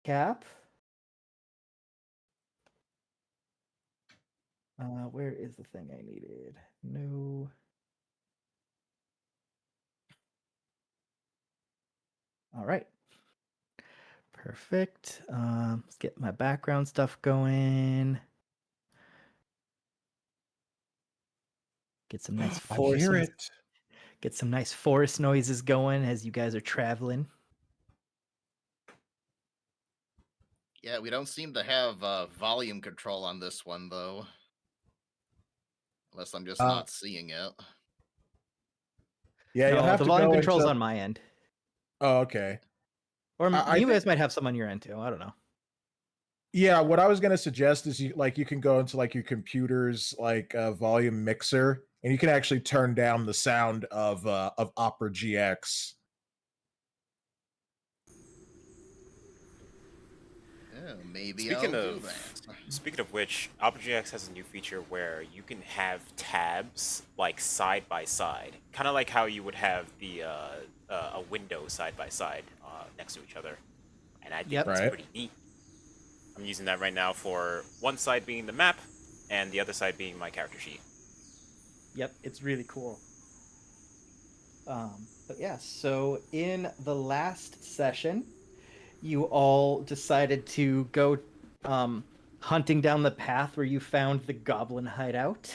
recap. Where is the thing I needed? No. All right. Perfect. Let's get my background stuff going. Get some nice I forest. hear it. Get some nice forest noises going as you guys are traveling. Yeah, we don't seem to have volume control on this one, though. Unless I'm just not seeing it. Yeah, you'll No, have the to volume go control's into... on my end. Oh, okay. Or I you think... guys might have some on your end too. I don't know. Yeah, what I was gonna suggest is you can go into like your computer's volume mixer, and you can actually turn down the sound of Opera GX. Yeah, maybe I'll do that. Speaking of which, Opera GX has a new feature where you can have tabs like side by side, kind of like how you would have the a window side by side next to each other, and I think that's pretty neat. I'm using that right now for one side being the map, and the other side being my character sheet. Yep, it's really cool. But yeah, so in the last session, you all decided to go hunting down the path where you found the goblin hideout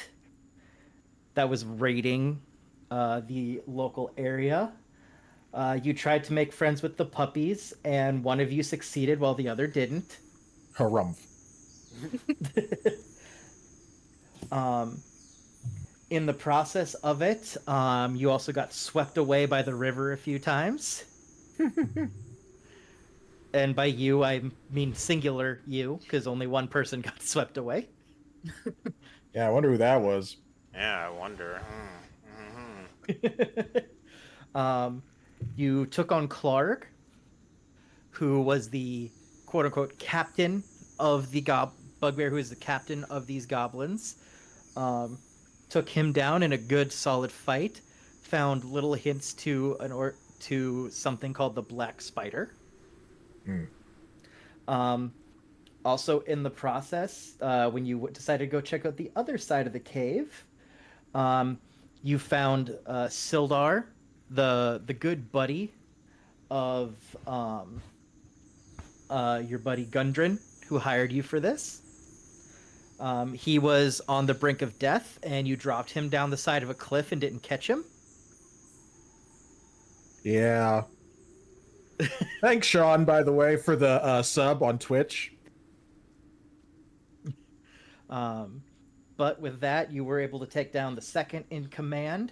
that was raiding the local area. You tried to make friends with the puppies, and one of you succeeded while the other didn't. Harumph. In the process of it, you also got swept away by the river a few times. And by you, I mean singular you, because only one person got swept away. Yeah, I wonder who that was. Yeah, I wonder. You took on Clark, who was the quote-unquote captain of the bugbear, who is the captain of these goblins. Took him down in a good, solid fight. Found little hints to something called the Black Spider. Also, in the process, when you decided to go check out the other side of the cave, you found Sildar, the good buddy of your buddy Gundren, who hired you for this. He was on the brink of death, and you dropped him down the side of a cliff and didn't catch him. Yeah. Thanks, Sean, by the way, for the sub on Twitch. But with that, you were able to take down the second in command,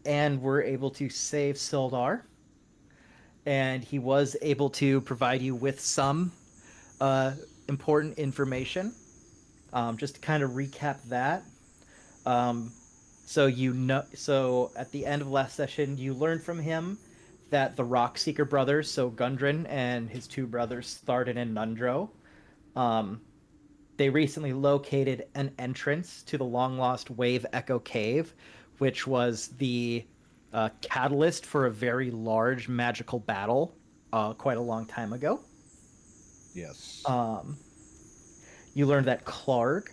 and were able to save Sildar. And he was able to provide you with some important information. Just to kind of recap that. So at the end of last session, you learned from him that the Rockseeker brothers, so Gundren and his two brothers, Tharden and Nundro, they recently located an entrance to the long-lost Wave Echo Cave, which was the catalyst for a very large magical battle quite a long time ago. Yes. You learned that Clark,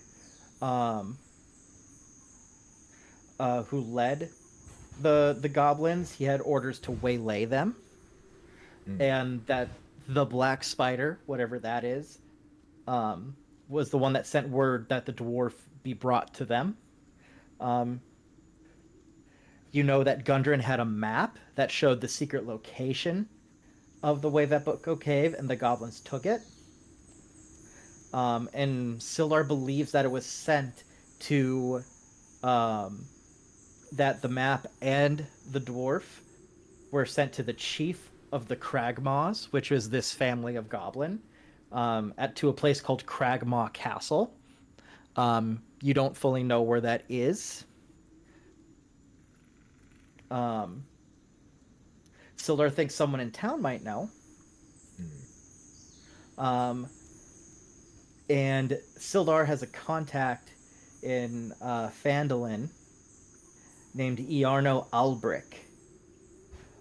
who led the goblins, he had orders to waylay them, and that the Black Spider, whatever that is, was the one that sent word that the dwarf be brought to them. You know that Gundren had a map that showed the secret location of the Wave Echo Cave, and the goblins took it. And Sildar believes that it was sent to that the map and the dwarf were sent to the chief of the Cragmaws, which is this family of goblin, to a place called Cragmaw Castle. You don't fully know where that is. Sildar thinks someone in town might know. And Sildar has a contact in Phandalin named Iarno Albric,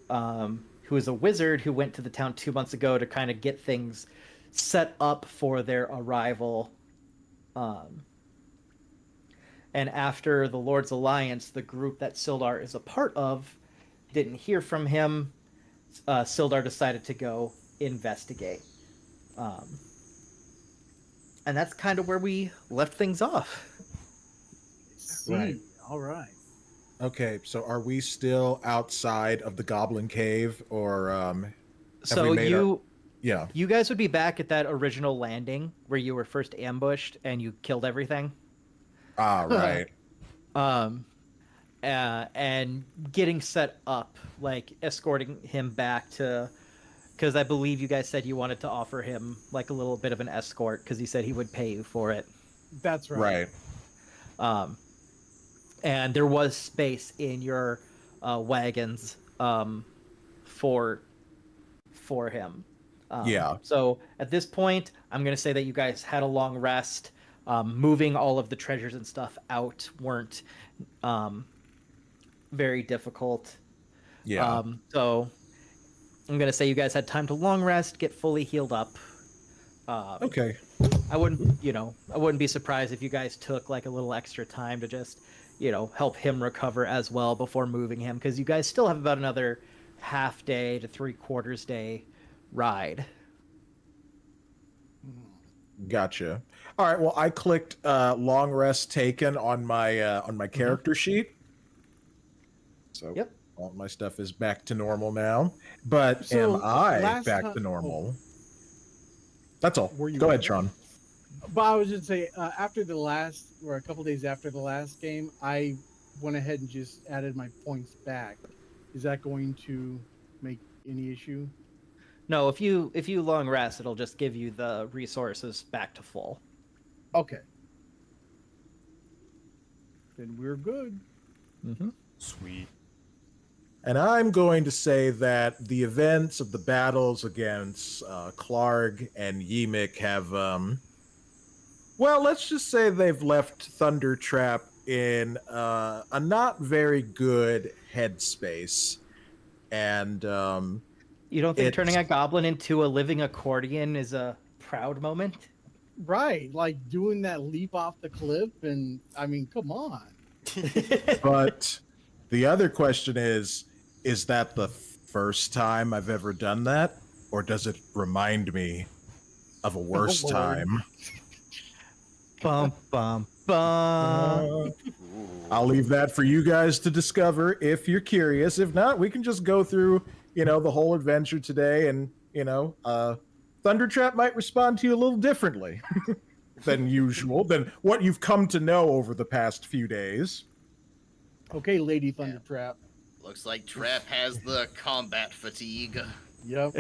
who is a wizard who went to the town 2 months ago to kind of get things set up for their arrival. And after the Lord's Alliance, the group that Sildar is a part of, didn't hear from him, Sildar decided to go investigate. And that's kind of where we left things off. Right. All right. Okay, so are we still outside of the Goblin Cave, or So we made you guys would be back at that original landing where you were first ambushed and you killed everything. Right. And getting set up, like escorting him back to, because I believe you guys said you wanted to offer him like a little bit of an escort because he said he would pay you for it. That's right. Right. And there was space in your wagons for him. Yeah. So at this point, I'm gonna say that you guys had a long rest. Moving all of the treasures and stuff out weren't very difficult. Yeah. So I'm gonna say you guys had time to long rest, get fully healed up. Okay. I wouldn't be surprised if you guys took like a little extra time to just, help him recover as well before moving him, because you guys still have about another half day to 3/4 day ride. Gotcha. All right. Well, I clicked long rest taken on my character sheet. So Yep. all my stuff is back to normal now. But So, am I last back time- to normal? That's all. Were you Go ahead, back? Sean. But I was just say after the last, or a couple days after the last game, I went ahead and just added my points back. Is that going to make any issue? No, if you long rest, it'll just give you the resources back to full. Okay. Then we're good. Mm-hmm. Sweet. And I'm going to say that the events of the battles against Klarg and Ymik have, well, let's just say they've left Thundertrap in a not very good headspace. And You don't think turning a It's- goblin into a living accordion is a proud moment? Right, like doing that leap off the cliff, and I mean, come on. but the other question is that the first time I've ever done that, or does it remind me of a worse Lord. time? Bum bum bum. I'll leave that for you guys to discover if you're curious. If not, we can just go through, the whole adventure today, and Thundertrap might respond to you a little differently than usual, than what you've come to know over the past few days. Okay, Lady Thundertrap. Looks like Trap has the combat fatigue. Yep.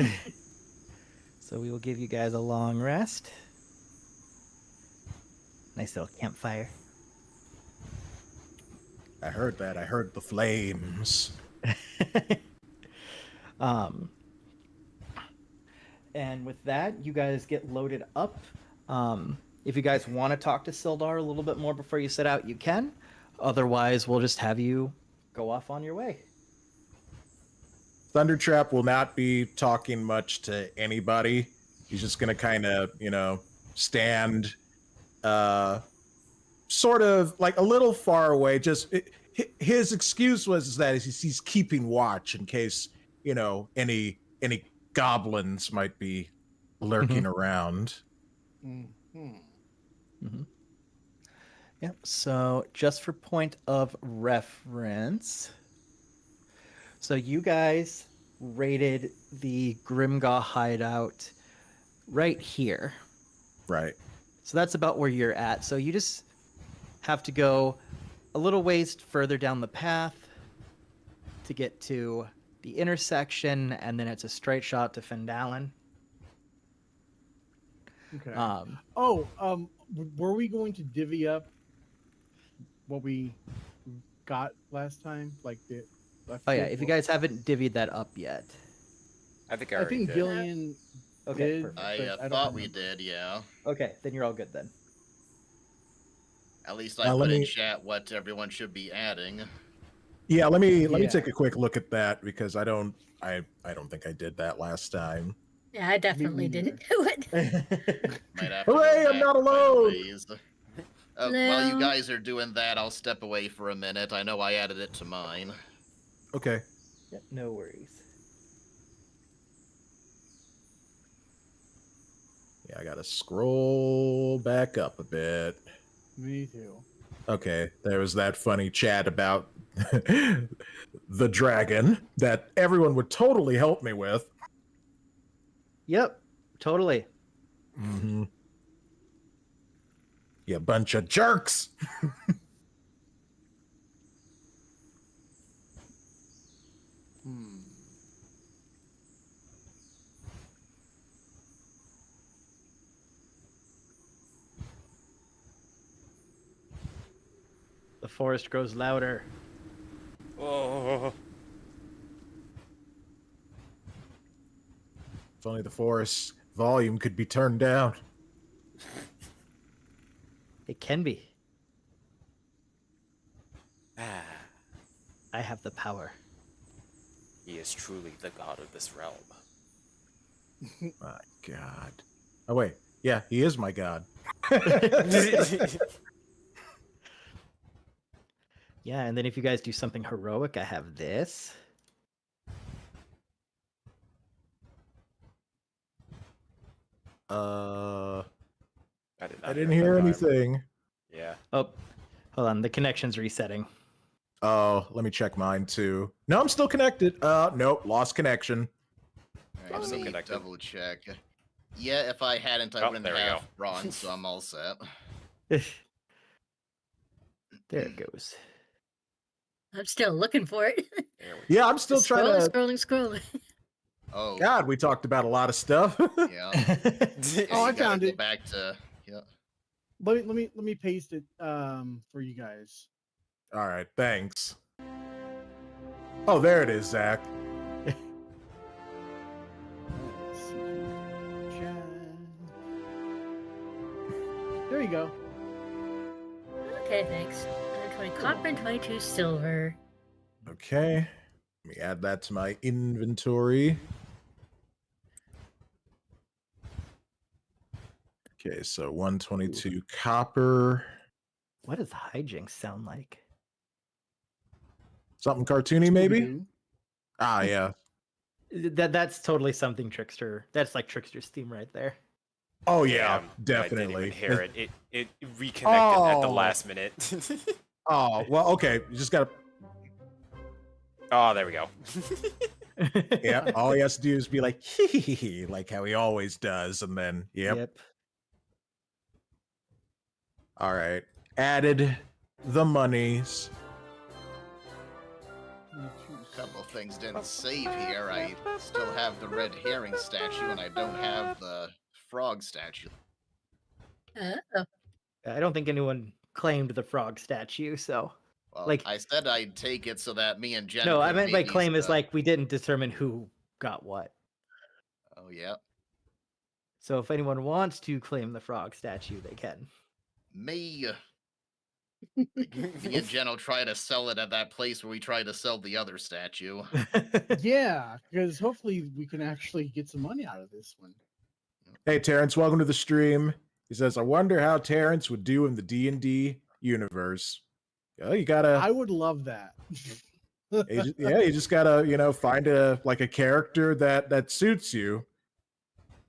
So we will give you guys a long rest. Nice little campfire. I heard that. I heard the flames. And with that, you guys get loaded up. If you guys want to talk to Sildar a little bit more before you set out, you can. Otherwise, we'll just have you go off on your way. Thundertrap will not be talking much to anybody. He's just going to kind of, stand sort of like a little far away. His excuse was that he's keeping watch in case, any goblins might be lurking around. Mhm. Yep. So just for point of reference, so you guys raided the Grimgaw hideout right here. Right. So that's about where you're at. So you just have to go a little ways further down the path to get to the intersection, and then it's a straight shot to Fendalen. Okay. Um, Were we going to divvy up what we got last time? Like the. oh yeah, if you guys haven't divvied that up yet. I think I I already think did. Gillian Okay, did. perfect. I but I don't thought we remember. did, yeah. Okay, then you're all good then. At least I Now, let put in me- chat what everyone should be adding. Yeah, let me Yeah. take a quick look at that because I don't think I did that last time. Yeah, I definitely neither. didn't do it. Might have to go Hooray, I'm back not quite a alone! ways. While you No. guys are doing that, I'll step away for a minute. I know I added it to mine. Okay. Yep, no worries. Yeah, I gotta scroll back up a bit. Me too. Okay, there was that funny chat about the dragon that everyone would totally help me with. Yep, totally. Mm-hmm. You bunch of jerks. Hmm. The forest grows louder. Oh, If only the forest volume could be turned down. It can be. ah, I have the power. he is truly the god of this realm. My God. Oh wait, yeah, he is my god. Yeah, and then if you guys do something heroic, I have this. I I didn't hear that time. anything. Yeah. Oh, hold on. The connection's resetting. Oh, let me check mine too. No, I'm still connected. Nope, lost connection. Alright, I'm let still me connected. double check. Yeah, if I hadn't, I Oh, wouldn't there we have go. bronze, so I'm all set. There it goes. I'm still looking for it. There we Yeah, I'm still Just trying to. scrolling. Oh, God, we talked about a lot of stuff. yeah. Oh, I You gotta found go it. back to yeah. Let me paste it for you guys. All right, thanks. Oh, there it is, Zach. Let's see here. Chat. There you go. Okay, thanks. 120 copper and 22 silver. Okay, let me add that to my inventory. Okay, so 122 copper. What does hijinks sound like? Something cartoony, maybe? Scooby-Doo. Ah, yeah. That's totally something Trickster. That's like Trickster's theme right there. Oh, yeah, Damn, I definitely. didn't even hear it. It reconnected at the Oh. last minute. Oh, well, okay. You just gotta. Oh, there we go. Yeah, all he has to do is be like, hee hee hee hee, like how he always does, and then, yep. All right. Added the monies. A couple things didn't save here. I still have the red herring statue, and I don't have the frog statue. Oh, I don't think anyone claimed the frog statue, so. Well, Like- I said I'd take it so that me and Jen. No, I could meant by maybe, claim is like we didn't determine who got what. Oh yeah, So if anyone wants to claim the frog statue, they can. me. Me and Jen will try to sell it at that place where we tried to sell the other statue. Yeah, because hopefully we can actually get some money out of this one. Hey, Terrence, welcome to the stream. He says, I wonder how Terrence would do in the D&D universe. Oh, you gotta... I would love that. you just gotta, find a character that suits you.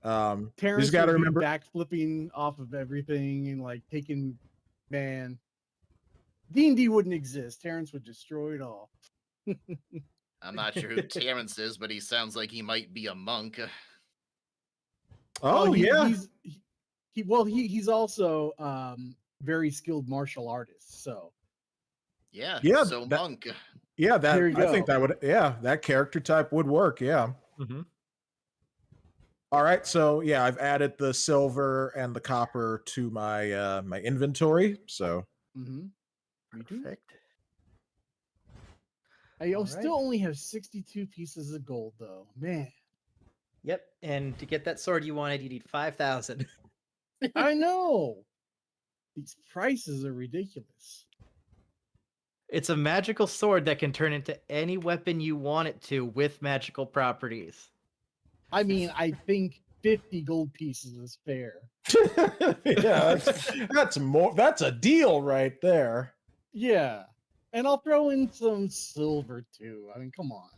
You Terrence just gotta would be remember... backflipping off of everything and like taking, man. D&D wouldn't exist. Terrence would destroy it all. I'm not sure who Terrence is, but he sounds like he might be a monk. Oh, yeah. He's also very skilled martial artist. So Yeah, Yeah, so that- monk. Yeah, There you I think go. that would... Yeah, that character type would work, yeah. Mm-hmm. All right, so yeah, I've added the silver and the copper to my my inventory. So me too. Perfect. I All still right. only have 62 pieces of gold though. Man. Yep, and to get that sword you wanted, you need 5,000. I know. These prices are ridiculous. It's a magical sword that can turn into any weapon you want it to with magical properties. I mean, I think 50 gold pieces is fair. Yeah, that's more. That's a deal right there. Yeah. And I'll throw in some silver too. I mean, come on.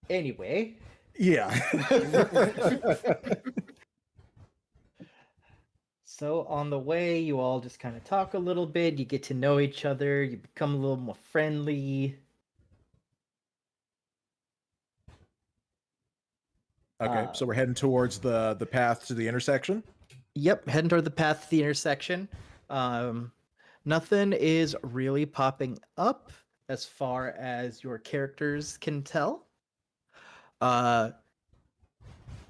Anyway, Yeah. so on the way, you all just kind of talk a little bit. You get to know each other. You become a little more friendly. Okay, so we're heading towards the path to the intersection. Yep, heading toward the path to the intersection. Nothing is really popping up as far as your characters can tell.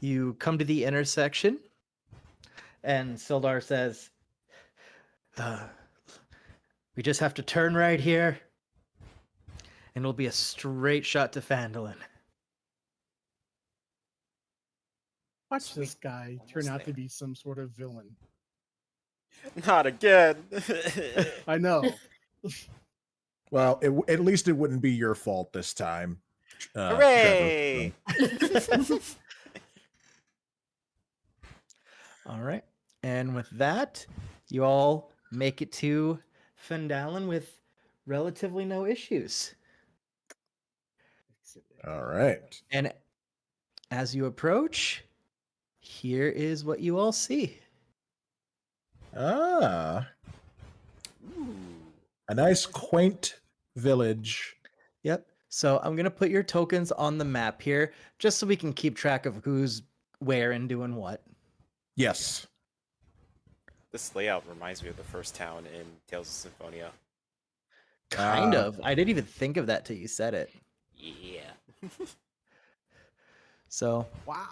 You come to the intersection, and Sildar says, "We just have to turn right here, and it'll be a straight shot to Phandalin." Watch this guy turn out to be some sort of villain. Not again. I know. Well, at least it wouldn't be your fault this time. Hooray! Trevor. All right. And with that, you all make it to Phandalin with relatively no issues. All right. And as you approach, here is what you all see. Ah, a nice quaint village. Yep. So I'm going to put your tokens on the map here just so we can keep track of who's where and doing what. Yes. This layout reminds me of the first town in Tales of Symphonia. Kind of. I didn't even think of that till you said it. Yeah. So Wow.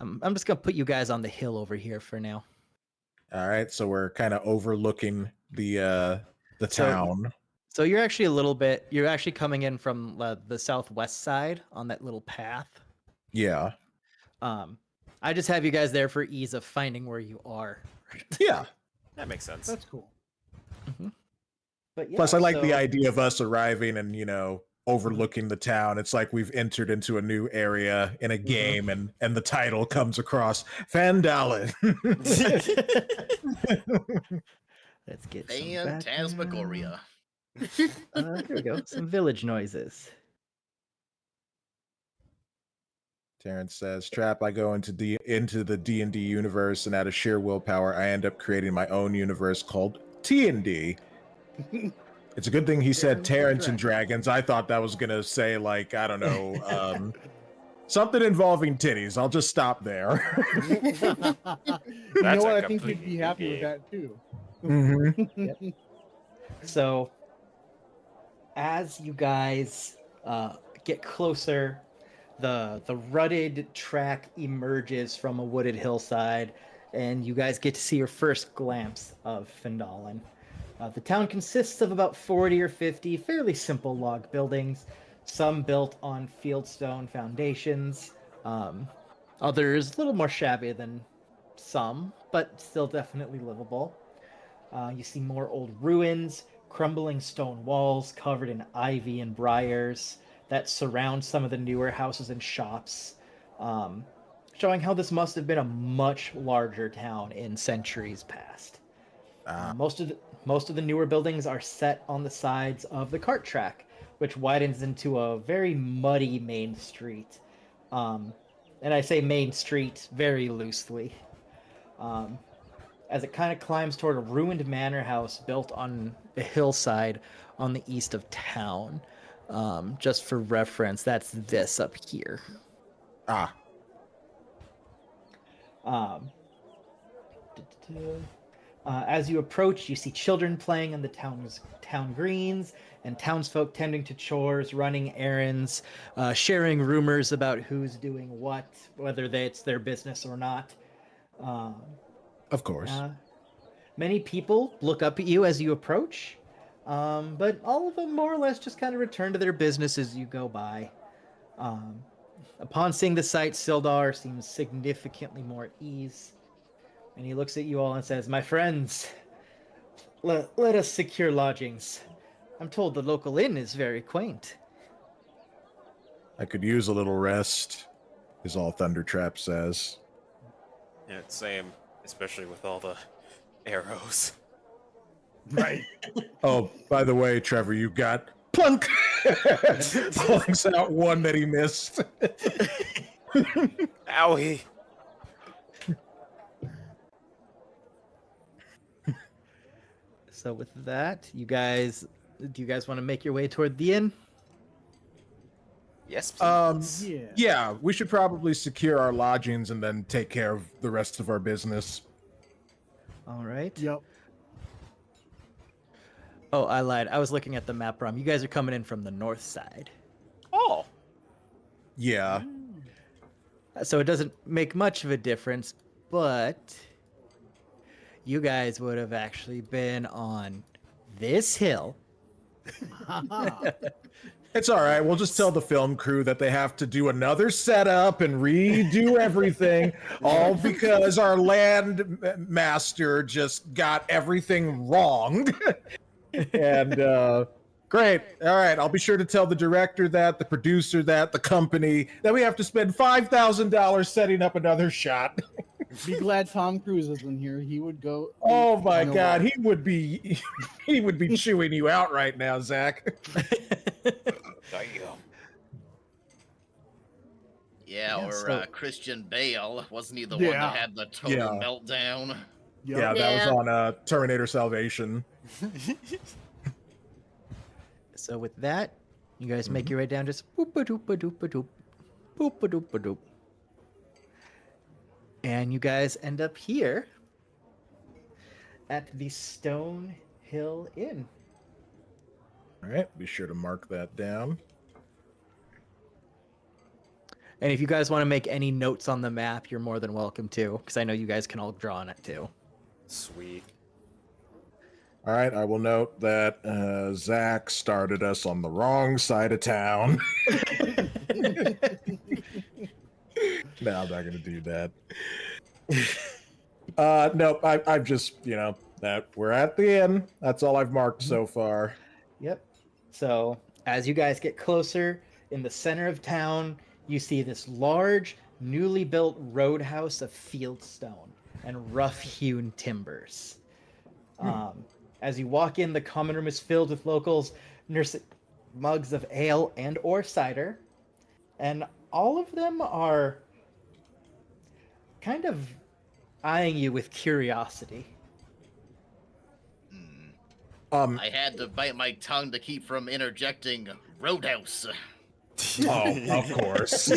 I'm just going to put you guys on the hill over here for now. All right, so we're kind of overlooking the So- town. So you're actually a little bit, you're actually coming in from the southwest side on that little path. Yeah. I just have you guys there for ease of finding where you are. Yeah. That makes sense. That's cool. But yeah, Plus, I like the so- idea of us arriving and overlooking the town. It's like we've entered into a new area in a game, and the title comes across Phandalin. Let's get some background. Phantasmagoria. Here we go. Some village noises. Terrence says, "Trap, I go into the D&D universe, and out of sheer willpower, I end up creating my own universe called T&D." It's a good thing he said Terrence and Dragons. I thought that was gonna say, like, I don't know, something involving titties. I'll just stop there. You know That's what? a I think you'd completely be happy with game. that too. Mhm. So, as you guys get closer, the rutted track emerges from a wooded hillside, and you guys get to see your first glimpse of Phandalin. The town consists of about 40 or 50 fairly simple log buildings, some built on fieldstone foundations, others a little more shabby than some, but still definitely livable. You see more old ruins, crumbling stone walls covered in ivy and briars that surround some of the newer houses and shops, showing how this must have been a much larger town in centuries past. Most of the newer buildings are set on the sides of the cart track, which widens into a very muddy main street. And I say main street very loosely. As it kind of climbs toward a ruined manor house built on a hillside on the east of town. Just for reference, that's this up here. As you approach, you see children playing in the town greens, and townsfolk tending to chores, running errands, sharing rumors about who's doing what, whether it's their business or not. Of course. Many people look up at you as you approach, but all of them more or less just kind of return to their business as you go by. Upon seeing the sight, Sildar seems significantly more at ease, and he looks at you all and says, "My friends, let us secure lodgings. I'm told the local inn is very quaint. I could use a little rest, is all Thundertrap says. Yeah, same, especially with all the arrows. Right. Oh, by the way, Trevor, you got plunk. Plunks out one that he missed. Owie! So with that, do you guys want to make your way toward the inn? Yes, please. Yeah. Yeah, we should probably secure our lodgings and then take care of the rest of our business. All right. Yep. Oh, I lied. I was looking at the map wrong. You guys are coming in from the north side. Oh, Yeah. So it doesn't make much of a difference, but you guys would have actually been on this hill. It's all right. We'll just tell the film crew that they have to do another setup and redo everything, all because our land master just got everything wrong. And great. All right. I'll be sure to tell the director that, the producer that, the company that we have to spend $5,000 setting up another shot. Be glad Tom Cruise isn't here. He would go. Oh my you know God, what? he would be chewing you out right now, Zach. damn. Yeah, Yeah, or so- Christian Bale. Wasn't he the one Yeah. that had the total Yeah. meltdown? Yep. Yeah, that Yeah. was on Terminator Salvation. So with that, you guys make your way down just boop a doop a doop a doop, boop a doop a doop. And you guys end up here at the Stone Hill Inn. All right, be sure to mark that down. And if you guys want to make any notes on the map, you're more than welcome to, because I know you guys can all draw on it too. Sweet. All right, I will note that Zach started us on the wrong side of town. No, I'm not going to do that. No, I've just, that we're at the inn. That's all I've marked so far. Yep. So as you guys get closer, in the center of town, you see this large, newly built roadhouse of fieldstone and rough-hewn timbers. As you walk in, the common room is filled with locals nursing mugs of ale and or cider, and all of them are kind of eyeing you with curiosity. I had to bite my tongue to keep from interjecting Roadhouse. Oh, of course.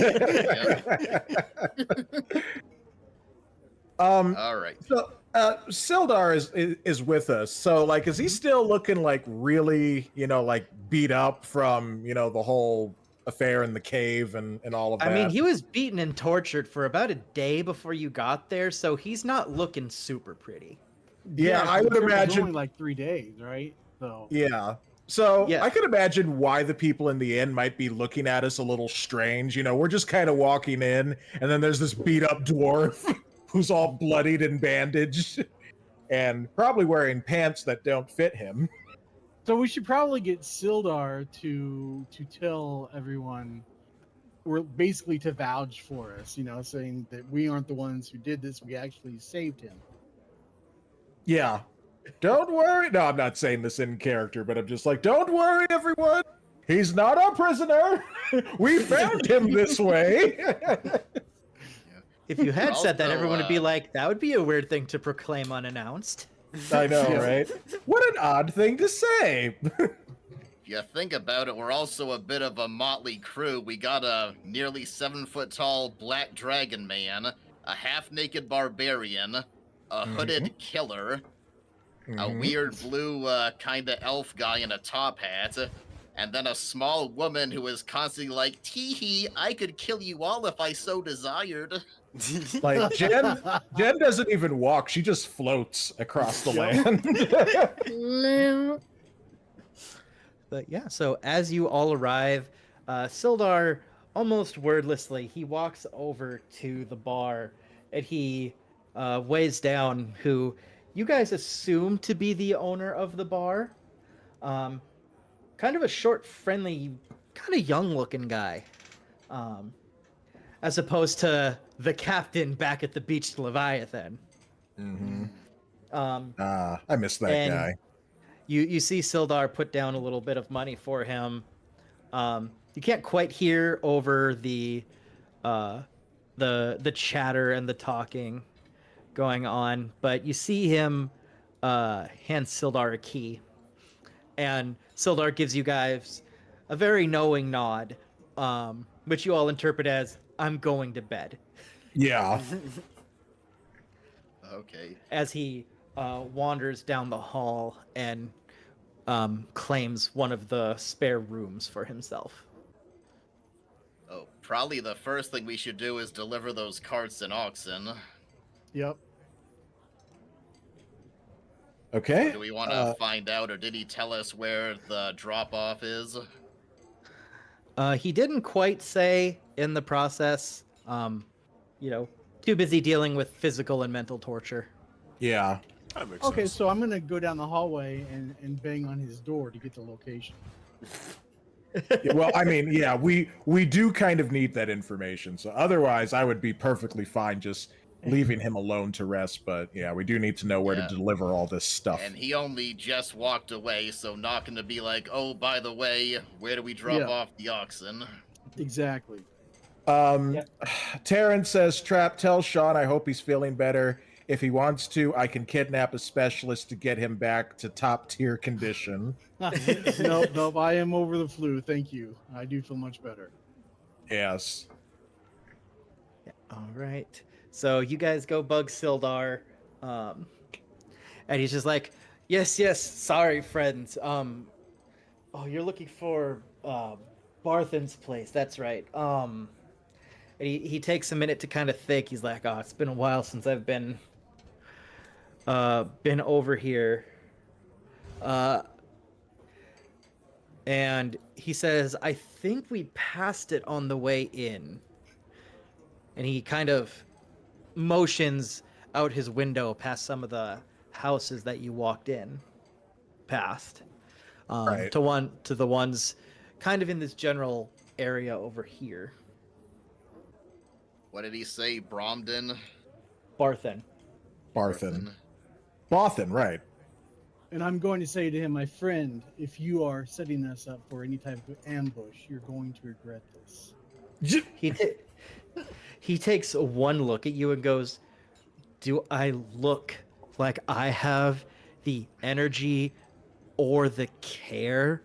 All right. So Sildar is with us. So like, is he still looking like really, like beat up from the whole affair in the cave and all of that? I mean, he was beaten and tortured for about a day before you got there, so he's not looking super pretty. Yeah, I would it was imagine. only like 3 days, right? So Yeah. So Yeah. I could imagine why the people in the inn might be looking at us a little strange. We're just kind of walking in, and then there's this beat up dwarf who's all bloodied and bandaged, and probably wearing pants that don't fit him. So we should probably get Sildar to tell everyone, or basically to vouch for us, saying that we aren't the ones who did this. We actually saved him. Yeah. Don't worry. No, I'm not saying this in character, but I'm just like, don't worry, everyone. He's not our prisoner. We found him this way. If you had said that, Also, everyone would be like, that would be a weird thing to proclaim unannounced. I know, Yeah. right? What an odd thing to say. If you think about it, we're also a bit of a motley crew. We got a nearly 7-foot-tall black dragon man, a half-naked barbarian, a hooded killer, a weird blue kind of elf guy in a top hat, and then a small woman who is constantly like, tee-hee, I could kill you all if I so desired. Like Jen doesn't even walk; she just floats across the land. No. But yeah, so as you all arrive, Sildar, almost wordlessly, he walks over to the bar and he weighs down who you guys assume to be the owner of the bar. kind of a short, friendly, kind of young-looking guy, as opposed to the captain back at the beach, Leviathan. Mm-hmm. Um, I miss that and guy. you see Sildar put down a little bit of money for him. You can't quite hear over the chatter and the talking going on, but you see him hand Sildar a key, and Sildar gives you guys a very knowing nod, which you all interpret as "I'm going to bed," Yeah. Okay. as he wanders down the hall and claims one of the spare rooms for himself. Oh, probably the first thing we should do is deliver those carts and oxen. Yep. Okay. Do we want to find out, or did he tell us where the drop-off is? He didn't quite say in the process. Too busy dealing with physical and mental torture. Yeah. That makes Okay, sense. so I'm gonna go down the hallway and bang on his door to get the location. Yeah, well, I mean, yeah, we do kind of need that information. So otherwise, I would be perfectly fine just leaving him alone to rest. But yeah, we do need to know where Yeah. to deliver all this stuff. And he only just walked away, so not gonna be like, oh, by the way, where do we drop Yeah. off the oxen? Exactly. Terrence says, "Trap, tell Sean I hope he's feeling better. If he wants to, I can kidnap a specialist to get him back to top tier condition." Nope. I am over the flu. Thank you. I do feel much better. Yes. All right. So you guys go bug Sildar, and he's just like, yes, sorry, friends. You're looking for Barthen's place. That's right. And he takes a minute to kind of think. He's like, oh, it's been a while since I've been over here. And he says, I think we passed it on the way in. And he kind of motions out his window past some of the houses that you walked in past, Right. to the ones kind of in this general area over here. What did he say? Bromden? Barthen. Barthen. Bothan, right. And I'm going to say to him, my friend, if you are setting us up for any type of ambush, you're going to regret this. He takes one look at you and goes, do I look like I have the energy or the care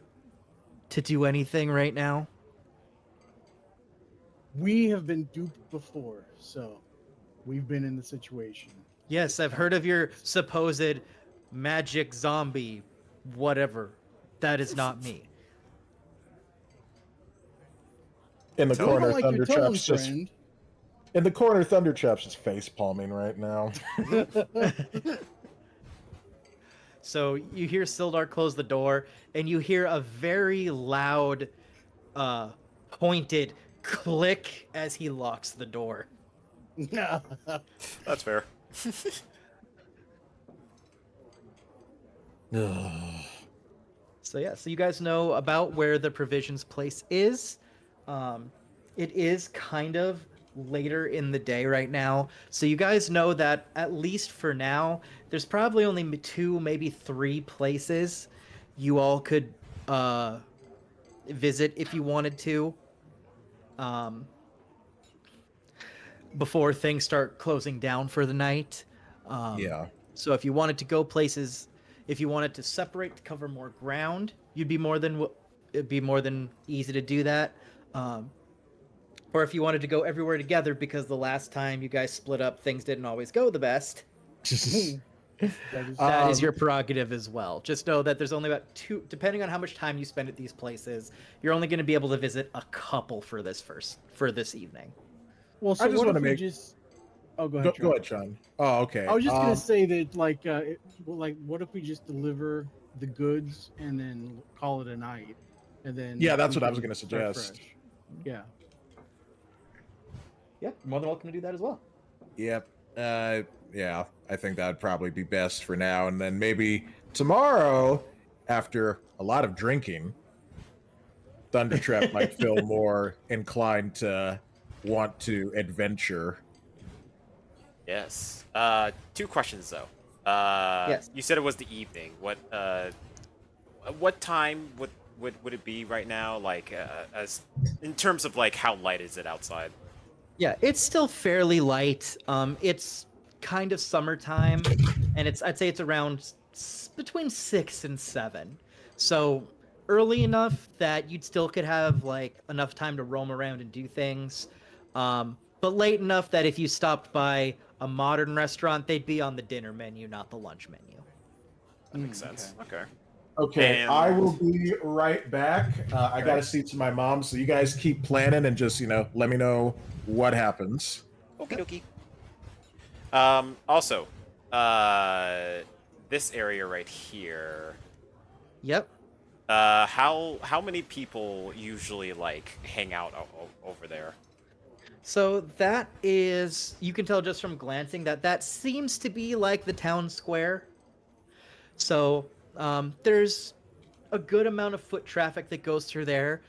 to do anything right now? We have been duped before, so we've been in the situation. Yes, I've heard of your supposed magic zombie, whatever. That is not me. In the I don't corner, like your tone, Thundertrap's just friend. in the corner. Thundertrap's just face palming right now. So you hear Sildar close the door, and you hear a very loud, pointed click as he locks the door. That's fair. So yeah, so you guys know about where the provisions place is. It is kind of later in the day right now, so you guys know that at least for now, there's probably only 2, maybe 3 places you all could visit if you wanted to. Before things start closing down for the night. Yeah. So if you wanted to go places, if you wanted to separate to cover more ground, it'd be more than easy to do that. Or if you wanted to go everywhere together, because the last time you guys split up, things didn't always go the best. That is your prerogative as well. Just know that there's only about 2, depending on how much time you spend at these places, you're only going to be able to visit a couple for this evening. Well, so I just what wanna if we make- just... Oh, go ahead, Go ahead, Sean. Oh, okay. I was just gonna say that, like, what if we just deliver the goods and then call it a night, and then Yeah, that's we what I was can gonna start suggest. fresh. Yeah. Yeah, you're more than welcome to do that as well. Yep. Yeah, I think that would probably be best for now. And then maybe tomorrow, after a lot of drinking, Thundertrap might feel more inclined to want to adventure. Yes. 2 questions though. Yes. You said it was the evening. What time would it be right now? Like, as in terms of like how light is it outside? Yeah, it's still fairly light. It's kind of summertime, and I'd say it's around between 6 and 7. So early enough that you'd still could have like enough time to roam around and do things. But late enough that if you stopped by a modern restaurant, they'd be on the dinner menu, not the lunch menu. That makes sense. Okay. Okay, And- I will be right back. I got to see to my mom, so you guys keep planning and just, let me know what happens. Okie dokie. Also, this area right here. Yep. How many people usually like hang out over there? So that is, you can tell just from glancing that seems to be like the town square. So there's a good amount of foot traffic that goes through there.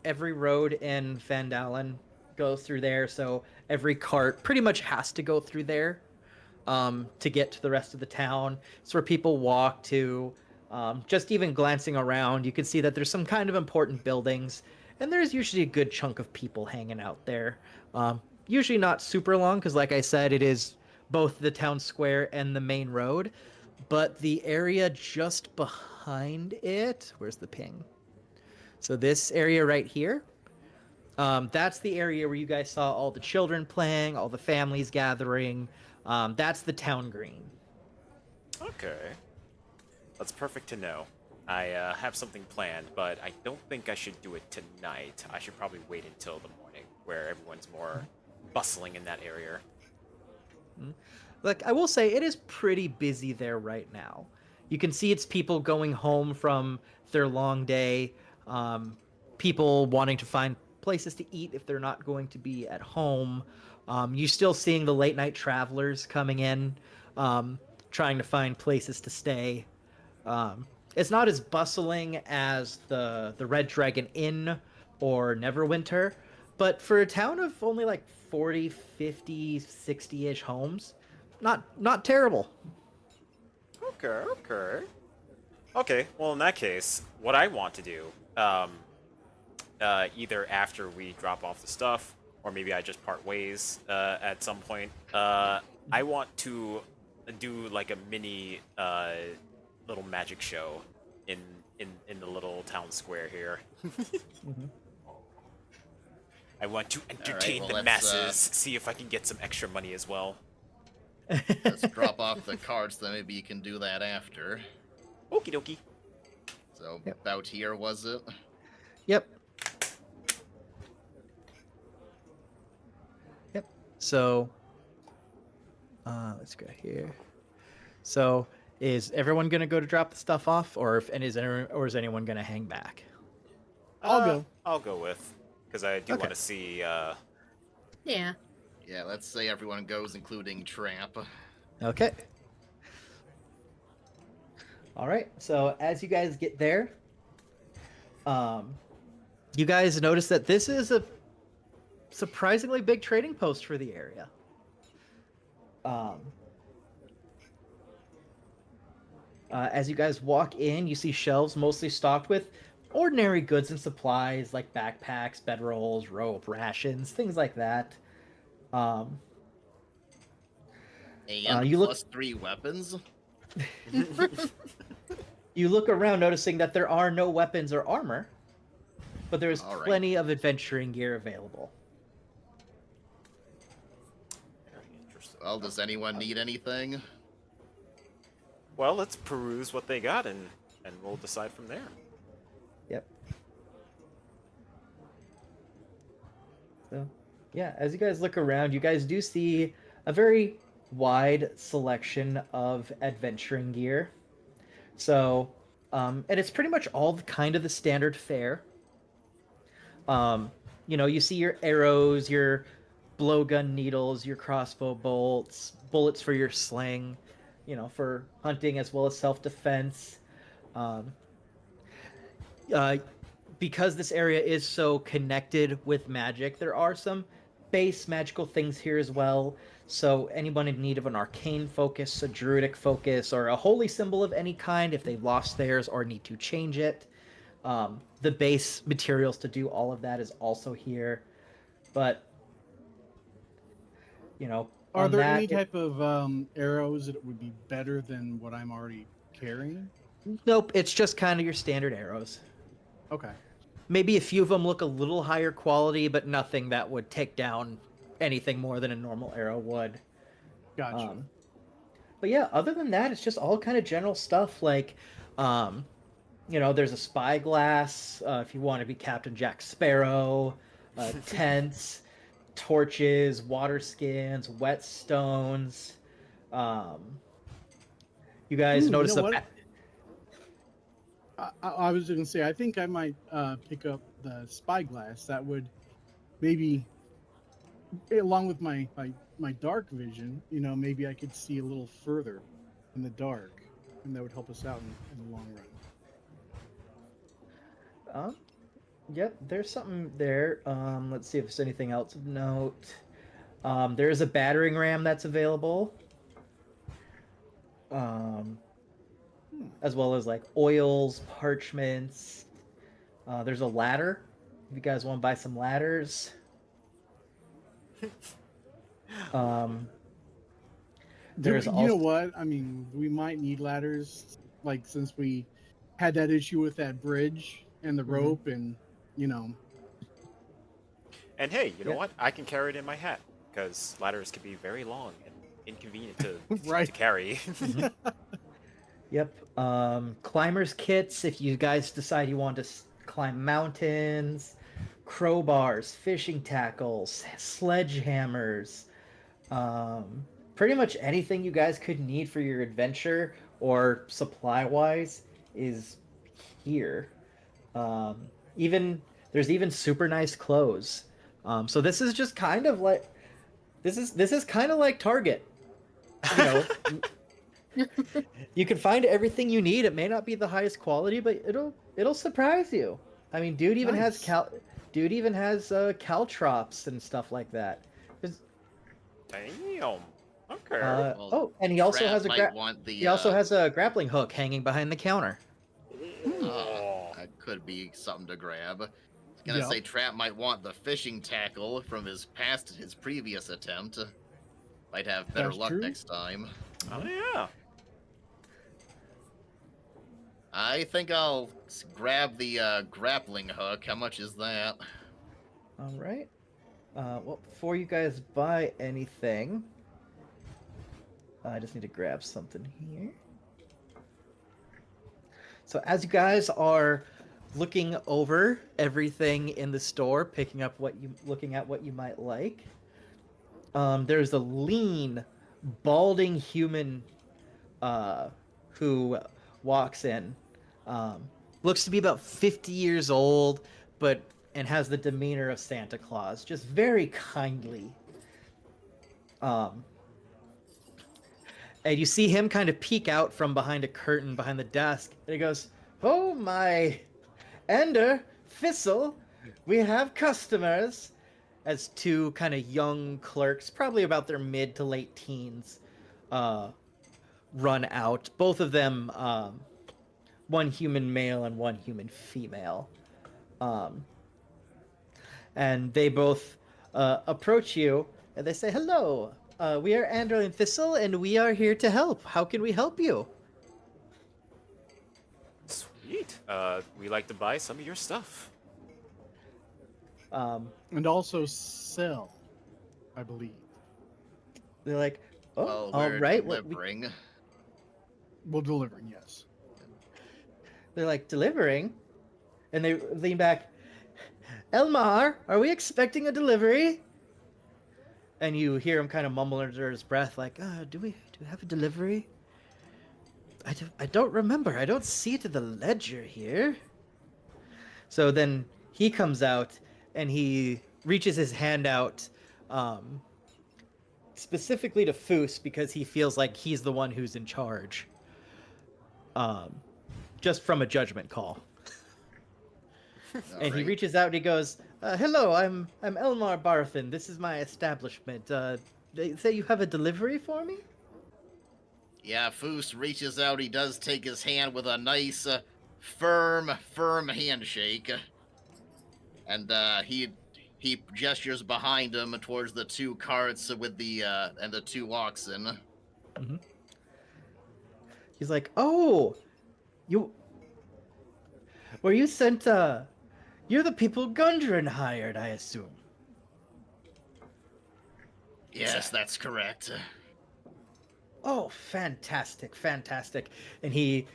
Every road in Van Dalen goes through there, so every cart pretty much has to go through there to get to the rest of the town. It's where people walk to. Just even glancing around, you can see that there's some kind of important buildings, and there's usually a good chunk of people hanging out there. Usually not super long, because like I said, it is both the town square and the main road. But the area just behind it, where's the ping? So this area right here, that's the area where you guys saw all the children playing, all the families gathering. That's the town green. Okay. That's perfect to know. I have something planned, but I don't think I should do it tonight. I should probably wait until the morning, where everyone's more bustling in that area. Like, I will say, it is pretty busy there right now. You can see it's people going home from their long day, people wanting to find places to eat if they're not going to be at home. You're still seeing the late night travelers coming in, trying to find places to stay. It's not as bustling as the Red Dragon Inn or Neverwinter, but for a town of only like 40, 50, 60-ish homes, not terrible. Okay, well in that case, what I want to do, either after we drop off the stuff, or maybe I just part ways at some point, I want to do like a mini little magic show in the little town square here. I want to entertain well, the let's, masses, see if I can get some extra money as well. Let's drop off the cards, then maybe you can do that after. Okie dokie. So, Yep. about here, was it? Yep. So, let's go here. So, is everyone gonna go to drop the stuff off, or is anyone gonna hang back? I'll go. I'll go with, because I do Okay. want to see. Yeah. Yeah, let's say everyone goes, including Tramp. Okay. All right. So as you guys get there, you guys notice that this is a surprisingly big trading post for the area. As you guys walk in, you see shelves mostly stocked with ordinary goods and supplies like backpacks, bedrolls, rope, rations, things like that. And you look- plus 3 weapons? You look around, noticing that there are no weapons or armor, but there's All right. plenty of adventuring gear available. Very interesting. Well, does anyone need anything? Well, let's peruse what they got, and we'll decide from there. Yep. So, yeah, as you guys look around, you guys do see a very wide selection of adventuring gear. So, and it's pretty much all kind of the standard fare. You see your arrows, your blowgun needles, your crossbow bolts, bullets for your sling, for hunting as well as self-defense. because this area is so connected with magic, there are some base magical things here as well. So anyone in need of an arcane focus, a druidic focus, or a holy symbol of any kind, if they've lost theirs or need to change it, the base materials to do all of that is also here. But Are on there that, any type of arrows that would be better than what I'm already carrying? nope, it's just kind of your standard arrows. Okay. Maybe a few of them look a little higher quality, but nothing that would take down anything more than a normal arrow would. Gotcha. But yeah, other than that, it's just all kind of general stuff like, there's a spyglass if you want to be Captain Jack Sparrow, tents, torches, water skins, whetstones. You guys Ooh, notice you know what? I was going to say, I think I might pick up the spyglass. That would maybe, along with my dark vision, maybe I could see a little further in the dark, and that would help us out in the long run. Yep, there's something there. Let's see if there's anything else of note. There is a battering ram that's available. As well as like oils, parchments. There's a ladder. If you guys want to buy some ladders. There's You know what? I mean, we might need ladders, like since we had that issue with that bridge and the rope, and And hey, you know Yeah. what? I can carry it in my hat because ladders can be very long and inconvenient to Right. to carry. Yep. Climbers kits if you guys decide you want to climb mountains, crowbars, fishing tackles, sledgehammers, pretty much anything you guys could need for your adventure or supply wise is here. There's even super nice clothes. So this is just kind of like this is kind of like Target. You can find everything you need. It may not be the highest quality, but it'll surprise you. I mean, dude even has caltrops and stuff like that. Damn. Okay. Well, And he also Trap has might want the, he also has a grappling hook hanging behind the counter. that could be something to grab. I was gonna Yep. say Trap might want the fishing tackle from his previous attempt. Might have better That's luck true. next time. Oh yeah. I think I'll grab the grappling hook. How much is that? All right. Well, before you guys buy anything, I just need to grab something here. So as you guys are looking over everything in the store, looking at what you might like, there's a lean, balding human who walks in. Looks to be about 50 years old, and has the demeanor of Santa Claus, just very kindly. And you see him kind of peek out from behind a curtain behind the desk, and he goes, "Oh my, Ender, Thistle, we have customers." As two kind of young clerks, probably about their mid to late teens, run out. Both of them, one human male and one human female. And they both approach you, and they say, "Hello, we are Andrew and Thistle, and we are here to help. How can we help you?" Sweet. We like to buy some of your stuff. And also sell, I believe. They're like, "Oh, Well, all we're right." delivering. Well, delivering, yes. They're like, "Delivering?" And they lean back. "Elmar, are we expecting a delivery?" And you hear him kind of mumble under his breath, like, do we have a delivery? I don't remember. I don't see it in the ledger here." So then he comes out, and he reaches his hand out, specifically to Foos, because he feels like he's the one who's in charge. Just from a judgment call. And he Alright. reaches out and he goes, "Hello, I'm Elmar Barthin. This is my establishment. They say you have a delivery for me." Yeah, Foos reaches out. He does take his hand with a nice, firm handshake, and he gestures behind him towards the two carts with the and the two oxen. Mm-hmm. He's like, "Oh, you were you sent? You're the people Gundren hired, I assume." Yes, that's correct. Oh, fantastic, fantastic! And he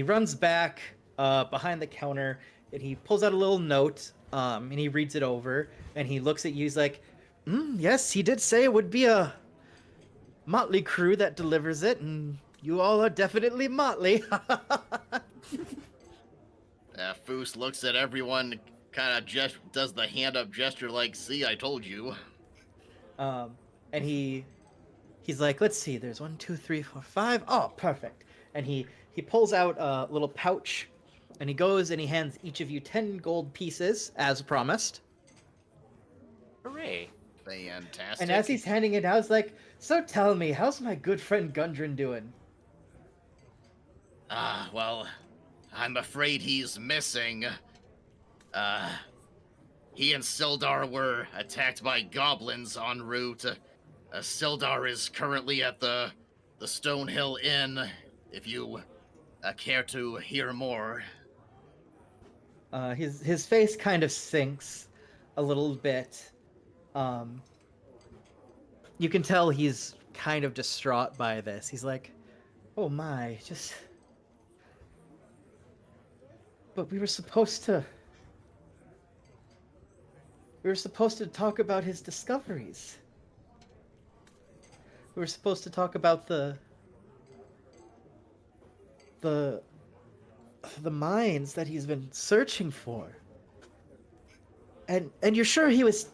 runs back behind the counter and he pulls out a little note and he reads it over and he looks at you. He's like, "Yes, he did say it would be a motley crew that delivers it, and you all are definitely motley." Foos looks at everyone, kind of does the hand up gesture like, "See, I told you." And he's like, "Let's see, there's 1, 2, 3, 4, 5. Oh, perfect." And he pulls out a little pouch and he goes and he hands each of you 10 gold pieces as promised. Hooray. Fantastic. And as he's handing it out, I was like, "So tell me, how's my good friend Gundren doing?" Well, I'm afraid he's missing. He and Sildar were attacked by goblins en route. Sildar is currently at the Stonehill Inn, if you care to hear more. His face kind of sinks a little bit. You can tell he's kind of distraught by this. He's like, "Oh my, just... But we were supposed to talk about his discoveries. We were supposed to talk about the mines that he's been searching for. And you're sure he was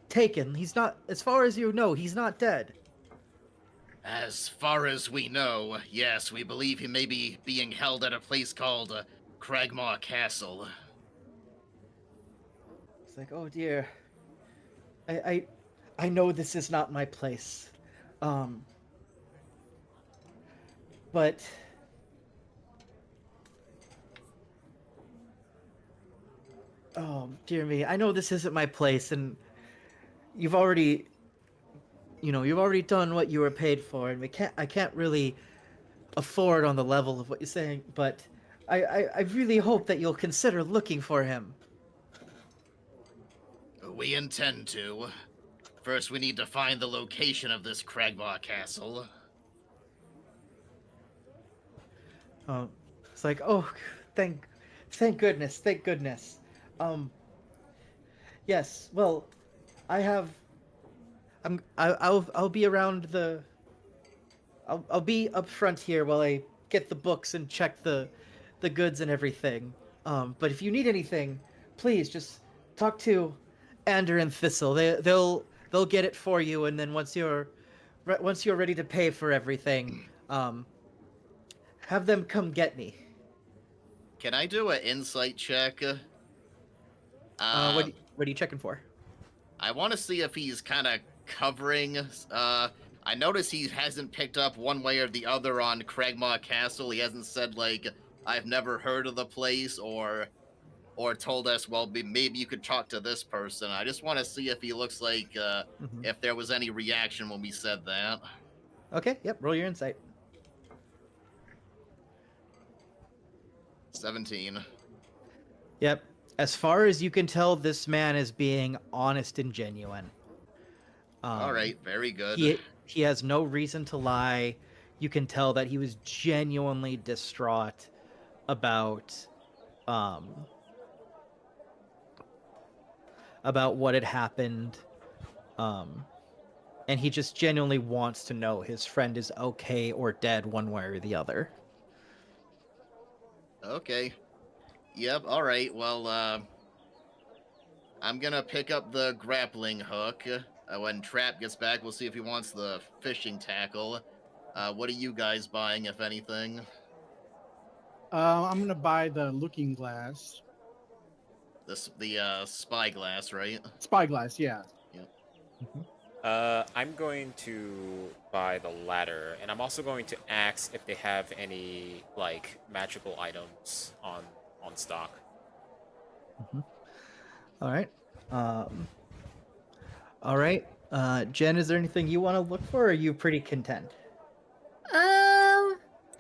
taken? He's not, as far as you know, he's not dead." As far as we know, yes, we believe he may be being held at a place called Cragmaw Castle. It's like, "Oh dear. I know this is not my place. But oh dear me, I know this isn't my place, and you've already done what you were paid for, and I can't really afford on the level of what you're saying, but I really hope that you'll consider looking for him." We intend to. First, we need to find the location of this Cragmaw Castle. It's like, "Oh, thank goodness. Yes, well, I'll be around I'll be up front here while I get the books and check the goods and everything. But if you need anything, please just talk to Ander and Thistle. They'll get it for you, and then once you're ready to pay for everything, have them come get me." Can I do an insight check? What are you checking for? I want to see if he's kind of covering. I notice he hasn't picked up one way or the other on Cragmaw Castle. He hasn't said, like, "I've never heard of the place," or told us, "Well, maybe you could talk to this person." I just want to see if he looks like if there was any reaction when we said that. Okay, yep, roll your insight. 17. Yep. As far as you can tell, this man is being honest and genuine. All right, very good. He has no reason to lie. You can tell that he was genuinely distraught about what had happened. And he just genuinely wants to know his friend is okay or dead one way or the other. Okay. Yep, all right. Well, I'm going to pick up the grappling hook. When Trap gets back, we'll see if he wants the fishing tackle. What are you guys buying, if anything? I'm gonna buy the looking glass. The spyglass, right? Spyglass, yeah. I'm going to buy the ladder, and I'm also going to ask if they have any like magical items on stock. All right. All right. Jen, is there anything you want to look for, or are you pretty content?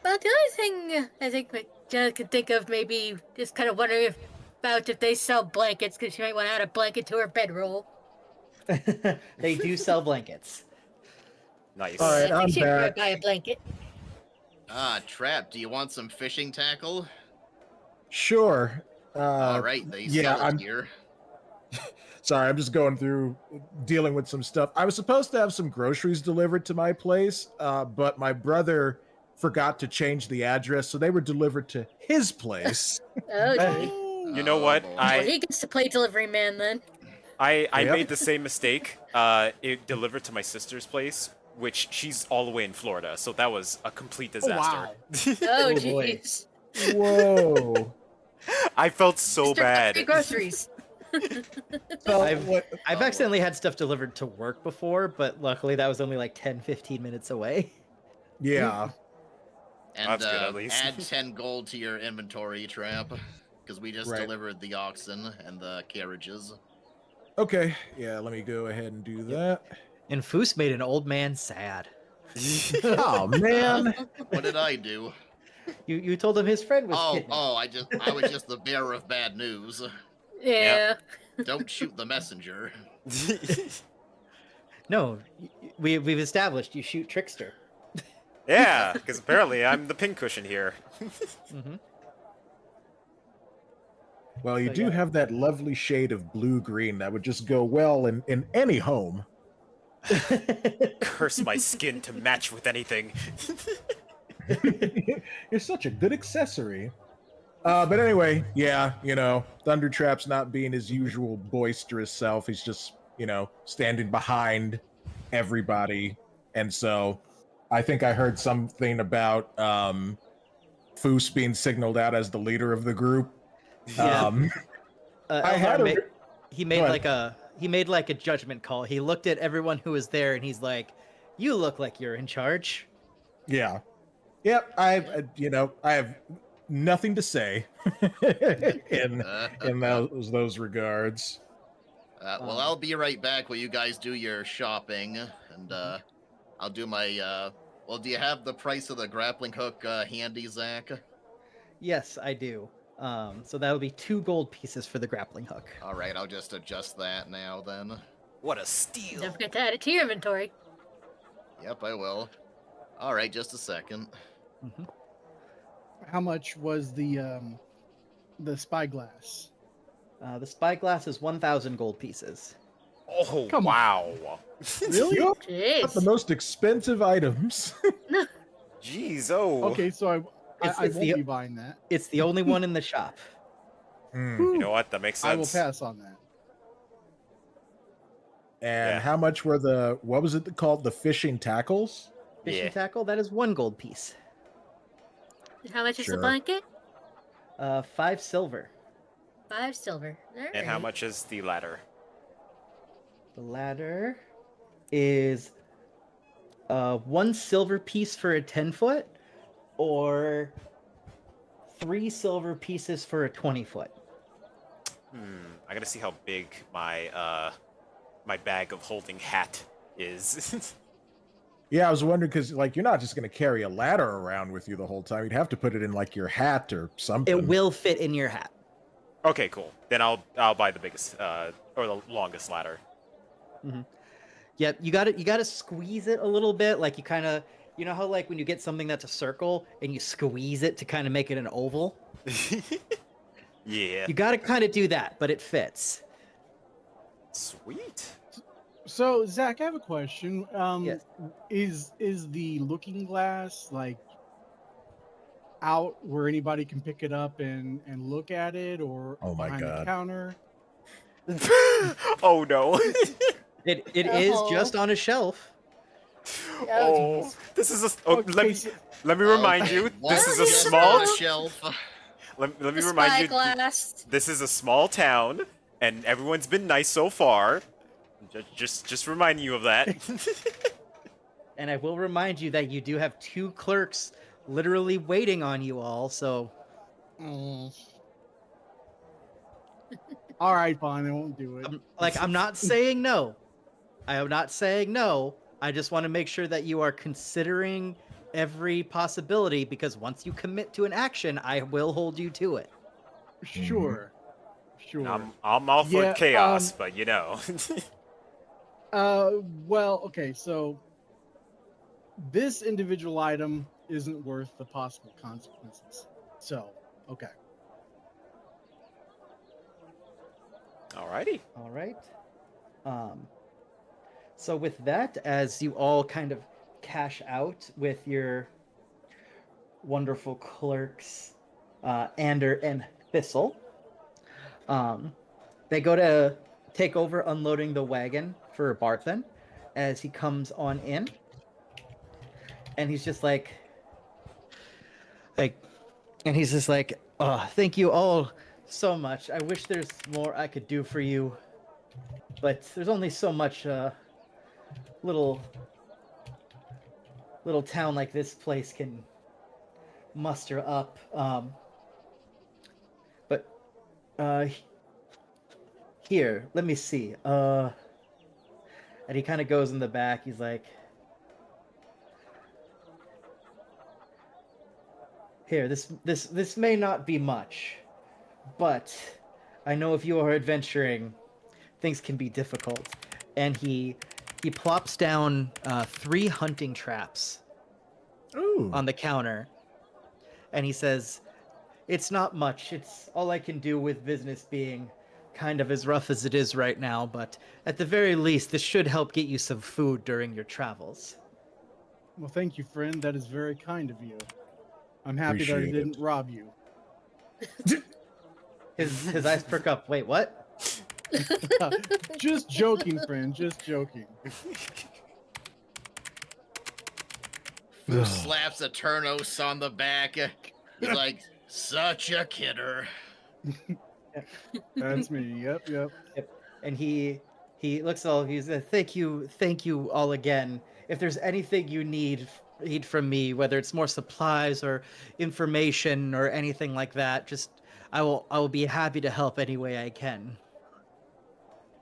But the only thing I think that Jenna could think of, maybe just kind of wondering about if they sell blankets, because she might want to add a blanket to her bedroll. They do sell blankets. Nice. All right, I I'm think she'd probably back. buy a blanket. Trap, do you want some fishing tackle? Sure. All right, they yeah, sell it I'm here. sorry. I'm just going through dealing with some stuff. I was supposed to have some groceries delivered to my place, but my brother forgot to change the address, so they were delivered to his place. Oh, gee. You know what? boy. Well, he gets to play delivery man then. I Yep. made the same mistake. It delivered to my sister's place, which she's all the way in Florida, so that was a complete Oh, disaster. wow. Oh, Oh, boy. jeez. Whoa. I felt so Sister got bad. free groceries. So I've Oh, accidentally had stuff delivered to work before, but luckily that was only like 10-15 minutes away. yeah. And That's good, at least. add 10 gold to your inventory, Trap, because we just Right. delivered the oxen and the carriages. Okay. Yeah. Let me go ahead and do that. And Foos made an old man sad. Oh man. What did I do? You told him his friend was kidnapped. I was just the bearer of bad news. Yeah. Don't shoot the messenger. No, we've established you shoot trickster. Yeah, because apparently I'm the pincushion here. Hmm. Well, you So, do yeah. have that lovely shade of blue-green that would just go well in any home. Curse my skin to match with anything. You're such a good accessory. But anyway, yeah, Thundertrap's not being his usual boisterous self. He's just, standing behind everybody. And so I think I heard something about Foos being signaled out as the leader of the group. Yeah. I had Eldar a- he made Go ahead. like a judgment call. He looked at everyone who was there and he's like, "You look like you're in charge." Yeah. Yep, I have nothing to say in those regards. Well, I'll be right back while you guys do your shopping, and I'll do my. Well, do you have the price of the grappling hook handy, Zach? Yes, I do. So that would be 2 gold pieces for the grappling hook. All right, I'll just adjust that now then. What a steal. Don't forget to add it to your inventory. Yep, I will. All right, just a second. Hmm. How much was the spyglass? The spyglass is 1,000 gold pieces. Oh, Come on. wow. Really? Yup, got Jeez. the most expensive items. Jeez, oh. Okay, so I It's won't the- be buying that. It's the only one in the shop. You know what? That makes sense. I will pass on that. And Yeah. how much were what was it called? The fishing tackles? Fishing Yeah. tackle, that is 1 gold piece. How much is the Sure. blanket? 5 silver. 5 silver. And how Alright. much is the ladder? The ladder is 1 silver piece for a 10-foot, or 3 silver pieces for a 20-foot. I gotta see how big my my bag of holding hat is. Yeah, I was wondering because you're not just going to carry a ladder around with you the whole time. You'd have to put it in your hat or something. It will fit in your hat. Okay, cool. Then I'll buy the biggest or the longest ladder. Yep, you gotta squeeze it a little bit, like you kind of, how like when you get something that's a circle and you squeeze it to kind of make it an oval. Yeah. You gotta kind of do that, but it fits. Sweet. So Zach, I have a question. Yes. Is the looking glass out where anybody can pick it up and look at it, or Oh my behind the God. counter? Oh no. It is Oh. just on a shelf. Oh, this is a. Oh, Okay, let me remind you. What? This is a Just small. on a shelf. let me The remind you, spyglass. this is a small town, and everyone's been nice so far. Just reminding you of that. And I will remind you that you do have 2 clerks literally waiting on you all, so Mm. All right, fine. I won't do it. I'm not saying no. I am not saying no. I just want to make sure that you are considering every possibility, because once you commit to an action, I will hold you to it. Sure. Sure. I'm all for Yeah, chaos, but you know. Well, okay, so this individual item isn't worth the possible consequences. So, okay. Alrighty. All right. So with that, as you all kind of cash out with your wonderful clerks, Ander and Thistle, they go to take over unloading the wagon for Barthen as he comes on in. And he's just like, and he's just like, oh, thank you all so much. I wish there's more I could do for you, but there's only so much little town like this place can muster up. But here, let me see. And he kind of goes in the back. He's like, here, this may not be much, but I know if you are adventuring, things can be difficult. And he plops down 3 hunting traps Ooh. on the counter, and he says, it's not much. It's all I can do with business being kind of as rough as it is right now, but at the very least, this should help get you some food during your travels. Well, thank you, friend. That is very kind of you. I'm happy that I Appreciate didn't rob you. His eyes perk up. Wait, what? Just joking, friend. Just joking. Who slaps Eternos on the back? He's like, such a kidder. That's me. Yep. And he looks at all of you. He says, thank you all again. If there's anything you need from me, whether it's more supplies or information or anything like that, just I will be happy to help any way I can.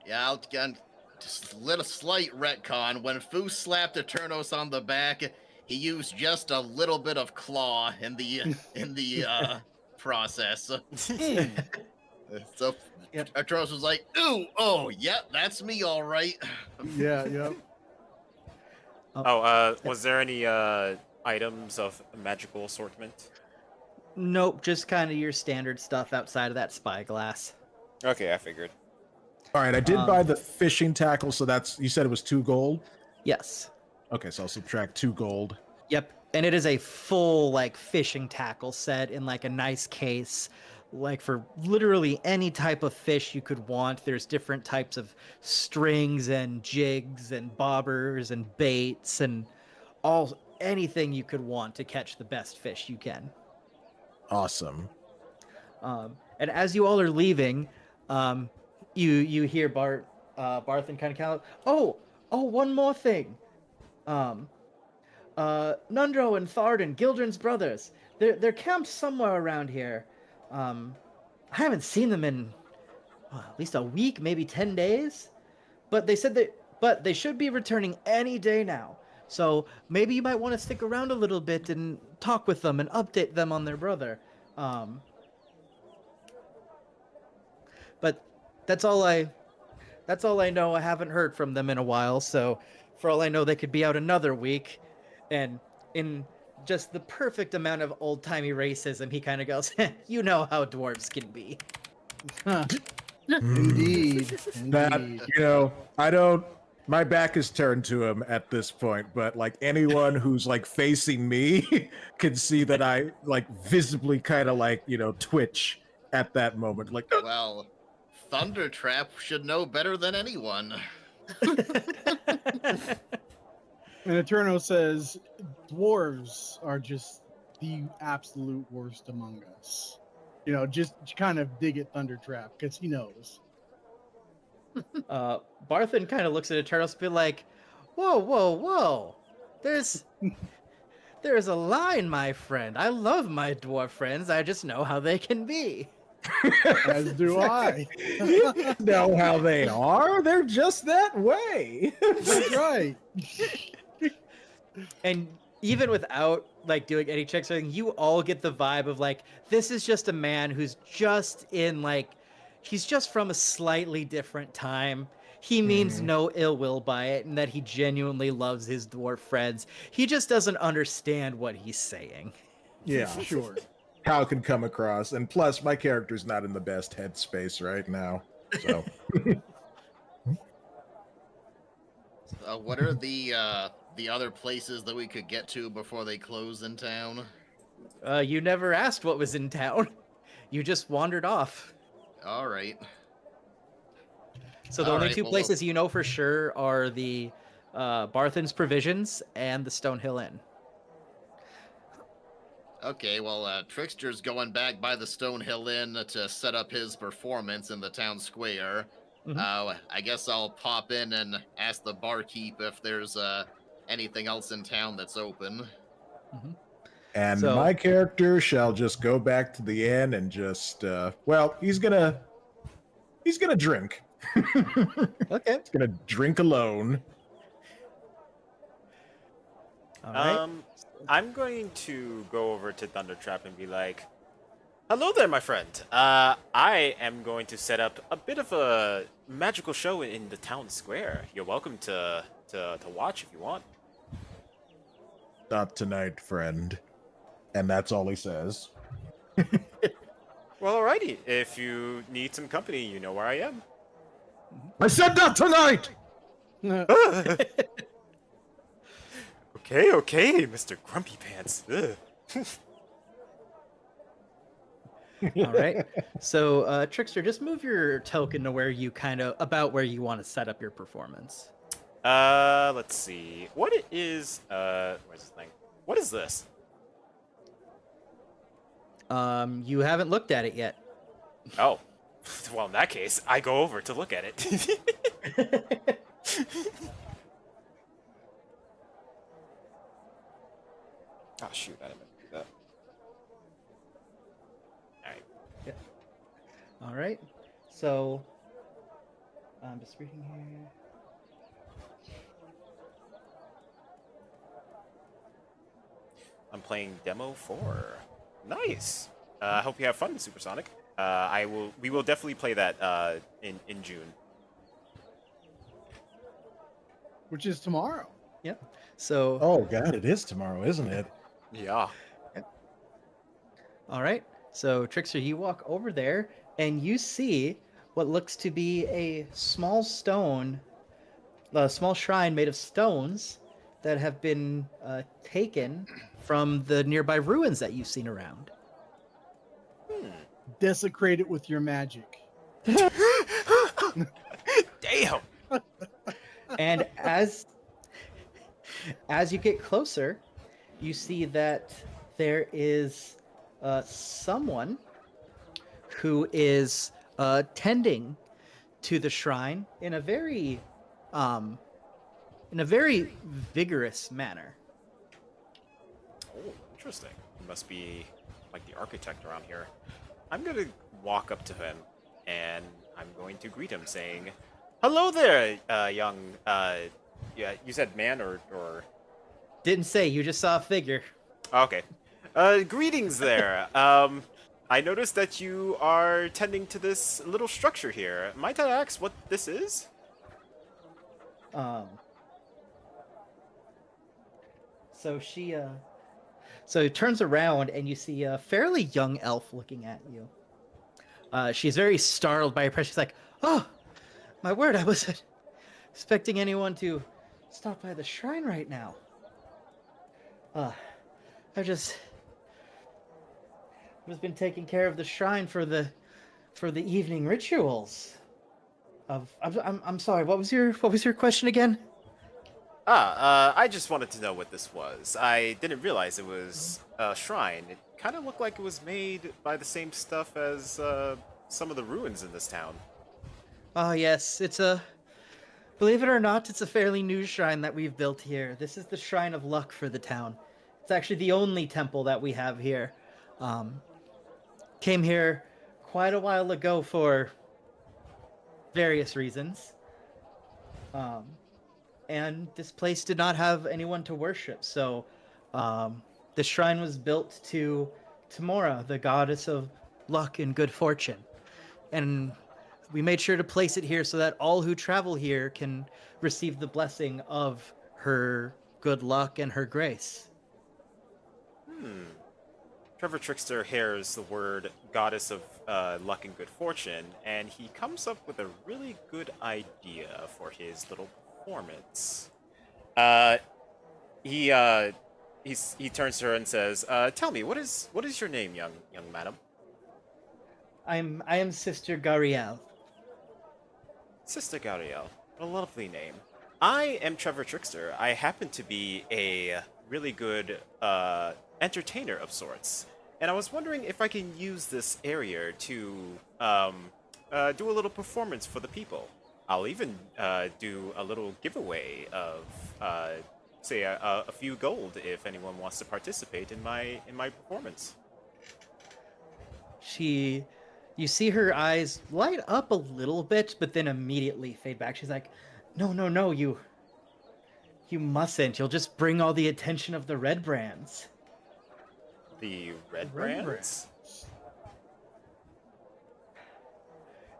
Yeah, I'll just a slight retcon. When Fu slapped Eternos on the back, he used just a little bit of claw in the process. So Yep. Eternos was like, ooh, oh, yeah, that's me, all right. Yep. Was there any items of magical assortment? Nope, just kind of your standard stuff outside of that spyglass. Okay, I figured. All right, I did buy the fishing tackle, so that's, you said it was 2 gold? Yes. Okay, so I'll subtract 2 gold. Yep, and it is a full fishing tackle set in a nice case, for literally any type of fish you could want. There's different types of strings and jigs and bobbers and baits and anything you could want to catch the best fish you can. Awesome. And as you all are leaving, you hear Barthen kind of oh, one more thing. Nundro and Tharden, Gildren's brothers, they're camped somewhere around here. I haven't seen them in at least a week, maybe 10 days. But they said they should be returning any day now. So maybe you might want to stick around a little bit and talk with them and update them on their brother. But that's all I know. I haven't heard from them in a while, so for all I know, they could be out another week. And in just the perfect amount of old-timey racism, he kind of goes, you know how dwarves can be. Indeed. That, my back is turned to him at this point, but anyone who's facing me can see that I visibly kind of twitch at that moment. Well, Thundertrap should know better than anyone. And Eterno says, dwarves are just the absolute worst among us. just kind of dig at Thundertrap because he knows. Barthen kind of looks at Eternals and be like, "Whoa, whoa, whoa! There's a line, my friend. I love my dwarf friends. I just know how they can be." As do I. You know how they are. They're just that way. That's right. And even without like doing any checks or anything, you all get the vibe of like, this is just a man who's just in like, he's just from a slightly different time. He means no ill will by it, and that he genuinely loves his dwarf friends. He just doesn't understand what he's saying. Yeah, Sure. how it can come across. And plus, my character's not in the best headspace right now. So, What are the other places that we could get to before they close in town? You never asked what was in town. You just wandered off. All right. So the All only right, two well, places you know for sure are the Barthen's Provisions and the Stonehill Inn. Okay, well, Trickster's going back by the Stonehill Inn to set up his performance in the town square. I guess I'll pop in and ask the barkeep if there's anything else in town that's open. and So- my character shall just go back to the inn and just, he's gonna drink. Okay. He's gonna drink alone. All right. I'm going to go over to Thundertrap and be like, "Hello there, my friend. I am going to set up a bit of a magical show in the town square. You're welcome to watch if you want." Not tonight, friend. And that's all he says. Well, alrighty. If you need some company, you know where I am. I said not tonight! Okay, Mr. Grumpy Pants. Ugh. All right. So, Trickster, just move your token to where you about where you want to set up your performance. Let's see. What is where's this thing? What is this? You haven't looked at it yet. Oh. Well, in that case, I go over to look at it. Oh shoot, I didn't mean to do that. Alright. All right. So, I'm just reading here. I'm playing Demo 4. Nice. I hope you have fun, Supersonic. We will definitely play that in June. Which is tomorrow. Yep. So, Oh, God, it is tomorrow, isn't it? Yeah. all right. So, Trickster, you walk over there and you see what looks to be a small shrine made of stones that have been taken from the nearby ruins that you've seen around. Desecrate it with your magic. Damn. And as you get closer, you see that there is someone who is tending to the shrine in a very vigorous manner. Oh, interesting. He must be like the architect around here. I'm gonna walk up to him and I'm going to greet him saying, "Hello there, young yeah, you said man or Didn't say, you just saw a figure. Okay. Greetings there. I noticed that you are tending to this little structure here. Might I ask what this is?" So she so it turns around and you see a fairly young elf looking at you. She's very startled by your presence. She's like, "Oh, my word, I wasn't expecting anyone to stop by the shrine right now. I've just been taking care of the shrine for the evening rituals. I'm sorry. What was your question again?" I just wanted to know what this was. I didn't realize it was a shrine. It kind of looked like it was made by the same stuff as some of the ruins in this town. Oh, yes, believe it or not, it's a fairly new shrine that we've built here. This is the Shrine of Luck for the town. It's actually the only temple that we have here. Came here quite a while ago for various reasons. And this place did not have anyone to worship, so the shrine was built to Tamora, the goddess of luck and good fortune. And we made sure to place it here so that all who travel here can receive the blessing of her good luck and her grace. Trevor Trickster hears the word goddess of luck and good fortune, and he comes up with a really good idea for his little performance. He turns to her and says, "Tell me, what is your name, young madam?" I am Sister Gariel. Sister Gariel. What a lovely name. I am Trevor Trickster. I happen to be a really good entertainer of sorts, and I was wondering if I can use this area to do a little performance for the people. I'll even do a little giveaway of, say, a few gold if anyone wants to participate in my performance. You see her eyes light up a little bit, but then immediately fade back. She's like, no, you mustn't. You'll just bring all the attention of the red brands. The red brands?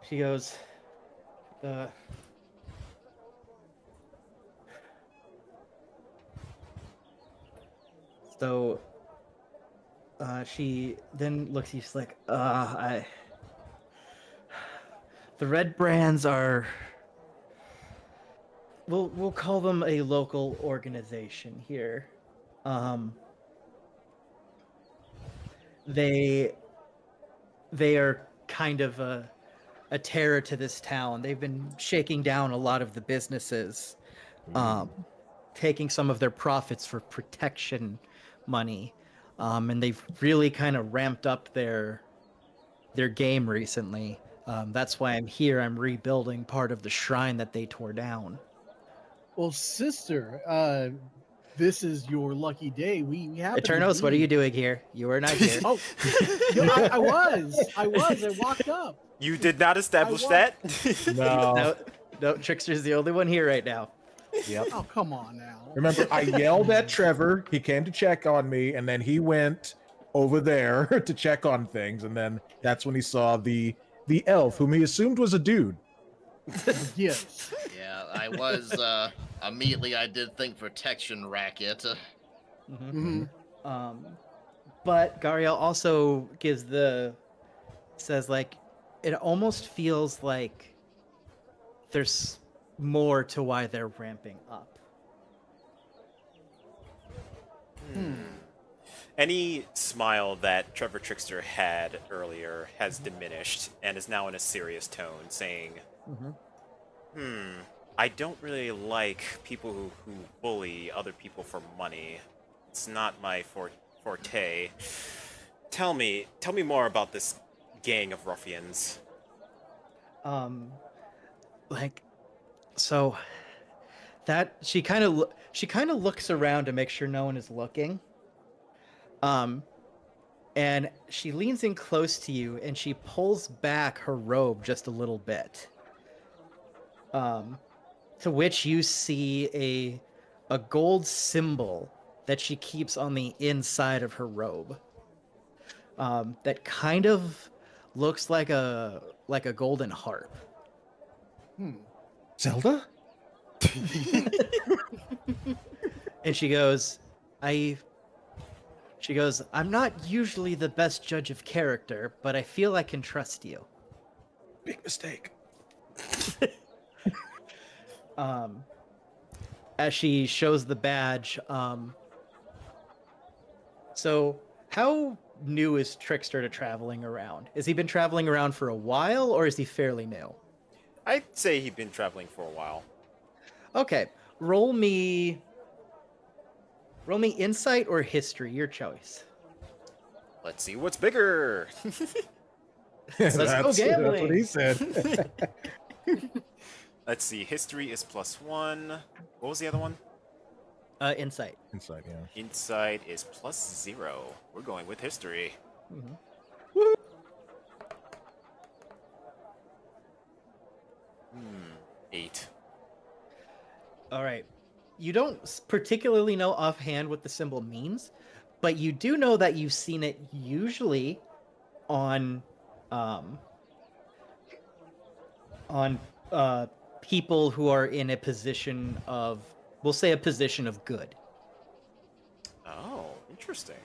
She goes, So, she then looks at you, she's like, the red brands are, we'll call them a local organization here. They are kind of a terror to this town. They've been shaking down a lot of the businesses, taking some of their profits for protection money, and they've really kind of ramped up their game recently. That's why I'm here. I'm rebuilding part of the shrine that they tore down. Well, sister, this is your lucky day. We have Eternos, what are you doing here? You are not here. Oh, I was. I walked up. You did not establish that? No. Trickster's the only one here right now. Yep. Oh, come on now. Remember, I yelled at Trevor. He came to check on me, and then he went over there to check on things, and then that's when he saw the elf, whom he assumed was a dude. Yes. Yeah, I was immediately. I did think protection racket. Mm-hmm. But Gariel also says like, it almost feels like there's more to why they're ramping up. Any smile that Trevor Trickster had earlier has diminished and is now in a serious tone, saying, I don't really like people who bully other people for money. It's not my forte. Tell me more about this gang of ruffians. So that she kind of looks around to make sure no one is looking. And she leans in close to you and she pulls back her robe just a little bit. To which you see a gold symbol that she keeps on the inside of her robe. That kind of looks like a golden harp. Zelda? And she goes, I'm not usually the best judge of character, but I feel I can trust you. Big mistake. As she shows the badge, so how new is Trickster to traveling around? Has he been traveling around for a while, or is he fairly new? I'd say he'd been traveling for a while. Okay. roll me insight or history, your choice. Let's see what's bigger. Let's go That's what gambling. he said. Let's see. History is +1. What was the other one? Insight. Inside, yeah. Insight is +0. We're going with history. Mhm. 8. All right. You don't particularly know offhand what the symbol means, but you do know that you've seen it usually on on people who are in a position of, we'll say, a position of good. Oh, interesting.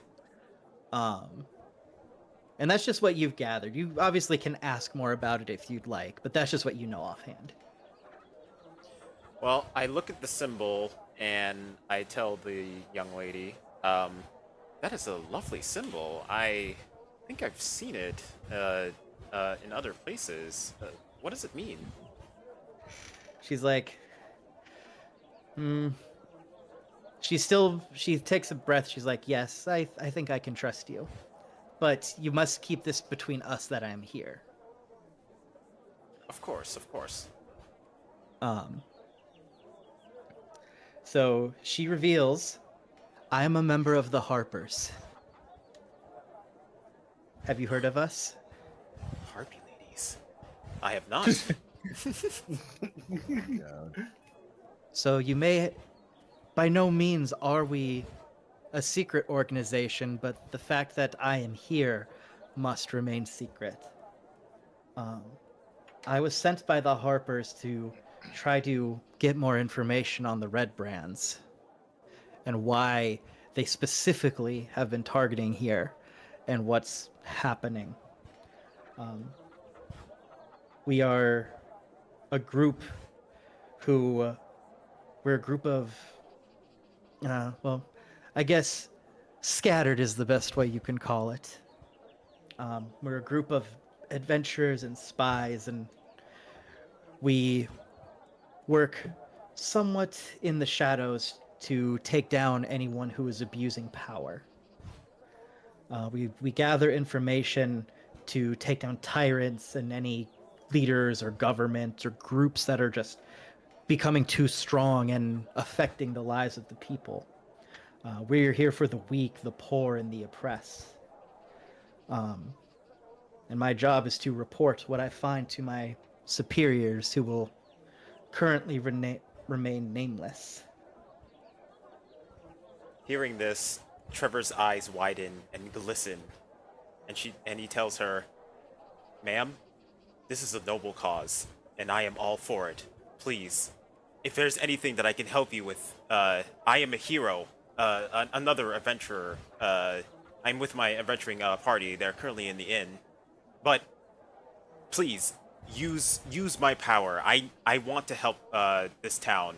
And that's just what you've gathered. You obviously can ask more about it if you'd like, but that's just what you know offhand. Well, I look at the symbol and I tell the young lady, that is a lovely symbol. I think I've seen it in other places. What does it mean? She's like, she takes a breath. She's like, yes, I think I can trust you. But you must keep this between us that I'm here. Of course, of course. So she reveals, I am a member of the Harpers. Have you heard of us? Harpy ladies. I have not. God. So you may, by no means are we a secret organization, but the fact that I am here must remain secret. I was sent by the Harpers to try to get more information on the Red Brands and why they specifically have been targeting here and what's happening. We are a group who, we're a group of, well, I guess scattered is the best way you can call it. We're a group of adventurers and spies, and we work somewhat in the shadows to take down anyone who is abusing power. We gather information to take down tyrants and any leaders or governments or groups that are just becoming too strong and affecting the lives of the people. We're here for the weak, the poor, and the oppressed. And my job is to report what I find to my superiors, who will currently remain nameless. Hearing this, Trevor's eyes widen and glisten, and he tells her, "Ma'am, this is a noble cause, and I am all for it. Please, if there's anything that I can help you with, I am a hero, another adventurer. I'm with my adventuring party. They're currently in the inn. But please, use my power. I want to help this town.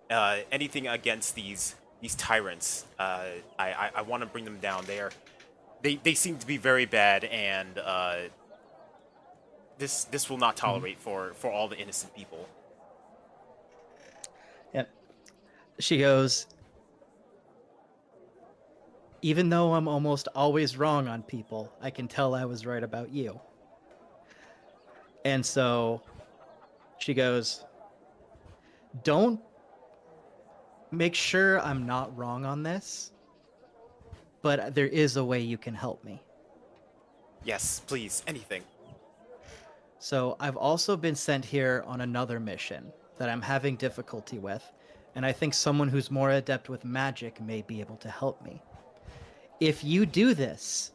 Anything against these tyrants. I want to bring them down. They seem to be very bad, and this will not tolerate for all the innocent people." Yep. She goes, even though I'm almost always wrong on people, I can tell I was right about you. And so she goes, don't, make sure I'm not wrong on this, but there is a way you can help me. Yes, please, anything. So I've also been sent here on another mission that I'm having difficulty with, and I think someone who's more adept with magic may be able to help me. If you do this,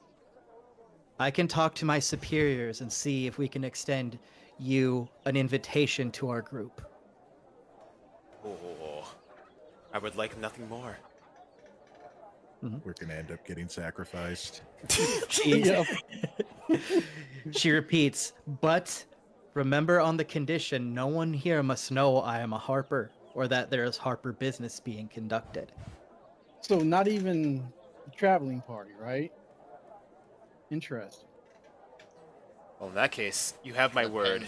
I can talk to my superiors and see if we can extend you an invitation to our group. Oh, I would like nothing more. We're gonna end up getting sacrificed. Yep. She repeats, but remember, on the condition no one here must know I am a Harper or that there is Harper business being conducted. So not even the traveling party, right? Interesting. Well, in that case, you have my word.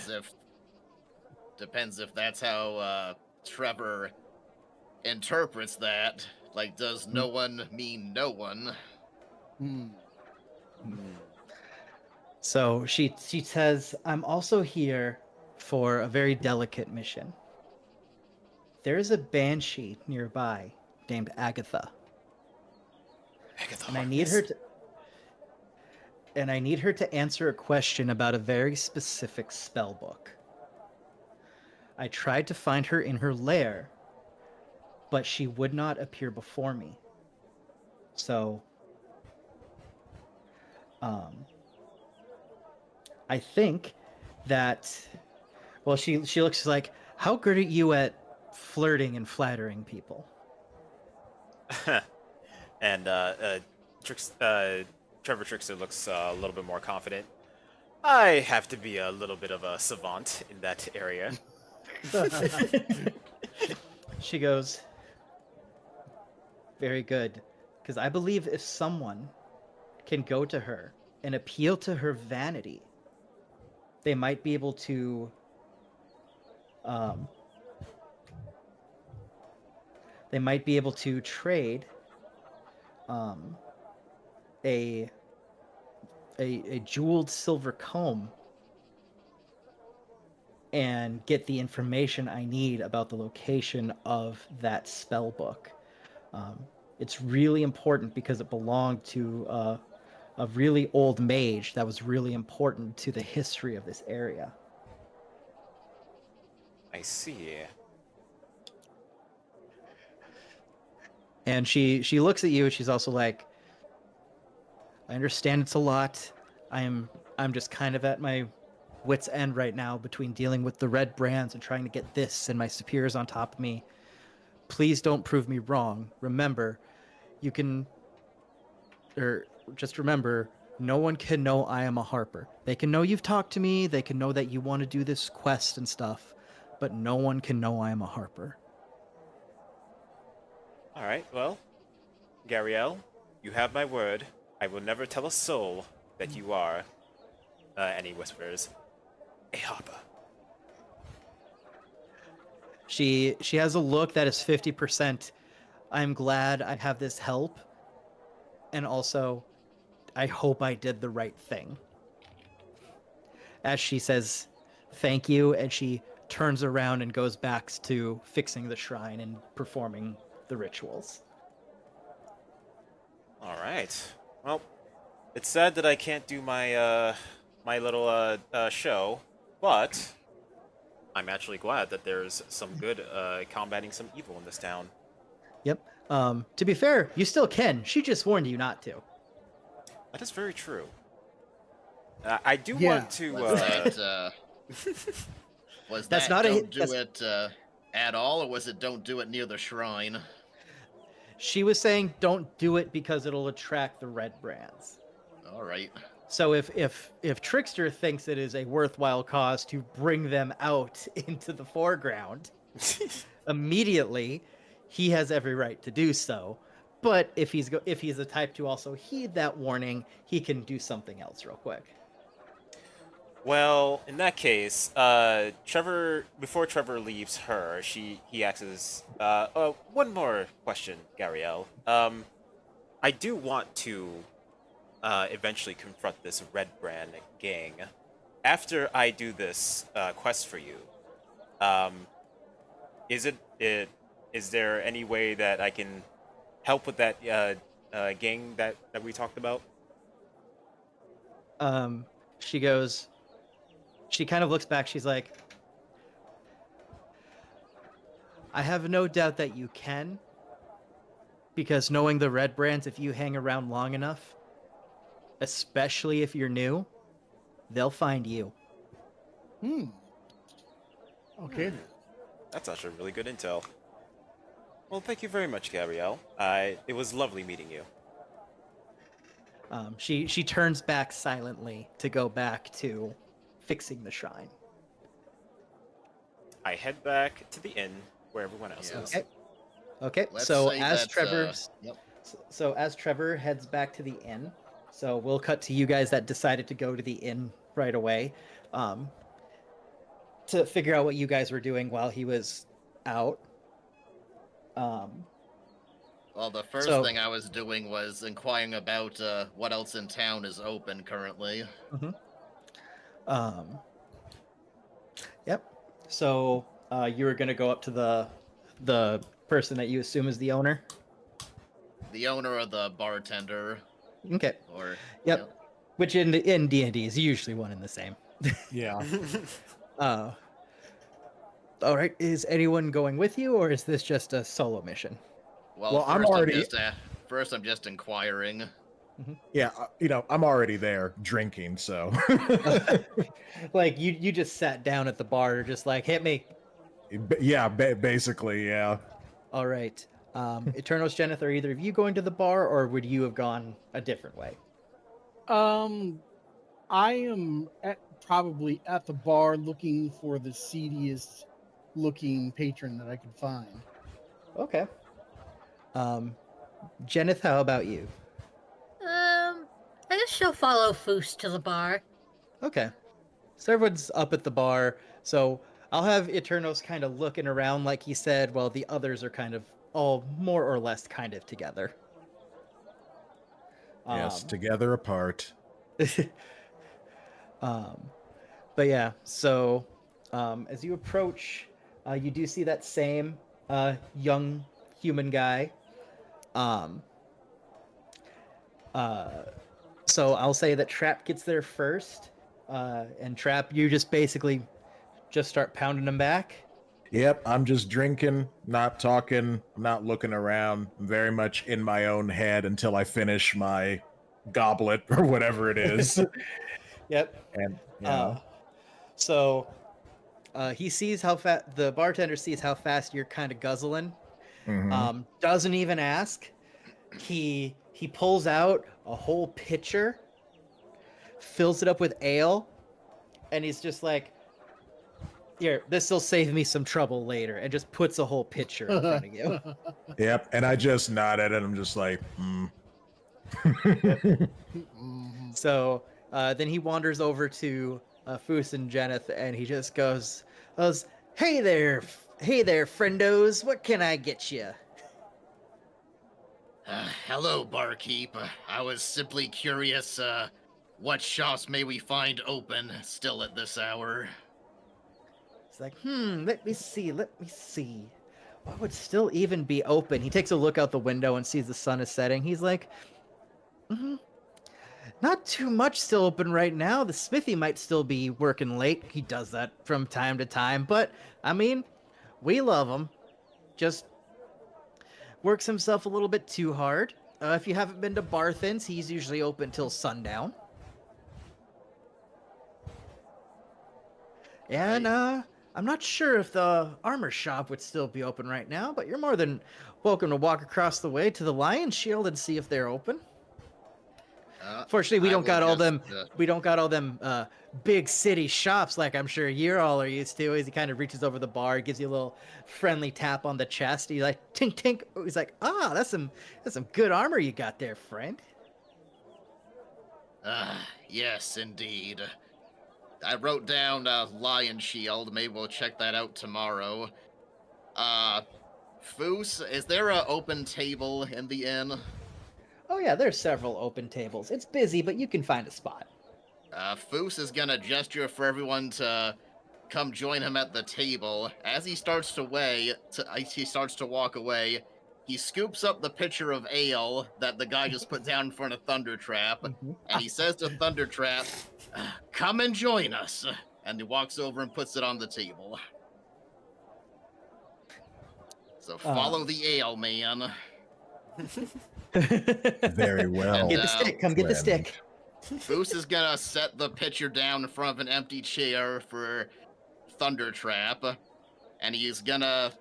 Depends if that's how Trevor interprets that. Like, does no one mean no one? Hmm. So she says, "I'm also here for a very delicate mission. There is a banshee nearby named Agatha, Agatha and I need her Harkness? to answer a question about a very specific spell book. I tried to find her in her lair, but she would not appear before me. So, I think that, well, she looks like, how good are you at flirting and flattering people?" And Trevor Trickster looks a little bit more confident. I have to be a little bit of a savant in that area. She goes, "Very good, because I believe if someone can go to her and appeal to her vanity, they might be able to um, trade um, a, a jeweled silver comb and get the information I need about the location of that spell book. It's really important because it belonged to a really old mage that was really important to the history of this area." I see. And she looks at you and she's also like, "I understand it's a lot. I'm just kind of at my wit's end right now between dealing with the red brands and trying to get this and my superiors on top of me. Please don't prove me wrong. Remember, you can, or just remember, no one can know I am a Harper. They can know you've talked to me, they can know that you want to do this quest and stuff, but no one can know I am a Harper." All right, well, Gariel, you have my word. I will never tell a soul that you are, and he whispers, a Harper. She has a look that is 50%. I'm glad I have this help, and also I hope I did the right thing. As she says, "Thank you," and she turns around and goes back to fixing the shrine and performing the rituals. All right. Well, it's sad that I can't do my my little show, but I'm actually glad that there's some good combating some evil in this town. Yep. To be fair, you still can. She just warned you not to. That is very true. I do Yeah. want to. Was that, was That's that not a- don't do that's- it at all, or was it don't do it near the shrine? She was saying don't do it because it'll attract the red brands. All right. So if Trickster thinks it is a worthwhile cause to bring them out into the foreground immediately, he has every right to do so. But if he's the type to also heed that warning, he can do something else real quick. Well, in that case, Trevor. Before Trevor leaves her, he asks, "Oh, one more question, Gariel. I do want to eventually confront this Red Brand gang. After I do this quest for you, is is there any way that I can help with that gang that we talked about?" She goes. She kind of looks back. She's like, "I have no doubt that you can, because knowing the red brands, if you hang around long enough, especially if you're new, they'll find you." Hmm. Okay then. That's actually really good intel. Well, thank you very much, Gabrielle. It was lovely meeting you. She turns back silently to go back to fixing the shrine. I head back to the inn where everyone else is. Okay. Let's So say as that, Trevor, yep. so as Trevor heads back to the inn, so we'll cut to you guys that decided to go to the inn right away, to figure out what you guys were doing while he was out. Um, Well, the first So- thing I was doing was inquiring about what else in town is open currently. um, yep. So you were gonna go up to the person that you assume is the owner. The owner or the bartender, Okay. or Yep. Which in D&D is usually one and the same. Yeah. Uh, all right. Is anyone going with you, or is this just a solo mission? Well, Well, I'm first already- first I'm just inquiring. Yeah, I'm already there drinking, so Like you just sat down at the bar, just like hit me. yeah, basically, yeah. All right. Eternos, Jeneth, are either of you going to the bar, or would you have gone a different way? I am probably at the bar looking for the seediest looking patron that I could find. Okay. Jeneth, how about you? I guess she'll follow Foos to the bar. Okay. So everyone's up at the bar. So I'll have Eternos kind of looking around, like he said, while the others are kind of all more or less kind of together. Yes, together apart. But yeah, so as you approach, you do see that same young human guy. So I'll say that Trap gets there first, and Trap, you just basically just start pounding him back. Yep, I'm just drinking, not talking, not looking around, very much in my own head until I finish my goblet or whatever it is. Yep. And yeah. So he sees how fast the bartender sees how fast you're kind of guzzling. Mhm. Doesn't even ask. He pulls out a whole pitcher, fills it up with ale, and he's just like, "Here, this will save me some trouble later," and just puts a whole pitcher in front of you. Yep, and I just nod at it. I'm just like, So then he wanders over to Foos and Jeneth, and he just goes, hey there, friendos, what can I get you?" Hello, barkeep. I was simply curious, what shops may we find open still at this hour? It's like, let me see. What would still even be open? He takes a look out the window and sees the sun is setting. He's like, not too much still open right now. The smithy might still be working late. He does that from time to time, but I mean, we love him. Just works himself a little bit too hard. If you haven't been to Barthen's, he's usually open till sundown. And I'm not sure if the armor shop would still be open right now, but you're more than welcome to walk across the way to the Lion Shield and see if they're open. Fortunately, we I don't will got all just, them. We don't got all them big city shops like I'm sure you all are used to. As he kind of reaches over the bar, gives you a little friendly tap on the chest. He's like, tink tink. He's like, that's some good armor you got there, friend. Yes, indeed. I wrote down Lion Shield. Maybe we'll check that out tomorrow. Foos, is there an open table in the inn? Oh yeah, there's several open tables. It's busy, but you can find a spot. Foos is gonna gesture for everyone to come join him at the table. As he starts to walk away, he scoops up the pitcher of ale that the guy just put down in front of Thundertrap, and he says to Thundertrap, "Come and join us." And he walks over and puts it on the table. So follow the ale, man. very well. Get the stick. Come get the stick. Foos is gonna set the pitcher down in front of an empty chair for Thundertrap, and he's gonna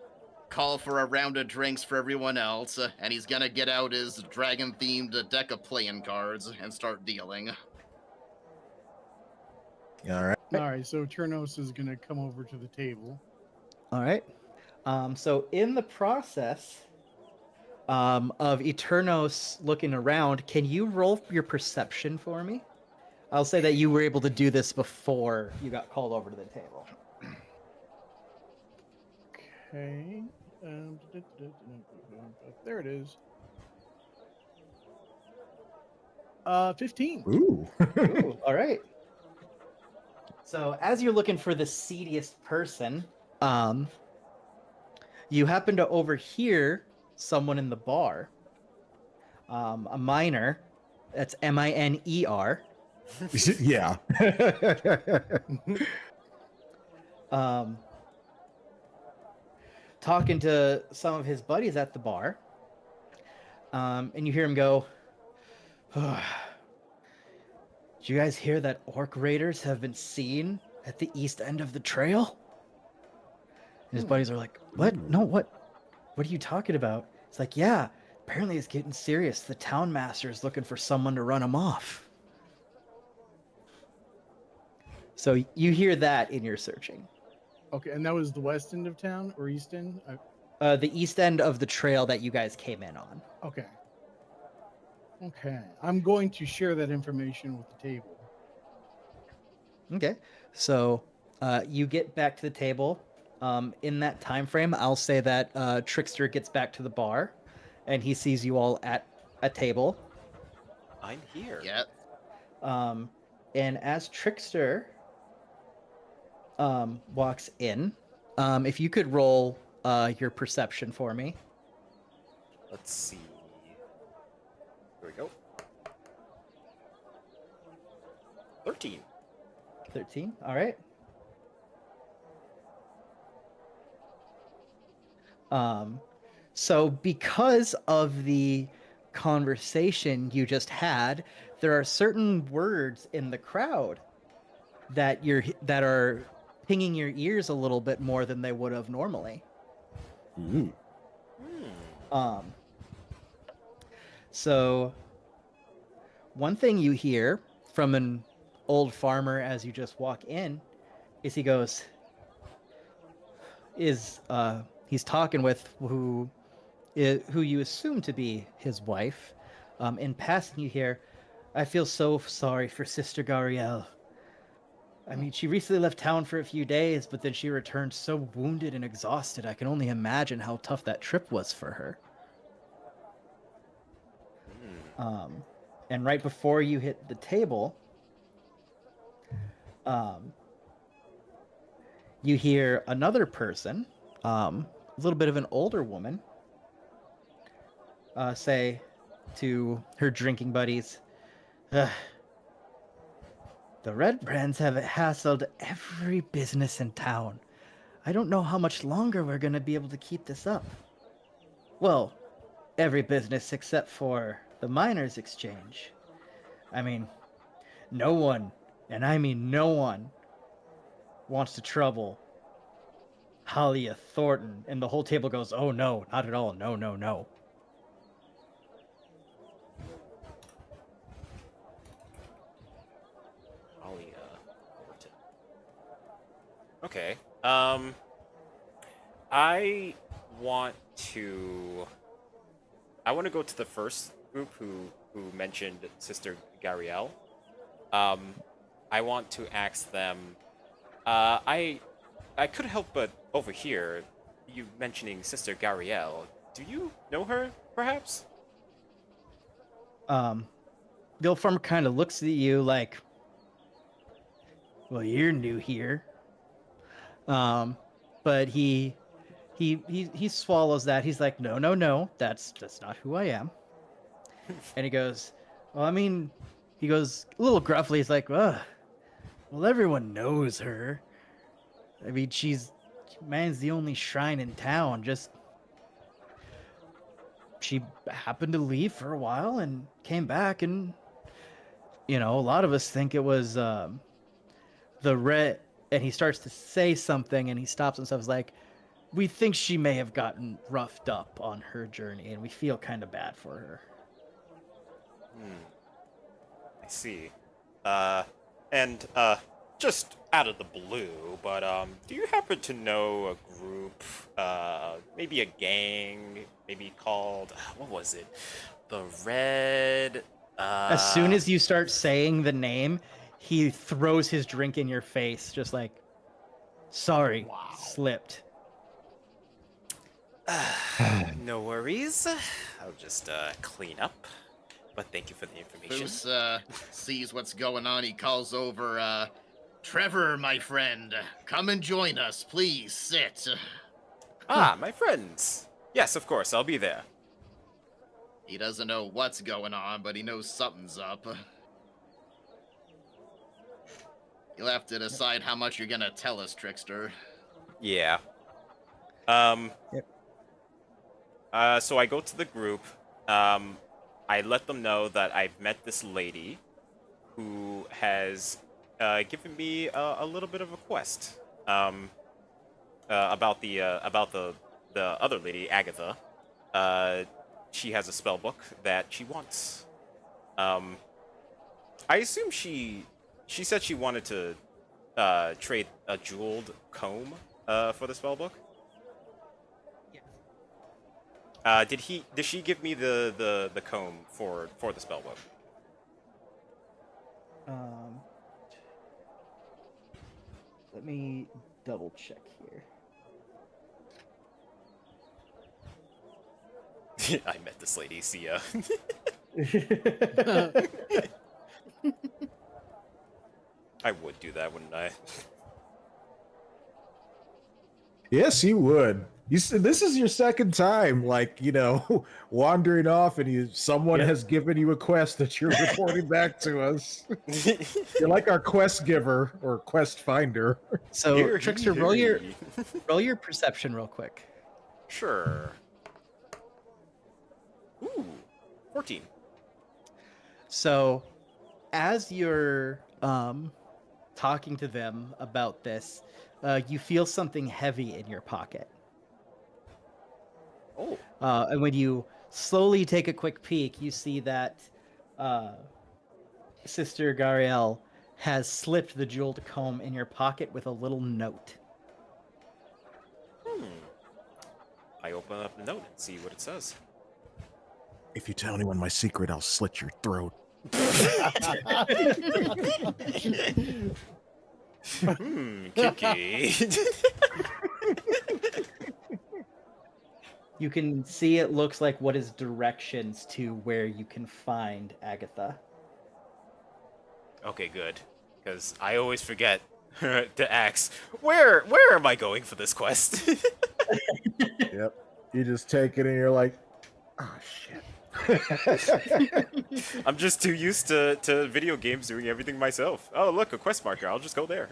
call for a round of drinks for everyone else, and he's gonna get out his dragon-themed deck of playing cards and start dealing. All right. All right, so Turnos is gonna come over to the table. All right. So in the process of Eternos looking around, can you roll your perception for me? I'll say that you were able to do this before you got called over to the table. Okay. There it is. 15. Ooh. Ooh, all right. So as you're looking for the seediest person, you happen to overhear someone in the bar, a miner. That's Miner. Yeah. Talking to some of his buddies at the bar, and you hear him go, "Did you guys hear that orc raiders have been seen at the east end of the trail?" And his buddies are like, "What? No, what? What are you talking about?" It's like, "Yeah, apparently it's getting serious. The town master is looking for someone to run him off." So you hear that in your searching. Okay, and that was the west end of town or east end? The east end of the trail that you guys came in on. Okay. Okay. I'm going to share that information with the table. Okay. So you get back to the table. In that time frame, I'll say that Trickster gets back to the bar, and he sees you all at a table. I'm here. Yeah. And as Trickster walks in, if you could roll your perception for me. Let's see. Here we go. 13. 13. All right. So because of the conversation you just had, there are certain words in the crowd that are pinging your ears a little bit more than they would have normally. Ooh. So one thing you hear from an old farmer as you just walk in is he's talking with who you assume to be his wife. In passing, you hear, "I feel so sorry for Sister Gariel. I mean, she recently left town for a few days, but then she returned so wounded and exhausted. I can only imagine how tough that trip was for her." And right before you hit the table, you hear another person, a little bit of an older woman, say to her drinking buddies, "The Red Brands have hassled every business in town. I don't know how much longer we're going to be able to keep this up. Well, every business except for the Miners' Exchange. I mean, no one, and I mean no one, wants to trouble Halia Thornton." And the whole table goes, "Oh no, not at all. No, no, no." Overton. Okay. I want to go to the first group who mentioned Sister Gariel. I want to ask them. I could help but overhear you mentioning Sister Gariel. Do you know her, perhaps? The old farmer kind of looks at you like, "Well, you're new here." But he swallows that. He's like, "No, no, no. That's not who I am." And he goes, "Well, I mean," he goes a little gruffly. He's like, "Well, everyone knows her. I mean, man's the only shrine in town. Just she happened to leave for a while and came back, and a lot of us think it was the red." And he starts to say something, and he stops himself. He's like, "We think she may have gotten roughed up on her journey, and we feel kind of bad for her." I see. And just out of the blue, but do you happen to know a group, maybe a gang, maybe called, what was it? The Red... As soon as you start saying the name, he throws his drink in your face, just like, "Sorry, slipped." No worries. I'll just clean up. But thank you for the information. Foos sees what's going on. He calls over, Trevor, my friend, come and join us. Please sit. Ah, my friends. Yes, of course, I'll be there. He doesn't know what's going on, but he knows something's up. You'll have to decide how much you're gonna tell us, Trickster. Yeah. Yep. So I go to the group. I let them know that I've met this lady who has given me a little bit of a quest. About the other lady, Agatha. She has a spell book that she wants. I assume she said she wanted to trade a jeweled comb for the spell book. Did she give me the comb for the spell book? Let me double check here. I met this lady, Sia. I would do that, wouldn't I? Yes, you would. You said this is your second time, wandering off, and someone has given you a quest that you're reporting back to us. You're like our quest giver or quest finder. So, Here, Trickster, here. roll your perception real quick. Sure. Ooh, 14. So, as you're talking to them about this, you feel something heavy in your pocket. Oh. And when you slowly take a quick peek, you see that Sister Gariel has slipped the jeweled comb in your pocket with a little note. I open up the note and see what it says. If you tell anyone my secret, I'll slit your throat. Kinky. You can see it looks like what is directions to where you can find Agatha. Okay, good. Because I always forget to ask, where am I going for this quest? Yep. You just take it and you're like, oh, shit. I'm just too used to video games doing everything myself. Oh, look, a quest marker. I'll just go there.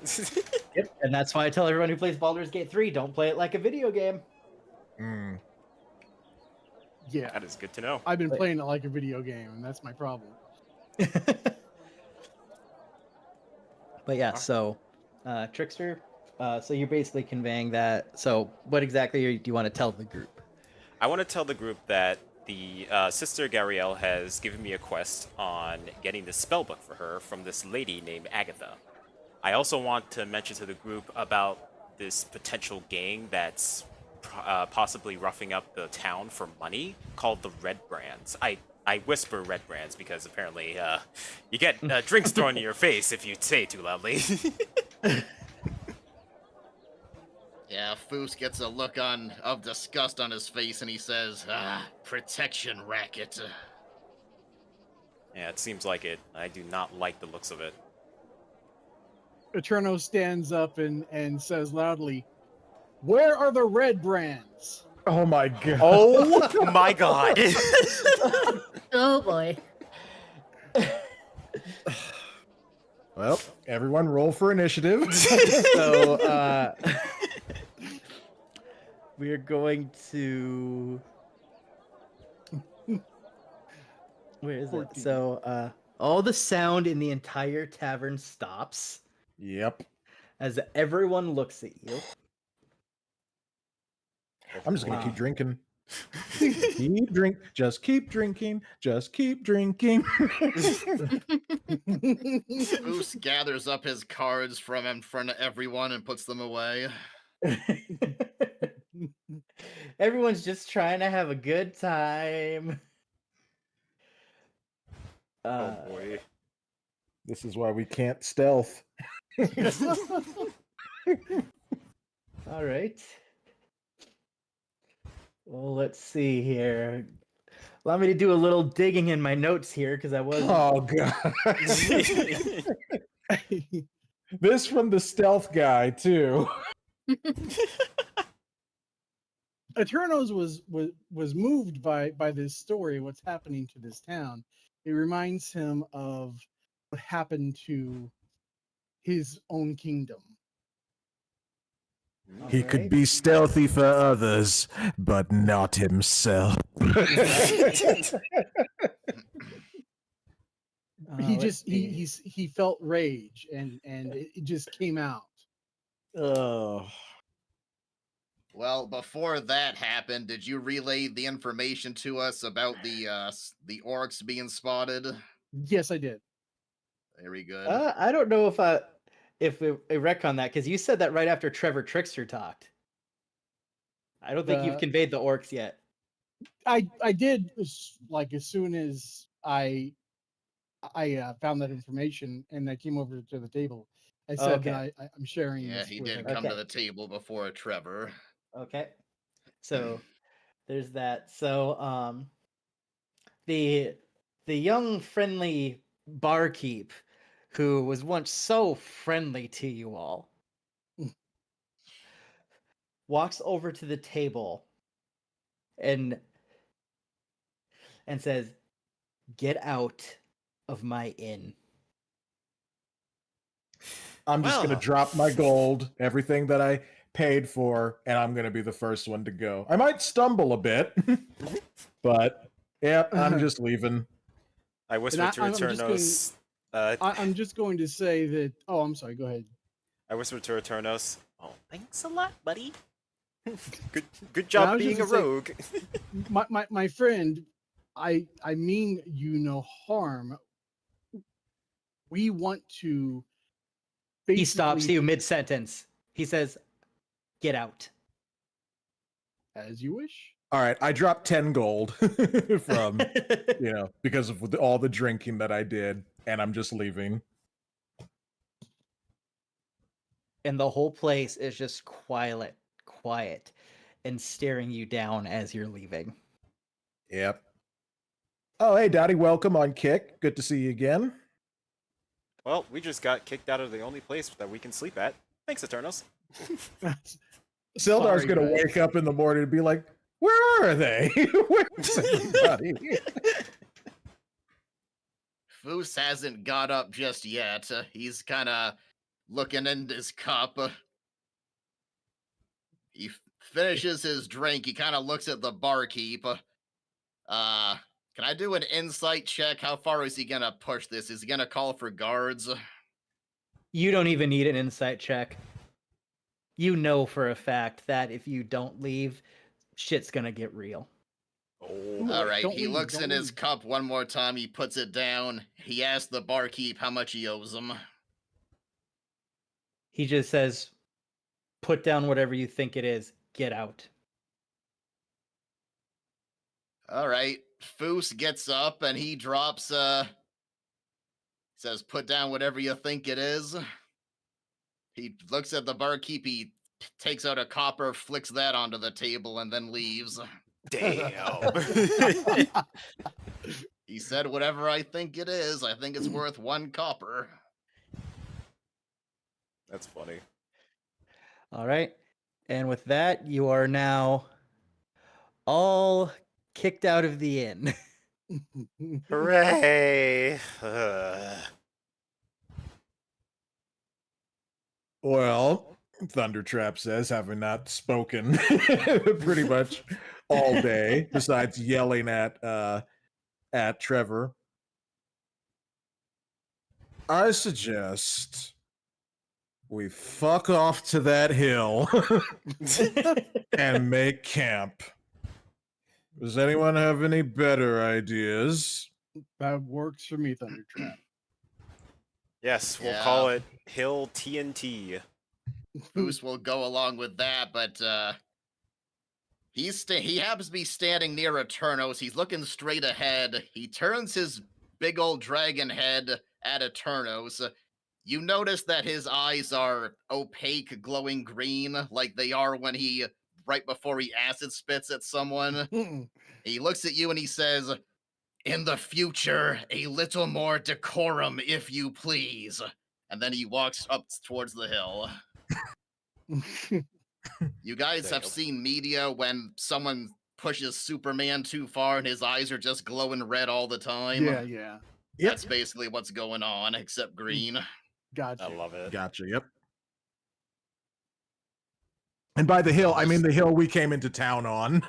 Yep, and that's why I tell everyone who plays Baldur's Gate 3, don't play it like a video game. Mm. Yeah, That is good to know. I've been playing it like a video game, and that's my problem. But yeah, so Trickster, so you're basically conveying that. So what exactly do you want to tell the group? I want to tell the group that the Sister Gariel has given me a quest on getting the spellbook for her from this lady named Agatha. I also want to mention to the group about this potential gang that's possibly roughing up the town for money called the Red Brands. I whisper Red Brands because apparently you get drinks thrown in your face if you say it too loudly. Yeah, Foos gets a look of disgust on his face, and he says, protection racket. Yeah, it seems like it. I do not like the looks of it. Eterno stands up and says loudly, "Where are the Red Brands?" Oh, my God. Oh my god! Oh boy. Well, everyone roll for initiative. So we're going to. Where is 14. it? So all the sound in the entire tavern stops Yep. as everyone looks at you. I'm just going to keep Wow. drinking. Just keep drinking. Just keep drinking. Foos gathers up his cards from in front of everyone and puts them away. Everyone's just trying to have a good time. Oh boy. This is why we can't stealth. All right. Well, let's see here. Allow me to do a little digging in my notes here because I was. Oh god. This from the stealth guy too. Eternos was moved by this story, what's happening to this town. It reminds him of what happened to his own kingdom. He could be stealthy for others, but not himself. He felt rage and it just came out. Oh. Well, before that happened, did you relay the information to us about the orcs being spotted? Yes, I did. Very good. I don't know if we retcon that because you said that right after Trevor Trickster talked. I don't think you've conveyed the orcs yet. I did, like, as soon as I found that information and I came over to the table. I said that I'm sharing. Yeah, this he with did everyone. come to the table before Trevor. Okay. So there's that. So the young friendly barkeep who was once so friendly to you all walks over to the table and says, "Get out of my inn." I'm just going to drop my gold, everything that I paid for, and I'm going to be the first one to go. I might stumble a bit, but yeah, I'm just leaving. I whispered to Eternos. I'm just going to say that. Oh, I'm sorry. Go ahead. I whispered to Eternos. Oh, thanks a lot, buddy. Good job being a rogue. my friend, I mean you no harm. We want to. He stops you mid-sentence. He says, "Get out." As you wish. All right, I dropped 10 gold from, because of all the drinking that I did, and I'm just leaving. And the whole place is just quiet, and staring you down as you're leaving. Yep. Oh, hey, Dottie, welcome on Kick. Good to see you again. Well, we just got kicked out of the only place that we can sleep at. Thanks, Eternos. Sildar's going to wake up in the morning and be like, where are they? Where's everybody? Foos hasn't got up just yet. He's kind of looking in his cup. He finishes his drink. He kind of looks at the barkeep. Can I do an insight check? How far is he going to push this? Is he going to call for guards? You don't even need an insight check. You know for a fact that if you don't leave, shit's gonna get real. Oh. All right, he looks in his cup one more time. He puts it down. He asks the barkeep how much he owes him. He just says, "Put down whatever you think it is. Get out." All right, Foos gets up and he drops, says, "Put down whatever you think it is." He looks at the barkeep, he takes out a copper, flicks that onto the table, and then leaves. Damn. He said, "Whatever I think it is, I think it's worth 1 copper." That's funny. All right. And with that, you are now all kicked out of the inn. Hooray! Well, Thundertrap says, having not spoken pretty much all day, besides yelling at Trevor, I suggest we fuck off to that hill and make camp. Does anyone have any better ideas? That works for me, Thundertrap. Yes, we'll call it Hill TNT. Foos will go along with that, but he happens to be standing near Eternos. He's looking straight ahead. He turns his big old dragon head at Eternos. You notice that his eyes are opaque, glowing green, like they are when he right before he acid spits at someone. He looks at you and he says, "In the future, a little more decorum, if you please." And then he walks up towards the hill. You guys have Damn. seen media when someone pushes Superman too far and his eyes are just glowing red all the time. Yeah, yeah. Yep. That's basically what's going on, except green. Gotcha. I love it. Gotcha. Yep. And by the hill, I mean the hill we came into town on.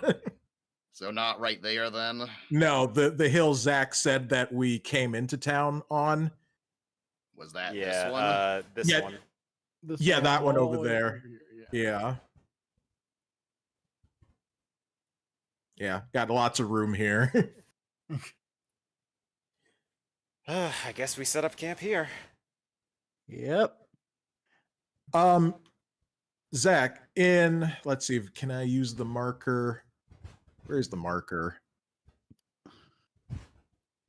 So not right there then. No, the hill Zach said that we came into town on. Was that Yeah, this one? this Yeah. one. This Yeah, that one over all the way there. here, Yeah. Yeah, got lots of room here. I guess we set up camp here. Yep. Zach, let's see, can I use the marker? Where's the marker?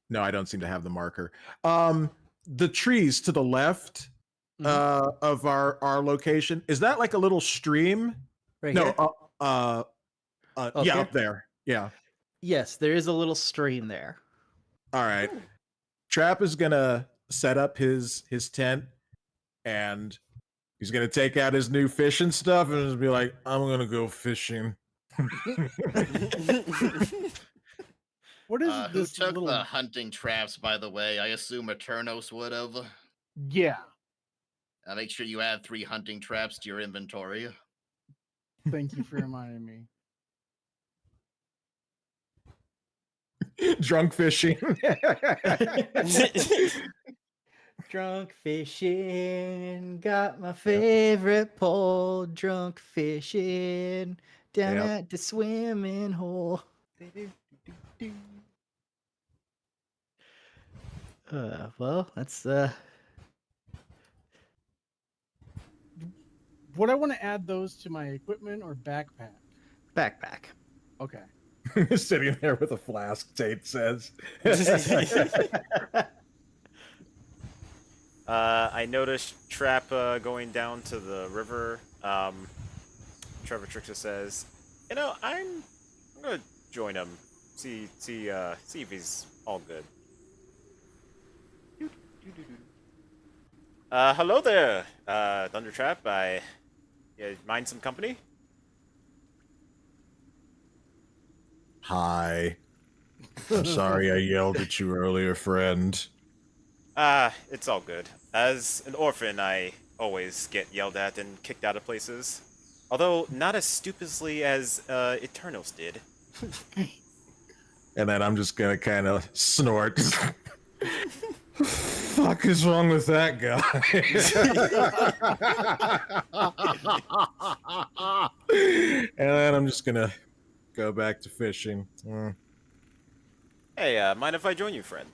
No, I don't seem to have the marker. The trees to the left of our location, is that like a little stream? Right No, here? yeah, here? up there. Yeah. Yes, there is a little stream there. All right. Trap is gonna set up his tent, and he's gonna take out his new fishing stuff and just be like, "I'm gonna go fishing." What is Who this took little? the hunting traps, by the way? I assume Eternos would have. Yeah. Make sure you add 3 hunting traps to your inventory. Thank you for reminding me. Drunk fishing. Drunk fishing, got my favorite pole. Drunk fishing, down Yep. at the swimming hole. Well, that's Would I want to add those to my equipment or backpack? backpack. Okay. Sitting there with a flask, Tate says. I noticed Trap going down to the river. Trevor Trixa says, "You know, I'm gonna join him. See if he's all good." Hello there, Thundertrap. You mind some company? Hi. I'm sorry I yelled at you earlier, friend. It's all good. As an orphan, I always get yelled at and kicked out of places. Although, not as stupidly as Eternos did. And then I'm just gonna kind of snort. Fuck is wrong with that guy? And then I'm just gonna go back to fishing. Hey, mind if I join you, friend?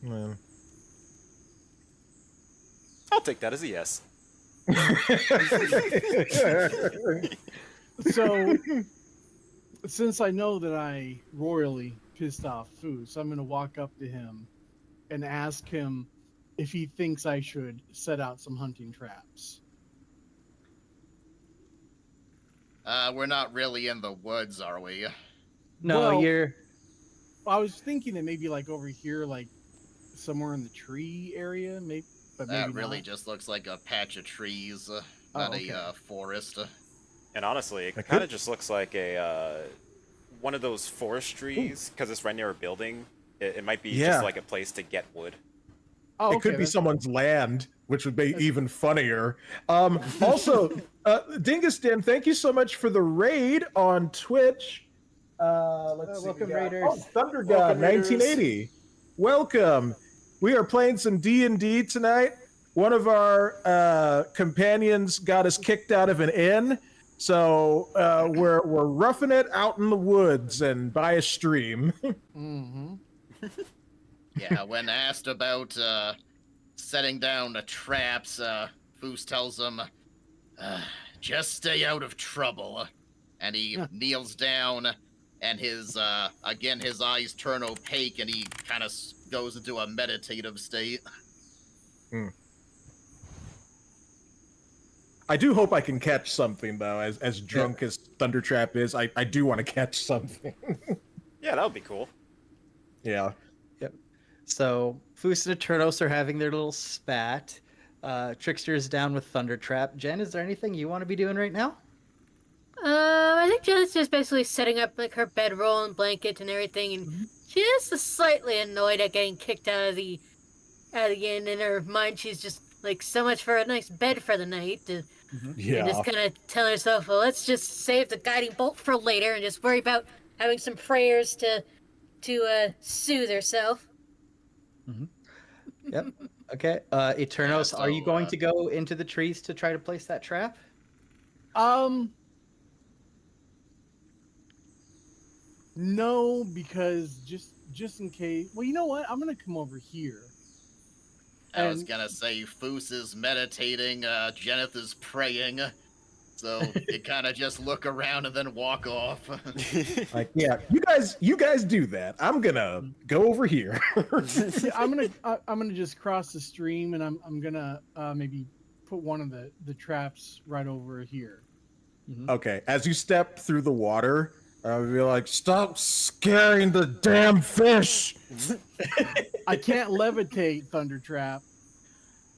Man. I'll take that as a yes. So, since I know that I royally pissed off Foos, I'm going to walk up to him and ask him if he thinks I should set out some hunting traps. We're not really in the woods, are we? No, Well- you're I was thinking that maybe like over here, like somewhere in the tree area, maybe. But maybe That really not. just looks like a patch of trees, Oh, not okay. a forest. And honestly, it I kind could- of just looks like a one of those forest trees because it's right near a building. It might be Yeah. just like a place to get wood. Oh, It could be that's- someone's land, which would be even funnier. Also, Dingustin, thank you so much for the raid on Twitch. Let's see. welcome, we got- Raiders. Oh, Thunder God, Welcome, Raiders. 1980. Welcome. We are playing some D&D tonight. One of our companions got us kicked out of an inn, so we're roughing it out in the woods and by a stream. Mhm. Yeah, when asked about setting down the traps, Foos tells him, just stay out of trouble. And he kneels down, and his eyes turn opaque, and he kind of goes into a meditative state. I do hope I can catch something though. As drunk as Thundertrap is, I do want to catch something. Yeah, that would be cool. Yeah. Yep. So Foos and Eternos are having their little spat. Trickster is down with Thundertrap. Jen, is there anything you want to be doing right now? I think Jen's just basically setting up like her bedroll and blanket and everything, and she is slightly annoyed at getting kicked out of the inn. In her mind, she's just like, so much for a nice bed for the night, and just kind of telling herself, well, let's just save the guiding bolt for later and just worry about having some prayers to soothe herself. Yep. Okay. Eternos, are you going to go into the trees to try to place that trap? No, because just in case. Well, you know what? I'm gonna come over here. I was gonna say Foos is meditating, Jeneth is praying, so you kind of just look around and then walk off. Like, yeah, you guys do that. I'm gonna go over here. Yeah, I'm gonna just cross the stream, and I'm gonna maybe put one of the traps right over here. Okay, as you step through the water, I'll be like, stop scaring the damn fish! I can't levitate, Thundertrap.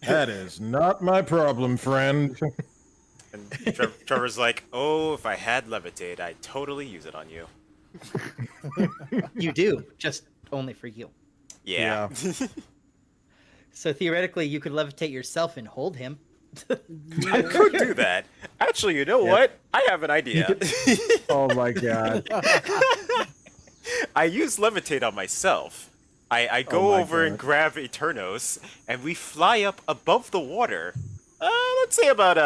That is not my problem, friend. And Trevor's like, oh, if I had levitate, I'd totally use it on you. You do, just only for you. Yeah. So theoretically, you could levitate yourself and hold him. I could do that. Actually, you know what? I have an idea. Oh my god. I use levitate on myself. I go over and grab Eternos, and we fly up above the water. Let's say about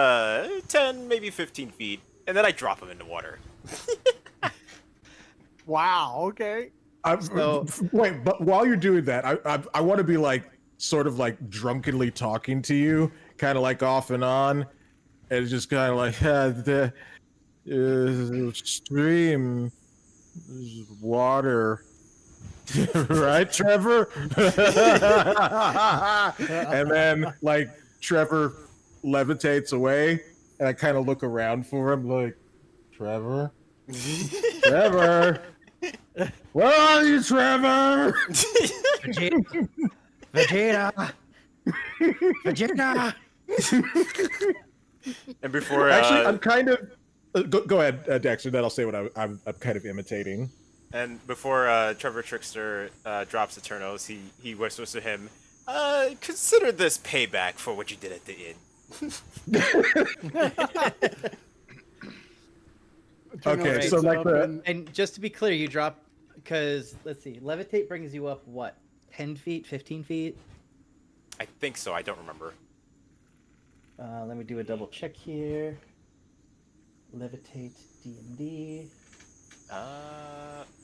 10, maybe 15 feet, and then I drop him in the water. Wow. Okay. Wait, but while you're doing that, I want to be like sort of like drunkenly talking to you, kind of like off and on, and it's just kind of like the stream, water. Right, Trevor? And then, like, Trevor levitates away, and I kind of look around for him, like, Trevor? Trevor? Where are you, Trevor? Vegeta! Vegeta! And before... Actually, I'm kind of... Go ahead, Dexter, then I'll say what I'm kind of imitating. And before Trevor Trickster drops Eternos, he whispers to him, consider this payback for what you did at the inn. Okay, so like And just to be clear, you drop... Because, let's see, levitate brings you up, what, 10 feet, 15 feet? I think so, I don't remember. Let me do a double check here. Levitate D&D.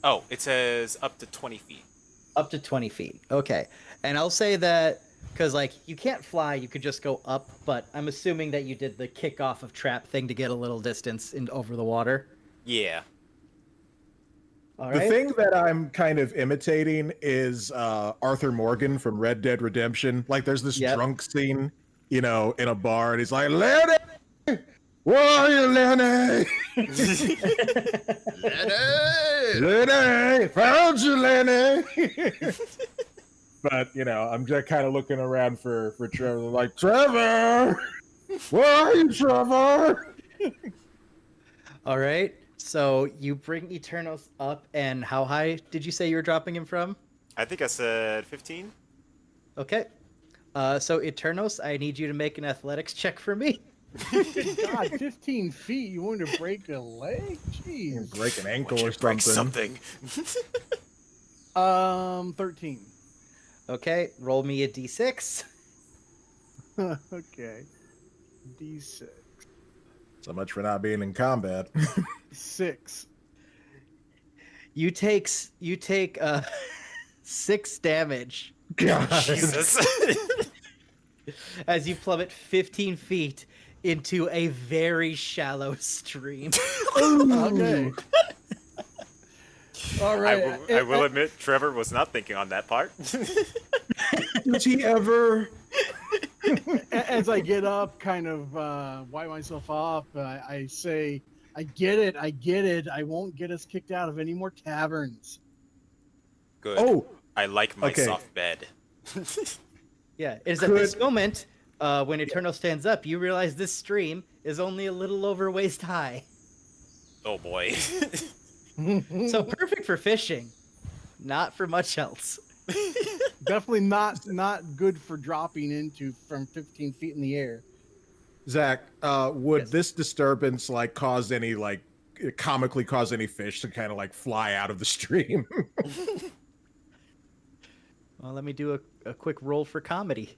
Oh, it says up to 20 feet. Up to 20 feet. Okay. And I'll say that because, like, you can't fly, you could just go up, but I'm assuming that you did the kickoff of trap thing to get a little distance over the water. Yeah. All The right. thing that I'm kind of imitating is Arthur Morgan from Red Dead Redemption. Like, there's this drunk scene, you know, in a bar, and he's like, Lenny! Where are you, Lenny? Lenny! Lenny! Found you, Lenny! But, you know, I'm just kind of looking around for Trevor, like, Trevor! Where are you, Trevor? All right. So you bring Eternos up, and how high did you say you were dropping him from? I think I said 15. Okay. So Eternos, I need you to make an athletics check for me. God, 15 feet. You want to break a leg? Jeez. Break an ankle Would or you break something. 13. Okay. Roll me a d6. Okay. D6. So much for not being in combat. 6. You take 6 damage Jesus. as you plummet 15 feet into a very shallow stream. Okay. All right. I will admit, Trevor was not thinking on that part. Does he ever As I get up, kind of wipe myself off, I say, I get it. I won't get us kicked out of any more taverns. Good. Oh, I like my okay. soft bed. Yeah, it is at this Could- moment when Eternal stands up, you realize this stream is only a little over waist high. Oh boy. So perfect for fishing, not for much else. Definitely not good for dropping into from 15 feet in the air. Zach, would Yes. this disturbance like cause any like comically cause any fish to kind of like fly out of the stream? Well, let me do a quick roll for comedy.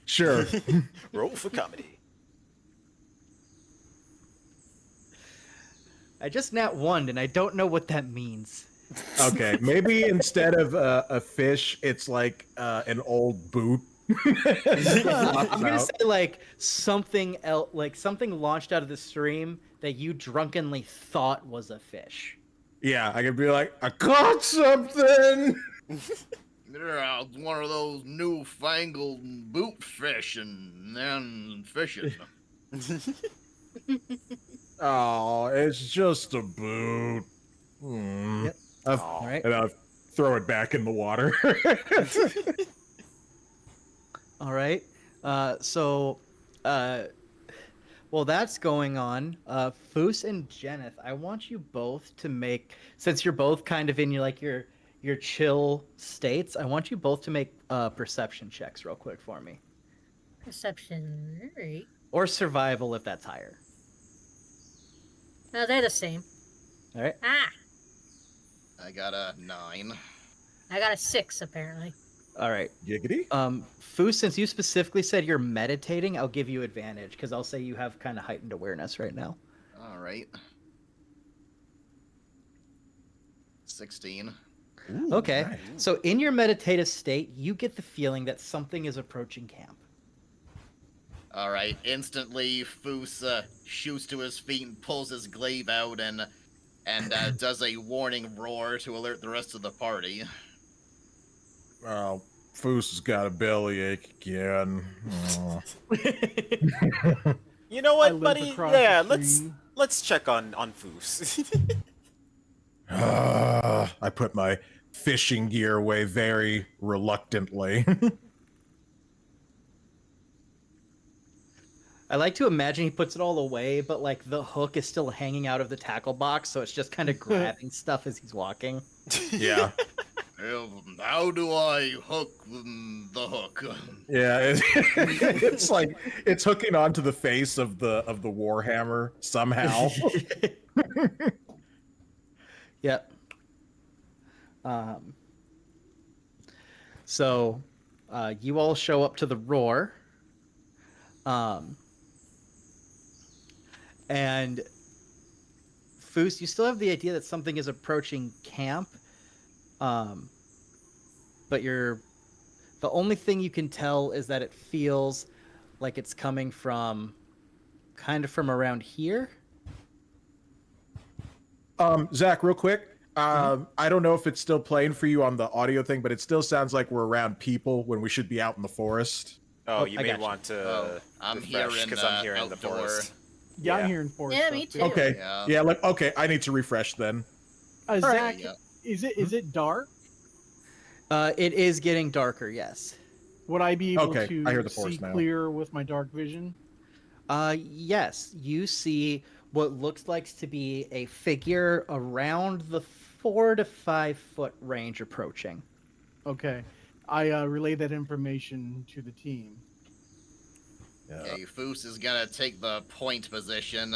Sure. Roll for comedy. I just nat one, and I don't know what that means. Okay, maybe instead of a fish, it's like an old boot. I'm gonna say like something else, like something launched out of the stream that you drunkenly thought was a fish. Yeah, I could be like, I caught something. Yeah, it's one of those newfangled boot fish and then fishing. Oh, it's just a boot. Yep. All right. And I'll throw it back in the water. All right. While that's going on, Foos and Jeneth, I want you both to make, since you're both kind of in your chill states, I want you both to make perception checks real quick for me, Perception. Alright. or survival if that's higher. No, they're the same. All right. Ah! I got a 9. I got a 6, apparently. All right. Giggity. Foos, since you specifically said you're meditating, I'll give you advantage because I'll say you have kind of heightened awareness right now. All right. 16. Ooh, Okay. nice. So in your meditative state, you get the feeling that something is approaching camp. All right. Instantly, Foos shoots to his feet and pulls his glaive out and does a warning roar to alert the rest of the party. Oh, Foos has got a bellyache again. Oh. You know I what, limp buddy? across Yeah, the let's stream. check on Foos. I put my fishing gear away very reluctantly. I like to imagine he puts it all away, but like the hook is still hanging out of the tackle box, so it's just kind of grabbing stuff as he's walking. Yeah. How do I hook the hook? Yeah, it's like it's hooking onto the face of the warhammer somehow. Yep. So, you all show up to the roar. And Foos, you still have the idea that something is approaching camp. But the only thing you can tell is that it feels like it's coming from kind of from around here. Zach, real quick. I don't know if it's still playing for you on the audio thing, but it still sounds like we're around people when we should be out in the forest. Oh, Oh, you I may gotcha. want to Oh, I'm here in because I'm here in the outdoor. forest. Yeah, Yeah. I'm hearing forest Yeah, stuff me too. too. Okay. Yeah. Yeah, like okay, I need to refresh then. Zach, Yeah. is it dark? It is getting darker, yes. Would I be able Okay, to I hear the see forest now. clear with my dark vision? Yes, you see what looks like to be a figure around the 4 to 5 foot range approaching. Okay. I relay that information to the team. Okay, Foos is gonna take the point position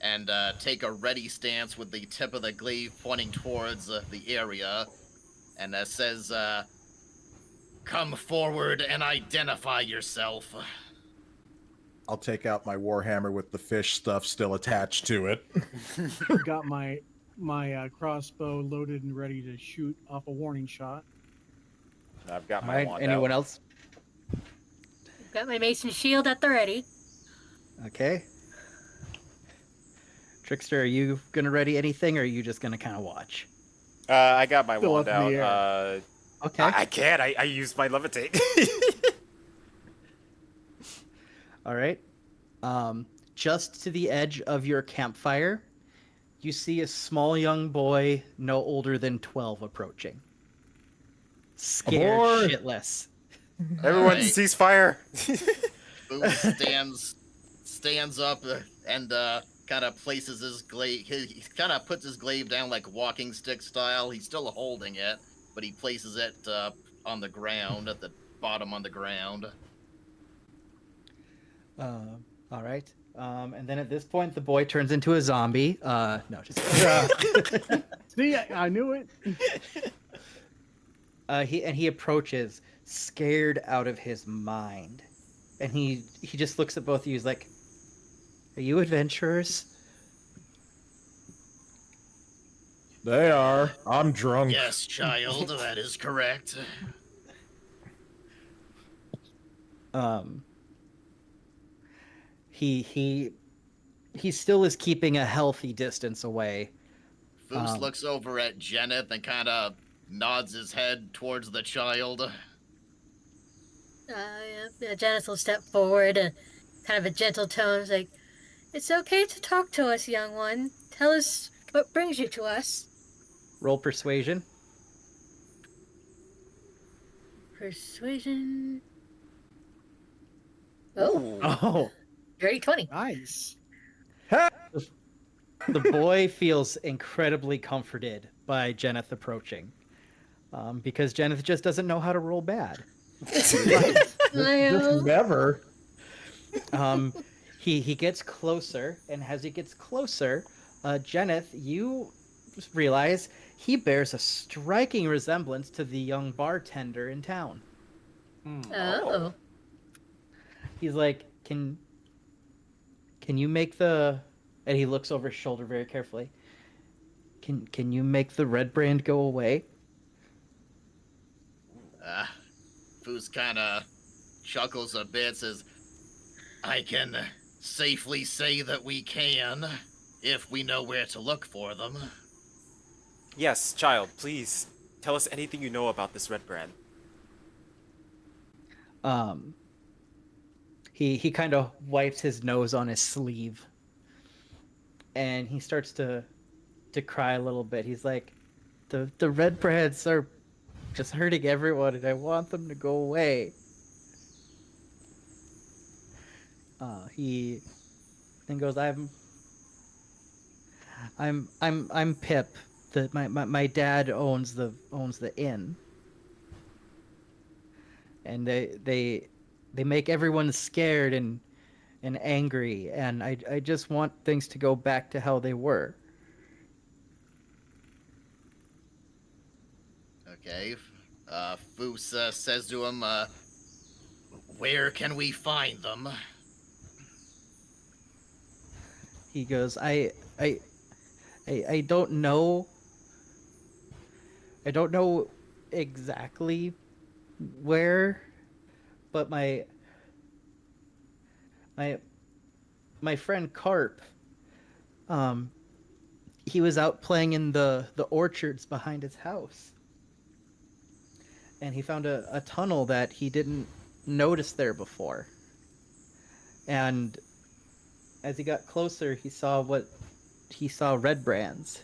and take a ready stance with the tip of the glaive pointing towards the area, and says, "Come forward and identify yourself." I'll take out my warhammer with the fish stuff still attached to it. Got my crossbow loaded and ready to shoot off a warning shot. I've got All my right, wand anyone out. else? Got my mason shield at the ready. Okay. Trickster, are you gonna ready anything, or are you just gonna kind of watch? I got my Still wand up in the out. Okay. I can't. I used my levitate. All right. Just to the edge of your campfire, you see a small young boy, no older than 12, approaching. Scared Aboard! shitless. Everyone Alright. cease fire. Boo stands up and kind of places his glaive. He kind of puts his glaive down like walking stick style. He's still holding it, but he places it on the ground, at the bottom on the ground. All right. And then at this point, the boy turns into a zombie. No, just kidding. See, I knew it. He approaches, scared out of his mind, and he just looks at both of you. He's like, "Are you adventurers?" They are. I'm drunk. Yes, child, that is correct. He still is keeping a healthy distance away. Foos looks over at Jenneth and kind of nods his head towards the child. Janice will step forward, kind of a gentle tone. It's like, it's okay to talk to us, young one. Tell us what brings you to us. Roll persuasion. Persuasion. Oh, Oh, dirty 20. Nice. the boy feels incredibly comforted by Jenneth approaching, because Jenneth just doesn't know how to roll bad. Just never. He gets closer, and as he gets closer, Jenneth, you realize he bears a striking resemblance to the young bartender in town. Oh. He's like, can you make the... And he looks over his shoulder very carefully. Can you make the red brand go away? Foos kind of chuckles a bit, says, I can safely say that we can, if we know where to look for them. Yes, child, please tell us anything you know about this red brand. He kind of wipes his nose on his sleeve, and he starts to cry a little bit. He's like, the red brands are just hurting everyone, and I want them to go away. He then goes, I'm Pip. My dad owns the inn, and they make everyone scared and angry, and I just want things to go back to how they were. Okay. Foos says to him, where can we find them? He goes, I don't know. I don't know exactly where, but my friend Carp, he was out playing in the orchards behind his house, and he found a tunnel that he didn't notice there before. And as he got closer, he saw red brands.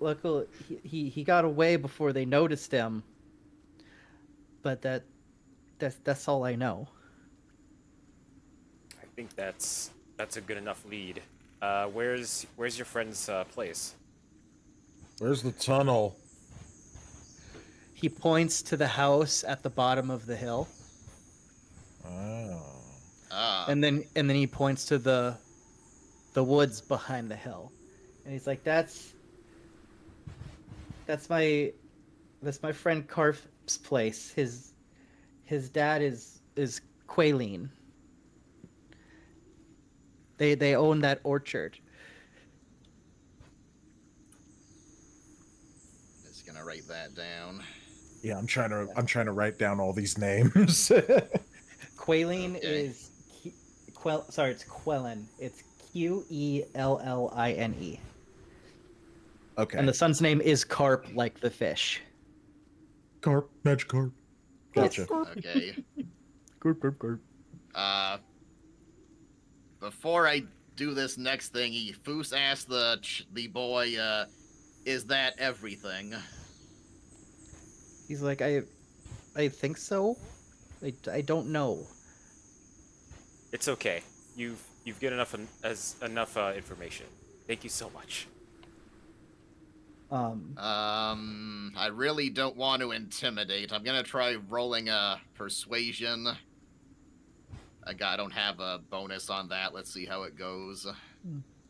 Luckily, he got away before they noticed him. But that's all I know. I think that's a good enough lead. Where's your friend's place? Where's the tunnel? He points to the house at the bottom of the hill, Oh. and then he points to the woods behind the hill, and he's like, "That's my friend Carp's place. His dad is Qualeen. They own that orchard." Just gonna write that down. Yeah, I'm trying to write down all these names. Qualeen Okay. is it's Quellen. It's Quelline. Okay. And the son's name is Carp, like the fish. Carp, Magikarp. Gotcha. Okay. Gurp, gurp, gurp. Before I do this next thing, Foos asked the boy, "Is that everything?" He's like, I think so. I don't know. It's okay. You've got enough information. Thank you so much. I really don't want to intimidate. I'm gonna try rolling a persuasion. I don't have a bonus on that. Let's see how it goes.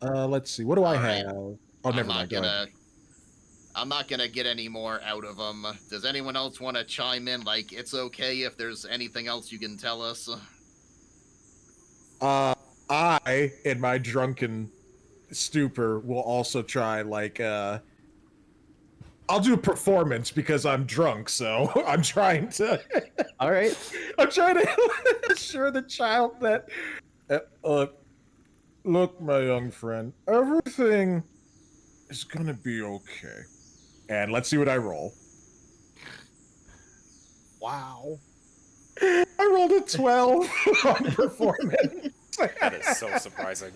Let's see. What do I All right. have? Oh, I'm never not mind. Go ahead. gonna. I'm not gonna get any more out of them. Does anyone else want to chime in? Like, it's okay if there's anything else you can tell us. I, in my drunken stupor, will also try I'll do performance because I'm drunk, so I'm trying to All right. I'm trying to assure the child that look, my young friend, everything is gonna be okay. And let's see what I roll. Wow. I rolled a 12 on performance. That is so surprising.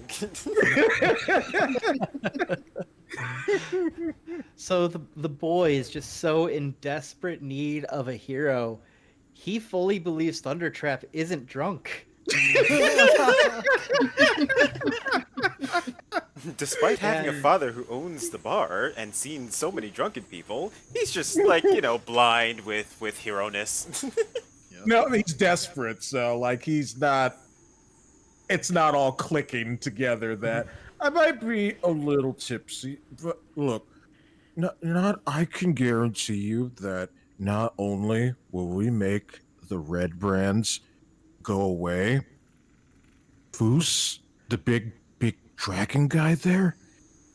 So the boy is just so in desperate need of a hero. He fully believes Thundertrap isn't drunk. Despite having a And- father who owns the bar and seen so many drunken people, he's just like, blind with hero-ness. No, he's desperate, so he's not. It's not all clicking together that I might be a little tipsy, but look, not I can guarantee you that not only will we make the red brands go away, Foos, the big dragon guy there,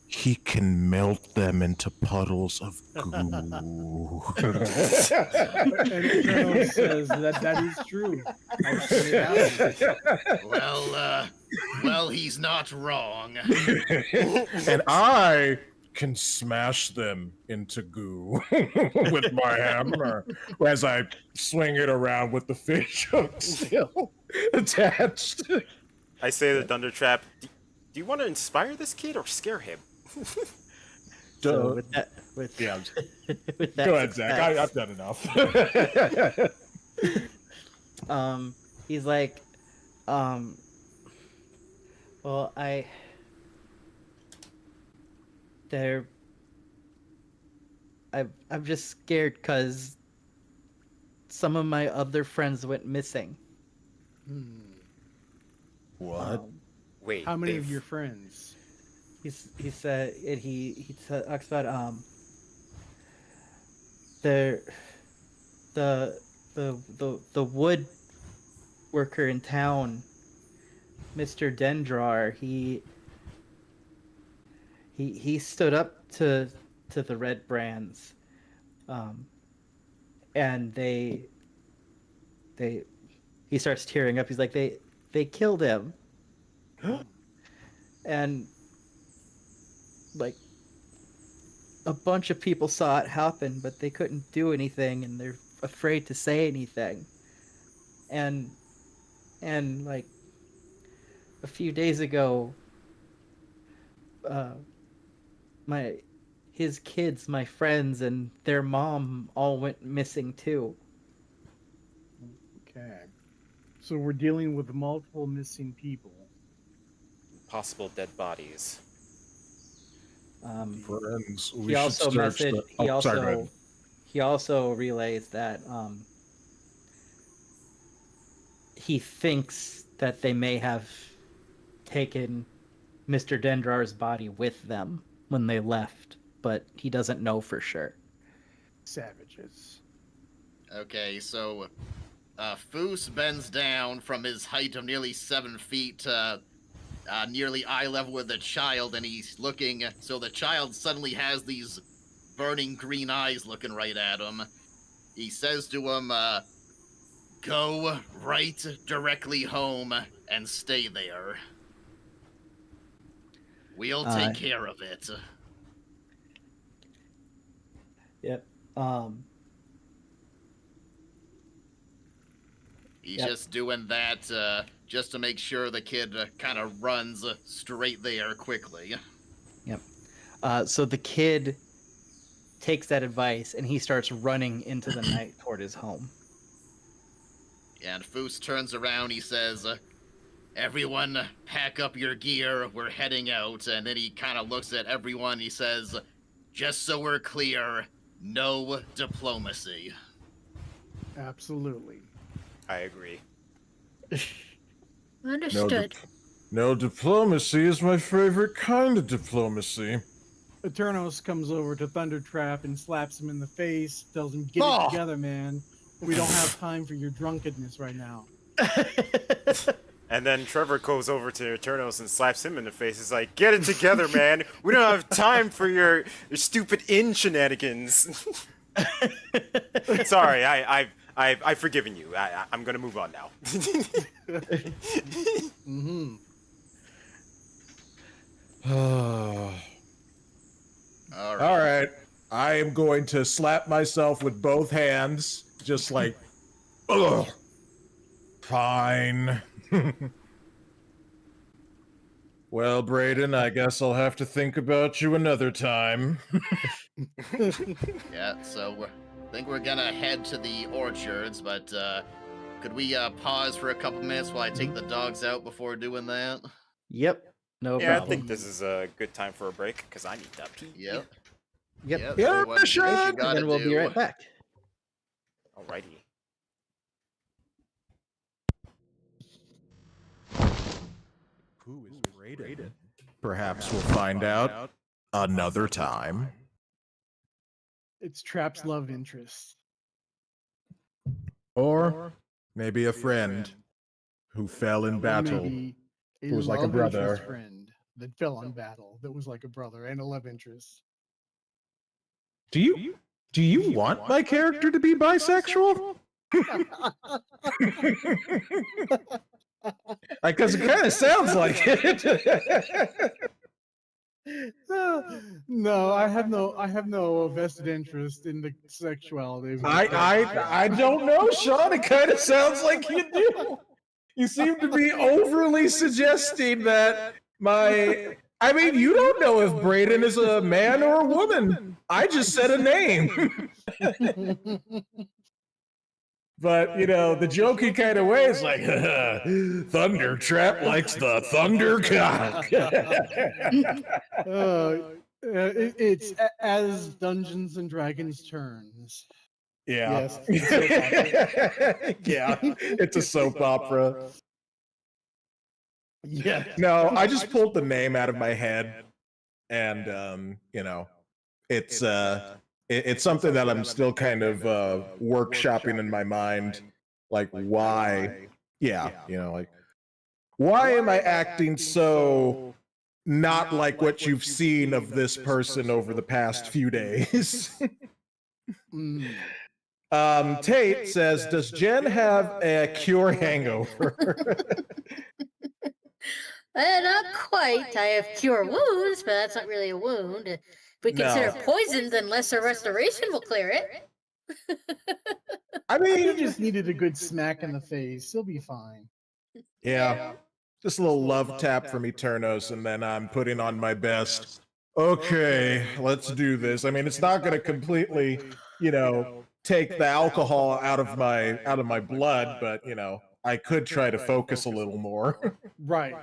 he can melt them into puddles of goo. And Colonel says that is true. I've seen it happen. Well, he's not wrong. And I can smash them into goo with my hammer as I swing it around with the fish hook still attached. I say to Thundertrap, do you want to inspire this kid or scare him? So with that, Yeah. with that Go ahead, Zach. success, I've done enough. he's like, well, I'm just scared because some of my other friends went missing. What? Wait, How many of they've- your friends? He said he talks about the wood worker in town, Mr. Dendrar. He stood up to the red brands, and he starts tearing up. He's like, they killed him. And like a bunch of people saw it happen, but they couldn't do anything, and they're afraid to say anything. And like a few days ago, his kids, my friends, and their mom all went missing too. Okay. So we're dealing with multiple missing people. possible dead bodies. Friends, we He also should search messaged. the... Oh, sorry, go ahead. He also relays that he thinks that they may have taken Mr. Dendrar's body with them when they left, but he doesn't know for sure. Savages. Okay, so Foos bends down from his height of nearly 7 feet to nearly eye level with the child, and he's looking. So the child suddenly has these burning green eyes looking right at him. He says to him, "Go right directly home and stay there. We'll take care of it." Yep. He's Yep. just doing that just to make sure the kid kind of runs straight there quickly. Yep. So the kid takes that advice and he starts running into the night toward his home. And Foos turns around, he says, everyone pack up your gear, we're heading out. And then he kind of looks at everyone, he says, just so we're clear, no diplomacy. Absolutely. I agree. Understood. No, diplomacy is my favorite kind of diplomacy. Eternos comes over to Thundertrap and slaps him in the face, tells him, get Oh. it together, man. We don't have time for your drunkenness right now. And then Trevor goes over to Eternos and slaps him in the face. He's like, get it together, man. We don't have time for your stupid inn shenanigans. Sorry, I've forgiven you. I'm gonna move on now. Mm-hmm. All right. All right. I am going to slap myself with both hands, just like, ugh. Fine. Well, Brayden, I guess I'll have to think about you another time. Yeah, so I think we're gonna head to the orchards, but could we pause for a couple minutes while I take the dogs out before doing that? Yep. No Yeah, I problem. think this is a good time for a break because I need to pee. Yep. Yep. Yeah, everyone, do sure. what you And gotta And then we'll do. be right back. Alrighty. Who is Brayden? Perhaps we'll find out another time. It's Trap's love interest. Or maybe a friend who fell in Or battle. maybe a who was like a love interest brother. friend that fell on battle that was like a brother and a love interest. Do you want my character to be bisexual? Because it kind of sounds like it. No, I have no vested interest in the sexuality. of I don't know, Sean. It kind of sounds like you do. You seem to be overly suggesting that my. I mean, you don't know if Brayden is a man or a woman. I just said a name. But, you know, the jokey kind of way is like, Thunder Trap likes the thunder cock. It's as Dungeons and Dragons turns. Yeah. Yes. Yeah, it's a soap opera. Yeah. No, I just pulled the name out of my head, and you know, it's something that I'm still kind of workshopping in my mind, like why, yeah, you know, like why am I acting so not like what you've seen of this person over the past few days? Mm. Tate says, does Jen have a cure hangover? Not quite. I have cure wounds, but that's not really a wound. If we consider No. poison, then lesser restoration will clear it. I He mean, just needed a good smack in the face. He'll be fine. yeah, just a little love tap from Eternos, and then I'm putting on my best. Okay, let's do this. I mean, it's not going to completely, you know, take the alcohol out of my blood, but you know, I could try to focus a little more. Right.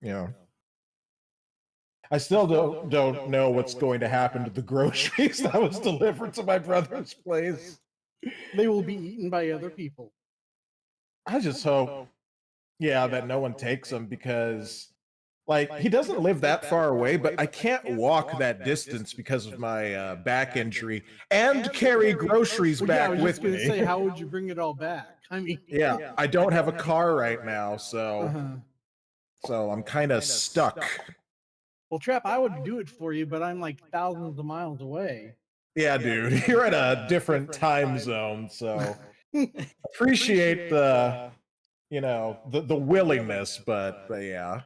You know, I still don't know what's going to happen to the groceries that was delivered to my brother's place. They will be eaten by other people. I just hope, yeah, that no one takes them, because like he doesn't live that far away, but I can't walk that distance because of my back injury and carry groceries Well, yeah, I back was with just gonna me. say, how would you bring it all back? I mean, Yeah, I don't have a car right now, so uh-huh. I'm kind of stuck. Well, Trap, I would do it for you, but I'm like thousands of miles away. Yeah, dude, you're in a different time zone, so appreciate the, you know, the willingness, but yeah.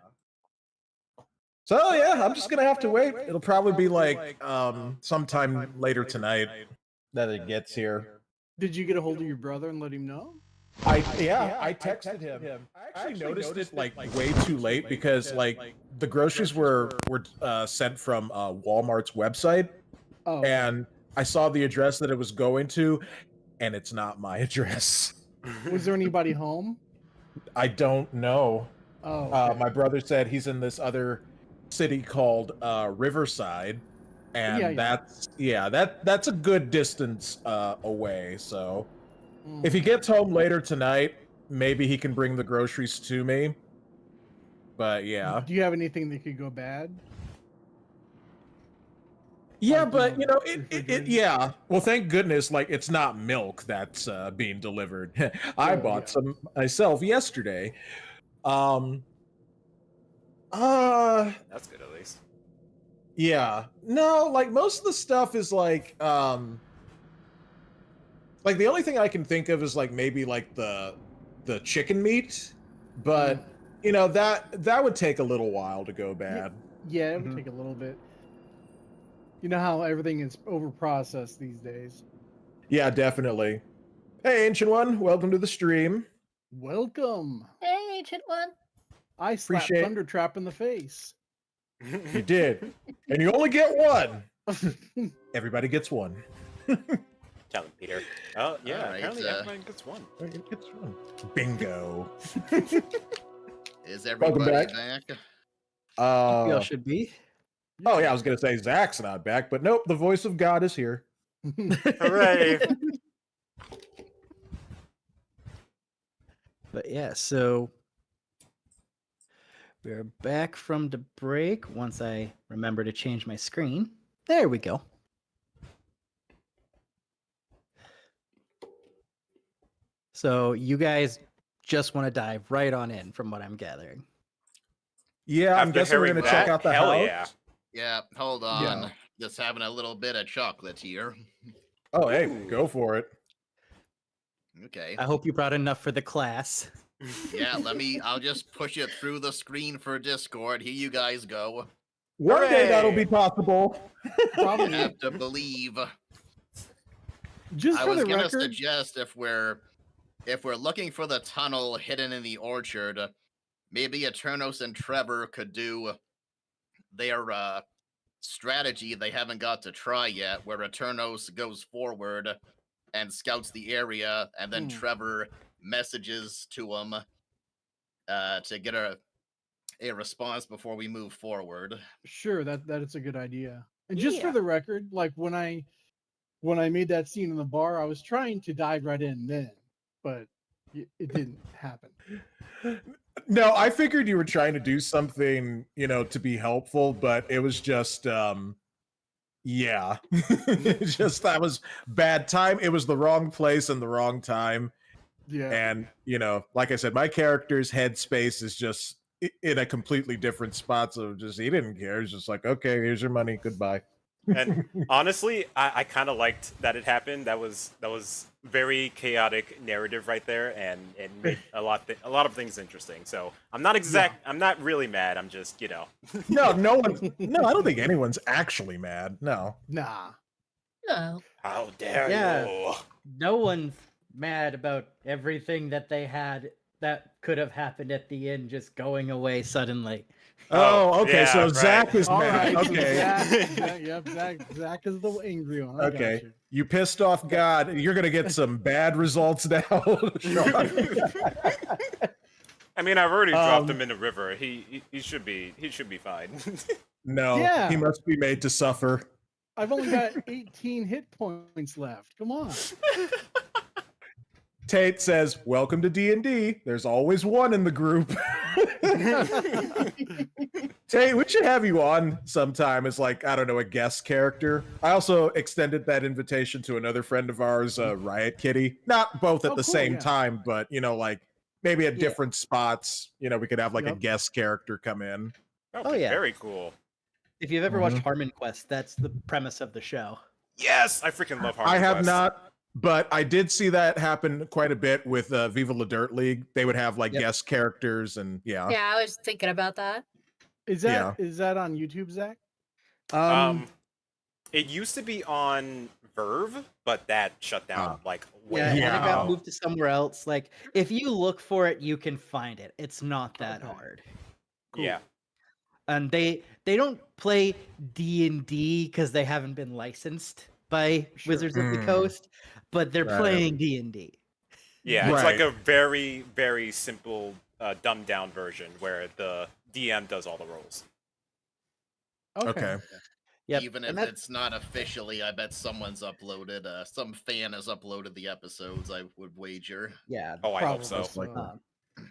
So yeah, I'm just gonna have to wait. It'll probably be like sometime later tonight that it gets here. Did you get a hold of your brother and let him know? I texted him. I actually noticed it like way too late because like the groceries were sent from Walmart's website, Oh, and I saw the address that it was going to, and it's not my address. was there anybody home? I don't know. Oh, okay. My brother said he's in this other city called Riverside, and that's a good distance away. So if he gets home later tonight, maybe he can bring the groceries to me. But yeah. Do you have anything that could go bad? Yeah, Like, but refrigerated? yeah. Well, thank goodness, like it's not milk that's being delivered. I bought some myself yesterday. That's good at least. Yeah. No, like most of the stuff is like the only thing I can think of is like maybe like the chicken meat, but you know that would take a little while to go bad. Yeah, it would take a little bit. You know how everything is over processed these days. Yeah, definitely. Hey, Ancient One, welcome to the stream. Welcome. Hey, Ancient One. I slapped Appreciate- Thunder Trap in the face. You did, and you only get one. Everybody gets one. Tell him, Peter. Oh, yeah, All right, apparently everyone gets one. Gets one. Bingo. Is everybody back. back? Y'all should be. Oh yeah, I was gonna say Zach's not back, but nope, the voice of God is here. Hooray! But yeah, so we're back from the break. Once I remember to change my screen. There we go. So you guys just want to dive right on in from what I'm gathering. Yeah, I'm After guessing we're hearing gonna check that, out the hell house. yeah. Yeah, hold on. Just having a little bit of chocolate here. Oh hey, Ooh. go for it. Okay. I hope you brought enough for the class. Yeah, I'll just push it through the screen for Discord. Here you guys go. One day that'll Hooray! be possible. You Probably. have to believe. Just I for was the gonna record, suggest if we're looking for the tunnel hidden in the orchard, maybe Eternos and Trevor could do their strategy they haven't got to try yet, where Eternos goes forward and scouts the area, and then Trevor messages to him to get a response before we move forward. sure, that is a good idea. And just for Yeah. the record, like when I made that scene in the bar, I was trying to dive right in then, but it didn't happen. No, I figured you were trying to do something, you know, to be helpful, but it was just yeah. Just that was bad time. It was the wrong place and the wrong time. Yeah. And, you know, like I said, my character's headspace is just in a completely different spot. So just he didn't care. He's just like, okay, here's your money. Goodbye. And honestly, I kind of liked that it happened. That was very chaotic narrative right there, and made a lot of things interesting. So I'm not I'm not really mad. I'm just, you know. No, I don't think anyone's actually mad. No. Nah. No. How dare Yeah. you? No one's mad about everything that they had that could have happened at the end just going away suddenly. Oh, okay. yeah, So right. Zach is All mad. right. so Okay. Zach is the angry one. I Okay. got you. You pissed off God. You're gonna get some bad results now. Sean. I mean, I've already dropped him in the river. He should be fine. No, Yeah. he must be made to suffer. I've only got 18 hit points left. Come on. Tate says, "Welcome to D&D. There's always one in the group." Tate, we should have you on sometime as like, I don't know, a guest character. I also extended that invitation to another friend of ours, Riot Kitty. Not both at Oh, the cool, same yeah. time, but you know, like maybe at Yeah. different spots. You know, we could have like a Yep. guest character come in. That Oh, would be yeah. very cool. If you've ever watched Harmon Quest, that's the premise of the show. Yes, I freaking love Harmon I have Quest. not, but I did see that happen quite a bit with Viva La Dirt League. They would have like Yep. guest characters, and Yeah, I was thinking about that. Is that on YouTube, Zach? It used to be on curve, but that shut down like way. Yeah, and it Yeah. got moved to somewhere else. Like, if you look for it, you can find it. It's not that Okay. hard. Cool. Yeah. And they don't play D&D because they haven't been licensed by Sure. Wizards of the Mm. Coast, but they're Right. playing D&D. Yeah, it's like Right. a very, very simple, dumbed down version where the DM does all the rolls. Okay. Yep. Even and if that- it's not officially, I bet someone's uploaded. Some fan has uploaded the episodes. I would wager. yeah. Oh, I hope Probably so. Most likely. Um,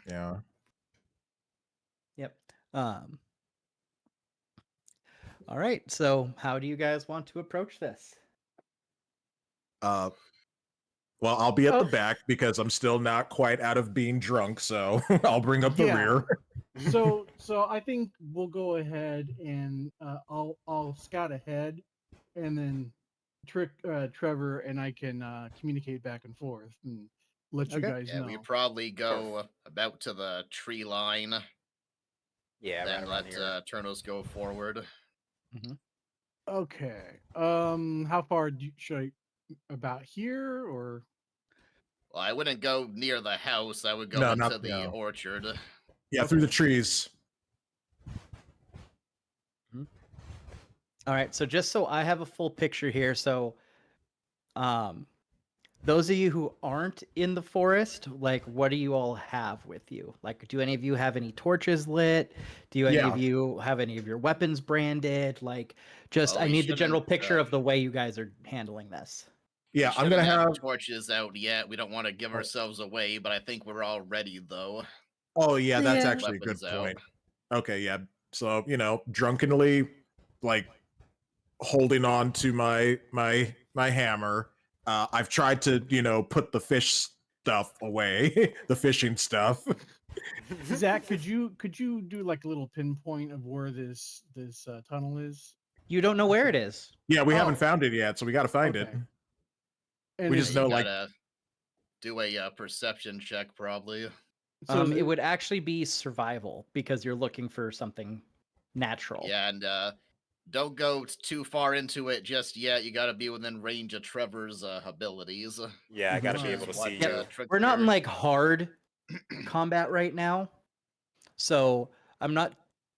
Yeah. Yep. All right. So, how do you guys want to approach this? Well, I'll be at the Oh. back because I'm still not quite out of being drunk, so I'll bring up the Yeah. rear. So I think we'll go ahead and I'll scout ahead, and then trick Trevor and I can communicate back and forth and let you Okay. guys Yeah, know. we probably go about to the tree line, Yeah, then right around let here. Turnos go forward. Okay. How far should I? About here or? Well, I wouldn't go near the house. I would go No, into not- the no. orchard. Yeah, through the trees. All right. So, just so I have a full picture here, so, those of you who aren't in the forest, like, what do you all have with you? Like, do any of you have any torches lit? Do any of Yeah. you have any of your weapons branded? Like, just Well, I we need the general shouldn't, picture of the way you guys are handling this. Yeah, We I'm gonna shouldn't have. torches out yet. We don't want to give Oh. ourselves away, but I think we're all ready though. Oh yeah, that's Yeah. actually a good Weapons out. point. Okay, yeah. So drunkenly, like holding on to my hammer. I've tried to put the fish stuff away, the fishing stuff. Zach, could you do like a little pinpoint of where this tunnel is? You don't know where it is. Yeah, we Oh. haven't found it yet, so we got to find it. Okay. And We it's- just You know, like- gotta do a perception check, probably. so It would actually be survival because you're looking for something natural. Yeah, and don't go too far into it just yet. You gotta be within range of Trevor's abilities. Yeah, I gotta be Mhm. able to What, see Yep. you. We're not in like hard combat right now, so I'm not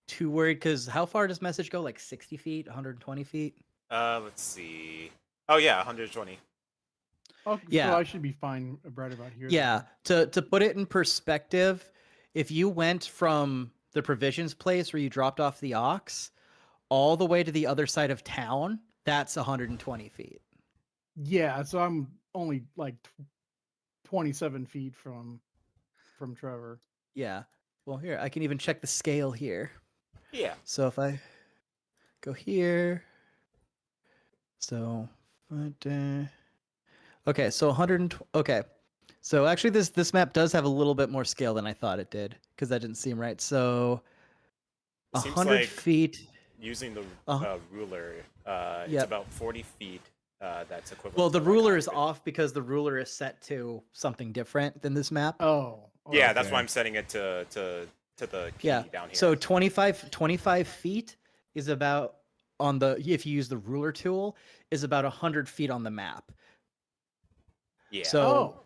too worried. Because how far does message go? Like 60 feet, 120 feet? Let's see. Oh yeah, 120. Yeah. So I should be fine right about here. Yeah. To put it in perspective, if you went from the provisions place where you dropped off the ox all the way to the other side of town, that's 120 feet. Yeah, so I'm only like 27 feet from Trevor. Yeah. Well, here I can even check the scale here. Yeah. So if I go here, so okay, so 100. Okay, so actually this map does have a little bit more scale than I thought it did because that didn't seem right. So It seems 100 like feet. using the Uh-huh. ruler, it's Yep. about 40 feet. That's equivalent. Well, to the like ruler is 100. off because the ruler is set to something different than this map. Oh. Yeah, that's Okay. why I'm setting it to the key Yeah. down here. So 25 feet is about on the if you use the ruler tool is about 100 feet on the map. yeah. So Oh.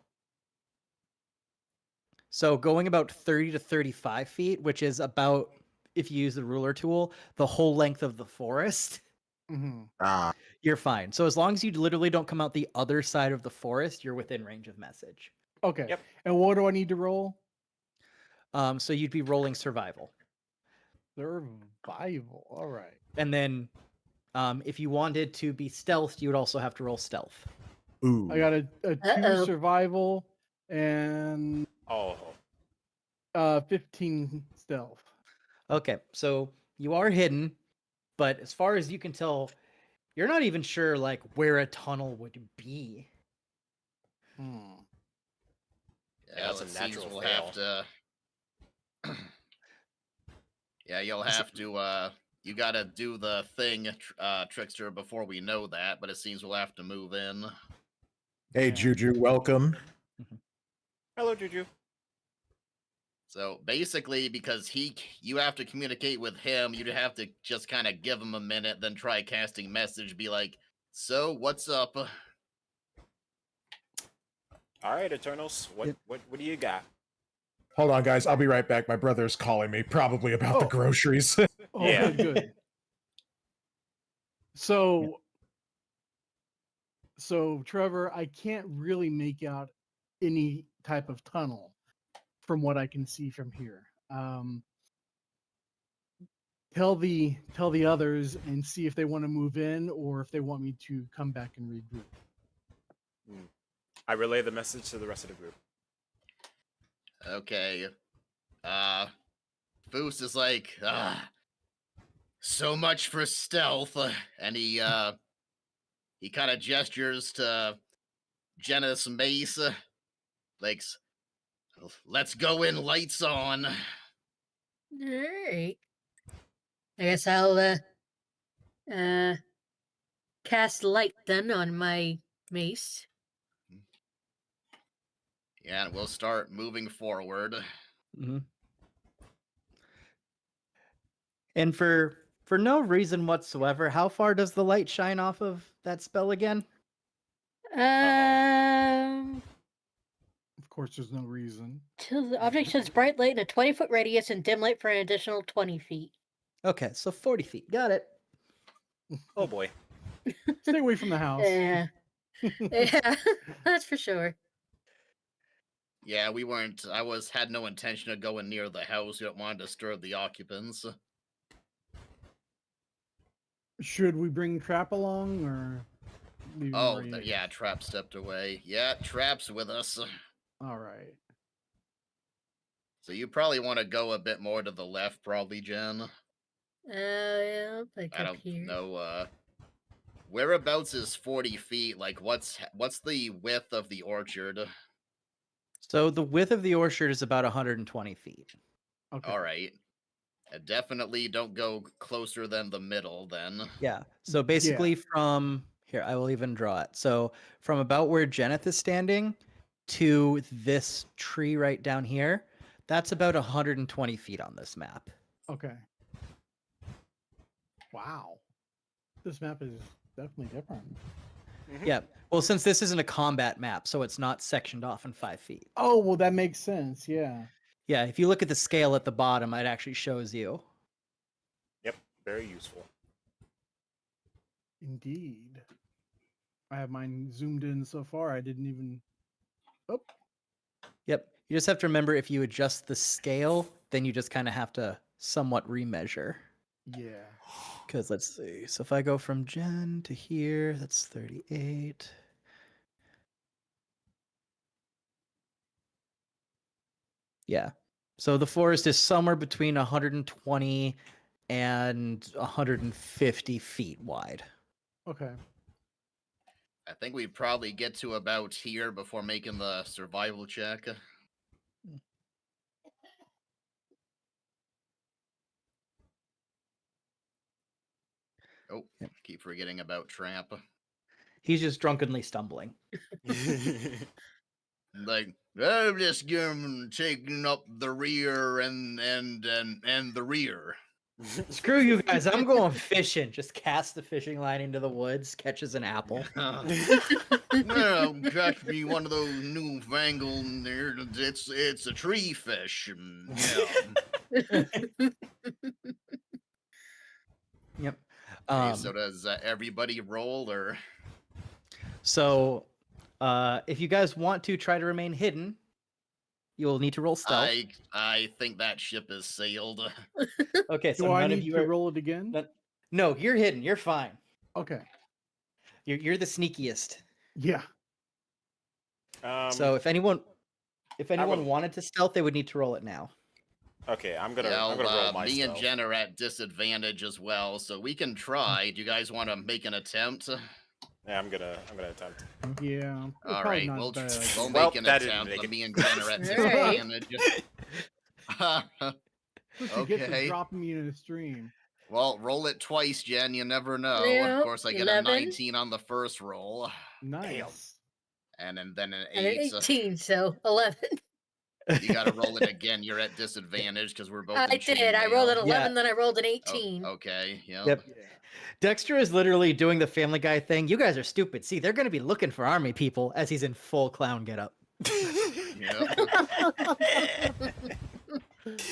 So going about 30 to 35 feet, which is about, if you use the ruler tool, the whole length of the forest, Mhm. you're fine. So as long as you literally don't come out the other side of the forest, you're within range of message. Okay. Yep. And what do I need to roll? So you'd be rolling survival. Survival. All right. And then if you wanted to be stealthed, you would also have to roll stealth. Ooh. I got a 2 Uh-oh. survival and Oh. 15 stealth. Okay, so you are hidden, but as far as you can tell, you're not even sure like where a tunnel would be. Hmm. Yeah, that's a it seems natural we'll fail. have to. Yeah, you'll have to. You gotta do the thing, Trickster, before we know that. But it seems we'll have to move in. Hey, Yeah. Juju, welcome. Hello, Juju. So basically, because you have to communicate with him, you'd have to just kind of give him a minute, then try casting message, be like, "So, what's up?" All right, Eternals. What do you got? Hold on, guys. I'll be right back. My brother's calling me, probably about the Oh. groceries. Oh, Yeah. good. So, Trevor, I can't really make out any type of tunnel from what I can see from here. Tell the others and see if they want to move in or if they want me to come back and regroup. I relay the message to the rest of the group. Okay. Foos is like, so much for stealth, and he kind of gestures to Jenna's mace, like, let's go in, lights on. All right. I guess I'll cast light then on my mace. Yeah, and we'll start moving forward. Mm-hmm. And for no reason whatsoever, how far does the light shine off of that spell again? Of course, there's no reason. Till the object sheds bright light in a 20-foot radius and dim light for an additional 20 feet. Okay, so 40 feet. Got it. Oh boy. Stay away from the house. Yeah. Yeah, that's for sure. Yeah, we weren't. Had no intention of going near the house. We don't want to disturb the occupants. Should we bring Trap along or? leave him Oh, where he is? yeah, Trap stepped away. Yeah, Trap's with us. All right. So you probably want to go a bit more to the left, probably, Jen. Yeah, I'll pick I up don't here. know. Whereabouts is 40 feet? Like, what's the width of the orchard? So the width of the orchard is about 120 feet. Okay. All right. Definitely don't go closer than the middle, then. Yeah. So basically from here, I will even draw it. So from about where Jeneth is standing to this tree right down here, that's about 120 feet on this map. Okay. Wow. This map is definitely different. Yeah. Well, since this isn't a combat map, so it's not sectioned off in 5 feet. Oh, well, that makes sense. Yeah. Yeah. If you look at the scale at the bottom, it actually shows you. Yep, very useful. Indeed. I have mine zoomed in so far. I didn't even. Oh. Yep. You just have to remember if you adjust the scale, then you just kind of have to somewhat remeasure. Yeah. Because let's see. So if I go from Jen to here, that's 38. Yeah. So the forest is somewhere between 120 and 150 feet wide. Okay. I think we probably get to about here before making the survival check. Oh, Yep. keep forgetting about Tramp. He's just drunkenly stumbling. Like, I'm just taking up the rear and the rear. Screw you guys, I'm going fishing. Just cast the fishing line into the woods, catches an apple. No, catch me one of those newfangled there. It's a tree fish. Yeah. Yep. Okay, so does everybody roll, or? So, if you guys want to try to remain hidden, you'll need to roll stealth. I think that ship has sailed. Okay, so Do I none of need you to are. roll it again? No, you're hidden. You're fine. Okay. You're the sneakiest. Yeah. So if anyone will- wanted to stealth, they would need to roll it now. Okay, I'm gonna Yeah, roll my me and stealth. Jen are at disadvantage as well, so we can try. Do you guys want to make an attempt? Yeah, I'm gonna attempt. Yeah. All probably right, not we'll bad. we'll Well, make an that didn't attempt. make But it. me and Jen are at Alright. disadvantage. What you get for Okay. dropping me in a stream. Well, roll it twice, Jen. You never know. Yeah, Of course, I get 11. a 19 on the first roll, Nice. and then an And an 8. 18, so 11. You got to roll it again. You're at disadvantage because we're both. I in did. I rolled an chainmail. 11, then I rolled an Oh, 18. okay. Yep. Yep. Yeah. Dexter is literally doing the Family Guy thing. You guys are stupid. See, they're going to be looking for army people as he's in full clown getup. Yep.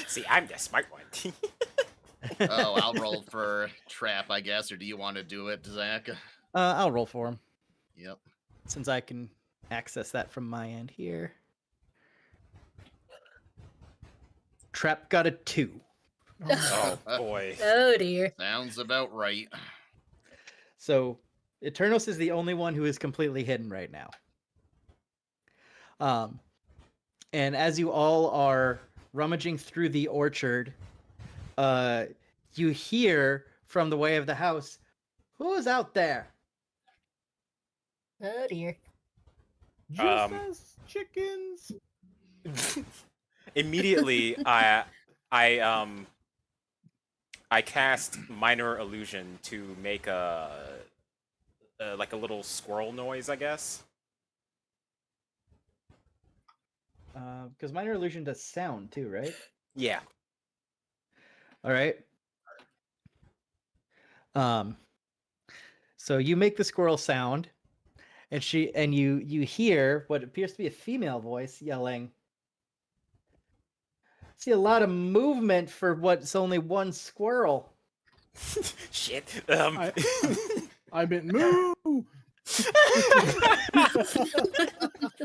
See, I'm the smart one. Oh, I'll roll for trap, I guess, or do you want to do it, Zach? I'll roll for him Yep. since I can access that from my end here. Trap got a 2. Oh boy. Oh dear. Sounds about right. So Eternos is the only one who is completely hidden right now. And as you all are rummaging through the orchard, you hear from the way of the house, "Who is out there?" Oh dear. Jesus, chickens. Immediately, I cast minor illusion to make like a little squirrel noise, I guess. Because minor illusion does sound too, right? Yeah. All right. So you make the squirrel sound, and you hear what appears to be a female voice yelling. See a lot of movement for what's only one squirrel. Shit. I meant moo.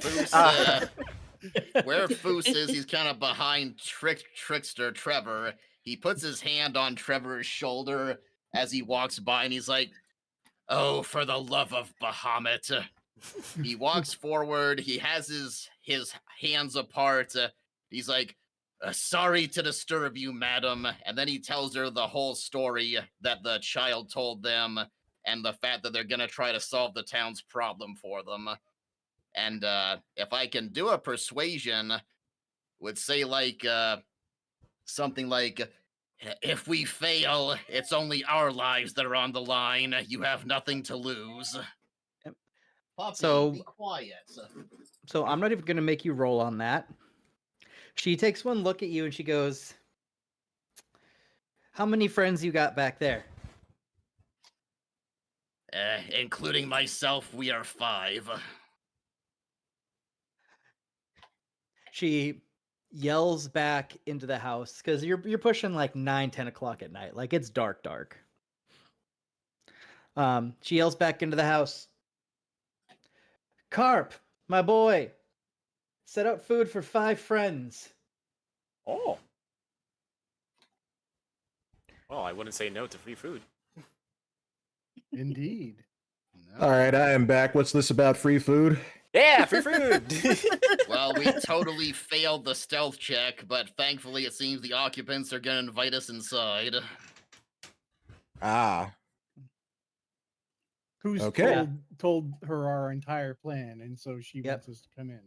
Foose, where Foose is, he's kind of behind Trickster Trevor. He puts his hand on Trevor's shoulder as he walks by, and he's like, "Oh, for the love of Bahamut." He walks forward. He has his hands apart. He's like, "Sorry to disturb you, madam." And then he tells her the whole story that the child told them and the fact that they're going to try to solve the town's problem for them. And if I can do a persuasion, would say like something like, "If we fail, it's only our lives that are on the line. You have nothing to lose." Yep. Puppy, So- be quiet. So I'm not even going to make you roll on that. She takes one look at you and she goes, "How many friends you got back there?" Including myself, we are 5. She yells back into the house because you're pushing like 9-10 o'clock at night. Like it's dark. She yells back into the house, "Carp, my boy, set out food for 5 friends." Oh. Well, I wouldn't say no to free food. Indeed. All right, I am back. What's this about free food? Yeah, free food. Well, we totally failed the stealth check, but thankfully it seems the occupants are going to invite us inside. Ah, Who's Okay. told her our entire plan, and so she Yep. wants us to come in.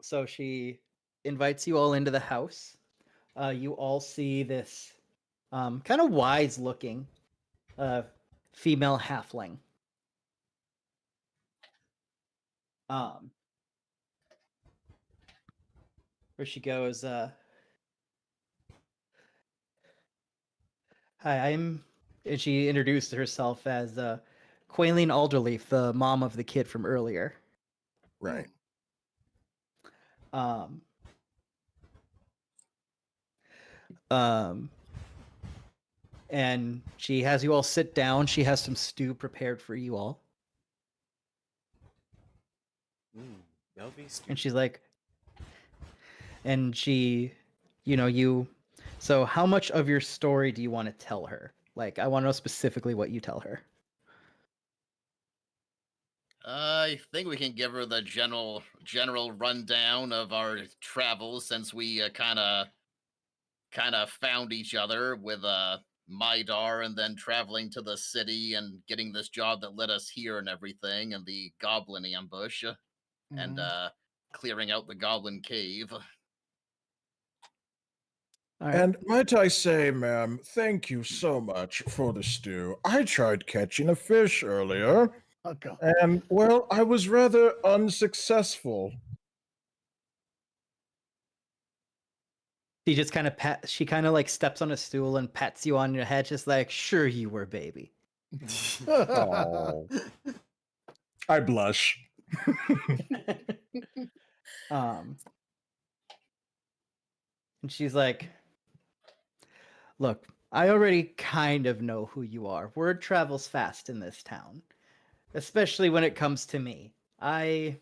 So she invites you all into the house. You all see this kind of wise looking female halfling. Where she goes, "Hi, I'm," and she introduced herself as Quaileen Alderleaf, the mom of the kid from earlier. right. Um, and she has you all sit down. She has some stew prepared for you all. Melvy's And she's like, and she, you, so how much of your story do you want to tell her? Like, I want to know specifically what you tell her. I think we can give her the general rundown of our travels since we kind of found each other with Midar and then traveling to the city and getting this job that led us here and everything and the goblin ambush and clearing out the goblin cave. All right. And might I say, ma'am, thank you so much for the stew. I tried catching a fish earlier, Oh, God. and, well, I was rather unsuccessful. She just kind of she kind of like steps on a stool and pats you on your head, just like, "Sure you were, baby." Oh. I blush. um, and she's like, "Look, I already kind of know who you are. Word travels fast in this town, especially when it comes to me. I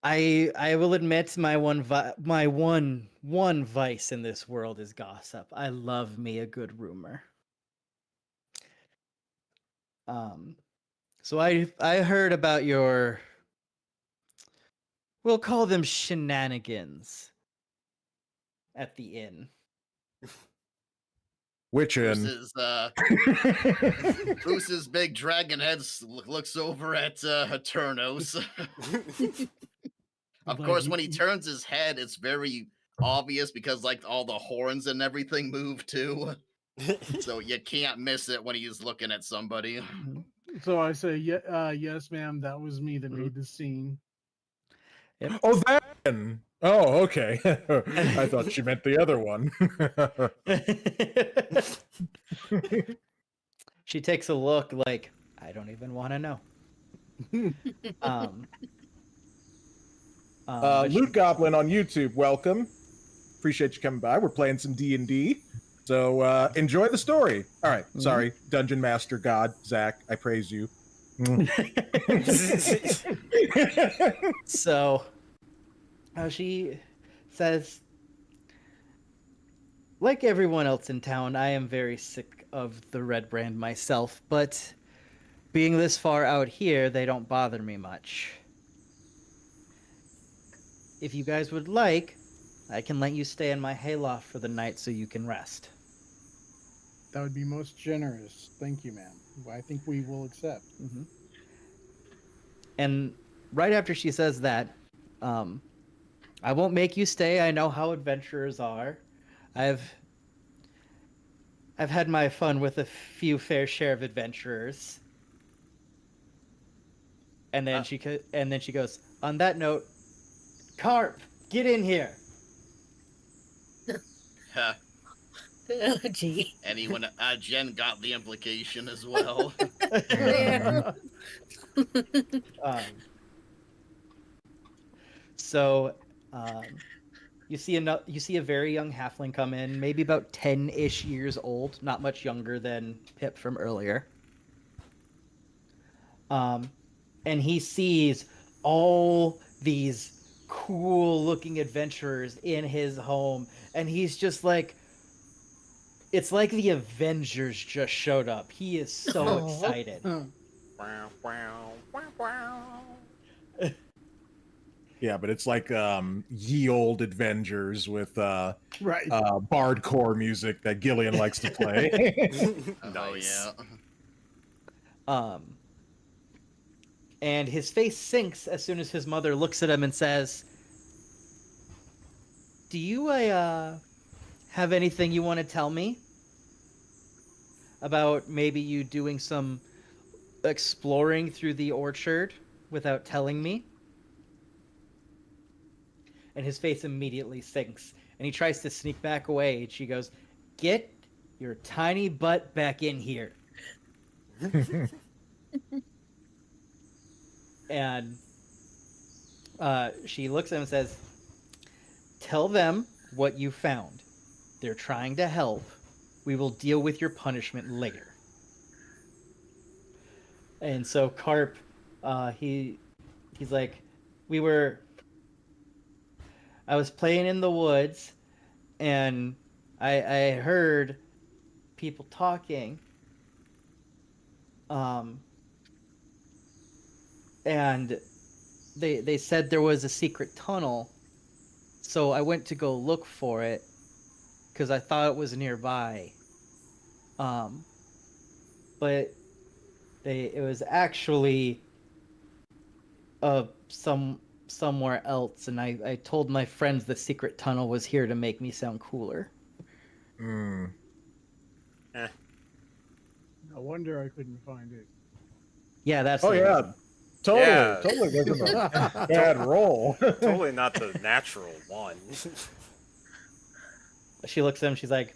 will admit my one vice in this world is gossip. I love me a good rumor. So I heard about your, we'll call them shenanigans at the inn." Which in? Bruce's big dragon head looks over at Eternos. Of Like, course, when he turns his head, it's very obvious because like all the horns and everything move too. So you can't miss it when he's looking at somebody. Mhm. So I say, yes, ma'am. That was me that made the scene. Yep. Oh, that one. Oh, okay. I thought she meant the other one. She takes a look like, I don't even want to know. But Loot Goblin on YouTube, welcome. Appreciate you coming by. We're playing some D&D. So enjoy the story. All right. Sorry, Dungeon Master God, Zach, I praise you. So she says, like everyone else in town, I am very sick of the red brand myself, but being this far out here, they don't bother me much. If you guys would like, I can let you stay in my hayloft for the night so you can rest. That would be most generous. Thank you, ma'am. I think we will accept. Mm-hmm. And right after she says that, I won't make you stay. I know how adventurers are. I've had my fun with a few fair share of adventurers. And then she goes, on that note, Carp, get in here. Huh. Oh, gee. Anyone? Jen got the implication as well. Yeah. So, you see a very young halfling come in, maybe about 10-ish years old, not much younger than Pip from earlier. And he sees all these cool-looking adventurers in his home, and he's just like, it's like the Avengers just showed up. He is so Aw. excited. Yeah, but it's like ye old Avengers with Right. bardcore music that Gillian likes to play. Oh Nice. yeah. And his face sinks as soon as his mother looks at him and says, "Do you have anything you want to tell me about maybe you doing some exploring through the orchard without telling me?" And his face immediately sinks, and he tries to sneak back away. And she goes, "Get your tiny butt back in here." And she looks at him and says, "Tell them what you found. They're trying to help. We will deal with your punishment later." And so Carp, he's like, I was playing in the woods, and I heard people talking. And they said there was a secret tunnel, so I went to go look for it because I thought it was nearby. But it was actually somewhere else, and I told my friends the secret tunnel was here to make me sound cooler. Mm. No wonder I couldn't find it. Yeah, that's Oh the yeah, reason. totally wasn't a bad roll. Totally not the natural one. She looks at him, she's like,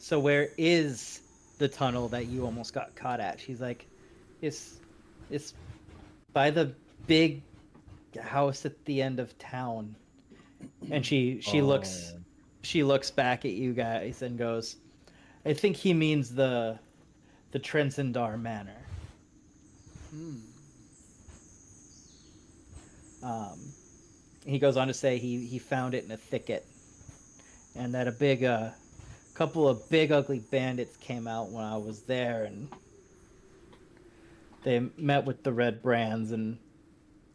"So where is the tunnel that you almost got caught at?" She's like, It's by the big house at the end of town. And she looks back at you guys and goes, I think he means the Trenzendar Manor. He goes on to say he found it in a thicket, and that a couple of big ugly bandits came out when I was there, and they met with the Red Brands, and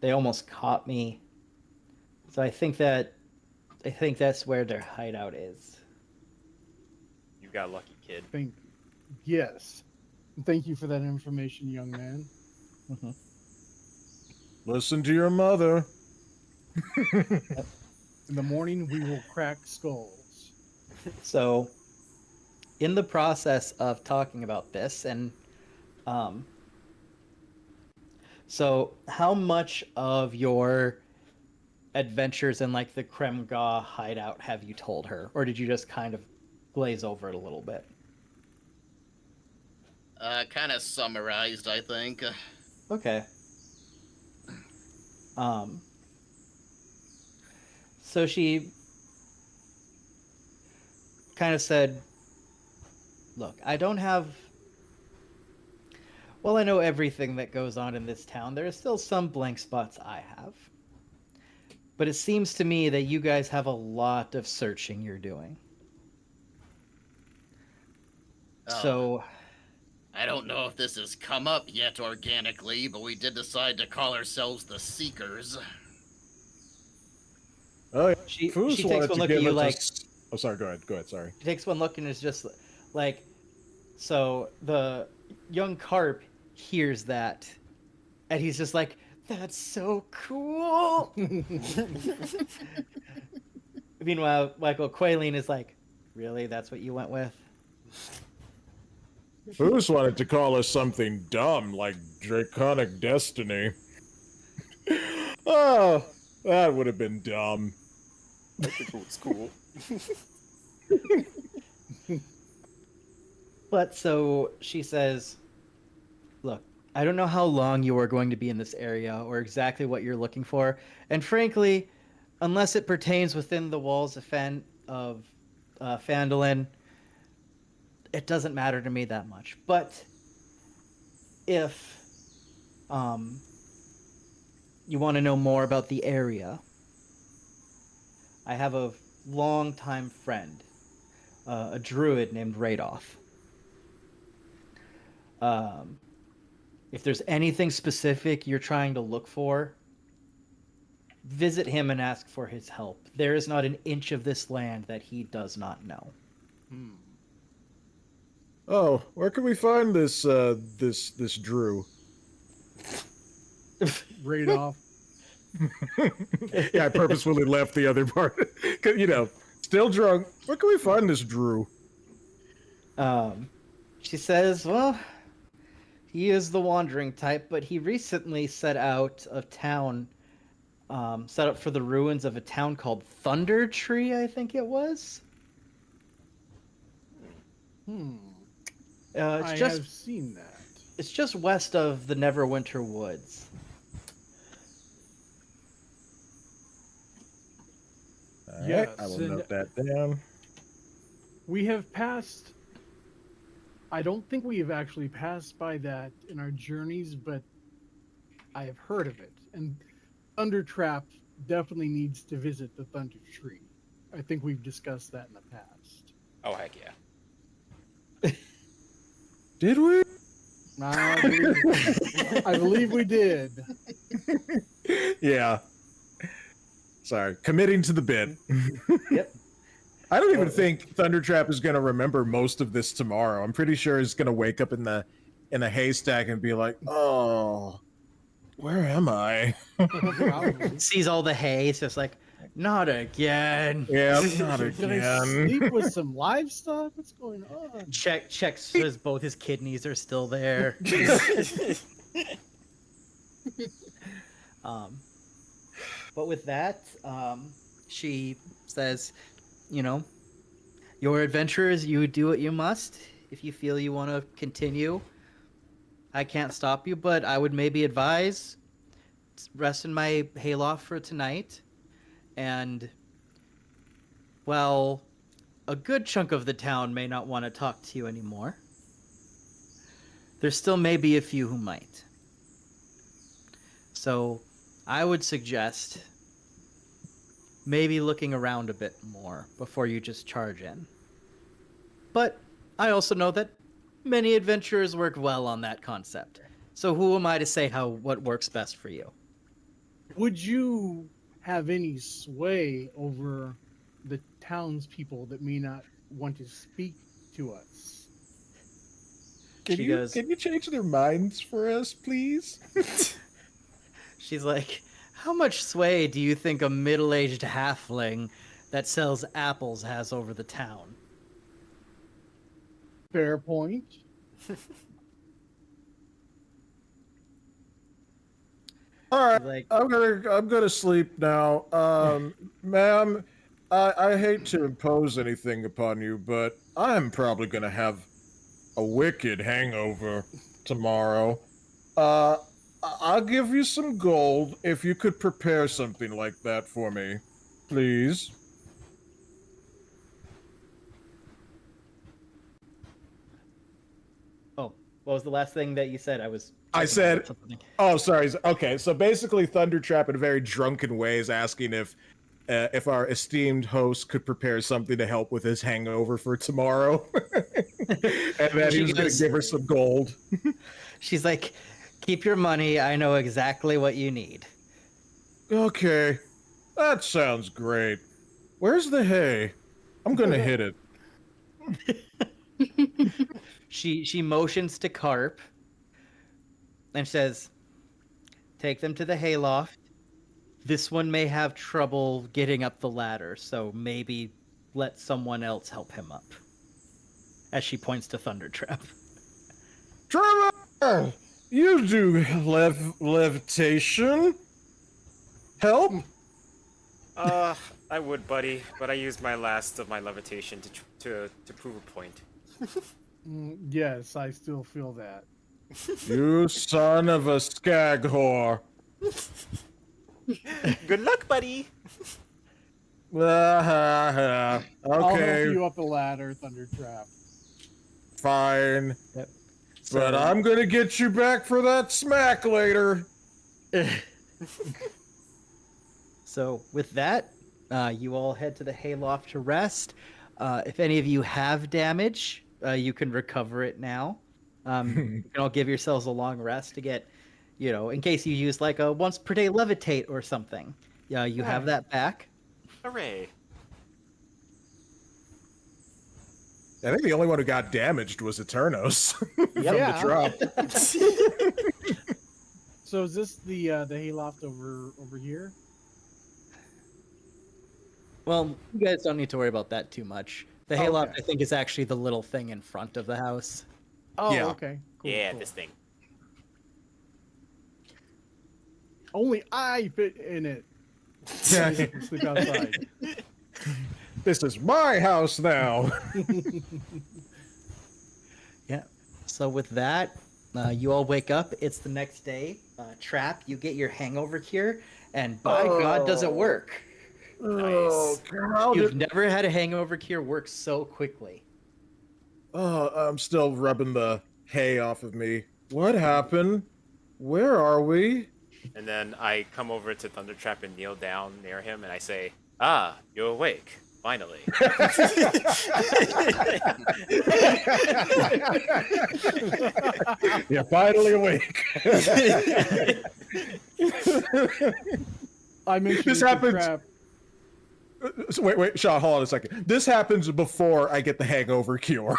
they almost caught me. So I think that's where their hideout is. You got lucky, kid. Yes. Thank you for that information, young man. Mm-hmm. Listen to your mother. In the morning, we will crack skulls. So, in the process of talking about this, and so how much of your adventures in like the Kremga hideout have you told her, or did you just kind of glaze over it a little bit? Kind of summarized, I think. Okay. So she kind of said, look, I don't have... Well, I know everything that goes on in this town. There are still some blank spots I have. But it seems to me that you guys have a lot of searching you're doing. Oh. So... I don't know if this has come up yet organically, but we did decide to call ourselves the Seekers. Oh, yeah. She Foos takes wanted one to look at give you us a like... Oh, sorry, go ahead, sorry. She takes one look and is just like... So the young carp hears that, and he's just like, that's so cool! Meanwhile, Michael Qualeen is like, really? That's what you went with? Foos wanted to call us something dumb, like Draconic Destiny. Oh, that would have been dumb. I think it was cool. But so she says, look, I don't know how long you are going to be in this area or exactly what you're looking for. And frankly, unless it pertains within the walls of Phandalin, it doesn't matter to me that much. But if you want to know more about the area, I have a longtime friend, a druid named Radoff. If there's anything specific you're trying to look for, visit him and ask for his help. There is not an inch of this land that he does not know. Oh, where can we find this this Drew? Radoff. Yeah, I purposefully left the other part. 'Cause, you know, still drunk. Where can we find this Drew? She says, well, he is the wandering type, but he recently set out of town, set up for the ruins of a town called Thunder Tree, I think it was. It's I just have seen that. it's just west of the Neverwinter Woods. All right, Yes, I will and- note that down. We have passed. I don't think we have actually passed by that in our journeys, but I have heard of it. And Thundertrap definitely needs to visit the Thunder Tree. I think we've discussed that in the past. Oh, heck yeah. Did we? I believe we did. Yeah. Sorry, committing to the bit. Yep. I don't even think Thundertrap is going to remember most of this tomorrow. I'm pretty sure he's going to wake up in the haystack and be like, "Oh, where am I?" Probably. Sees all the hay, it's just like, not again. Yeah, not Did I again. sleep with some livestock? What's going on? Checks his, both his kidneys are still there. But with that, she says, you know, your adventurers, you do what you must. If you feel you want to continue, I can't stop you, but I would maybe advise rest in my hayloft for tonight. And, well, a good chunk of the town may not want to talk to you anymore. There still may be a few who might. So, I would suggest maybe looking around a bit more before you just charge in. But I also know that many adventurers work well on that concept. So who am I to say what works best for you? Would you have any sway over the townspeople that may not want to speak to us? Can She you goes- can you change their minds for us, please? She's like, how much sway do you think a middle-aged halfling that sells apples has over the town? Fair point. All right, Like, I'm gonna sleep now. Ma'am, I hate to impose anything upon you, but I'm probably gonna have a wicked hangover tomorrow. I'll give you some gold if you could prepare something like that for me, please. oh, what was the last thing that you said? I said- something. Oh, sorry. Okay, so basically, Thundertrap, in a very drunken way, is asking if our esteemed host could prepare something to help with his hangover for tomorrow, and then he She was going to goes- give her some gold. She's like, keep your money. I know exactly what you need. Okay, that sounds great. Where's the hay? I'm gonna hit it. She motions to Carp and says, take them to the hayloft. This one may have trouble getting up the ladder, so maybe let someone else help him up. As she points to Thundertrap. Trevor, you do levitation. Help? I would, buddy, but I used my last of my levitation to prove a point. Yes, I still feel that. You son of a skag whore. Good luck, buddy. I'll help Okay, you up the ladder, Thundertrap. fine. Yep. But I'm gonna get you back for that smack later. So with that, you all head to the hayloft to rest. If any of you have damage, you can recover it now. You can all give yourselves a long rest to get, in case you use like a once per day levitate or something. Yeah, you have that back. Hooray. I think the only one who got damaged was Eternos from Yeah. the drop. So is this the hayloft over here? Well, you guys don't need to worry about that too much. The Okay. hayloft, I think, is actually the little thing in front of the house. Oh, Yeah. okay. Cool, Yeah, cool. this thing. Only I fit in it. Yeah. Sleep outside. This is my house now. Yeah. So with that, you all wake up. It's the next day. Trap, you get your hangover cure, and by God, does it work. Oh, how You've did... never had a hangover cure work so quickly. Oh, I'm still rubbing the hay off of me. What happened? Where are we? And then I come over to Thundertrap and kneel down near him, and I say, "Ah, you're awake, finally." You're finally awake. I mentioned This it to happens- Trap. So wait, Sean, hold on a second. This happens before I get the hangover cure.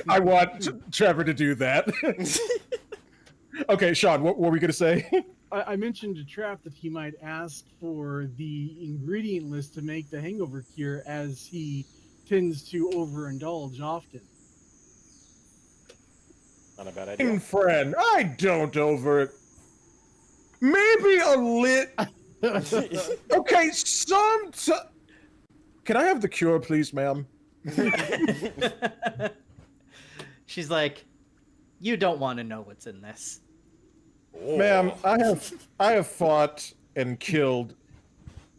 I want Trevor to do that. Okay, Sean, what were we going to say? I mentioned to Trap that he might ask for the ingredient list to make the hangover cure, as he tends to overindulge often. Not a bad idea. Friend, I don't over... Maybe a lit... Okay, Can I have the cure, please, ma'am? She's like, You don't want to know what's in this. Ma'am, Oh. I have fought and killed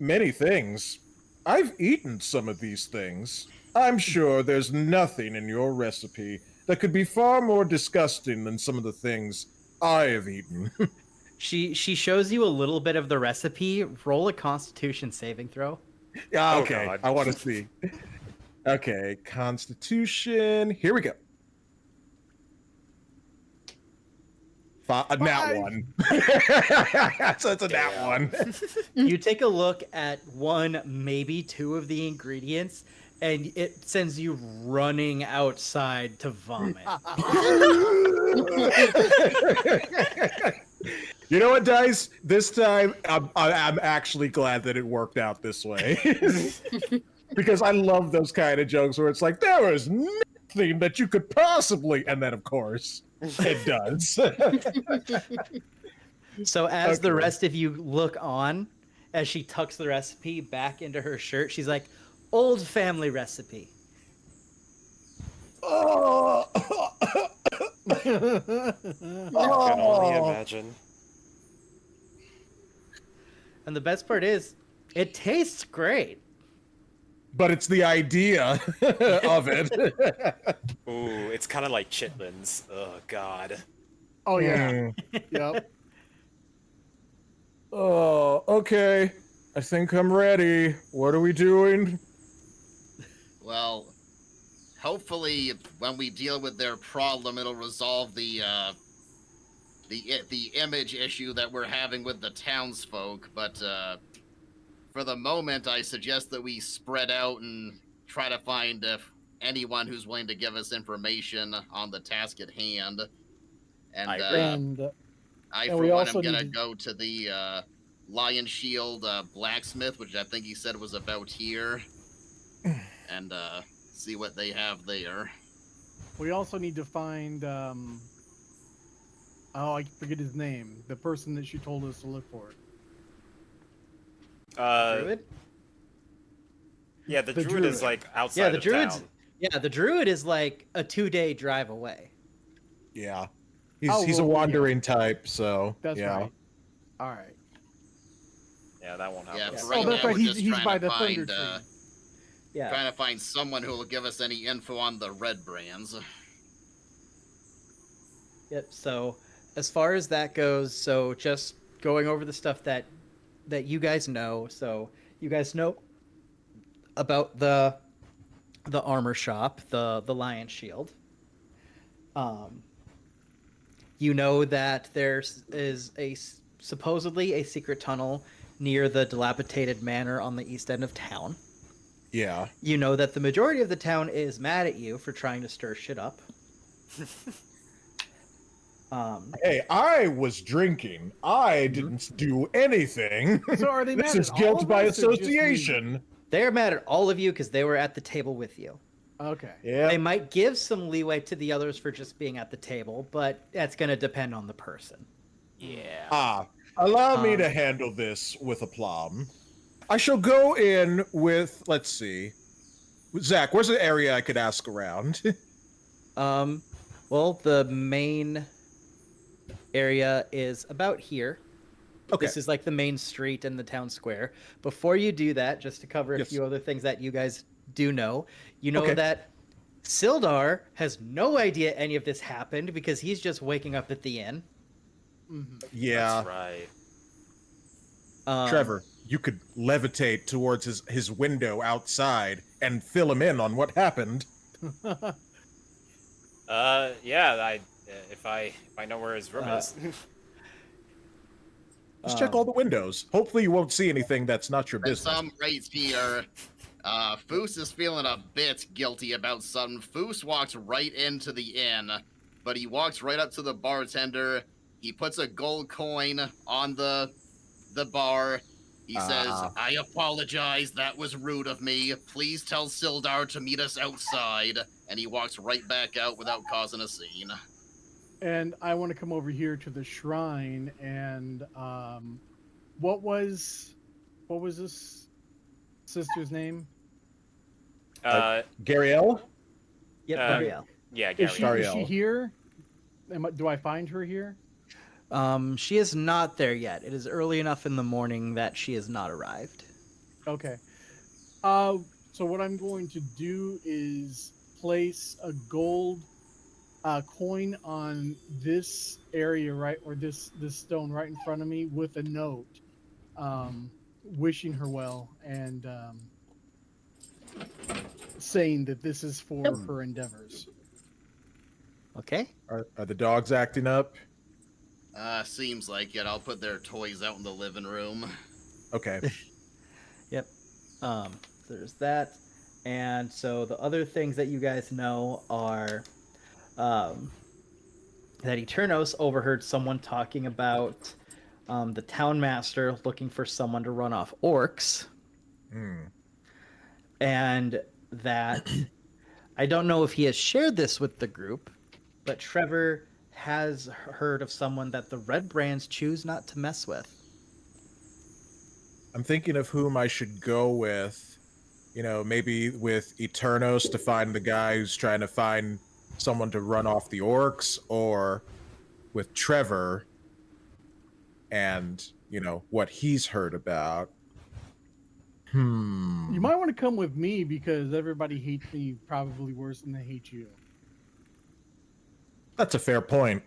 many things. I've eaten some of these things. I'm sure there's nothing in your recipe that could be far more disgusting than some of the things I have eaten. She shows you a little bit of the recipe. Roll a Constitution saving throw. Yeah, Oh, okay. God. I want to see. Okay, Constitution. Here we go. A nat 5. one. So it's a nat Damn. one. You take a look at one, maybe two of the ingredients, and it sends you running outside to vomit. You know what, Dice? This time, I'm actually glad that it worked out this way. Because I love those kind of jokes where it's like, there is nothing that you could possibly... And then, of course, it does. So as the Okay. rest of you look on, as she tucks the recipe back into her shirt, she's like, old family recipe. Oh, I can only imagine. And the best part is, it tastes great. but it's the idea of it. Ooh, it's kind of like chitlins. Oh God. Oh yeah. Mm. Yep. Oh, okay. I think I'm ready. What are we doing? Well, hopefully, when we deal with their problem, it'll resolve the image issue that we're having with the townsfolk. But for the moment, I suggest that we spread out and try to find anyone who's willing to give us information on the task at hand. And I agree. And I, and for we one, also am gonna need to- go to the Lion Shield blacksmith, which I think he said was about here, and see what they have there. we also need to find oh, I forget his name. The person that she told us to look for. Druid? Yeah, the The druid is druid. like outside Yeah, the of druid's town. yeah, the druid is like a 2-day drive away. Yeah. He's, Oh, he's a well, yeah. wandering type, so That's yeah. right. All right. Yeah, that won't help Yeah, us. for Oh, right that's now, right. we're He's, just he's trying by to the thunder find, tree. Yeah. trying to find someone who will give us any info on the red brands. Yep. So, as far as that goes, so just going over the stuff that you guys know. So, you guys know about the armor shop, the Lion Shield. You know that there's supposedly a secret tunnel near the dilapidated manor on the east end of town. Yeah. You know that the majority of the town is mad at you for trying to stir shit up. Hey, I was drinking. I didn't do anything. So are they This mad is at all guilt of by us or just me? association. They're mad at all of you because they were at the table with you. Okay. Yeah. They might give some leeway to the others for just being at the table, but that's going to depend on the person. Yeah. Allow me Um, to handle this with aplomb. I shall go in with, let's see. Zach, where's the area I could ask around? Well, the main area is about here. Okay. This is like the main street in the town square. Before you do that, just to cover a Yes. few other things that you guys do know, you know Okay. that Sildar has no idea any of this happened because he's just waking up at the inn. Mhm. Yeah. That's right. Trevor, you could levitate towards his window outside and fill him in on what happened. Yeah. If I know where his room is. Just check all the windows. Hopefully you won't see anything that's not your There's business. some right here. Foos is feeling a bit guilty about something. Foos walks right into the inn, but he walks right up to the bartender. He puts a gold coin on the bar. He says, "I apologize. That was rude of me. Please tell Sildar to meet us outside." And he walks right back out without causing a scene. And I want to come over here to the shrine and what was this sister's name? Gariel? Yep, Uh, Gabrielle. Yeah, Is Gary. she Gariel. here? Do I find her here? She is not there yet. It is early enough in the morning that she has not arrived. Okay. So what I'm going to do is place a gold coin on this area, right, or this stone right in front of me, with a note, wishing her well and saying that this is for her endeavors. Okay. Are the dogs acting up? Seems like it. I'll put their toys out in the living room. Okay. Yep. There's that. And so the other things that you guys know are that Eternos overheard someone talking about the town master looking for someone to run off orcs. And that I don't know if he has shared this with the group, but Trevor has heard of someone that the Red Brands choose not to mess with. I'm thinking of whom I should go with. You know, maybe with Eternos to find the guy who's trying to find someone to run off the orcs, or with Trevor and, you know, what he's heard about. You might want to come with me because everybody hates me probably worse than they hate you. That's a fair point.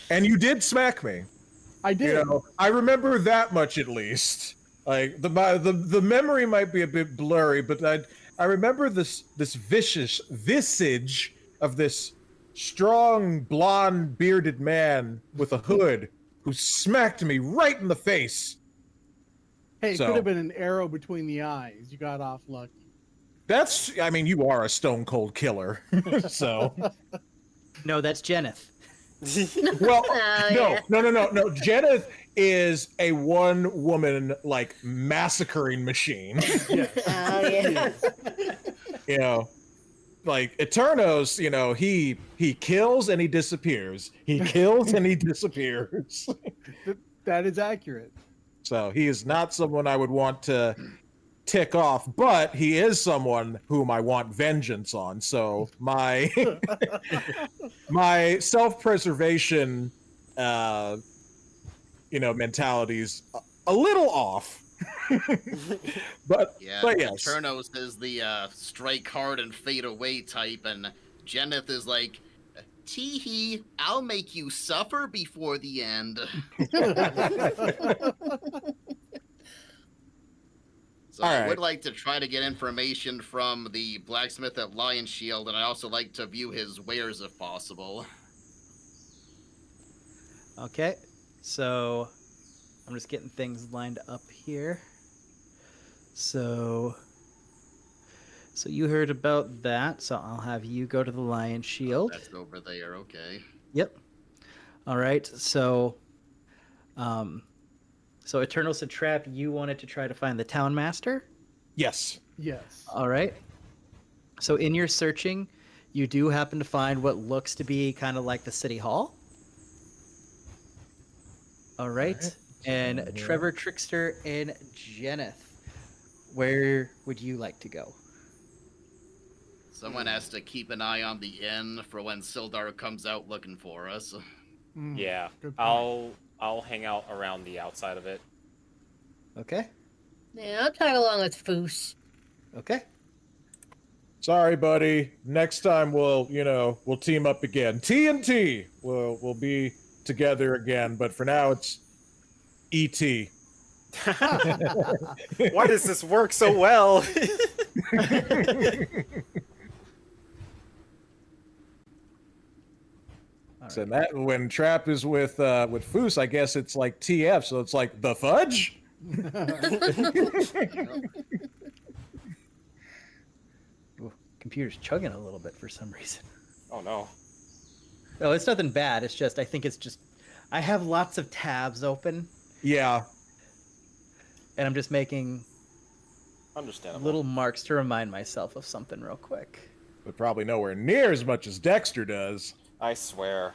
And you did smack me. I did. You know, I remember that much at least. Like the memory might be a bit blurry, but I remember this vicious visage of this strong blonde bearded man with a hood who smacked me right in the face. Hey, it So- could have been an arrow between the eyes. You got off lucky. I mean, you are a stone cold killer. So, No, that's Jenneth. well, Oh, no, yeah. no. Jenneth is a one-woman, like, massacring machine. Yes. Oh, yeah. You know, like Eternos, you know, he kills and he disappears. He kills and he disappears. That is accurate. So he is not someone I would want to tick off, but he is someone whom I want vengeance on. So my my self-preservation mentality's a little off. but Yeah, yes. Turnos is the strike hard and fade away type, and Jenneth is like, tee-hee, I'll make you suffer before the end. So I would like to try to get information from the blacksmith at Lion Shield, and I also like to view his wares if possible. Okay, so I'm just getting things lined up here. So you heard about that, so I'll have you go to the Lion Shield. That's over there, okay. Yep. All right, so Eternals and Trap, you wanted to try to find the town master? Yes. Yes. All right. So in your searching, you do happen to find what looks to be kind of like the city hall. All right. And Trevor, Trickster, and Jenneth, where would you like to go? Someone has to keep an eye on the inn for when Sildar comes out looking for us. Yeah, Good point. I'll hang out around the outside of it. Okay. Yeah, I'll tag along with Foos. Okay. Sorry, buddy. Next time we'll team up again. TNT. We'll be together again, but for now it's ET. Why does this work so well? So that when Trap is with Foos, I guess it's like TF, so it's like the fudge. Ooh, computer's chugging a little bit for some reason. Oh no. No, it's nothing bad. It's just I have lots of tabs open, Yeah. and I'm just making Understandable. little marks to remind myself of something real quick. But probably nowhere near as much as Dexter does. I swear.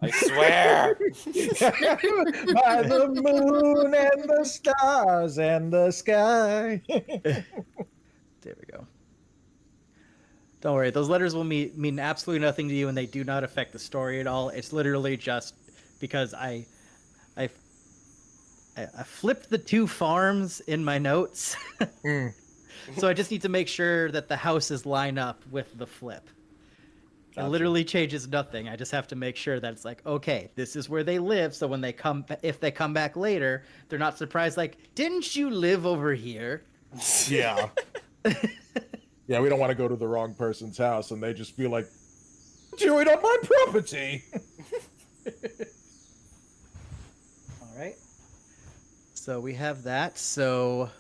I swear. By the moon and the stars and the sky. There we go. Don't worry, those letters will mean absolutely nothing to you, and they do not affect the story at all. It's literally just because I flipped the 2 farms in my notes, Mm, so I just need to make sure that the houses line up with the flip. It Gotcha. literally changes nothing. I just have to make sure that it's like, okay, this is where they live. So when if they come back later, they're not surprised. Like, didn't you live over here? yeah. Yeah, we don't want to go to the wrong person's house and they just feel like, doing on my property. All right. So we have that. So.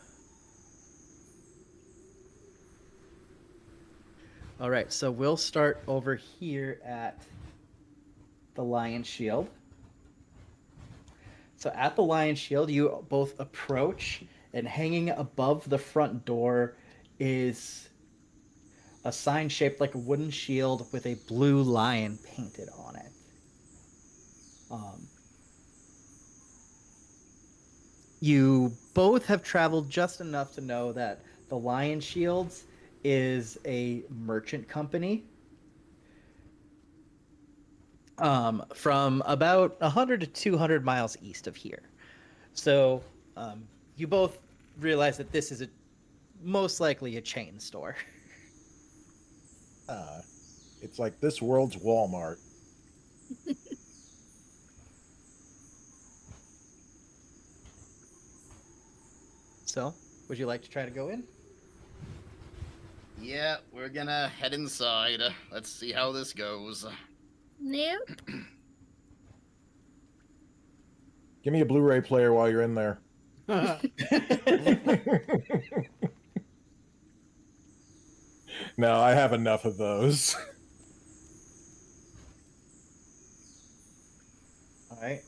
All right. So we'll start over here at the Lion Shield. So at the Lion Shield, you both approach, and hanging above the front door is a sign shaped like a wooden shield with a blue lion painted on it. You both have traveled just enough to know that the Lion Shields is a merchant company from about 100 to 200 miles east of here. So you both realize that this is most likely a chain store. It's like this world's Walmart. So, would you like to try to go in? Yeah, we're gonna head inside. Let's see how this goes. Nope. Give me a Blu-ray player while you're in there. No, I have enough of those. All right.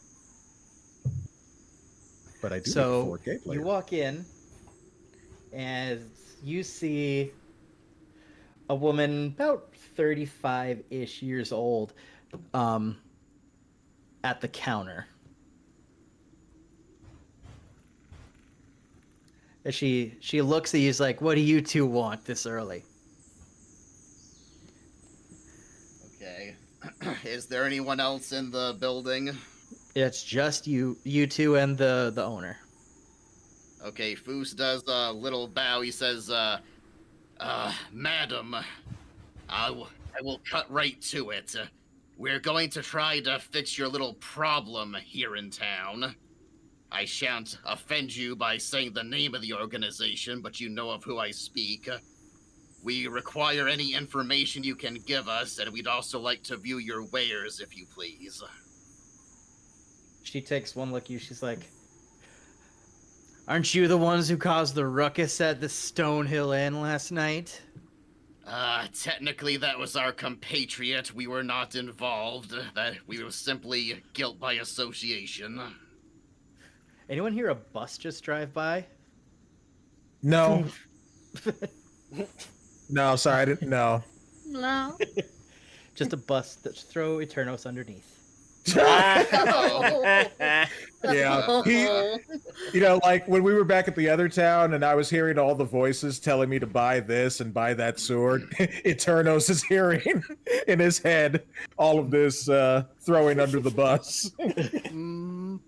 But I do So have a 4K player. you walk in, and you see a woman about 35-ish years old at the counter. And she looks at you, like, "What do you two want this early?" Okay. Is there anyone else in the building? It's just you two and the owner. Okay, Foos does a little bow. He says, Madam, I will cut right to it. We're going to try to fix your little problem here in town. I shan't offend you by saying the name of the organization, but you know of who I speak. We require any information you can give us, and we'd also like to view your wares, if you please. She takes one look at you. She's like, "Aren't you the ones who caused the ruckus at the Stonehill Inn last night?" Technically that was our compatriot. We were not involved. That we were simply guilt by association. Anyone hear a bus just drive by? No. No, sorry, I didn't know. No. Just a bus that throw Eternos underneath. Yeah, like when we were back at the other town and I was hearing all the voices telling me to buy this and buy that sword, Eternos is hearing in his head all of this throwing under the bus. And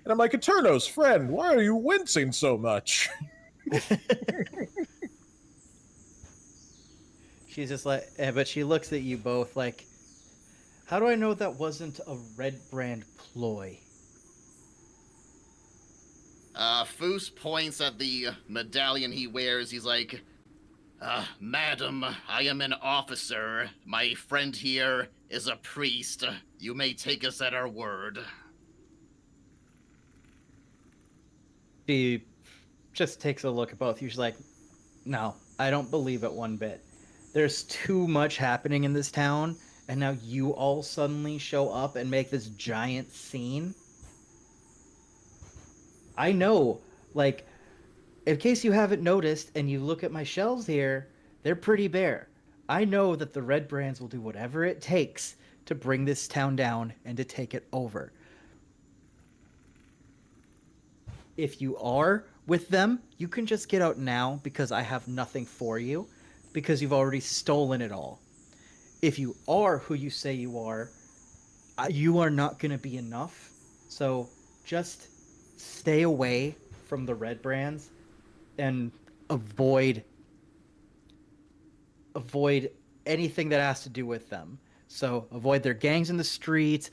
I'm like, Eternos, friend, why are you wincing so much? She's just like, but she looks at you both like, "How do I know that wasn't a Red Brand ploy?" Foos points at the medallion he wears. He's like, Madam, I am an officer. My friend here is a priest. You may take us at our word. She just takes a look at both. She's like, "No, I don't believe it one bit. There's too much happening in this town, and now you all suddenly show up and make this giant scene. I know, like, in case you haven't noticed and you look at my shelves here, they're pretty bare. I know that the Red Brands will do whatever it takes to bring this town down and to take it over. If you are with them, you can just get out now because I have nothing for you. because you've already stolen it all. If you are who you say you are not going to be enough. So just stay away from the red brands and avoid anything that has to do with them. So avoid their gangs in the streets,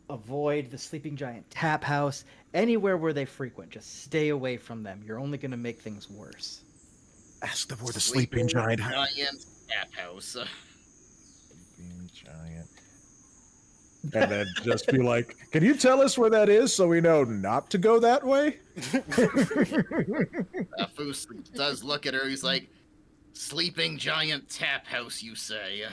avoid the Sleeping Giant tap house, anywhere where they frequent. Just stay away from them. You're only going to make things worse. Ask them where the sleeping giant. Giant tap house. Sleeping giant. And then just be like, can you tell us where that is so we know not to go that way? Foos does look at her. He's like, Sleeping Giant tap house, you say?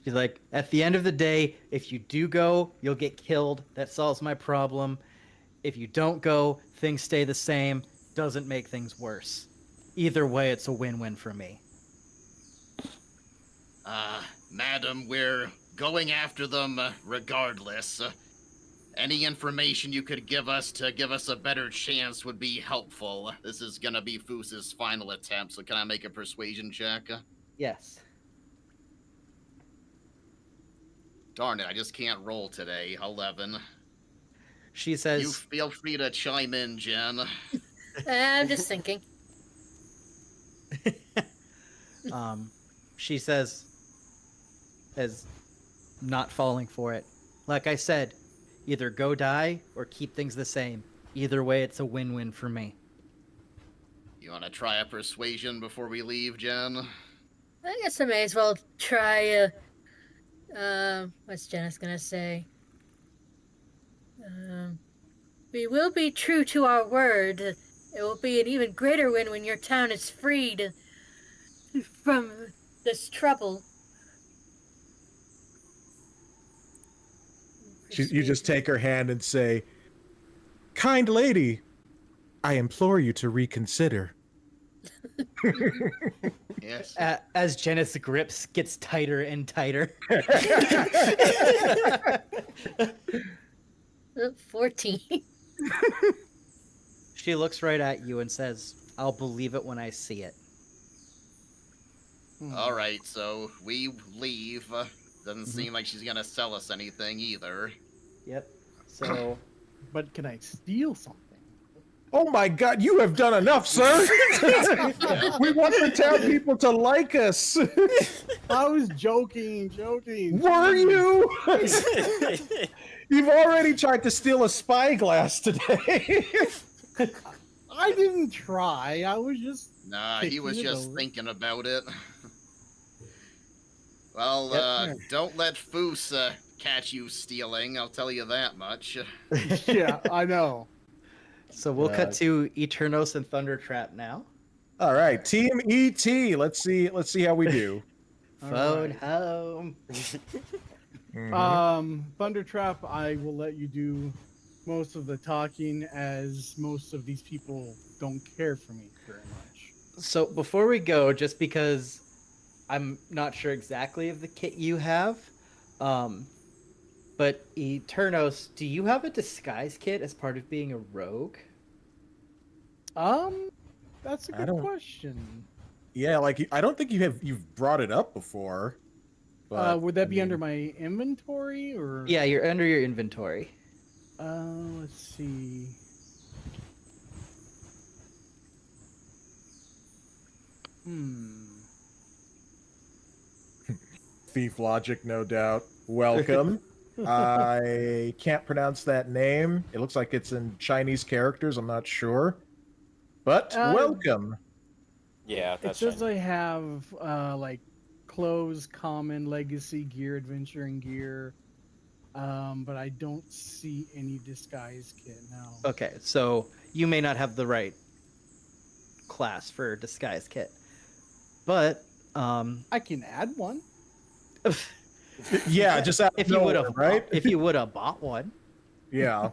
She's like, at the end of the day, if you do go, you'll get killed. That solves my problem. If you don't go, things stay the same. Doesn't make things worse. Either way, it's a win-win for me. Madam, we're going after them regardless. Any information you could give us to give us a better chance would be helpful. This is gonna be Foos's final attempt, so can I make a persuasion check? Yes. Darn it, I just can't roll today. 11. She You says, feel free to chime in, Jen. I'm just thinking. she says, as not falling for it. Like I said, either go die or keep things the same. Either way, it's a win-win for me. You want to try a persuasion before we leave, Jen? I guess I may as well try. What's Janice gonna say? We will be true to our word. It will be an even greater win when your town is freed from this trouble. You just take her hand and say, kind lady, I implore you to reconsider. Yes. As Janice grips gets tighter and tighter. 14. She looks right at you and says, I'll believe it when I see it. All right, so we leave. Doesn't seem like she's gonna sell us anything either. Yep. So, But can I steal something? Oh my god, you have done enough, sir! We want the town people to like us! I was joking. Were you? You've already tried to steal a spyglass today. I didn't try. I was just. Nah, he was Thinking it just over. thinking about it. Well, don't let Foos catch you stealing, I'll tell you that much. Yeah, I know. so we'll cut to Eternos and Thundertrap now. All right, Team ET. Let's see how we do. Phone right. home. Thundertrap, I will let you do most of the talking, as most of these people don't care for me very much. So before we go, just because I'm not sure exactly of the kit you have, but Eternos, do you have a disguise kit as part of being a rogue? That's a I good don't- question. Yeah, like I don't think you've brought it up before. But, Would that I be under mean, my inventory or? Yeah, you're under your inventory. Let's see. thief logic, no doubt. Welcome. I can't pronounce that name. It looks like it's in Chinese characters. I'm not sure. But welcome. Yeah, It that's says right. I have like clothes, common, legacy gear, adventuring gear, but I don't see any disguise kit now. Okay, so you may not have the right class for disguise kit, but I can add one. Yeah, just out of if you would nowhere, have right? if you would have bought one, Yeah.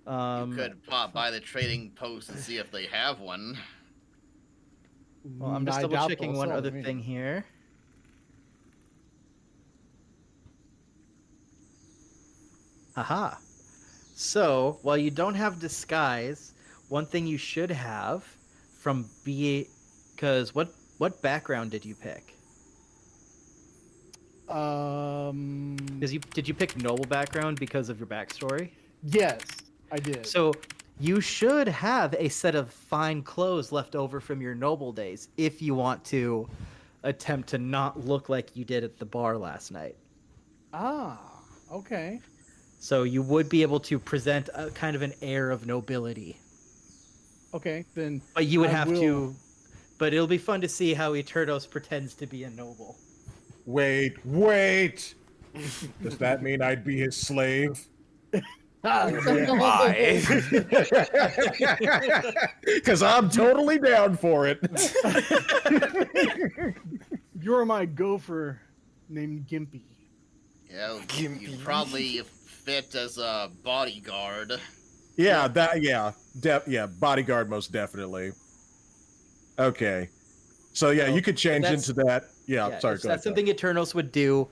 You could pop by the trading post and see if they have one. well, I'm just I double doubt checking they'll one sell other to me. thing here. Aha. So, while you don't have disguise, one thing you should have from because what background did you pick? Did you pick noble background because of your backstory? Yes, I did. So you should have a set of fine clothes left over from your noble days if you want to attempt to not look like you did at the bar last night. Okay. So you would be able to present a kind of an air of nobility. Okay, then. But you would I have will- to. But it'll be fun to see how Eternos pretends to be a noble. Wait. Does that mean I'd be his slave? Why? Because I'm totally down for it. You're my gopher named Gimpy. Yeah, you probably fit as a bodyguard. Yeah, bodyguard most definitely. Okay. So yeah, So, you could change that's- into that. Yeah, sorry, if go that's ahead. something Eternos would do,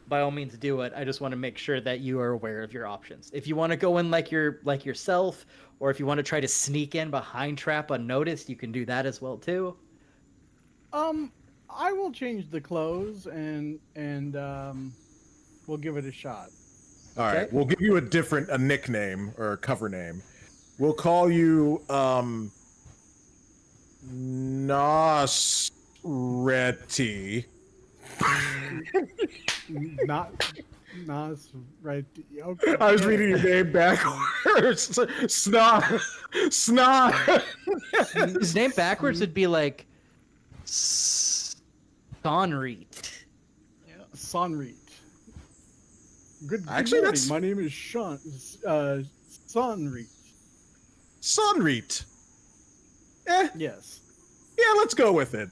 by all means do it. I just want to make sure that you are aware of your options. If you want to go in like yourself, or if you want to try to sneak in behind Trap unnoticed, you can do that as well too. I will change the clothes and we'll give it a shot. All right, Okay. we'll give you a nickname or a cover name. We'll call you Nasreti. Not right. Okay. I was reading your name backwards. Snot. His name backwards would be like Sonreet. Sonreet. Good Actually, morning. that's- My name is Sean. Sonreet. Sonreet. Yes. Yeah, let's go with it.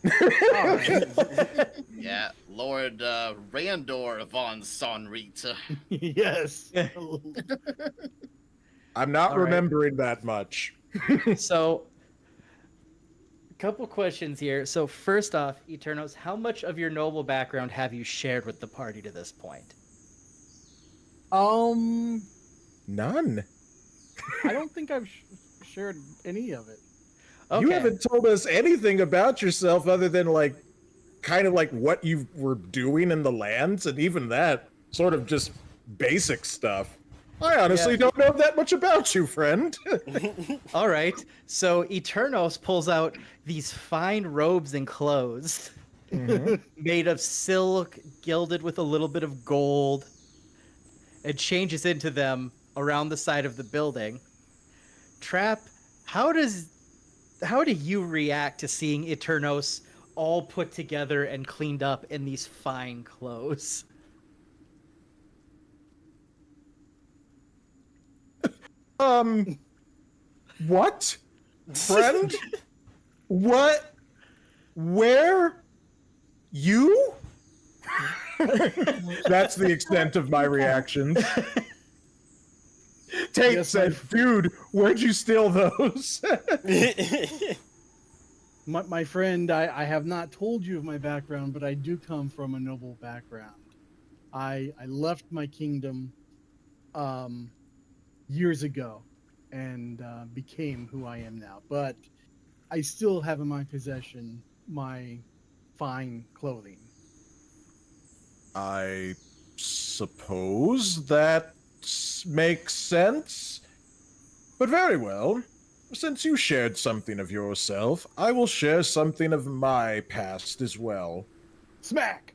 Yeah, Lord Randor von Sonreet. Yes. I'm not All right. remembering that much. So, a couple questions here. So, first off, Eternos, how much of your noble background have you shared with the party to this point? None. I don't think I've shared any of it. Okay. You haven't told us anything about yourself other than kind of like what you were doing in the lands, and even that sort of just basic stuff. I honestly Yeah. don't know that much about you, friend. All right. So Eternos pulls out these fine robes and clothes made of silk, gilded with a little bit of gold, and changes into them around the side of the building. Trap, how do you react to seeing Eternos all put together and cleaned up in these fine clothes? What? Friend? What? Where? You? That's the extent of my reactions. Tate Yes, said, dude, where'd you steal those? My friend, I have not told you of my background, but I do come from a noble background. I left my kingdom years ago and became who I am now. But I still have in my possession my fine clothing. I suppose that makes sense. But very well. Since you shared something of yourself, I will share something of my past as well. Smack!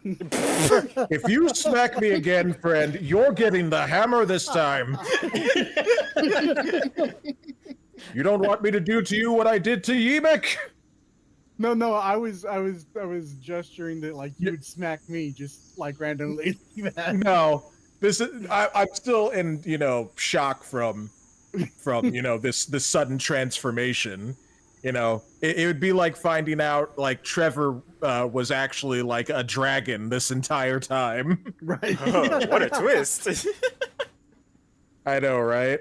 If you smack me again, friend, you're getting the hammer this time. You don't want me to do to you what I did to Yemek? No, I was gesturing that like you would smack me just like randomly. No. I'm still in, shock from this sudden transformation. It would be like finding out like Trevor was actually like a dragon this entire time. Right. Oh, what a twist. I know, right?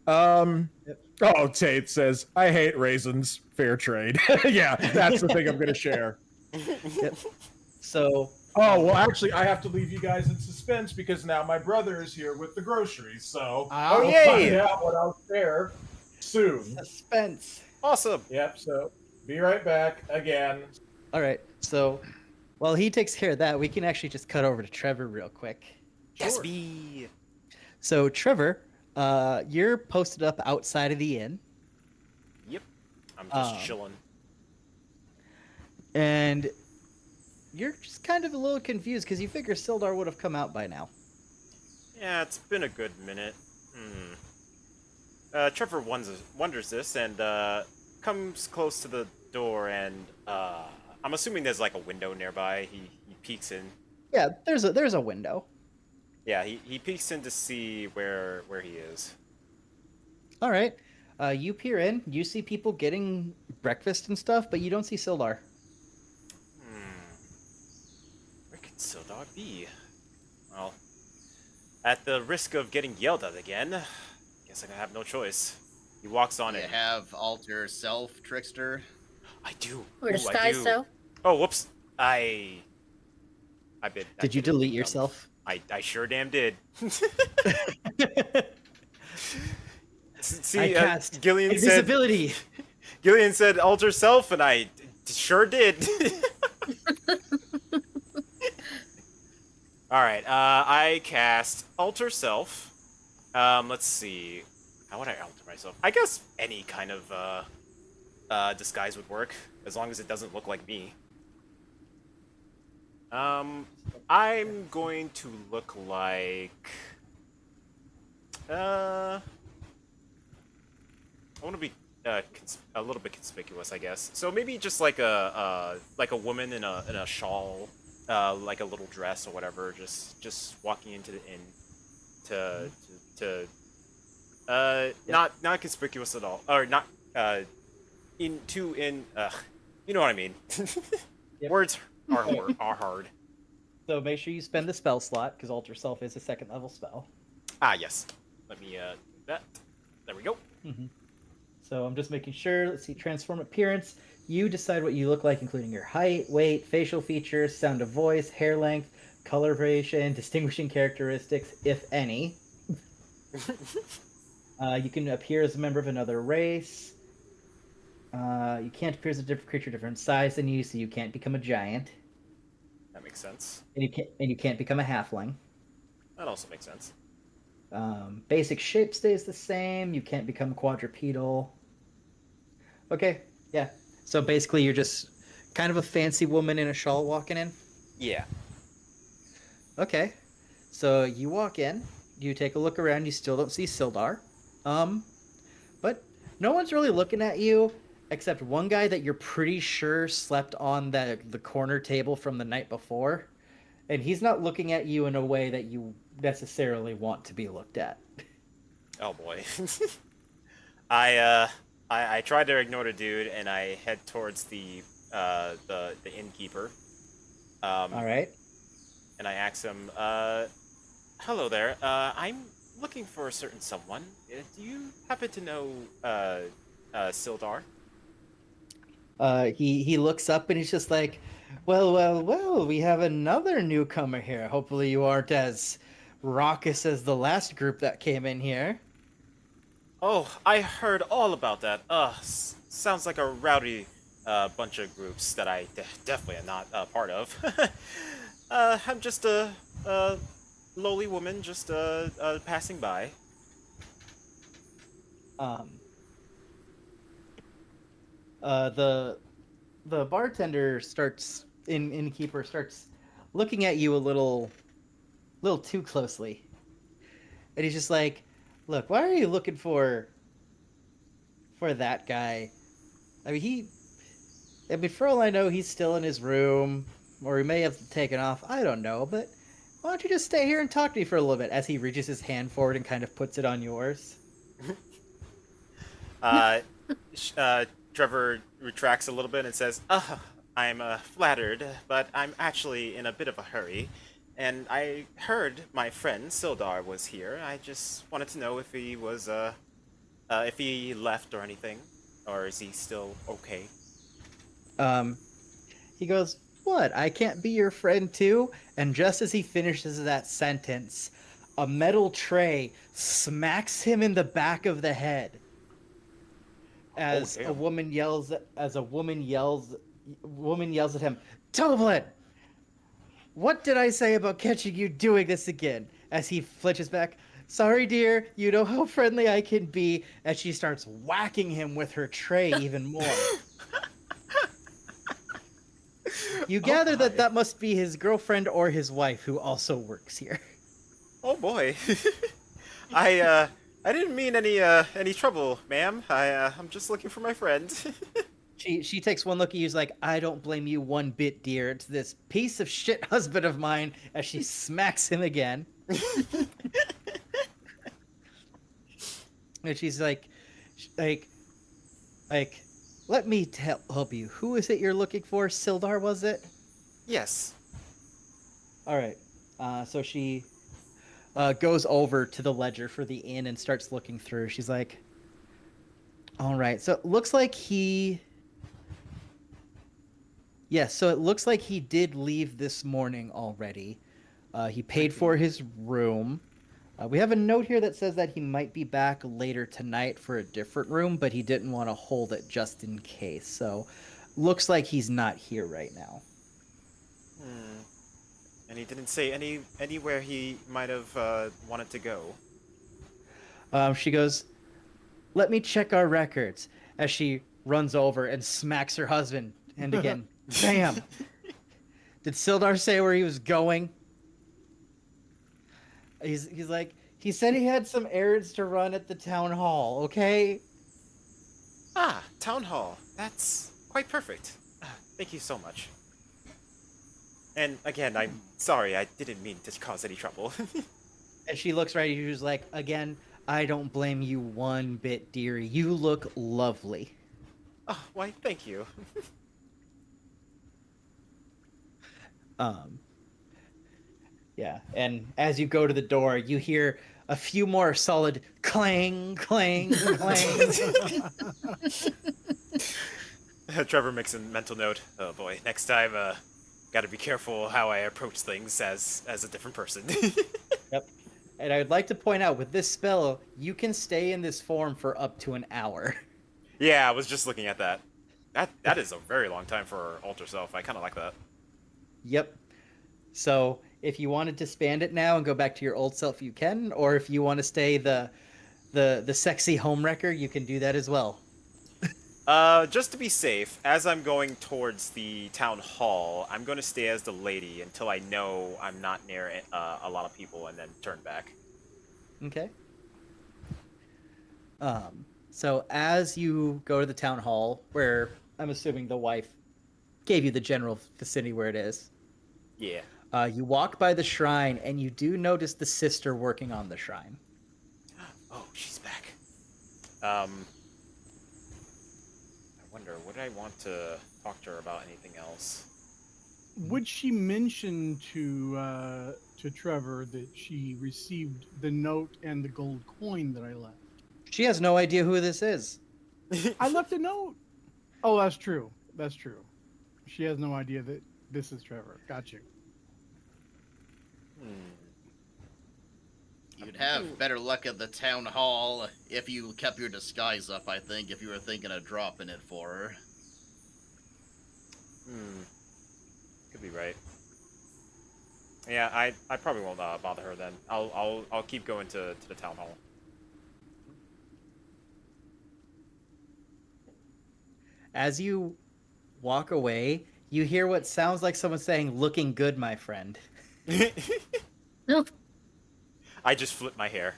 Oh, Tate says, I hate raisins. Fair trade. Yeah, that's the thing I'm going to share. So, Oh, well, actually, I have to leave you guys in suspense because now my brother is here with the groceries. So Oh, we'll yay! find out what I'll share soon. suspense. Awesome. Yep. So be right back again. All right. So while he takes care of that, we can actually just cut over to Trevor real quick. Yes, Sure. be. So Trevor, you're posted up outside of the inn, Yep. I'm just Um, chilling. and you're just kind of a little confused because you figure Sildar would have come out by now. Yeah, it's been a good minute. Trevor wonders this and comes close to the door, and I'm assuming there's like a window nearby. He peeks in. Yeah, there's a window. Yeah, he peeks in to see where he is. All right. You peer in. You see people getting breakfast and stuff, but you don't see Sildar. Where could Sildar be? Well, at the risk of getting yelled at again, guess I have no choice. He walks on You in. have alter self, trickster. I do. Or Ooh, I disguise do. self. Oh, whoops. I Did you delete yourself? I sure damn did. See, I cast Gillian invisibility. Gillian said alter self, and I sure did. All right, I cast alter self. Let's see. How would I alter myself? I guess any kind of disguise would work, as long as it doesn't look like me. I'm going to look like. I want to be a little bit conspicuous, I guess. So maybe just like a woman in a shawl, like a little dress or whatever, just walking into the inn to not conspicuous at all, or not you know what I mean. Yep. Words are hard. So make sure you spend the spell slot because Alter Self is a 2nd level spell. Ah, yes. Let me do that. There we go. So I'm just making sure. Let's see. Transform appearance. You decide what you look like, including your height, weight, facial features, sound of voice, hair length, color variation, distinguishing characteristics, if any. You can appear as a member of another race. You can't appear as a different creature, different size than you, so you can't become a giant. That makes sense. And you can't become a halfling. That also makes sense. Basic shape stays the same. You can't become quadrupedal. Okay, yeah. So basically, you're just kind of a fancy woman in a shawl walking in. Yeah. Okay, so you walk in. You take a look around. You still don't see Sildar. But no one's really looking at you except one guy that you're pretty sure slept on the corner table from the night before, and he's not looking at you in a way that you necessarily want to be looked at. Oh boy. I tried to ignore the dude, and I head towards the innkeeper. All right. And I ask him, hello there. I'm looking for a certain someone. Do you happen to know Sildar? He looks up and he's just like, well, we have another newcomer here. Hopefully you aren't as raucous as the last group that came in here. Oh, I heard all about that. Sounds like a rowdy bunch of groups that I definitely am not part of. I'm just a lowly woman, just passing by. The bartender innkeeper starts looking at you a little too closely, and he's just like, "Look, why are you looking for that guy? I mean, for all I know, he's still in his room, or he may have taken off. I don't know, but why don't you just stay here and talk to me for a little bit?" As he reaches his hand forward and kind of puts it on yours. Trevor retracts a little bit and says, I'm flattered, but I'm actually in a bit of a hurry. And I heard my friend Sildar was here. I just wanted to know if he was, if he left or anything. Or is he still okay? He goes, "What? I can't be your friend too?" And just as he finishes that sentence, a metal tray smacks him in the back of the head. as damn. a woman yells at him, Toblin, what did I say about catching you doing this again? As he flinches back, sorry dear, you know how friendly I can be, as she starts whacking him with her tray even more. You gather my. that must be his girlfriend or his wife who also works here. Oh boy. I didn't mean any trouble, ma'am. I'm just looking for my friend. She takes one look at you, is like, I don't blame you one bit, dear. It's this piece of shit husband of mine, as she smacks him again. And she's like, let me help you. Who is it you're looking for? Sildar, was it? Yes. All right. So she goes over to the ledger for the inn and starts looking through. She's like, all right. So it looks like he... Yes, so it looks like he did leave this morning already. He paid for his room. We have a note here that says that he might be back later tonight for a different room, but he didn't want to hold it just in case. So looks like he's not here right now. Hmm. And he didn't say anywhere he might have wanted to go. She goes, let me check our records, as she runs over and smacks her husband. And again, bam! Did Sildar say where he was going? He's like, he said he had some errands to run at the town hall, okay? Ah, town hall. That's quite perfect. Thank you so much. And again, I'm sorry, I didn't mean to cause any trouble. And she looks right at you, she's like, again, I don't blame you one bit, dearie. You look lovely. Oh, why, thank you. Yeah, and as you go to the door, you hear a few more solid clang, clang, clang. Trevor makes a mental note. Oh boy, next time, gotta be careful how I approach things as a different person. Yep. And I would like to point out, with this spell, you can stay in this form for up to an hour. Yeah, I was just looking at that. That is a very long time for Alter Self. I kind of like that. Yep. So if you wanted to span it now and go back to your old self, you can. Or if you want to stay the sexy homewrecker, you can do that as well. Just to be safe, as I'm going towards the town hall, I'm going to stay as the lady until I know I'm not near a lot of people, and then turn back. Okay. So as you go to the town hall, where I'm assuming the wife gave you the general vicinity where it is, Yeah. you walk by the shrine, and you do notice the sister working on the shrine. Oh, she's back. I wonder, would I want to talk to her about anything else? Would she mention to Trevor that she received the note and the gold coin that I left? She has no idea who this is. I left a note. Oh, that's true. That's true. She has no idea that this is Trevor. Got you. You'd have better luck at the town hall if you kept your disguise up, I think, if you were thinking of dropping it for her. Could be right. Yeah, I probably won't bother her then. I'll keep going to the town hall. As you walk away, you hear what sounds like someone saying, "Looking good, my friend." No. I just flip my hair.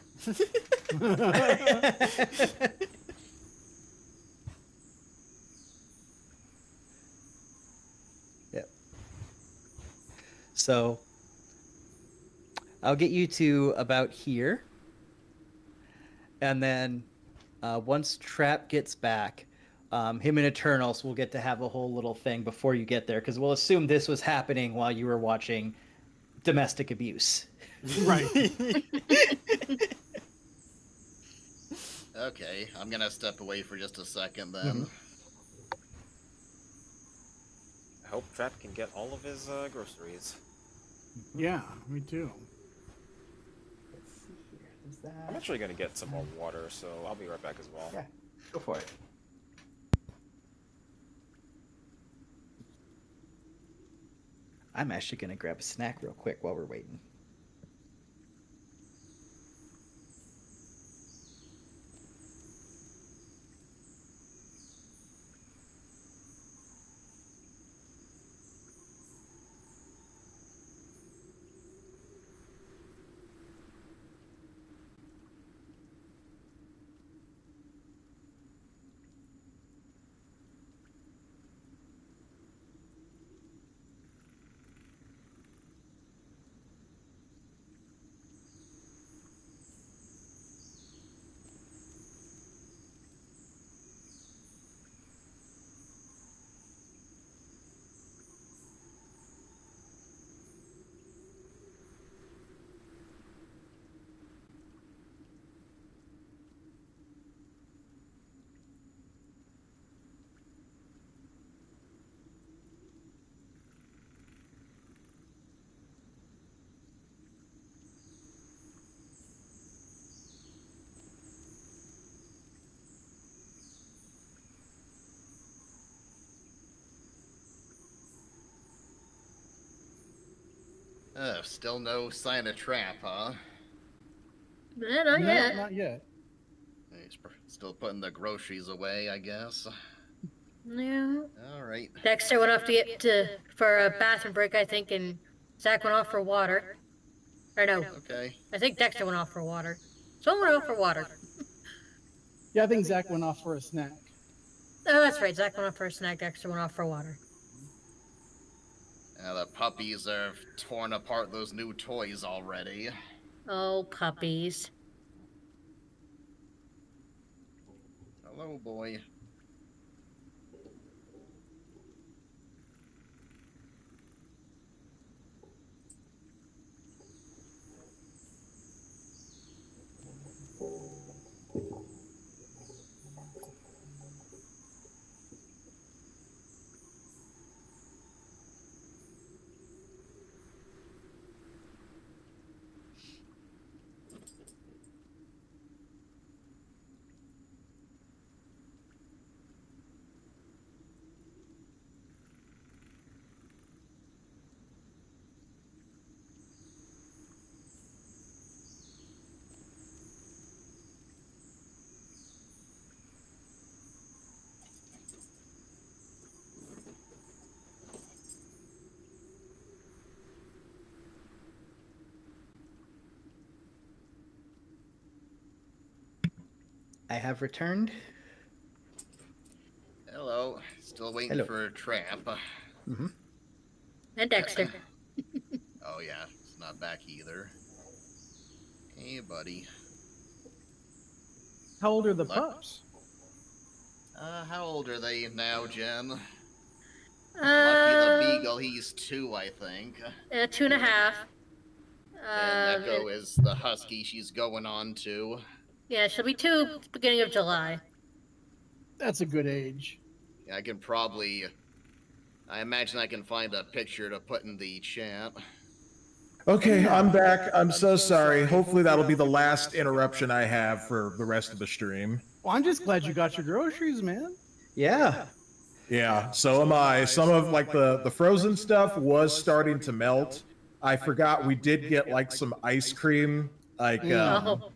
Yep. So I'll get you to about here. And then once Trap gets back, him and Eternals will get to have a whole little thing before you get there, because we'll assume this was happening while you were watching domestic abuse. Right. Okay, I'm gonna step away for just a second then. Mm-hmm. I hope Trap can get all of his groceries. Yeah, me too. Let's see here. Is that... I'm actually gonna get some more water, so I'll be right back as well. Yeah, go for it. I'm actually gonna grab a snack real quick while we're waiting. Still no sign of trap, huh? Nah, not No, yet. not yet. He's still putting the groceries away, I guess. Yeah. All right. Dexter went off for a bathroom break, I think, and Zach went off for water. Or no, Okay. I think Dexter went off for water. Someone went off for water. Yeah, I think Zach went off for a snack. Oh, that's right. Zach went off for a snack. Dexter went off for water. The puppies have torn apart those new toys already. Oh, puppies. Hello, boy. I have returned. Hello. Still waiting Hello. for a trap. Mm-hmm. And Dexter. Oh, yeah. It's not back either. Hey, buddy. How old are the Luck- pups? How old are they now, Jen? Lucky the Uh, Beagle, he's 2, I think. 2.5. And Echo is the Husky she's going on to. Yeah, she'll be 2 beginning of July. That's a good age. Yeah, I can probably... I imagine I can find a picture to put in the chat. Okay, I'm back. I'm so sorry. Hopefully that'll be the last interruption I have for the rest of the stream. Well, I'm just glad you got your groceries, man. Yeah. Yeah, so am I. Some of like the frozen stuff was starting to melt. I forgot we did get like some ice cream, like Oh.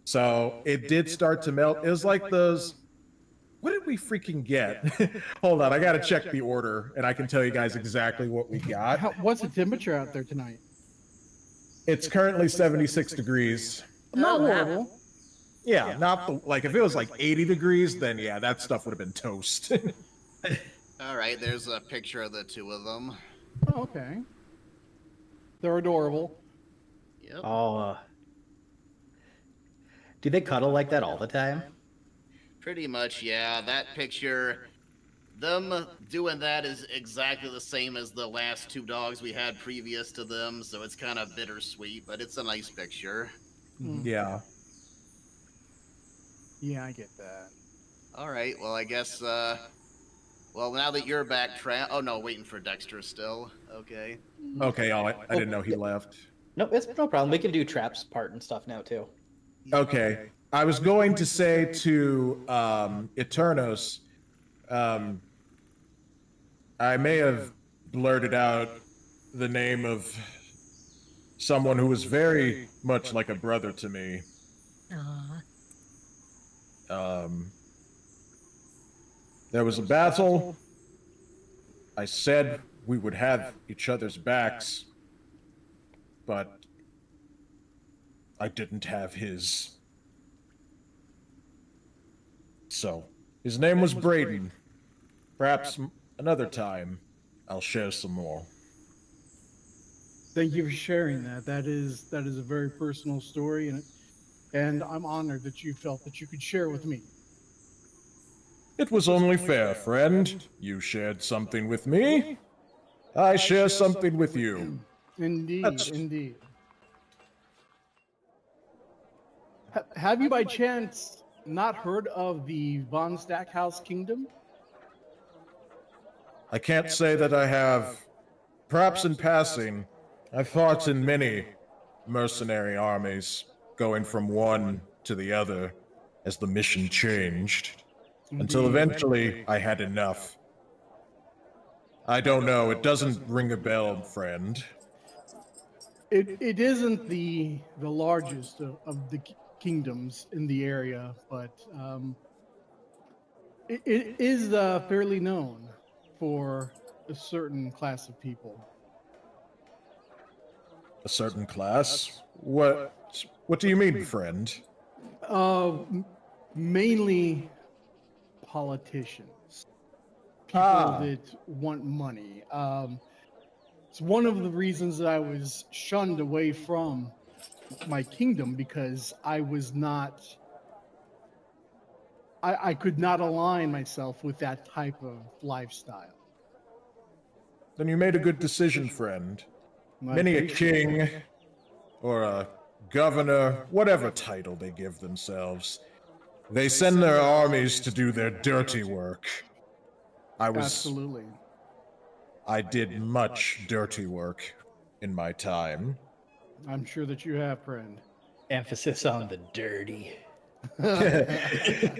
so it did start to melt. It was like those. What did we freaking get? Hold on, I gotta check the order, and I can tell you guys exactly what we got. What's the temperature out there tonight? It's currently 76 degrees. Not Oh, wow. horrible. Yeah, not the, like if it was like 80 degrees, then yeah, that stuff would have been toast. Alright, there's a picture of the 2 of them. Oh, okay. They're adorable. Yep. Oh. Do they cuddle like that all the time? Pretty much, yeah. That picture, them doing that is exactly the same as the last 2 dogs we had previous to them, so it's kind of bittersweet, but it's a nice picture. Yeah. Yeah, I get that. Alright, well, I guess, well, now that you're back, oh no, waiting for Dexter still. Okay. Okay, I didn't know he left. No, it's no problem. We can do traps part and stuff now too. Okay. I was going to say to Eternos, I may have blurted out the name of someone who was very much like a brother to me. Aw. There was a battle. I said we would have each other's backs, but I didn't have his. So, his name was Braden. Perhaps another time I'll share some more. Thank you for sharing that. That is a very personal story, and I'm honored that you felt that you could share with me. It was only fair, friend. You shared something with me. I share something with you. Indeed, That's- indeed. Have you by chance not heard of the Von Stackhouse Kingdom? I can't say that I have. Perhaps in passing, I fought in many mercenary armies, going from one to the other as the mission changed, until Indeed. eventually I had enough. I don't know, it doesn't ring a bell, friend. It isn't the largest of the kingdoms in the area, but it is fairly known for a certain class of people. A certain class? What do you mean, friend? Mainly politicians, people that want money. It's one of the reasons that I was shunned away from my kingdom, because I was not. I could not align myself with that type of lifestyle. Then you made a good decision, friend. I Many a appreciate king, it. or a governor, whatever title they give themselves, they send their armies to do their dirty work. Absolutely. I did much dirty work in my time. I'm sure that you have, friend. Emphasis on the dirty.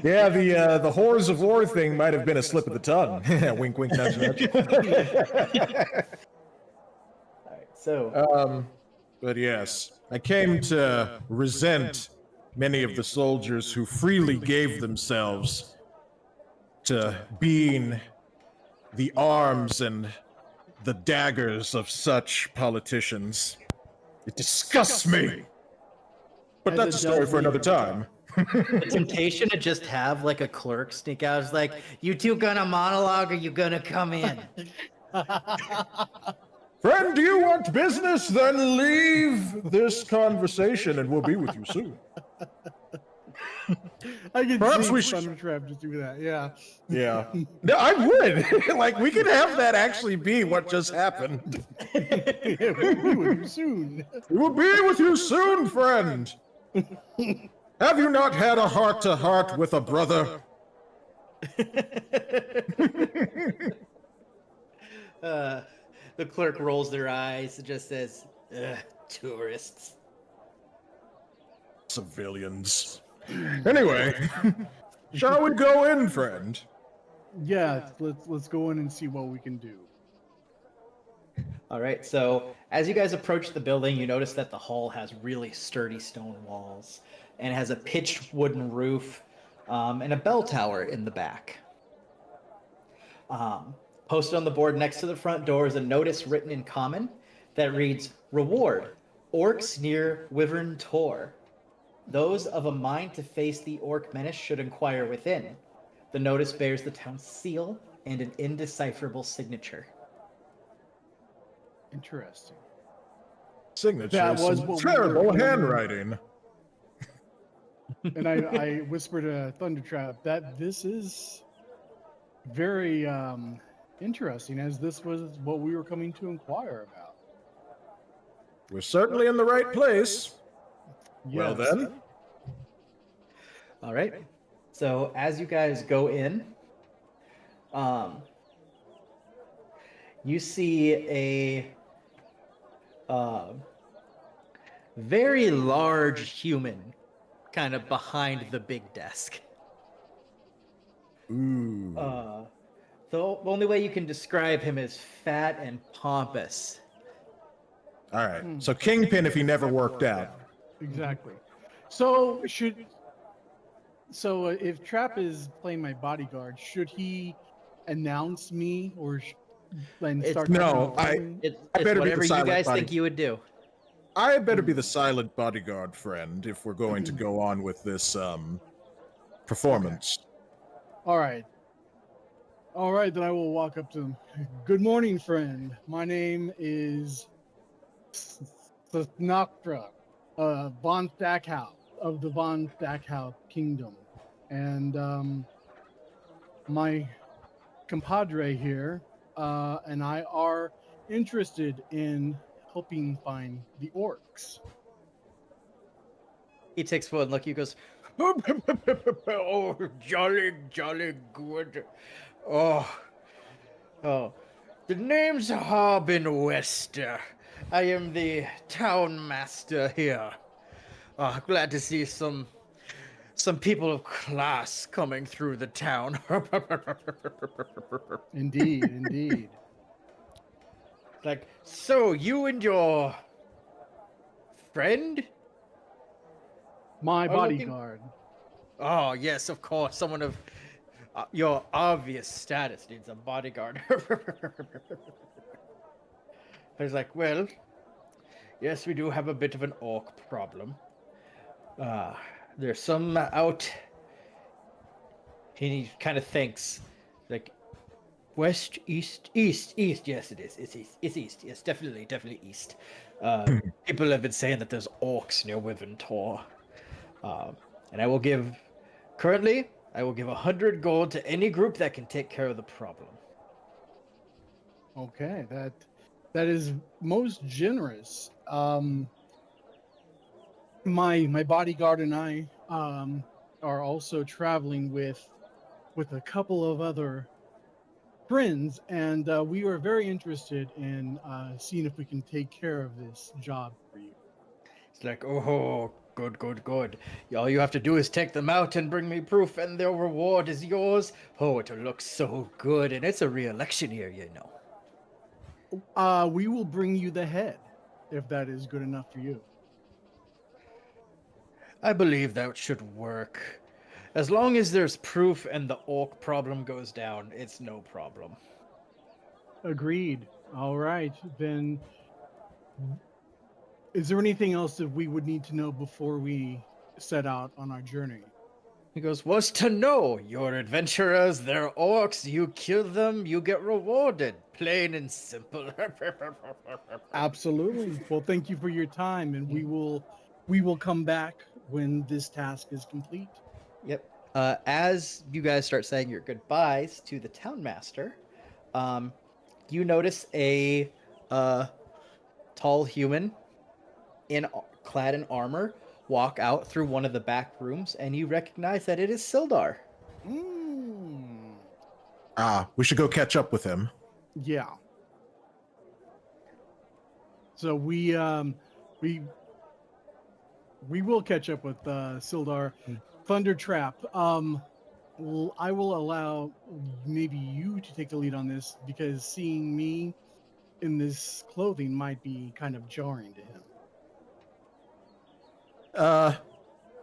Yeah, the horrors of war thing might have been a slip of the tongue. Wink, wink, nudge, nudge. All right, so But yes, I came to resent many of the soldiers who freely gave themselves to being the arms and the daggers of such politicians. It disgusts me. But that's a story for another time. the temptation to just have like a clerk sneak out is like, you two gonna monologue or you gonna come in? Friend, do you want business? Then leave this conversation and we'll be with you soon. I can Perhaps see we should- Thundertrap just do that. Yeah. Yeah. No, I would. Like, we could have that actually be what just happened. We'll be with you soon. We will be with you soon, friend. Have you not had a heart-to-heart with a brother? The clerk rolls their eyes and just says, "Ugh, tourists." Civilians. Anyway, shall we go in, friend? Yeah, let's go in and see what we can do. All right, so as you guys approach the building, you notice that the hall has really sturdy stone walls and has a pitched wooden roof and a bell tower in the back. Posted on the board next to the front door is a notice written in common that reads, "Reward, orcs near Wyvern Tor. Those of a mind to face the orc menace should inquire within." The notice bears the town's seal and an indecipherable signature. Interesting. Signature. That was some what we terrible were- handwriting. And I whispered to Thundertrap that this is very interesting, as this was what we were coming to inquire about. We're certainly in the right place. Well Yes. then, All right. So as you guys go in, you see a very large human kind of behind the big desk. ooh, The only way you can describe him is fat and pompous. All right. So Kingpin if he never worked out. Exactly. So if Trap is playing my bodyguard, should he announce me or and It's- start? No, talking? It's I better be the whatever you silent guys body. think you would do. I better be the silent bodyguard friend if we're going to go on with this performance. All right. All right, then I will walk up to him. Good morning, friend. My name is Snoktra, Von Stackhouse of the Von Stackhouse Kingdom. And my compadre here and I are interested in helping find the orcs. He takes one look. He goes, "Oh, jolly, jolly good. Oh, oh. The name's Harbin Wester. I am the town master here. Oh, glad to see some people of class coming through the town." Indeed, indeed. Like, so you and your friend? My Are looking- bodyguard. Oh, yes, of course. Someone of your obvious status needs a bodyguard. He's like, well, yes, we do have a bit of an orc problem. There's some out. He kind of thinks, like, west, east. Yes, it is. It's east. It's east. Yes, definitely east. People have been saying that there's orcs near Wiventor. And I will give 100 gold to any group that can take care of the problem. Okay, that is most generous. My bodyguard and I are also traveling with a couple of other friends, and we are very interested in seeing if we can take care of this job for you. It's like, oh, good. All you have to do is take them out and bring me proof, and their reward is yours. Oh, it'll look so good, and it's a re-election year, you know. We will bring you the head, if that is good enough for you. I believe that should work. As long as there's proof and the orc problem goes down, it's no problem. Agreed. All right, then. Is there anything else that we would need to know before we set out on our journey? He goes, what's to know? You're adventurers, they're orcs, you kill them, you get rewarded. Plain and simple. Absolutely. Well, thank you for your time, and we will come back when this task is complete. Yep. As you guys start saying your goodbyes to the town master, you notice a tall human clad in armor walk out through one of the back rooms, and you recognize that it is Sildar. We should go catch up with him. Yeah. So we will catch up with Sildar. Thundertrap. I will allow maybe you to take the lead on this, because seeing me in this clothing might be kind of jarring to him.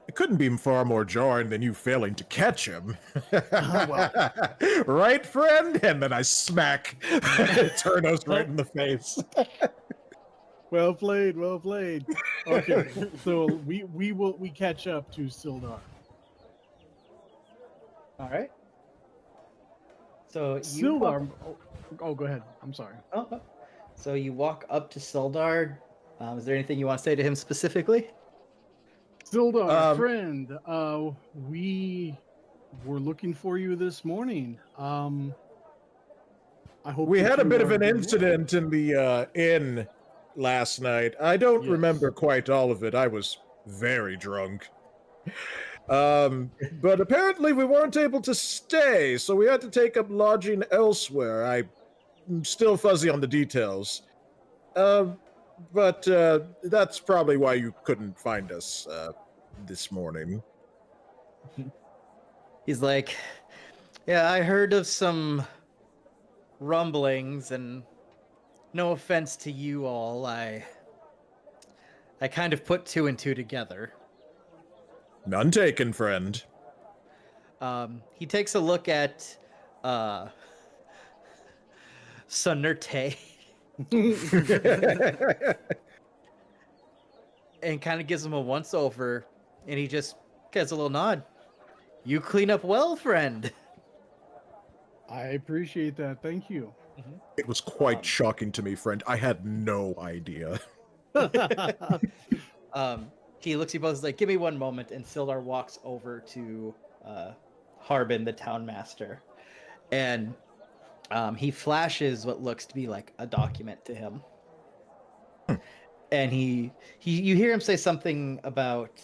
It couldn't be far more jarring than you failing to catch him. Right, friend? And then I smack Turnos right in the face. Well played, well played. Okay, so we catch up to Sildar. All right. So Sildar. Oh, go ahead. I'm sorry. So you walk up to Sildar. Is there anything you want to say to him specifically? Sildar, friend, we were looking for you this morning. I hope we had a you bit of are an doing incident in the inn last night. I don't Yes. remember quite all of it. I was very drunk. But apparently we weren't able to stay, so we had to take up lodging elsewhere. I'm still fuzzy on the details. But that's probably why you couldn't find us this morning. He's like, yeah, I heard of some rumblings, and no offense to you all, I I kind of put two and two together. None taken, friend. He takes a look at Sunerte and kind of gives him a once over, and he just gets a little nod. You clean up well, friend. I appreciate that. Thank you. It was quite shocking to me, friend. I had no idea. He looks at you both like, give me one moment, and Sildar walks over to Harbin, the town master, and he flashes what looks to be like a document to him. And you hear him say something about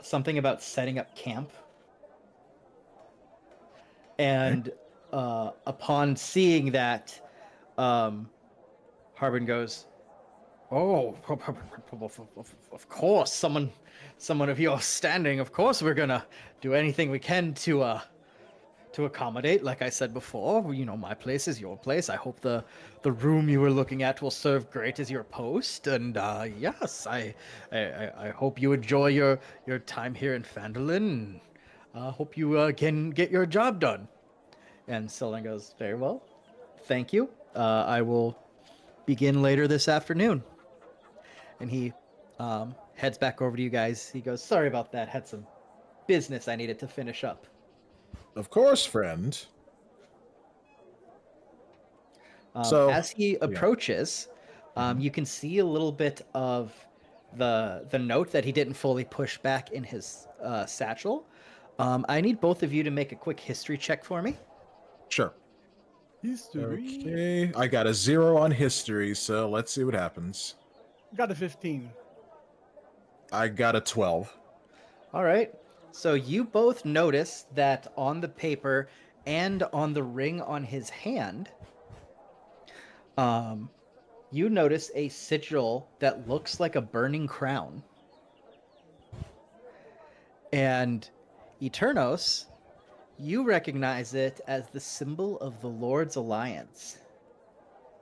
setting up camp. And upon seeing that, Harbin goes, "Oh, of course, someone of your standing. Of course, we're gonna do anything we can to accommodate. Like I said before, you know, my place is your place. I hope the room you were looking at will serve great as your post. And yes, I hope you enjoy your time here in Phandalin. Hope you can get your job done." And Sildar goes, "Very well, thank you. I will begin later this afternoon." And he heads back over to you guys. He goes, "Sorry about that. Had some business I needed to finish up." Of course, friend. As he approaches, you can see a little bit of the note that he didn't fully push back in his satchel. I need both of you to make a quick history check for me. Sure. History. Okay. I got a 0 on history, so let's see what happens. Got a 15. I got a 12. All right. So you both notice that on the paper and on the ring on his hand, you notice a sigil that looks like a burning crown. And Eternos, you recognize it as the symbol of the Lord's Alliance.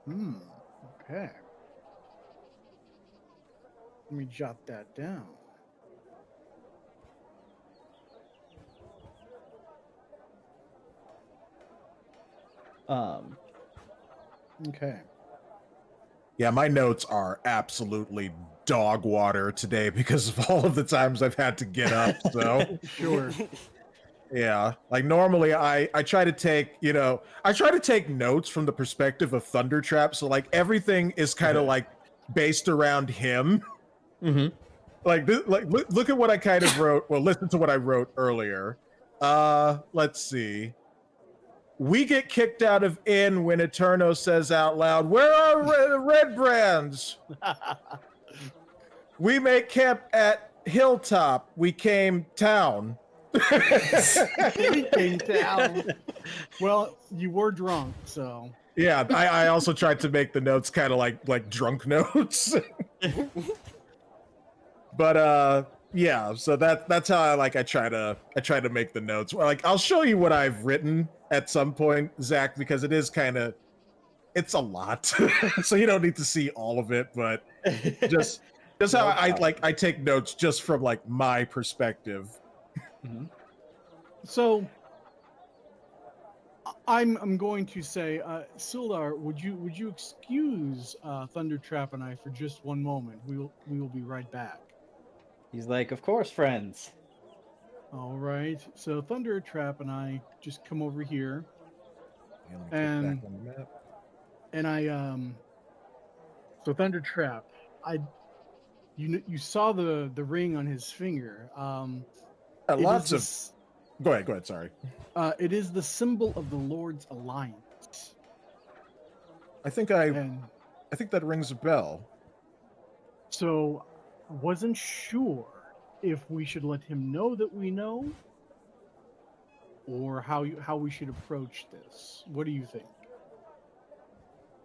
Okay. Let me jot that down. Okay. Yeah, my notes are absolutely dog water today because of all of the times I've had to get up. So Sure. yeah, like normally I try to take, notes from the perspective of Thundertrap. So like everything is kind of like based around him. Mm-hmm. Look at what I kind of wrote. Well, listen to what I wrote earlier. Let's see. We get kicked out of inn when Eterno says out loud, "Where are red brands?" We make camp at Hilltop. We came town. We came down. Well, you were drunk, so. Yeah, I also tried to make the notes kind of like drunk notes. But yeah, so that's how I try to make the notes. Well, like I'll show you what I've written at some point, Zach, because it's a lot. So you don't need to see all of it, but just how I take notes just from like my perspective. Mm-hmm. So I'm going to say, Sildar, would you excuse Thundertrap and I for just one moment? We will be right back. He's like, "Of course, friends." All right. So Thundertrap and I just come over here, Yeah, let me click And- back on the map. and I So Thundertrap, you saw the ring on his finger. It Lots of. is Go ahead. Sorry. it is the symbol of the Lord's Alliance. I think And that rings a bell. so wasn't sure if we should let him know that we know, or how we should approach this. What do you think?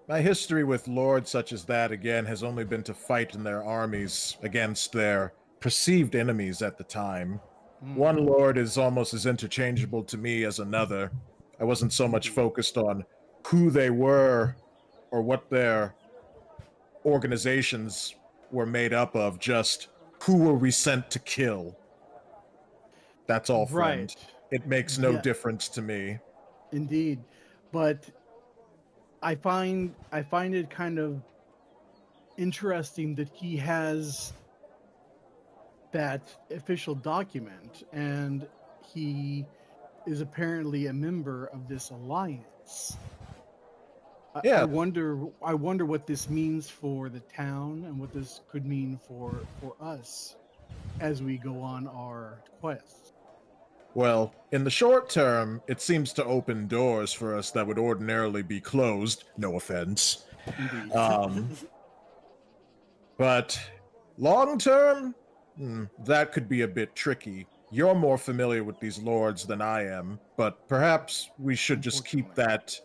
My history with lords such as that, again, has only been to fight in their armies against their perceived enemies at the time. One lord is almost as interchangeable to me as another. I wasn't so much focused on who they were or what their organizations were made up of, just who were we sent to kill. That's all, friend. Right. It makes no Yeah. difference to me. Indeed, but I find it kind of interesting that he has that official document, and he is apparently a member of this alliance. I Yeah. wonder what this means for the town and what this could mean for us as we go on our quests. Well, in the short term, it seems to open doors for us that would ordinarily be closed. No offense. Indeed. But long term, that could be a bit tricky. You're more familiar with these lords than I am, but perhaps we should just keep Unfortunately. that.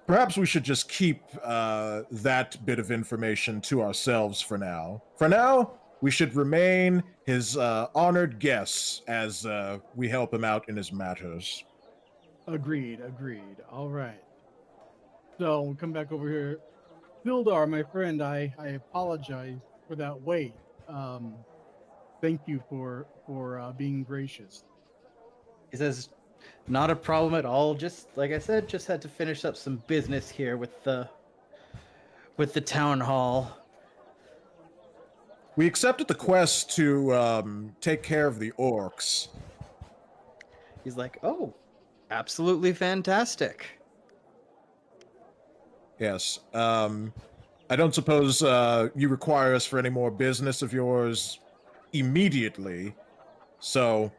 Perhaps we should just keep that bit of information to ourselves for now. For now, we should remain his honored guests as we help him out in his matters. Agreed. All right. So we'll come back over here. Bildar, my friend, I apologize for that wait. Thank you for being gracious. He says, "Not a problem at all. Just like I said, just had to finish up some business here with the town hall." We accepted the quest to take care of the orcs. He's like, "Oh, absolutely fantastic." Yes. I don't suppose you require us for any more business of yours immediately. So,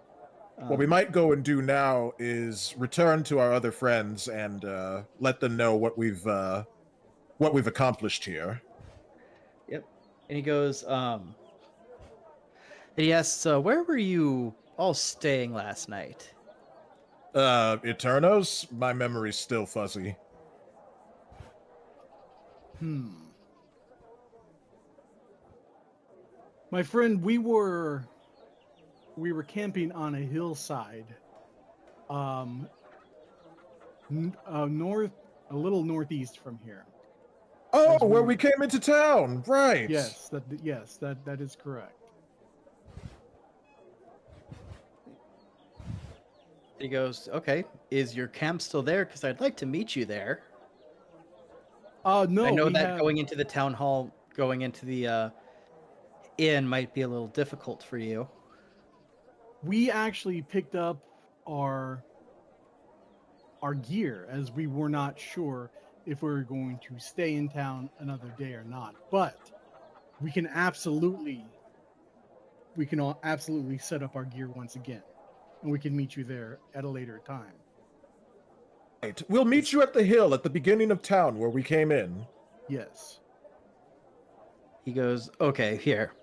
what we might go and do now is return to our other friends and let them know what we've accomplished here. Yep. And he goes, and he asks, "Where were you all staying last night?" Eternos? My memory's still fuzzy. My friend, we were camping on a hillside, north, a little northeast from here. Oh, As where we- we came into town, right? Yes, that is correct. He goes, "Okay, is your camp still there? Because I'd like to meet you there." No, I know we that have, going into the town hall, going into the inn might be a little difficult for you. we actually picked up our gear, as we were not sure if we were going to stay in town another day or not. But we can absolutely set up our gear once again, and we can meet you there at a later time. Right. We'll meet you at the hill at the beginning of town where we came in. Yes. He goes, "Okay, here.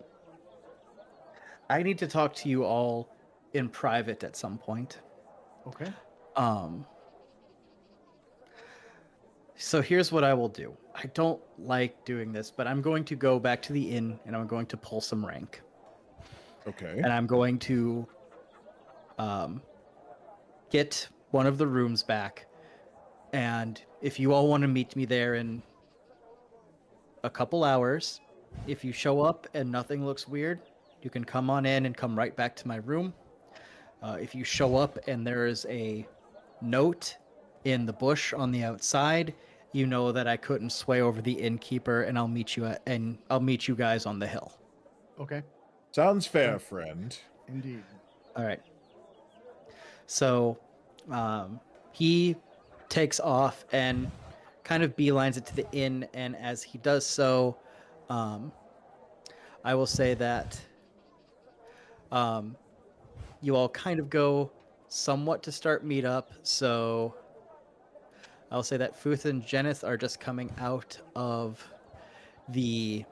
I need to talk to you all in private at some point. Okay. So here's what I will do. I don't like doing this, but I'm going to go back to the inn and I'm going to pull some rank. Okay. And I'm going to get one of the rooms back. And if you all want to meet me there in a couple hours, if you show up and nothing looks weird, you can come on in and come right back to my room. If you show up and there is a note in the bush on the outside, you know that I couldn't sway over the innkeeper, and I'll meet you guys on the hill." Okay. Sounds fair, friend. Indeed. All right. So he takes off and kind of beelines it to the inn, and as he does so, I will say that you all kind of go somewhat to start meet up. So I'll say that Futh and Jenith are just coming out of the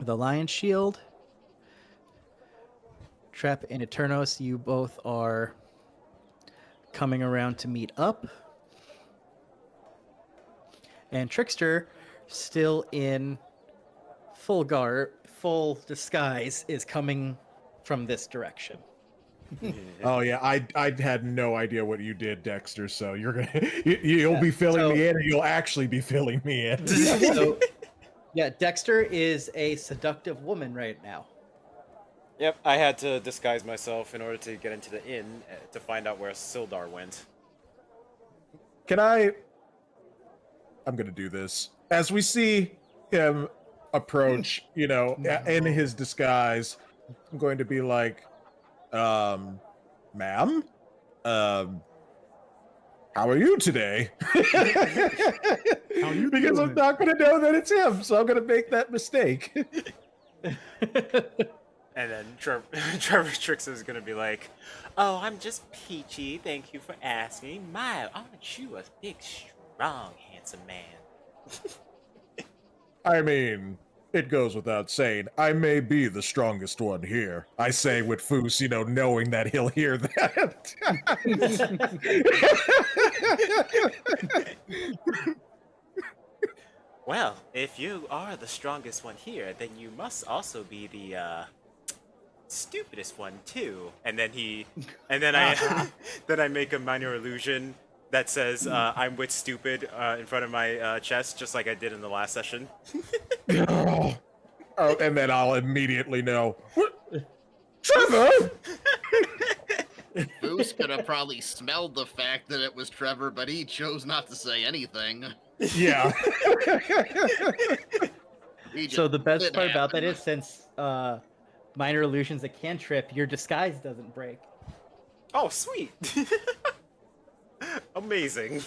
Lion Shield. Trap and Eternos, you both are coming around to meet up. And Trickster, still in full disguise, is coming from this direction. Oh yeah, I had no idea what you did, Dexter. So you're gonna you'll be filling me in, or you'll actually be filling me in. So, yeah, Dexter is a seductive woman right now. Yep, I had to disguise myself in order to get into the inn to find out where Sildar went. Can I? I'm gonna do this as we see him approach. You know, in his disguise. I'm going to be like, ma'am, how are you today? How you Because I'm doing? not going to know that it's him, so I'm going to make that mistake. And then Trevor Trix is gonna be like, "Oh, I'm just peachy. Thank you for asking. My, aren't you a big, strong, handsome man?" I mean, it goes without saying, I may be the strongest one here. I say with Foos, you know, knowing that he'll hear that. Well, if you are the strongest one here, then you must also be the stupidest one too. And then I then I make a minor illusion that says I'm with stupid in front of my chest, just like I did in the last session. Oh, and then I'll immediately know. What? Trevor! Foos could have probably smelled the fact that it was Trevor, but he chose not to say anything. Yeah. So the best It part about that happened. is, since minor illusions that can trip, your disguise doesn't break. Oh, sweet! Amazing.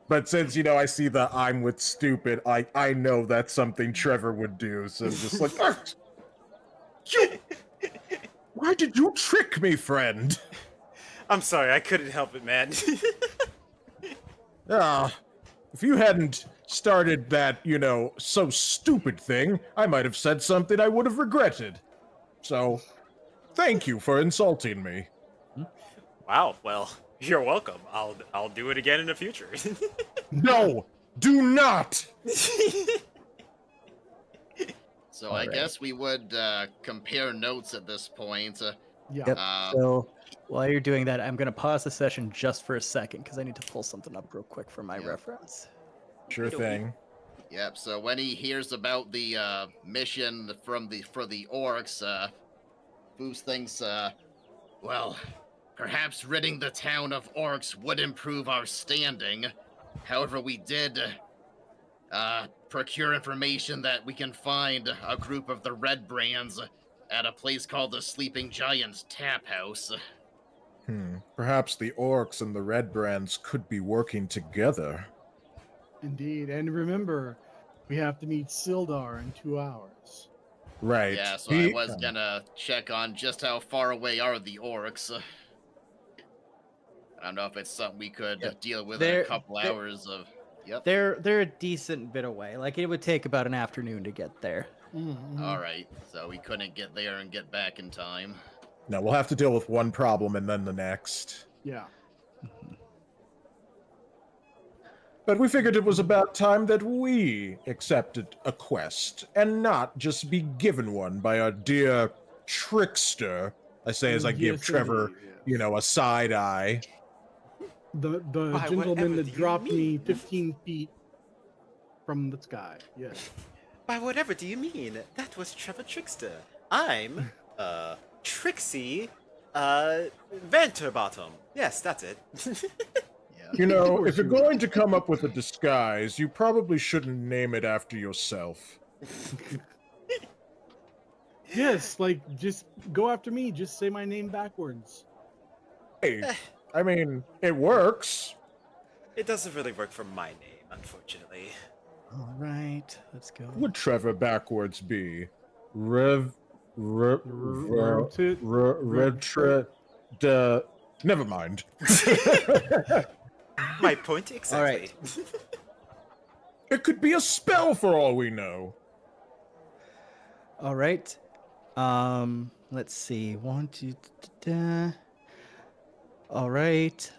But since, you know, I see the I'm with stupid, I know that's something Trevor would do. So I'm just like, "Ah, why did you trick me, friend? I'm sorry, I couldn't help it, man. Ah, if you hadn't started that, you know, so stupid thing, I might have said something I would have regretted. So, thank you for insulting me. Wow. Well, you're welcome. I'll do it again in the future. No, do not. So All I right. guess we would compare notes at this point. Yeah. Yep. Uh, So while you're doing that, I'm going to pause the session just for a second because I need to pull something up real quick for my Yeah. reference. Sure thing. Yep. So when he hears about the mission for the orcs, Foos thinks, well, perhaps ridding the town of orcs would improve our standing. However, we did procure information that we can find a group of the Red Brands at a place called the Sleeping Giant's Tap House. Perhaps the orcs and the red brands could be working together. Indeed. And remember, we have to meet Sildar in 2 hours. Right. Yeah, so I was gonna check on just how far away are the orcs. I don't know if it's something we could deal with in a couple hours of. Yep. They're a decent bit away. Like, it would take about an afternoon to get there. Mhm. All right, so we couldn't get there and get back in time. No, we'll have to deal with one problem and then the next. Yeah. But we figured it was about time that we accepted a quest and not just be given one by our dear trickster. I say as I give Yes, Trevor, indeed, yes. you know, a side eye. The By gentleman whatever that do you dropped me mean? 15 feet from the sky. Yes. By whatever do you mean? That was Trevor Trickster. I'm, Trixie, Vanterbottom. Yes, that's it. Yeah. You know, course if you're you would. going to come up with a disguise, you probably shouldn't name it after yourself. Yes, like, just go after me. Just say my name backwards. Hey, I mean, it works. It doesn't really work for my name, unfortunately. All right, let's go. What would Trevor backwards be? Rev... Never mind. My point exactly. All right. It could be a spell for all we know. All right. Let's see. 1, 2, All right.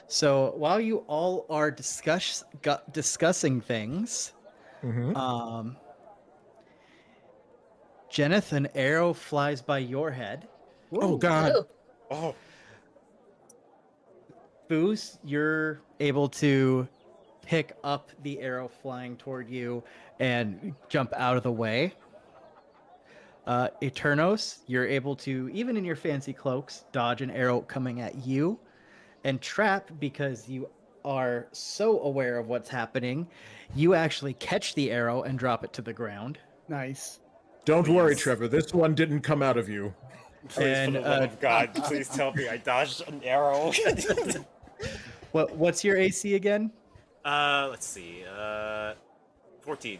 So while you all are discussing things, Mm-hmm. Jeneth, an arrow flies by your head Oh Whoa. God. Ooh. Oh, Foos, you're able to pick up the arrow flying toward you and jump out of the way. Eternos, you're able to, even in your fancy cloaks, dodge an arrow coming at you. And Trap, because you are so aware of what's happening, you actually catch the arrow and drop it to the ground. Nice. Don't worry, Please. Trevor. This one didn't come out of you. please, And, for the love of God, please tell me I dodged an arrow. What's your AC again? Let's see. 14.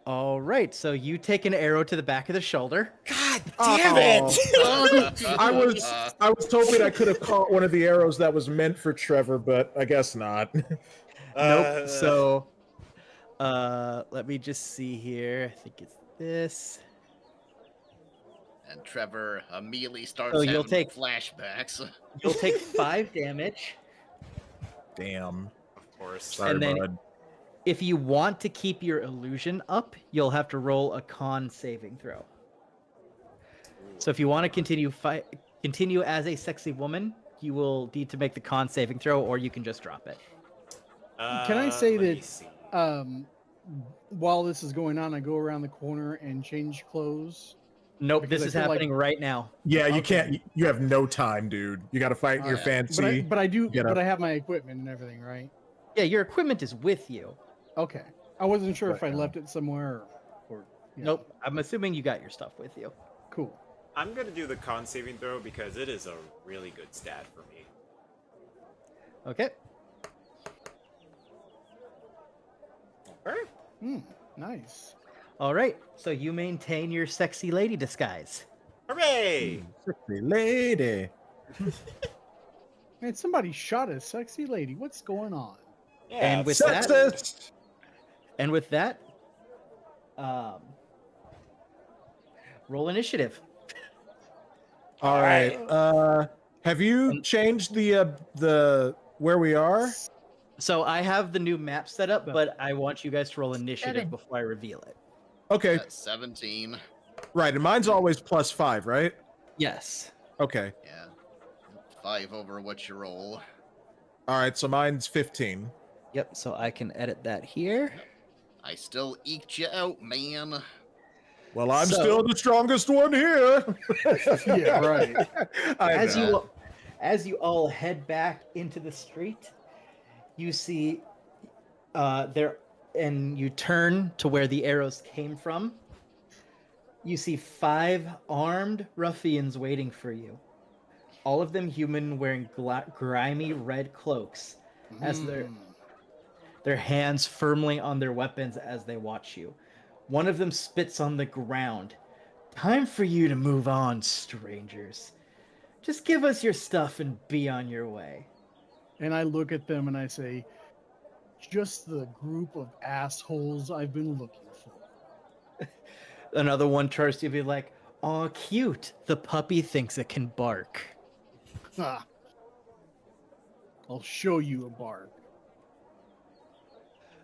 All right, so you take an arrow to the back of the shoulder. God damn it! I was hoping I could have caught one of the arrows that was meant for Trevor, but I guess not. Nope. So, let me just see here. I think it's this. And Trevor immediately starts So you'll having take- flashbacks. You'll take 5 damage. Damn. Of course. Sorry, And then- bud. If you want to keep your illusion up, you'll have to roll a con saving throw. So if you want to continue as a sexy woman, you will need to make the con saving throw, or you can just drop it. Can I say Let me that- see. While this is going on, I go around the corner and change clothes. Nope, Because this I is feel like- happening right now. Yeah, you Okay. can't. You have no time, dude. You got to fight your Alright. fancy. But I do. get But up. I have my equipment and everything, right? Yeah, your equipment is with you. Okay. I wasn't sure if I Right on. left it somewhere or you know. Nope, I'm assuming you got your stuff with you. Cool. I'm gonna do the con saving throw because it is a really good stat for me. Okay. Alright. Nice. All right, so you maintain your sexy lady disguise. Hooray! Sexy lady. Man, somebody shot a sexy lady. What's going on? Yeah, And with it's- that- Sexist. And with that, roll initiative. All right. Have you changed the where we are? So I have the new map set up, but I want you guys to roll initiative 7. before I reveal it. Okay. At 17. Right, and mine's always +5, right? Yes. Okay. Yeah. 5 over what you roll. All right, so mine's 15. Yep, so I can edit that here. I still eked you out, man. Well, I'm So- still the strongest one here. Yeah, right. I As know. you all head back into the street, you see there, and you turn to where the arrows came from. You see 5 armed ruffians waiting for you. All of them human, wearing grimy red cloaks, as their hands firmly on their weapons as they watch you. One of them spits on the ground. Time for you to move on, strangers. Just give us your stuff and be on your way. And I look at them and I say, just the group of assholes I've been looking for. Another one tries to be like, "Aw, cute. The puppy thinks it can bark." Ha. I'll show you a bark.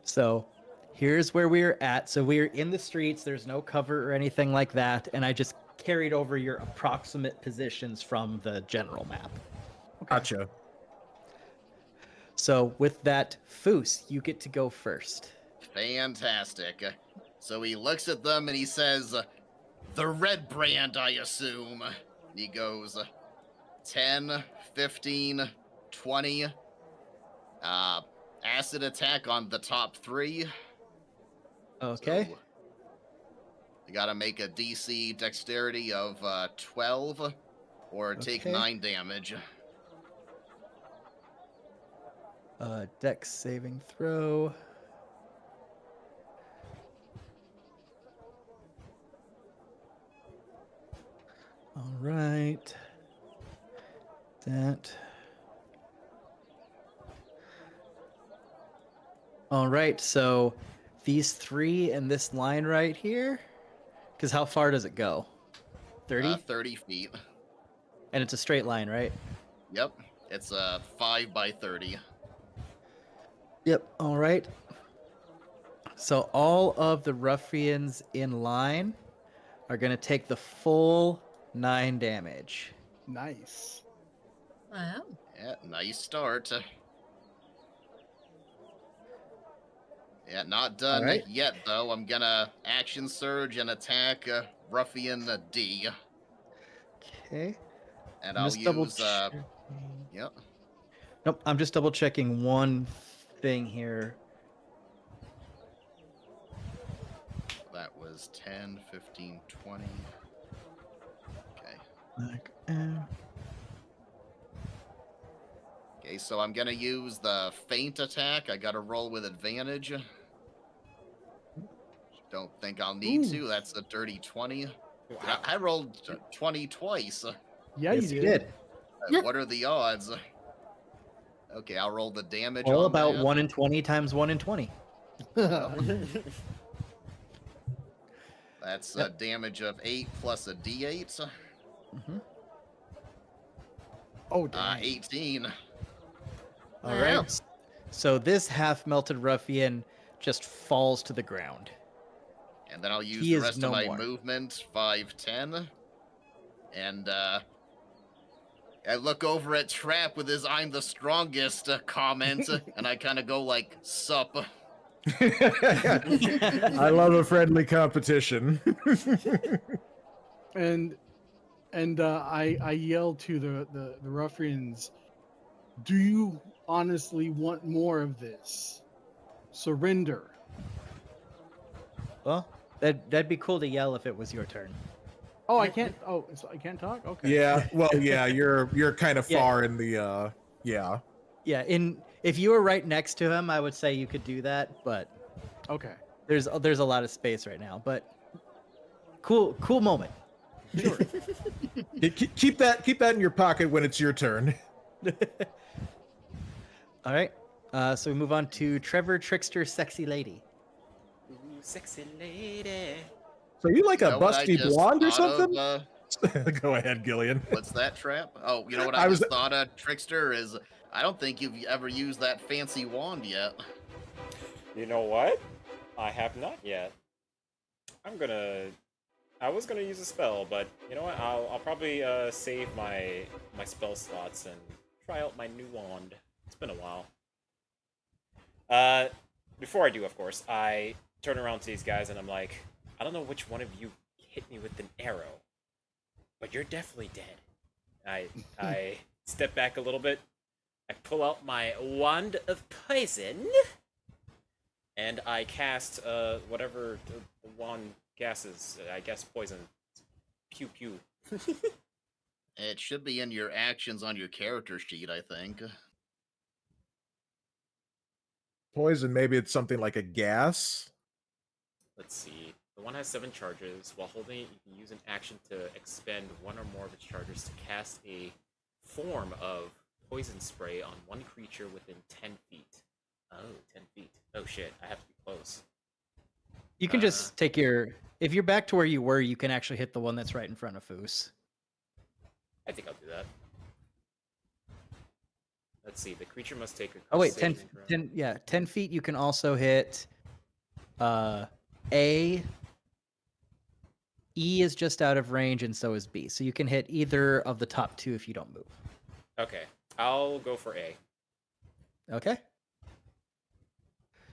So here's where we're at. So we're in the streets. There's no cover or anything like that. And I just carried over your approximate positions from the general map. Gotcha. So with that, Foos, you get to go first. Fantastic. So he looks at them and he says, the red brand, I assume. He goes, 10, 15, 20. Acid attack on the top 3. Okay. So, you gotta make a DC dexterity of 12 or take Okay. 9 damage. Dex saving throw. All right. That. All right, so these 3 and this line right here, because how far does it go? 30? 30 feet. And it's a straight line, right? Yep. It's 5 by 30. Yep, all right. So all of the ruffians in line are going to take the full 9 damage. Nice. Wow. Yeah, nice start. Yeah, not done right. yet, though. I'm gonna action surge and attack Ruffian D. Okay. And I'm I'll just double use, checking. yep. Nope, I'm just double checking one thing here. That was 10, 15, 20. Okay. Like, Okay, so I'm gonna use the feint attack. I gotta roll with advantage. Don't think I'll need Ooh. to. That's a dirty 20. Wow. I rolled 20 twice. Yeah, yes, you you did. did. What are the odds? Okay, I'll roll the damage All on about that. 1 in 20 times 1 in 20. That's a damage of 8 plus a d8. Mhm. Oh, dang. 18. All Wow. right. So this half-melted ruffian just falls to the ground. And then I'll use He the is rest no of my more. movement, 5, 10. And I look over at Trap with his "I'm the strongest" comment, and I kind of go like, "Sup." I love a friendly competition. And I yell to the ruffians, "Do you honestly want more of this? Surrender." Well, that'd be cool to yell if it was your turn. Oh, I can't. Oh, so I can't talk. Okay. Yeah, well, yeah, you're kind of Yeah. far in the yeah. Yeah, if you were right next to him, I would say you could do that, but Okay. there's a lot of space right now. But cool moment. Sure. Keep that in your pocket when it's your turn. All right. So we move on to Trevor, Trickster, Sexy Lady. Ooh, sexy lady. So you like You a know what I busty just blonde or thought something? of, Go ahead, Gillian. what's that, Trap? Oh, you know what I I was- just thought of, Trickster, is I don't think you've ever used that fancy wand yet. You know what? I have not yet. I was gonna use a spell, but you know what? I'll probably save my spell slots and try out my new wand. It's been a while. Before I do, of course, I turn around to these guys and I'm like, I don't know which one of you hit me with an arrow, but you're definitely dead. I step back a little bit. I pull out my wand of poison, and I cast whatever the wand gases. I guess poison. Pew pew. It should be in your actions on your character sheet, I think. Poison, maybe it's something like a gas. Let's see. The one has 7 charges. While holding it, you can use an action to expend 1 or more of its charges to cast a form of poison spray on one creature within 10 feet. Oh, 10 feet. Oh shit, I have to be close. You can just take your. If you're back to where you were, you can actually hit the one that's right in front of Foos. I think I'll do that. Let's see. The creature must take a. Oh wait, 10, saving throw. 10 feet. You can also hit. A. E is just out of range, and so is B. So you can hit either of the top 2 if you don't move. Okay, I'll go for A. Okay.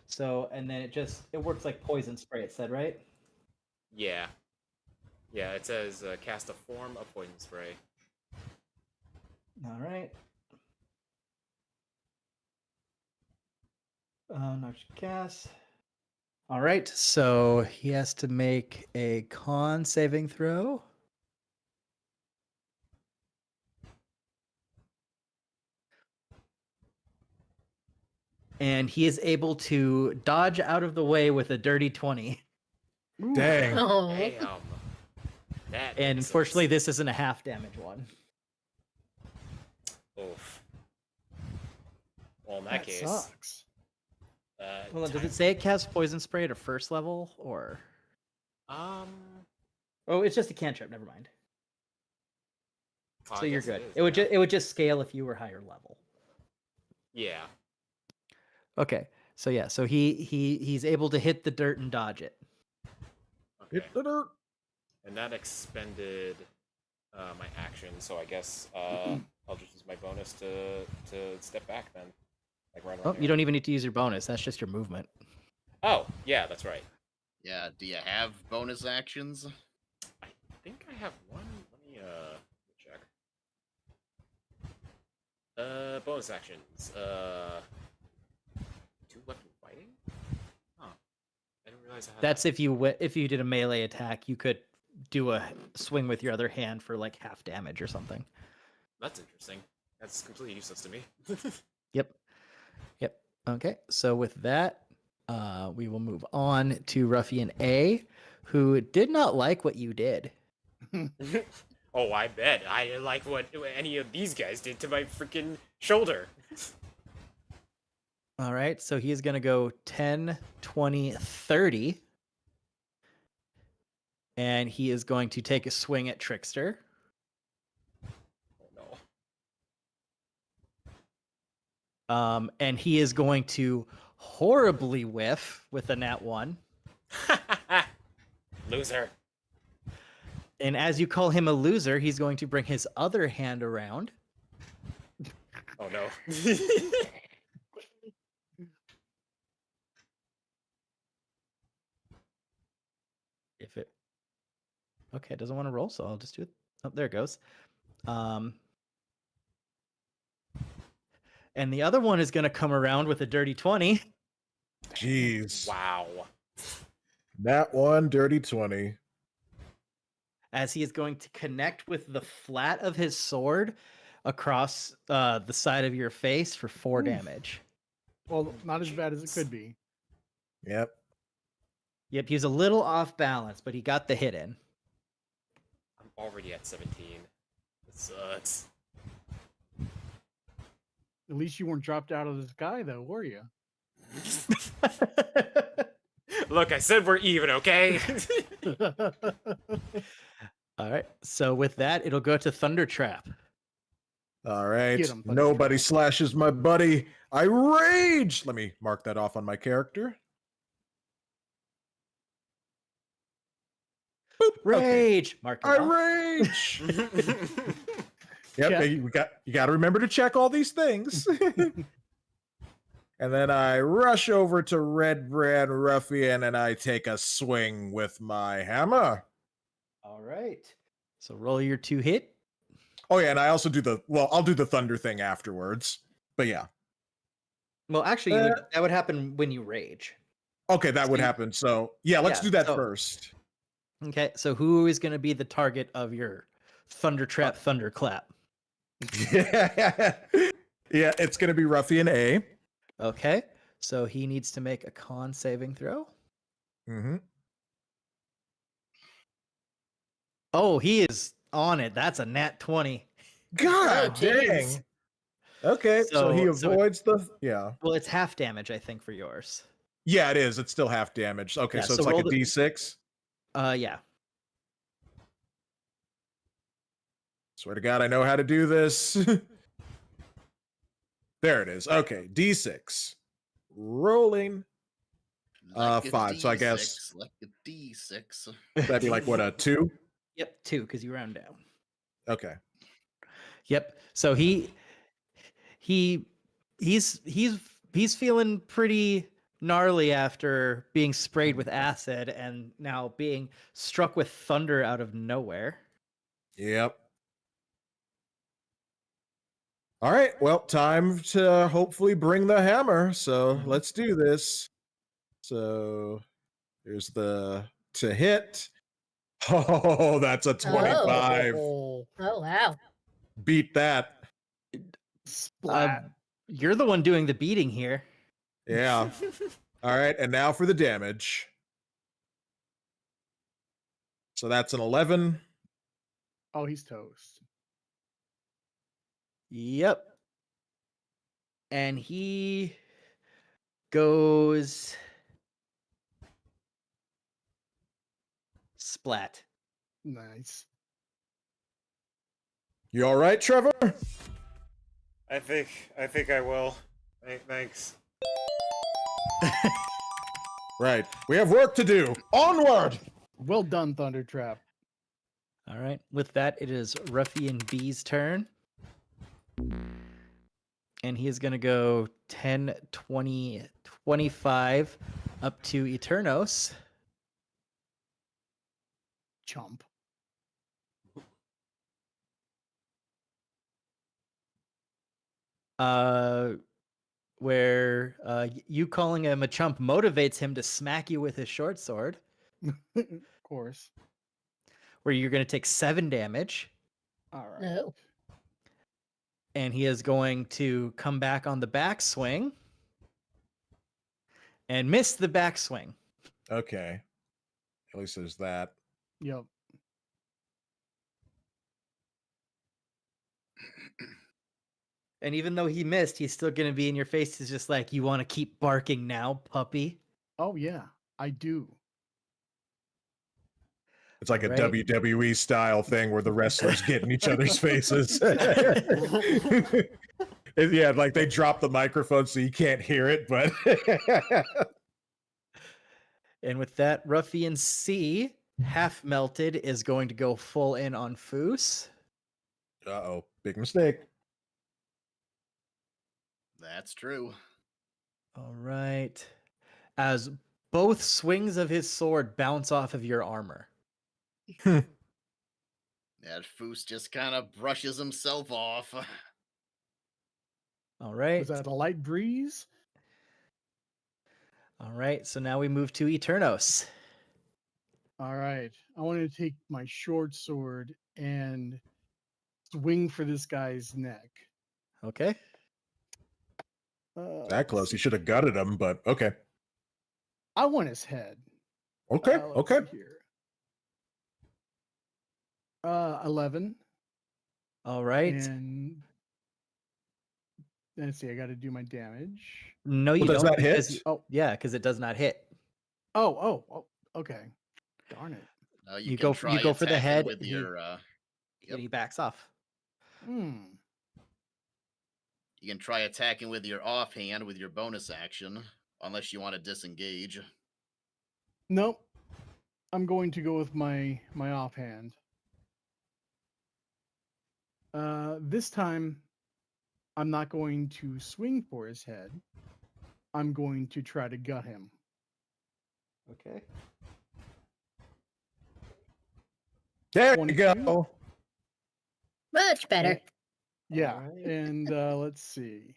So and then it works like poison spray. It said right. Yeah. Yeah, it says cast a form of poison spray. All right. No cast. All right, so he has to make a con saving throw. And he is able to dodge out of the way with a dirty 20. Dang. Oh. Damn. That And makes unfortunately, sense. this isn't a half damage one. Oof. Well, in that, That case, sucks. Hold on, does time- it say it casts poison spray at a first level or? Um. Oh, it's just a cantrip. Never mind. I So you're guess good. is, It would yeah. it would just scale if you were higher level. Yeah. Okay, so yeah, so he's able to hit the dirt and dodge it. Okay. Hit the dirt. And that expended my action, so I guess I'll just use my bonus to step back then. Like right around Oh, you here. don't even need to use your bonus. That's just your movement. Oh, yeah, that's right. Yeah, do you have bonus actions? I think I have one. Let me check. Bonus actions. 2-weapon fighting? Huh. I didn't realize I had That's that. if you did a melee attack, you could do a swing with your other hand for like half damage or something. That's interesting. That's completely useless to me. Yep. Yep. Okay. So with that, we will move on to Ruffian A, who did not like what you did. Oh, I bet. I didn't like what any of these guys did to my freaking shoulder. All right. So he is going to go 10, 20, 30. And he is going to take a swing at Trickster. Oh And he is going to horribly whiff with a nat 1. no. Loser. And as you call him a loser, he's going to bring his other hand around. Oh no. If it okay, it doesn't want to roll, so I'll just do it. Oh, there it goes. And the other one is going to come around with a dirty 20. Jeez. Wow. That one, dirty 20. As he is going to connect with the flat of his sword across the side of your face for 4 damage. Well, not as bad as it could be. Yep. Yep, he's a little off balance, but he got the hit in. I'm already at 17. It sucks. At least you weren't dropped out of the sky, though, were you? Look, I said we're even, okay? All right, so with that, it'll go to Thunder Trap. All right. Get 'em, buddy. Nobody slashes my buddy. I rage. Let me mark that off on my character. Boop. Okay. Rage! Mark it I off. rage. Yep, Check. you got to remember to check all these things. And then I rush over to Red Brand Ruffian and I take a swing with my hammer. All right. So roll your 2 hit. Oh yeah, and I also do I'll do the thunder thing afterwards. But yeah. Well, actually, that would happen when you rage. Okay, that would See- happen. So yeah, let's Yeah, do that so- first. Okay, so who is going to be the target of your Thunder Trap, Thunderclap? Yeah. Yeah, it's gonna be Ruffian A. Okay, so he needs to make a con saving throw. Mm-hmm. Oh, he is on it. That's a nat 20. God Oh, dang. jeez. Okay, so he So- avoids yeah. Well, it's half damage, I think, for yours. Yeah, it is. It's still half damage. Okay, Yeah, so so it's like roll a the- D6. Yeah. Swear to God, I know how to do this. There it is. Okay, D6. Rolling. 5, so I guess- Like a D6. That'd be like what, a 2? Yep, 2, because you round down. Okay. Yep. So he's feeling pretty gnarly after being sprayed with acid and now being struck with thunder out of nowhere. Yep. All right. Well, time to hopefully bring the hammer. So let's do this. So here's the to hit. Oh, that's a 25. Oh wow. Beat that. Splat. You're the one doing the beating here. Yeah. All right. And now for the damage. So that's an 11. Oh, he's toast. Yep. And he goes splat. Nice. You all right, Trevor? I think I will. Thanks. Right. We have work to do. Onward. Well done, Thunder Trap. All right. With that, it is Ruffian B's turn. And he is going to go 10, 20, 25 up to Eternos. Chump. Where you calling him a chump motivates him to smack you with his short sword, Of course. where you're going to take 7 damage. All right. No. And he is going to come back on the backswing and miss the backswing. Okay. At least there's that. Yep. And even though he missed, he's still going to be in your face. He's just like, you want to keep barking now, puppy? Oh yeah, I do. It's like a Right. WWE style thing where the wrestlers get in each other's faces. Yeah, like they drop the microphone so you can't hear it, but And with that, Ruffian C, half melted, is going to go full in on Foos. uh-oh, big mistake. That's true. All right. As both swings of his sword bounce off of your armor. That Foos just kind of brushes himself off. All right. Was that a light breeze? All right. So now we move to Eternos. All right. I want to take my short sword and swing for this guy's neck. Okay. That close. He should have gutted him, but okay. I want his head. Okay, Let's okay. see here. 11. All right. And let's see, I got to do my damage. No, you Well, does don't. that hit? because- Oh. Yeah, because it does not hit. Oh, okay. Darn it. You can go- try you go for the attacking head, with he- your. And Yep. he backs off. Hmm. You can try attacking with your offhand with your bonus action, unless you want to disengage. Nope. I'm going to go with my offhand. This time, I'm not going to swing for his head. I'm going to try to gut him. Okay. There you 22. go. Much better. Yeah, Alright. and let's see.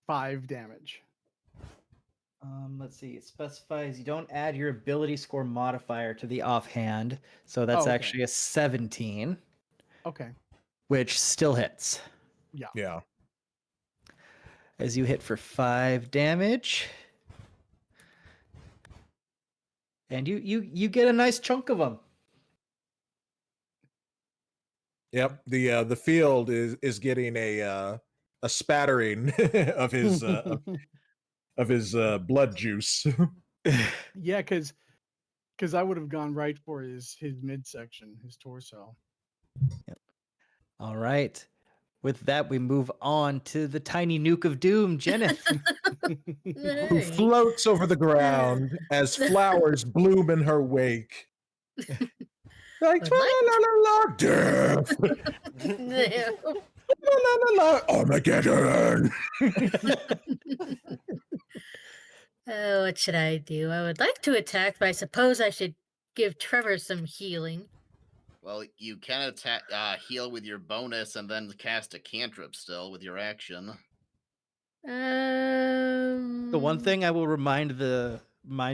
5 damage. Let's see. It specifies you don't add your ability score modifier to the offhand, so that's okay. actually a 17, Okay. which still hits. Yeah. As you hit for 5 damage. And you get a nice chunk of them. Yep. The field is getting a spattering of his blood juice. Yeah, because I would have gone right for his midsection, his torso. All right. With that, we move on to the tiny nuke of doom, Jenneth. Who Alright. floats over the ground as flowers bloom in her wake. Like, Would la like- la la la, death. No. La la la la, Armageddon. Oh, what should I do? I would like to attack, but I suppose I should give Trevor some healing. Well, you can attack, heal with your bonus, and then cast a cantrip still with your action. The one Um, thing I will remind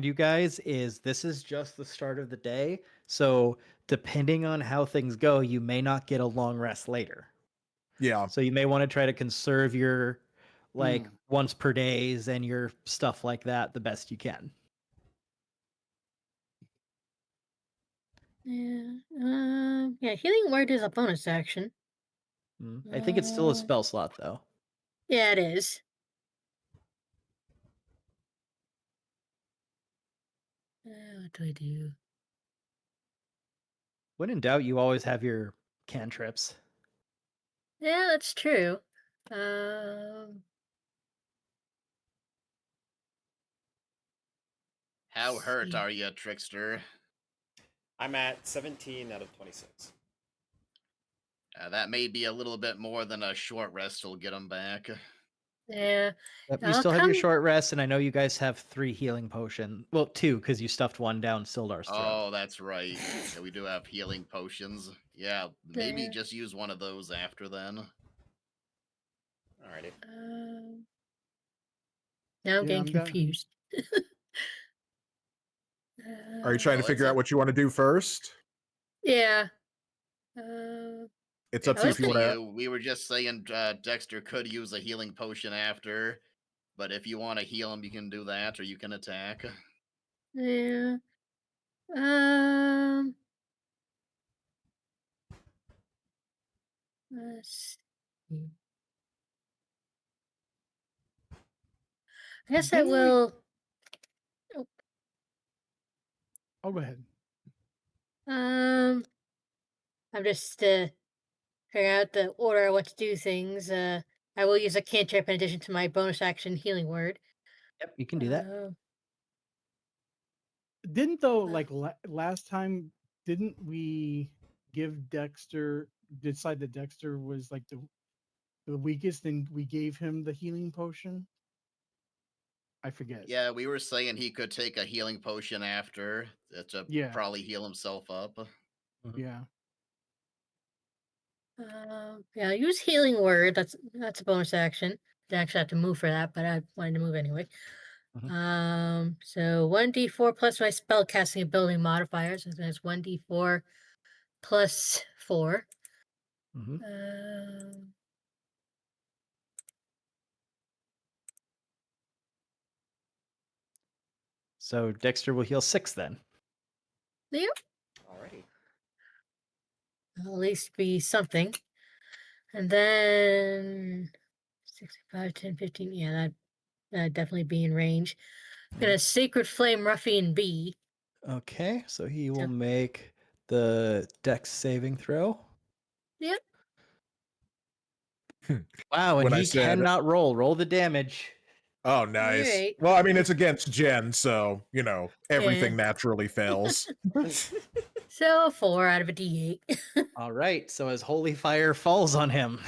you guys is this is just the start of the day, so depending on how things go, you may not get a long rest later. Yeah. So you may want to try to conserve your Mm. once per days and your stuff like that the best you can. yeah, healing word is a bonus action. I think it's still a Uh, spell slot though. Yeah, it is. What do I do? When in doubt, you always have your cantrips. Yeah, that's true. Um, How hurt see. are you, trickster? I'm at 17 out of 26. That may be a little bit more than a short rest will get him back. Yeah. Yep, you I'll still have your come- short rest, and I know you guys have 3 healing potions. Well, 2, because you stuffed one down Sildar's throat. Oh, that's right. Yeah, we do have healing potions. Yeah, maybe Yeah. just use one of those after then. Alrighty. Now I'm Yeah, getting I'm done. confused. Are you trying to Well, figure it's out what you want to do first? Yeah. It's up I to you was if you want to. you. We were just saying Dexter could use a healing potion after, but if you want to heal him, you can do that, or you can attack. Yeah. Let's see. I guess I Didn't we- will. Oh, go ahead. I'm just figuring out the order of what to do things. I will use a cantrip in addition to my bonus action healing word. Yep, you can do that. Didn't though like last time? Didn't we give Dexter decide that Dexter was like the weakest, and we gave him the healing potion? I forget. Yeah, we were saying he could take a healing potion after to Yeah. probably heal himself up. Yeah. Yeah, I'll use healing word. That's a bonus action. I actually have to move for that, but I wanted to move anyway. So 1d4 plus my spell casting ability modifier. So that's 1d4 plus 4. Mhm. So Dexter will heal 6 then. Yep. Alrighty. At least be something. And then 65, 10, 15. Yeah, that'd definitely be in range. I'm gonna Sacred Flame Ruffian B. Okay, so he will So- make the Dex saving throw. Yep. Wow, and When I he said- cannot roll. Roll the damage. Oh, nice. Alright. Well, I mean, it's against Jen, so everything naturally fails. So 4 out of a D8. All right, so as holy fire falls on him.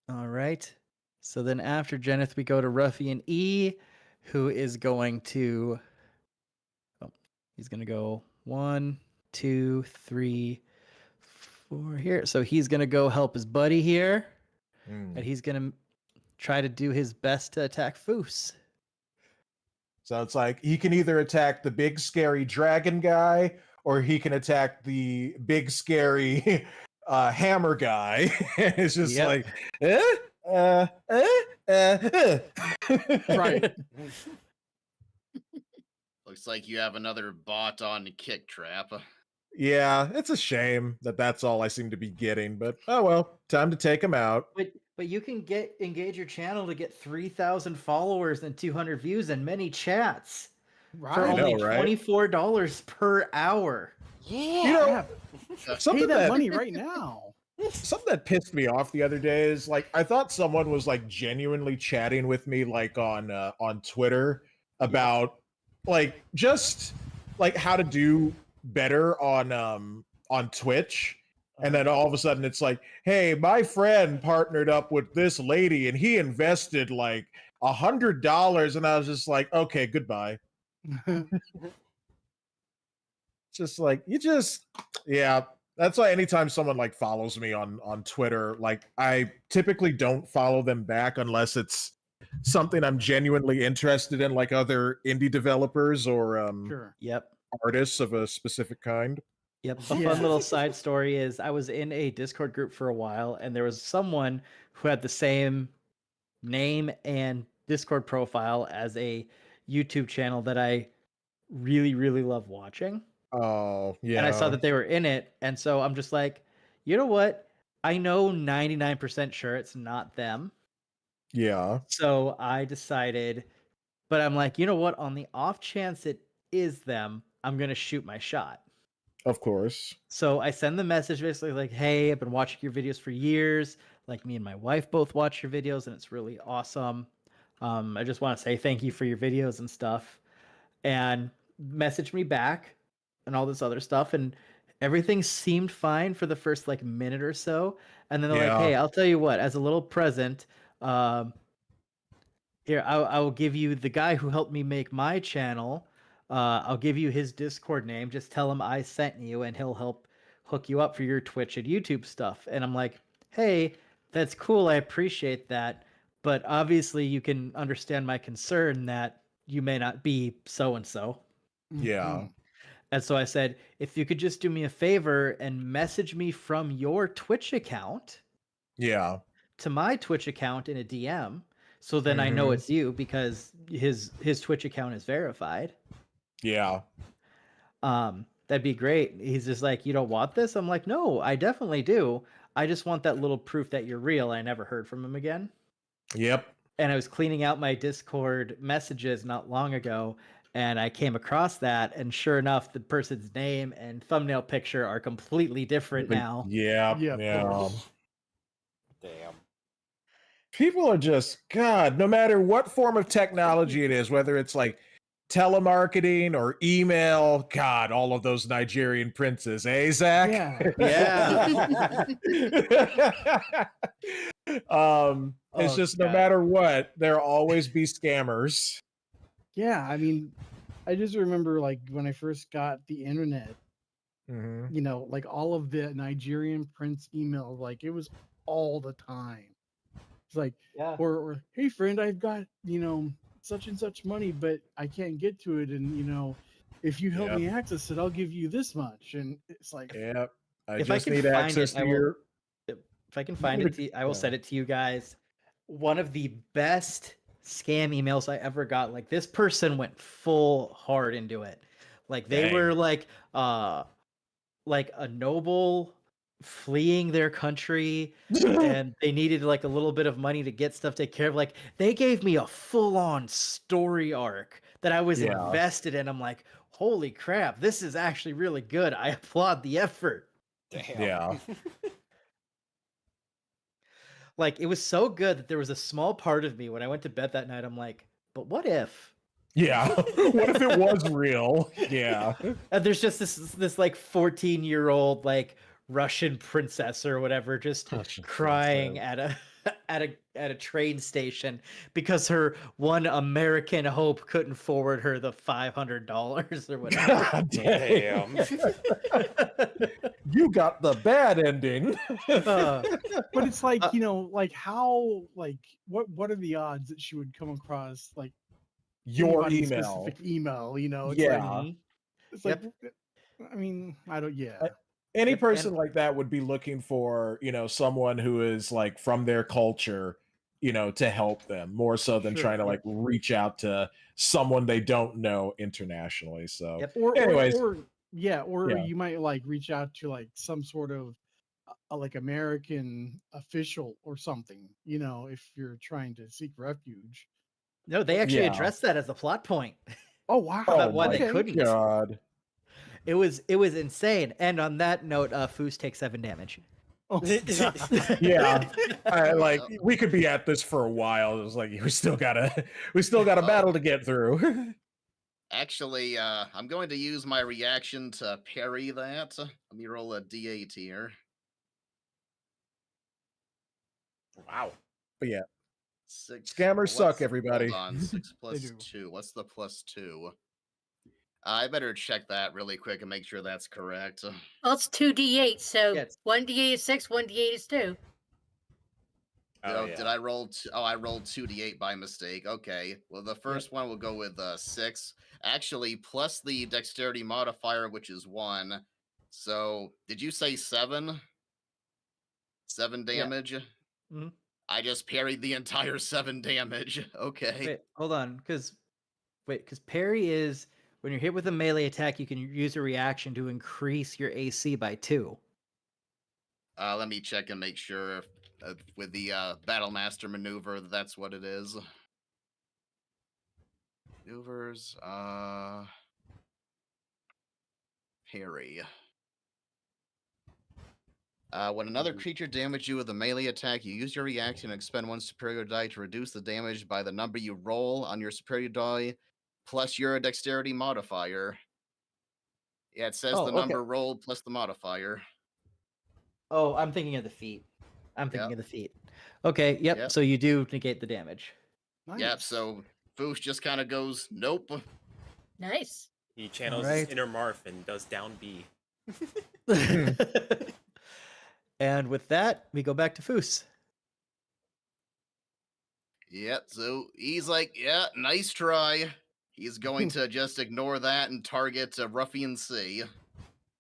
All right. So then after Jeneth, we go to Ruffian E, who is going to. Oh, he's going to go 1, 2, 3, 4 here. So he's going to go help his buddy here, and he's going to try to do his best to attack Foos. So it's like he can either attack the big scary dragon guy, or he can attack the big scary hammer guy. It's just Yep. like, Right. Looks like you have another bot on Kick Trap. Yeah, it's a shame that that's all I seem to be getting, but oh well, time to take him out. But you can engage your channel to get 3,000 followers and 200 views and many chats Right. for I know, only right? $24 per hour. Yeah. You know, Yeah. Pay something that that money right now. something that pissed me off the other day is like I thought someone was like genuinely chatting with me like on Twitter about like just like how to do better on Twitch. And then all of a sudden it's like, hey, my friend partnered up with this lady and he invested like $100. And I was just like, okay, goodbye. Just like yeah. That's why anytime someone like follows me on Twitter, like I typically don't follow them back unless it's something I'm genuinely interested in, like other indie developers or Sure. Yep. artists of a specific kind. Yep. A Yeah. fun little side story is I was in a Discord group for a while, and there was someone who had the same name and Discord profile as a YouTube channel that I really, really love watching. Oh, yeah. And I saw that they were in it. And so I'm just like, you know what? I know 99% sure it's not them. Yeah, So I decided, but I'm like, you know what? On the off chance it is them, I'm going to shoot my shot. of course. So I send the message basically like, hey, I've been watching your videos for years. Like me and my wife both watch your videos and it's really awesome. I just want to say thank you for your videos and stuff. and messaged me back and all this other stuff, and everything seemed fine for the first like minute or so, and then they're like, Yeah. "Hey, I'll tell you what, as a little present, here I will give you the guy who helped me make my channel. I'll give you his Discord name. Just tell him I sent you, and he'll help hook you up for your Twitch and YouTube stuff." And I'm like, "Hey, that's cool. I appreciate that, but obviously you can understand my concern that you may not be so and so." Yeah. Mhm. And so I said, "If you could just do me a favor and message me from your Twitch account Yeah. to my Twitch account in a DM, so then I know it's you because his Twitch account is verified. Yeah. That'd be great." He's just like, "You don't want this?" I'm like, "No, I definitely do. I just want that little proof that you're real." I never heard from him again. Yep. And I was cleaning out my Discord messages not long ago, and I came across that, and sure enough, the person's name and thumbnail picture are completely different now. Yeah. Yeah, Yeah. Damn. People are just, God, no matter what form of technology it is, whether it's like telemarketing or email, God, all of those Nigerian princes, eh, Zach? Yeah. It's Oh, just no God. matter what, there'll always be scammers. Yeah, I mean, I just remember like when I first got the internet, Mhm. you know, like all of the Nigerian prince emails, like it was all the time. It's like, Yeah. or hey friend, I've got, you know, such and such money, but I can't get to it. And you know, if you help Yep. me access it, I'll give you this much. And it's like, Yep. I If I just can need find access it, to I will. your. If I can find it, I will send it to you guys. One of the best scam emails I ever got. Like, this person went full hard into it. Like, they Dang. were like a noble fleeing their country, and they needed like a little bit of money to get stuff taken care of. Like, they gave me a full-on story arc that I was Yeah. invested in. I'm like, holy crap, this is actually really good. I applaud the effort. Damn. Yeah. Like, it was so good that there was a small part of me when I went to bed that night, I'm like, but what if? Yeah. What if it was real? Yeah. And there's just this like 14-year-old like Russian princess or whatever just Russian crying princess. at a train station because her one American hope couldn't forward her the $500 or whatever. God damn. You got the bad ending. Uh, but it's like, Uh, you know, like how, like what are the odds that she would come across like Your anybody's email. specific email? You know, it's Yeah. like, it's Yep. like, I mean, I don't, yeah. Any Yep, person and- like that would be looking for, someone who is like from their culture, to help them more so than Sure. trying to like reach out to someone they don't know internationally. So, Yep. anyways, or yeah, or Yeah. you might like reach out to like some sort of like American official or something, you know, if you're trying to seek refuge. no, they actually Yeah. addressed that as a plot point. Oh wow. About why they okay. couldn't. God. It was insane. And on that note, Foos takes 7 damage. Oh, Yeah. We could be at this for a while. It was like we still got a battle to get through. Actually, I'm going to use my reaction to parry that. Let me roll a d8 here. Wow. But yeah, Six. Scammers suck, what's- everybody. Hold on. 6 plus do. 2. What's the plus 2? I better check that really quick and make sure that's correct. Well, it's 2d8, so Yeah, it's- 1d8 is 6, 1d8 is 2. Oh, yeah. Did I roll? I rolled 2d8 by mistake. Okay. Well, the first one will go with 6. Actually, plus the dexterity modifier, which is 1. So, did you say 7? 7 Yeah. damage? Mhm. I just parried the entire 7 damage. Okay. Wait, hold on, because parry is when you're hit with a melee attack, you can use a reaction to increase your AC by 2. Let me check and make sure with the Battle Master maneuver, that's what it is. Maneuvers, parry. When another creature damages you with a melee attack, you use your reaction and expend 1 superior die to reduce the damage by the number you roll on your superior die. plus your dexterity modifier. Yeah, it says Oh, the okay. number rolled plus the modifier. Oh, I'm thinking of the feat. Okay, yep. Yep. So you do negate the damage. Nice. Yep, so Foosh just kind of goes, nope. Nice. He channels Alright. his inner Marth and does down B. And with that, we go back to Foos. Yep, so he's like, yeah, nice try. He's going to just ignore that and target Ruffian C.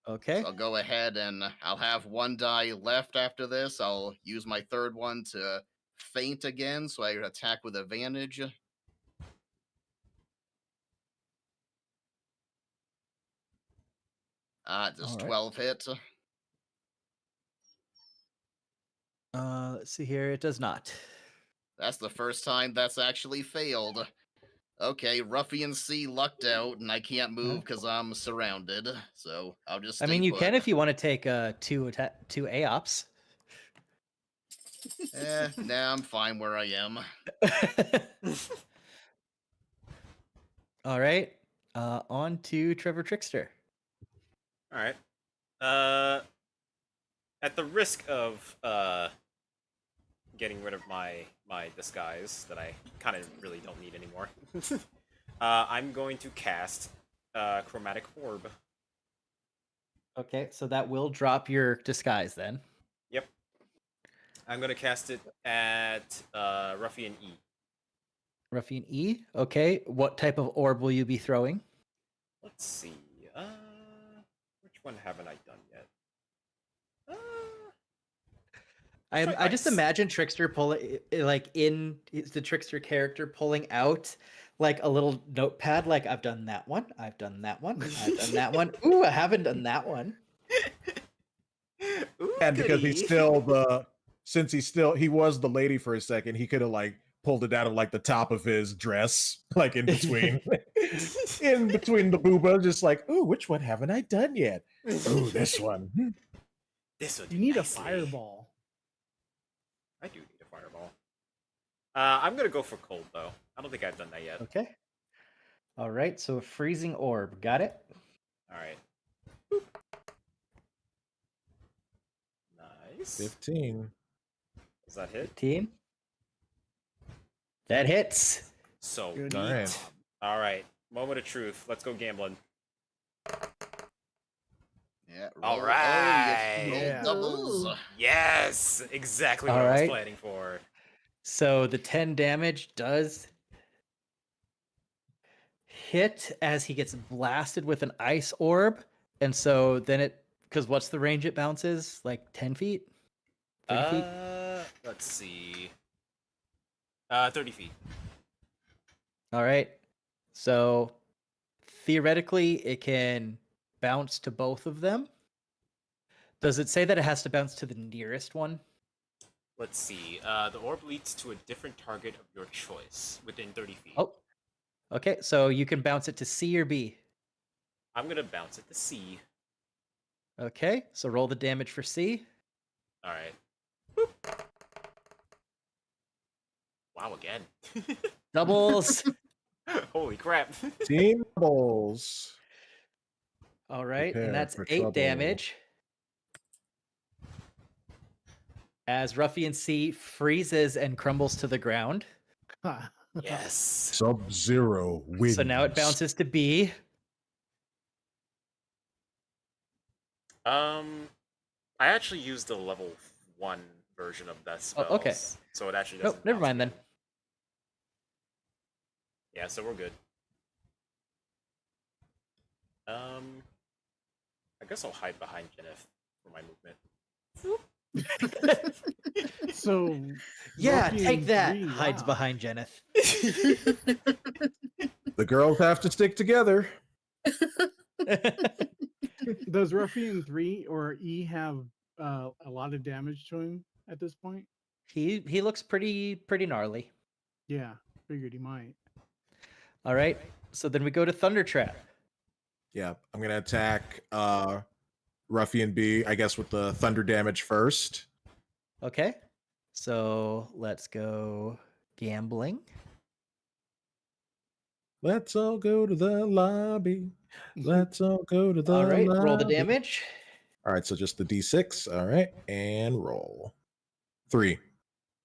Okay. So I'll go ahead and I'll have one die left after this. I'll use my third one to feint again, so I attack with advantage. Does Alright. 12 hit? Let's see here. It does not. That's the first time that's actually failed. Okay, Ruffian C lucked out, and I can't move because I'm surrounded. So I'll just stay I mean, you put. can if you want to take two AOPs. Nah, I'm fine where I am. All right. On to Trevor Trickster. All right. At the risk of getting rid of my disguise that I kind of really don't need anymore, I'm going to cast Chromatic Orb. Okay, so that will drop your disguise then. Yep. I'm going to cast it at Ruffian E. Ruffian E. Okay, what type of orb will you be throwing? Let's see. Which one haven't I done yet? I just Ice. imagine Trickster pulling, like in the Trickster character pulling out like a little notepad, like I've done that one, I've done that one, I've done that one. Ooh, I haven't done that one. Ooh, And because goody. he's still he was the lady for a second, he could have like pulled it out of like the top of his dress, like in between the booba, just like, ooh, which one haven't I done yet? Ooh, this one. This would You do need nicely. a fireball. I do need a fireball. I'm gonna go for cold though. I don't think I've done that yet. Okay. All right, so a freezing orb. Got it? All right. Boop. Nice. 15. Does that hit? 15. That hits. So Good. neat. All right. All right. Moment of truth. Let's go gambling. Yeah. All roll- right. Oh, yes, roll Yeah. doubles. Ooh. Yes, exactly what All I was right. planning for. So the 10 damage does hit as he gets blasted with an ice orb. And so then because what's the range it bounces? Like 10 feet? 30 feet? Let's see. 30 feet. All right. So theoretically, it can bounce to both of them. Does it say that it has to bounce to the nearest one? Let's see. The orb leads to a different target of your choice within 30 feet. Oh, okay. So you can bounce it to C or B. I'm gonna bounce it to C. Okay. So roll the damage for C. All right. Boop. Wow, again. Doubles. Holy crap. Team doubles. All right. Prepare And that's for 8 trouble. damage. As Ruffian C freezes and crumbles to the ground. Yes. Sub-Zero wins. So now it bounces to B. I actually used the level 1 version of that spell. Oh, okay. So it actually Nope, doesn't. never bounce mind then. again. Yeah, so we're good. I guess I'll hide behind Jennifer for my movement. So Yeah, Ruffian take that. 3, Hides wow. behind Jenneth. The girls have to stick together. Does Ruffian 3 or E have a lot of damage to him at this point? He looks pretty gnarly. Yeah, figured he might. All right. So then we go to Thunder Trap. Yeah, I'm gonna attack Ruffian B, I guess, with the thunder damage first. Okay. So let's go gambling. Let's all go to the lobby. Let's all go to the All right, roll the lobby. damage. All right, so just the D6. All right, and roll. 3.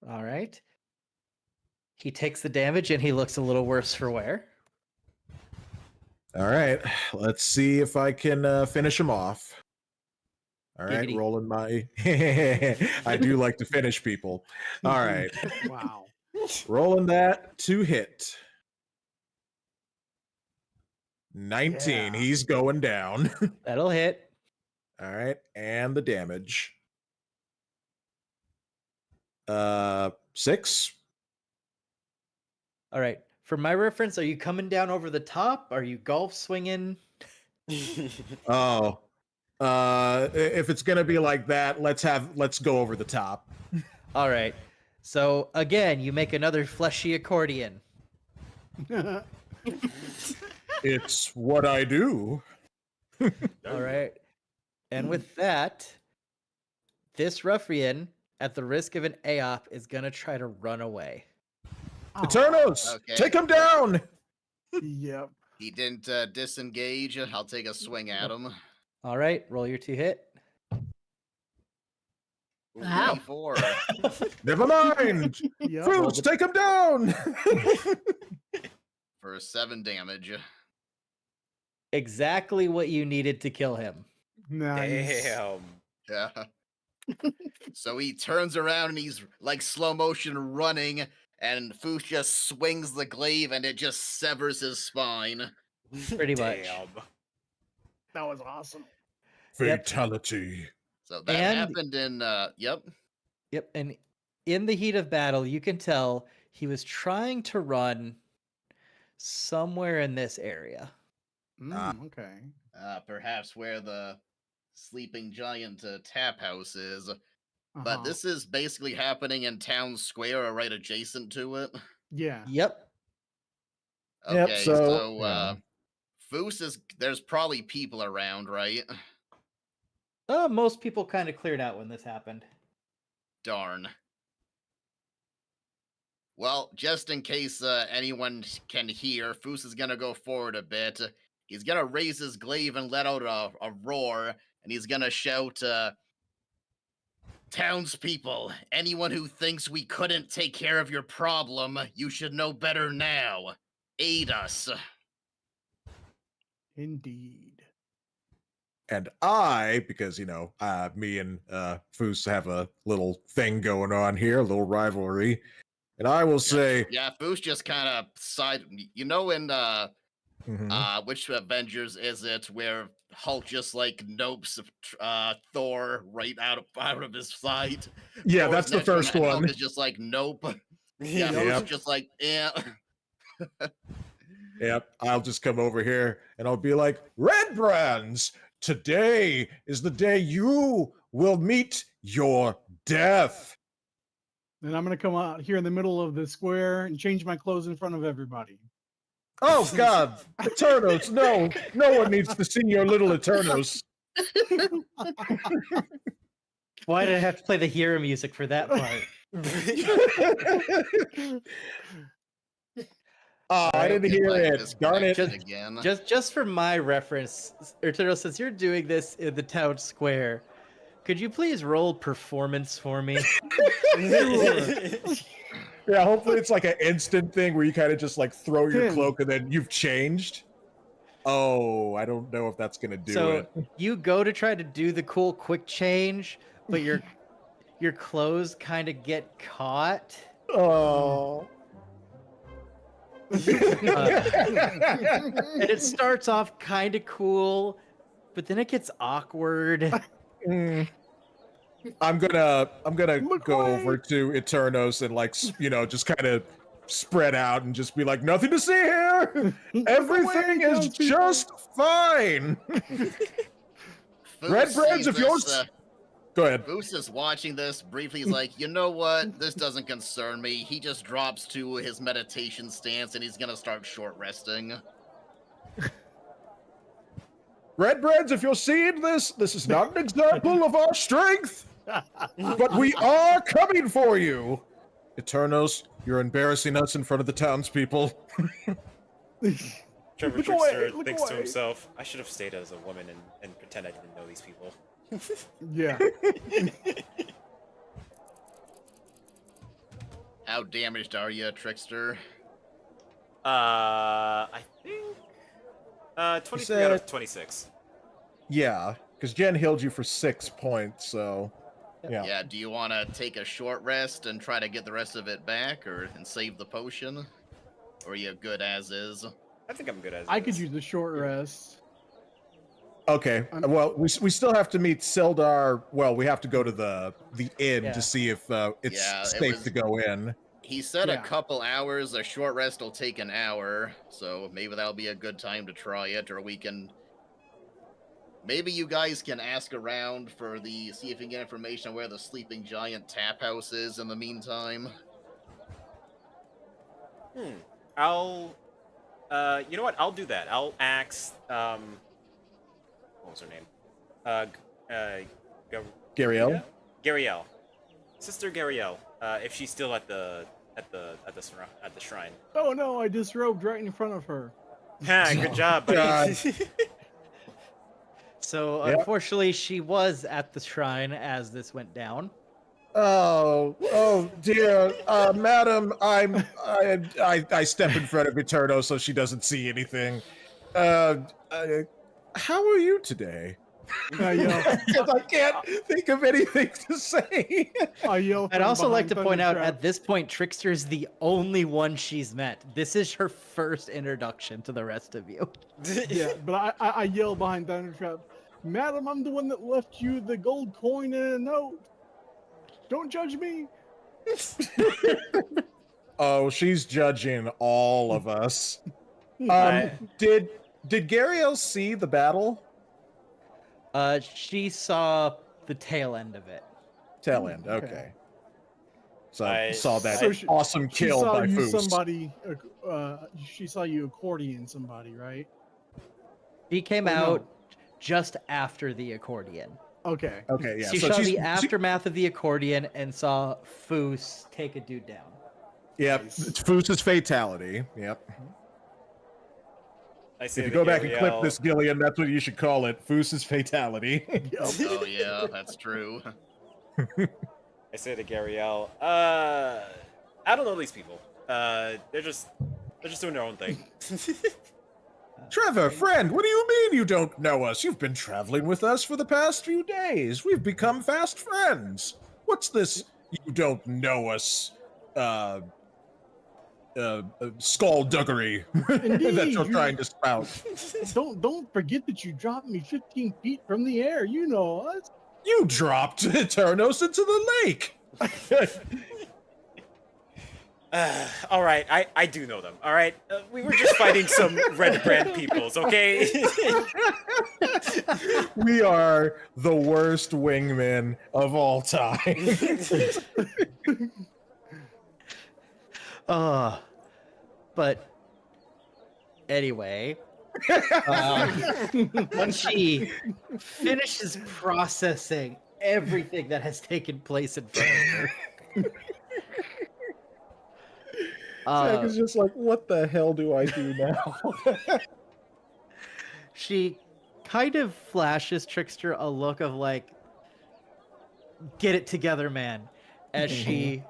All right. He takes the damage and he looks a little worse for wear. All right, let's see if I can finish him off. All right, Giggity. rolling my. I do like to finish people. All right, Wow. rolling that to hit. 19. Yeah. He's going down. That'll hit. All right, and the damage. 6. All right. For my reference, are you coming down over the top? Are you golf swinging? Oh, if it's gonna be like that, let's go over the top. All right. So again, you make another fleshy accordion. It's what I do. All right. And with that, this ruffian, at the risk of an AOP, is gonna try to run away. Eternos, Okay. take him down. Yep. He didn't disengage. I'll take a swing at him. All right, roll your 2 hit. Ooh, Wow. 24. Never mind. Yep. Fruits, take him down. For 7 damage. Exactly what you needed to kill him. Nice. Damn. Yeah. So he turns around and he's like slow motion running, and Foos just swings the glaive and it just severs his spine. Pretty much. Damn. That was awesome. Fatality. So that And- happened in yep. Yep, and in the heat of battle, you can tell he was trying to run somewhere in this area. Okay. Perhaps where the sleeping giant tap house is. Uh-huh. But this is basically happening in town square or right adjacent to it. Yeah. Yep. Yep, Okay, so, Foos is there's probably people around, right? Most people kind of cleared out when this happened. Darn. Well, just in case anyone can hear, Foos is gonna go forward a bit. He's gonna raise his glaive and let out a roar, and he's gonna shout, "Townspeople, anyone who thinks we couldn't take care of your problem, you should know better now. Aid us." Indeed. And I, because me and Foos have a little thing going on here, a little rivalry, and I will say, Yeah, Foos just kind of side. You know, in mhm. which Avengers is it where Hulk just like nopes Thor right out of his sight? Yeah, Thor's that's the next one, first and one. Hulk is just like nope. Yeah, Foos Yep. is just like yeah. Yep, I'll just come over here and I'll be like, Red Brands, today is the day you will meet your death. Then I'm gonna come out here in the middle of the square and change my clothes in front of everybody. Oh, God. Eternos, no. No one needs to see your little Eternos. Why did I have to play the hero music for that part? Oh, I didn't hear it. Darn it. Again. Just for my reference, Erturo, since you're doing this in the town square, could you please roll performance for me? Yeah, hopefully it's like an instant thing where you kind of just like throw your 10. cloak and then you've changed. Oh, I don't know if that's gonna do So it. you go to try to do the cool quick change, but your clothes kind of get caught. Oh. And it starts off kind of cool, but then it gets awkward. Mm. I'm gonna Look go away. over to Eternos and just kind of spread out and just be like, nothing to see here. Everything away, is townspeople." just fine. Foos Red Brands, sees if yours. this, Go ahead. Foos is watching this briefly. He's like, you know what? This doesn't concern me. He just drops to his meditation stance and he's gonna start short resting. Red Brands, if you're seeing this, this is not an example of our strength, but we are coming for you. Eternos, you're embarrassing us in front of the townspeople. Trevor Look Trickster away, look thinks to away. himself, I should have stayed as a woman and pretend I didn't know these people. Yeah. How damaged are you, Trickster? I think 23 out of 26. Yeah, because Jen healed you for 6 points, so yeah. Yeah, do you want to take a short rest and try to get the rest of it back, and save the potion? Or are you good as is? I think I'm good as I is. could use a short rest. Okay. Well, we still have to meet Sildar. Well, we have to go to the inn Yeah. to see if it's Yeah, it safe was- to go in. He said Yeah. a couple hours. A short rest will take an hour, so maybe that'll be a good time to try it, or we can. Maybe you guys can ask around see if you can get information on where the Sleeping Giant tap house is in the meantime. I'll you know what? I'll do that. I'll ask what was her name? Gariel? Gariel. Sister Gariel. If she's still at the shrine. Oh no, I disrobed right in front of her. Ha, good job, buddy. God. So Yep. unfortunately, she was at the shrine as this went down. Oh dear, madam, I step in front of Eterno so she doesn't see anything. How are you today? I yell. Because I can't think of anything to say. I yell. I'd from also like behind to point out Thundertrap. at this point, Trickster's the only one she's met. This is her first introduction to the rest of you. Yeah, but I yell behind Thundertrap. Madam, I'm the one that left you the gold coin and a note. Don't judge me. Oh, she's judging all of us. I- Did Gariel see the battle? She saw the tail end of it. Tail end, Okay. okay. So I- saw that So awesome She kill saw by you Foos. somebody. She saw you accordion somebody, right? She came Oh, no. out just after the accordion. Okay. Okay, yeah. She so saw she's, the aftermath of the accordion and saw Foos take a dude down. Yep, Nice. it's Foos's fatality. Yep. I say If you to go back and clip Gariel- this, Gillian, that's what you should call it. Foos's fatality. Oh yeah, that's true. I say to Gariel, I don't know these people. They're just doing their own thing. Trevor, friend, what do you mean you don't know us? You've been traveling with us for the past few days. We've become fast friends. What's this you don't know us, skullduggery that Indeed, you're you- trying to spout? Don't forget that you dropped me 15 feet from the air. You know us. You dropped Eternos into the lake! All right, I do know them. All right, we were just fighting some red brand peoples, okay? We are the worst wingmen of all time. But anyway, when she finishes processing everything that has taken place in front of her, Jack is just like, what the hell do I do now? she kind of flashes Trickster a look of like, get it together, man, as she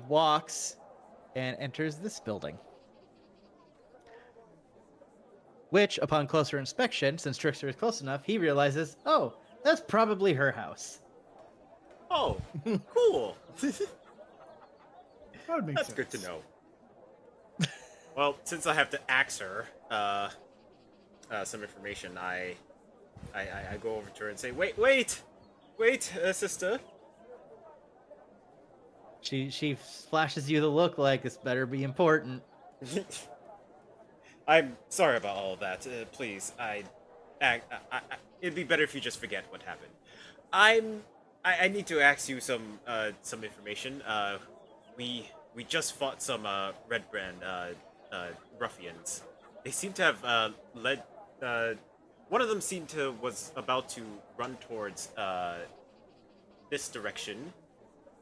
walks and enters this building. Which, upon closer inspection, since Trickster is close enough, he realizes, oh, that's probably her house. Oh, cool. That would make That's sense. good to know. Well, since I have to ask her some information, I go over to her and say, wait, sister. She flashes you the look like this better be important. I'm sorry about all of that. Please, it'd be better if you just forget what happened. I need to ask you some information. We just fought some red brand ruffians. They seem to have led. One of them was about to run towards this direction.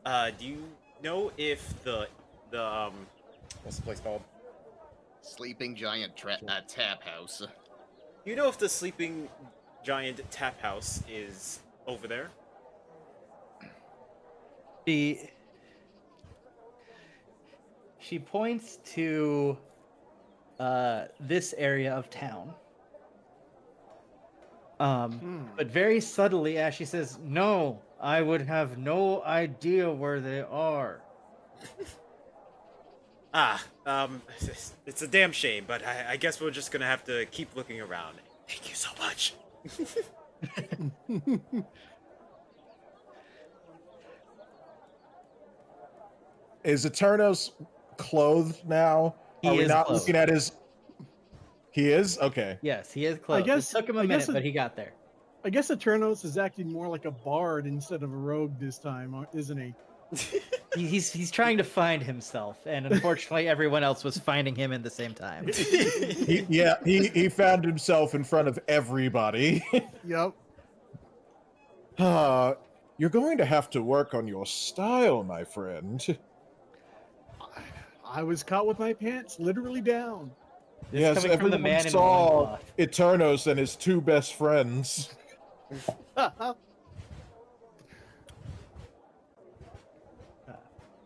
Do you know if the what's the place called? Sleeping giant tap house. Do you know if the sleeping giant tap house is over there? She points to this area of town. But very subtly, as she says, "No, I would have no idea where they are." It's a damn shame, but I guess we're just gonna have to keep looking around. Thank you so much. Is Eternos clothed now? He Are we is not clothed. looking at his? He is? Okay. Yes, he is close. guess- It took him a I guess minute, but he got there. I guess Eternos is acting more like a bard instead of a rogue this time, isn't he? He's trying to find himself, and unfortunately, everyone else was finding him in the same time. He found himself in front of everybody. Yep. You're going to have to work on your style, my friend. I was caught with my pants literally down. This Yes, coming from the everyone man in saw loincloth. Eternos and his two best friends.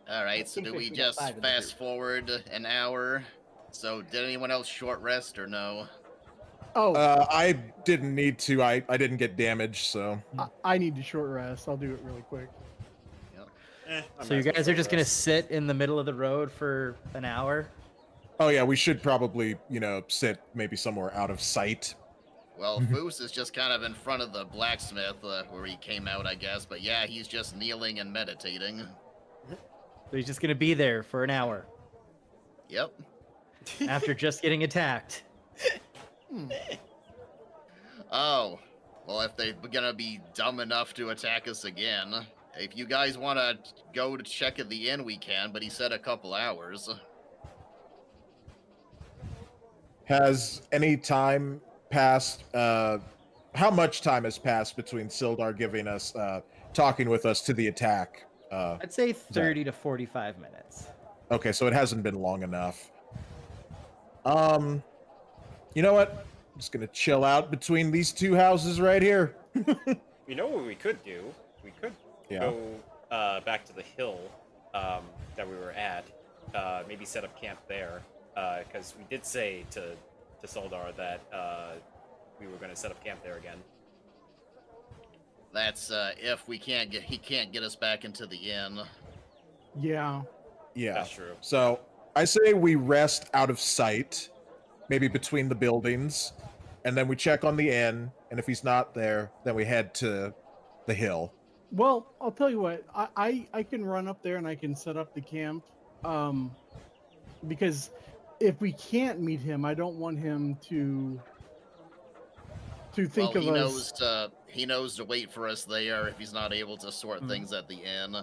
All right, so think do we we got just 5 in the fast forward an hour? So did anyone else short rest or no? Oh, I didn't need to. I didn't get damaged, so. I need to short rest. I'll do it really quick. So you guys are just gonna sit in the middle of the road for an hour? Oh yeah, we should probably, sit maybe somewhere out of sight. Well, Foos is just kind of in front of the blacksmith where he came out, I guess. But yeah, he's just kneeling and meditating. So he's just gonna be there for an hour Yep. after just getting attacked. Oh, well, if they're gonna be dumb enough to attack us again, if you guys want to go to check at the inn, we can. But he said a couple hours. Has any time passed? How much time has passed between Sildar giving us, talking with us to the attack? I'd say 30 to 45 minutes. Okay, so it hasn't been long enough. You know what? I'm just gonna chill out between these two houses right here. You know what we could do? We could go back to the hill that we were at. Maybe set up camp there. Because we did say to Soldar that we were going to set up camp there again. That's if he can't get us back into the inn. Yeah. Yeah. That's true. So I say we rest out of sight, maybe between the buildings, and then we check on the inn. And if he's not there, then we head to the hill. Well, I'll tell you what. I can run up there and I can set up the camp. Because if we can't meet him, I don't want him to think Well, of us. he knows to wait for us there if he's not able to sort things at the inn.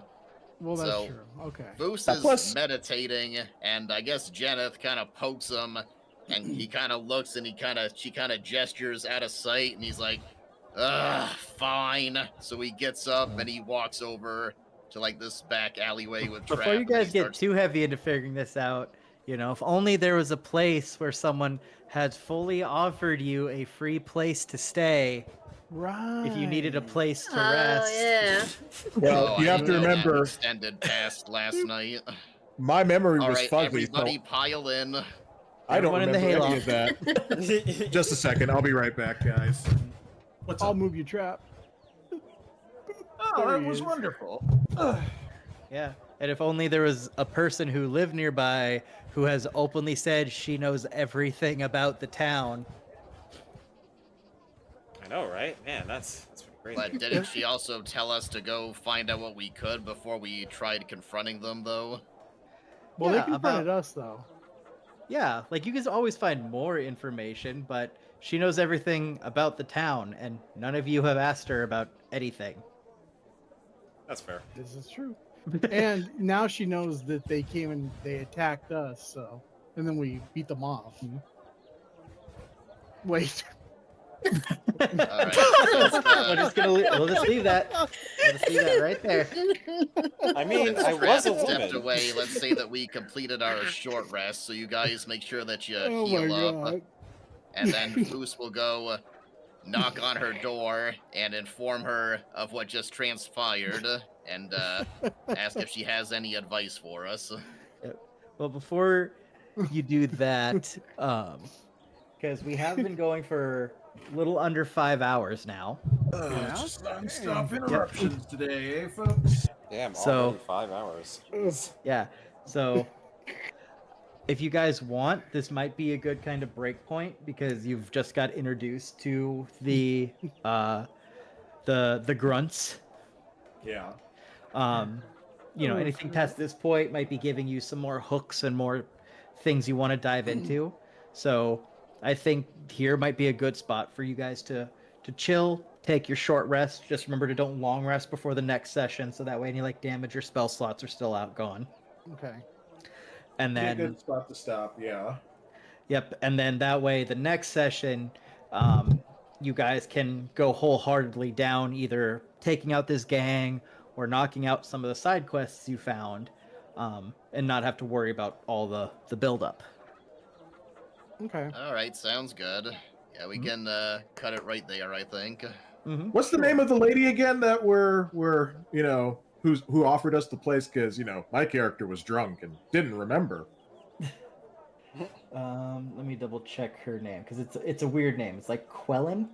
Well, that's so- true. Okay. Foos is Plus- meditating, and I guess Jeneth kind of pokes him, and he kind of looks and she kind of gestures out of sight, and he's like, "Ugh, fine." So he gets up and he walks over to like this back alleyway with Trap. Before you and he guys get starts- too heavy into figuring this out, if only there was a place where someone had fully offered you a free place to stay Right. if you needed a place to Oh rest. yeah. Well, Oh, you I have to know that remember, extended past last night. my memory All was right, fuzzy. everybody So pile in. I don't Everyone in the remember any hayloft. of that. Just a second. I'll be right back, guys. What's I'll up? move your trap. Oh, There that he was is. wonderful. Yeah. And if only there was a person who lived nearby who has openly said she knows everything about the town. I know, right? Man, that's pretty But crazy. didn't she also tell us to go find out what we could before we tried confronting them, though? Well, Yeah, they confronted us though. Yeah, like you can always find more information, but she knows everything about the town, and none of you have asked her about anything. That's fair. This is true. And now she knows that they came and they attacked us. So, and then we beat them off. Wait. All right. So let's, We'll just leave that. We'll just leave that right there. I mean, since I was a Trap stepped woman. away, let's say that we completed our short rest. So you guys make sure that you Oh my heal up, god. and then Moose will go knock on her door and inform her of what just transpired, and ask if she has any advice for us. Well, before you do that, because we have been going for a little under 5 hours now. Yeah? Just nonstop Dang. interruptions today, eh, folks? Damn, So- already 5 hours. Jeez. Yeah. So if you guys want, this might be a good kind of break point because you've just got introduced to the grunts. Yeah. Anything past this point might be giving you some more hooks and more things you want to dive into. So I think here might be a good spot for you guys to chill, take your short rest. Just remember to don't long rest before the next session, so that way any damage or spell slots are still out gone. Okay. And Be a then good spot to stop, yeah. Yep, and then that way the next session, you guys can go wholeheartedly down either taking out this gang or knocking out some of the side quests you found, and not have to worry about all the buildup. Okay. All right, sounds good. Yeah, we can cut it right there, I think. Mm-hmm. What's the name of the lady again that we're who offered us the place? Because my character was drunk and didn't remember. Let me double check her name because it's a weird name. It's like Quellen.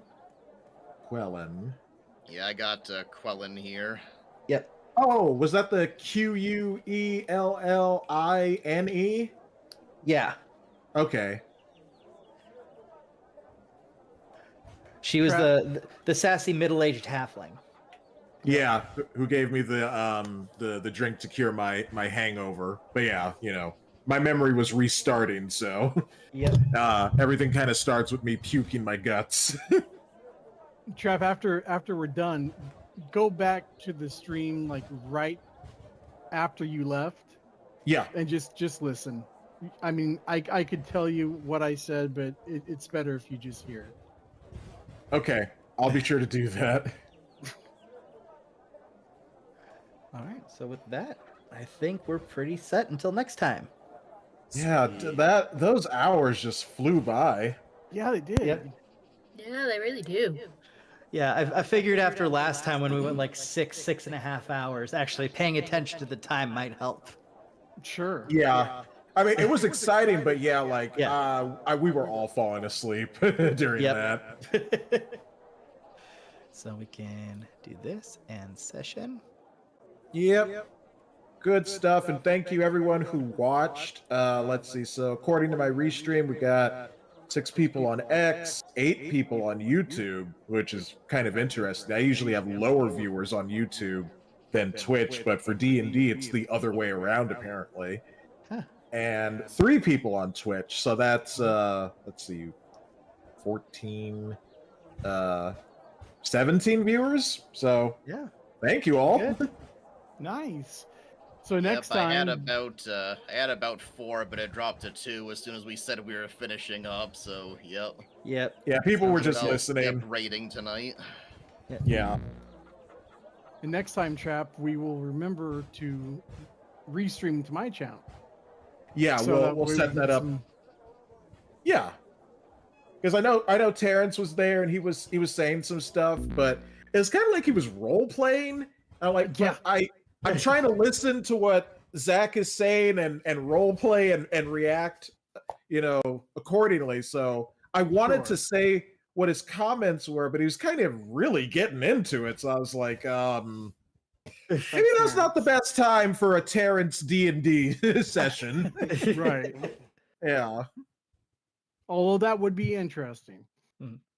Quellen. Yeah, I got Quellen here. Yep. Oh, was that the Quelline? Yeah. Okay. She was the sassy middle-aged halfling. Yeah, who gave me the drink to cure my hangover. But yeah, my memory was restarting, so Yep. everything kind of starts with me puking my guts. Trap, after we're done, go back to the stream like right after you left Yeah. and just listen. I mean, I could tell you what I said, but it's better if you just hear it. Okay, I'll be sure to do that. All right. So with that, I think we're pretty set until next time. Yeah, those hours just flew by. Yeah, they did. Yep. Yeah, they really do. Yeah, I figured after last time when we went like 6.5 hours, actually paying attention to the time might help. Sure. Yeah. I mean, it was exciting, but yeah, we were all falling asleep during that. So we can do this and session. Yep. Good stuff, and thank you everyone who watched. Let's see. So according to my restream, we got 6 people on X, 8 people on YouTube, which is kind of interesting. I usually have lower viewers on YouTube than Twitch, but for D&D, it's the other way around apparently. Huh. And 3 people on Twitch. So that's let's see, 14, 17 viewers. So Yeah. thank you all. Good. Nice. So next Yep, I time, had about 4, but it dropped to 2 as soon as we said we were finishing up. So yep. Yep. Yeah, people were just I'll listening. skip rating tonight. Yeah. and next time, Trap, we will remember to restream to my channel. Yeah, So that we'll way we set get that up. some- Yeah, because I know Terrence was there and he was saying some stuff, but it was kind of like he was role playing. I'm like, Yeah. I'm trying to listen to what Zach is saying and role play and react, accordingly. So I wanted to say what his comments were, but he was kind of really getting into it. So I was like, maybe that's not the best time for a Terrence D&D session. Right. Yeah. Although that would be interesting.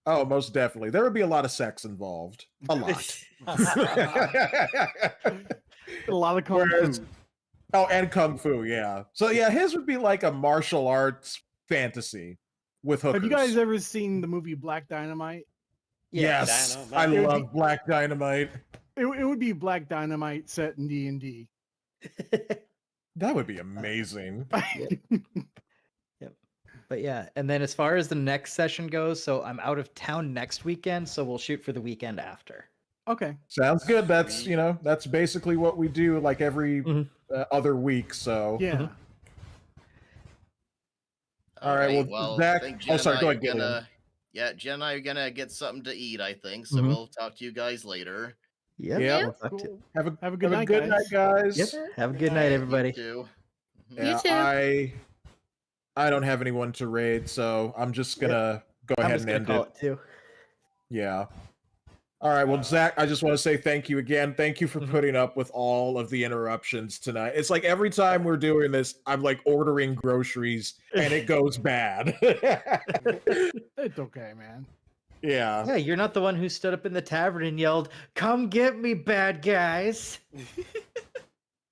Oh, most definitely. There would be a lot of sex involved. A lot. A lot of kung Whereas- fu. Oh, and kung fu, yeah. So yeah, his would be like a martial arts fantasy with hookers. Have you guys ever seen the movie Black Dynamite? Yes, Dynamite. I It would love Black Dynamite. It would be Black Dynamite set in D&D. That would be amazing. But But yeah, and then as far as the next session goes, so I'm out of town next weekend, so we'll shoot for the weekend after. Okay. Sounds good. That's Sweet. that's basically what we do like every Mhm. other week. So Yeah. All right, well, Zach- I think oh, Jen sorry, and go I are ahead, Gillian. gonna, yeah, Jen and I are gonna get something to eat, I think. So Mhm. we'll talk to you guys later. Yep. Yeah. we'll talk to- Cool. have a Have a good night, guys. guys. Yep. Have a Good good night. night, You everybody. too. Mhm. You too. I don't have anyone to raid, so I'm just gonna go I'm ahead just and gonna end call it. it too. Yeah. All right. Well, Zach, I just want to say thank you again. Thank you for Mhm. putting up with all of the interruptions tonight. It's like every time we're doing this, I'm like ordering groceries and it goes bad. It's okay, man. Yeah. Yeah, you're not the one who stood up in the tavern and yelled, "Come get me, bad guys!"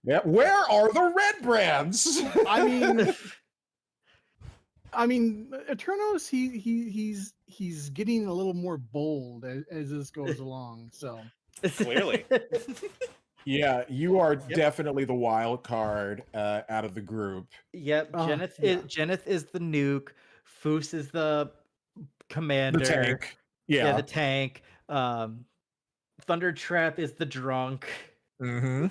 Yeah. Where are the red brands? I mean, Eternos, he's getting a little more bold as this goes along. So Clearly. Yeah, you are definitely the wild card out of the group. Yep, Jeneth is the nuke. Foos is the commander. The tank. Yeah, Yeah. the tank. Thundertrap is the drunk. Mm-hmm.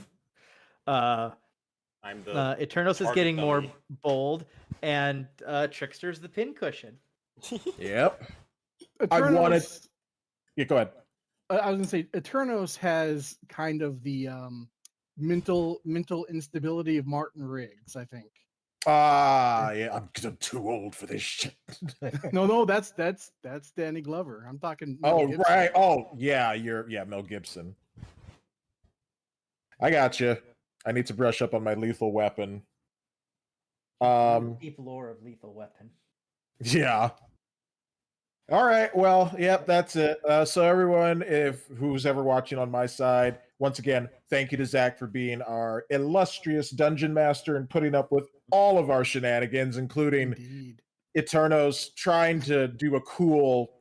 I'm the Eternos is target getting more dummy. bold, and Trickster's the pincushion. Yep. Eternos, wanted- Yeah, go ahead. I was gonna say Eternos has kind of the mental instability of Martin Riggs, I think. Yeah, I'm too old for this shit. No, that's Danny Glover. I'm talking. Mel Oh, Gibson. right. Oh, yeah, Mel Gibson. I got you. I need to brush up on my lethal weapon. Deep lore of Lethal Weapon. Yeah. All right. Well, yep, that's it. So everyone, who's ever watching on my side, once again, thank you to Zach for being our illustrious dungeon master and putting up with all of our shenanigans, including Indeed. Eternos trying to do a cool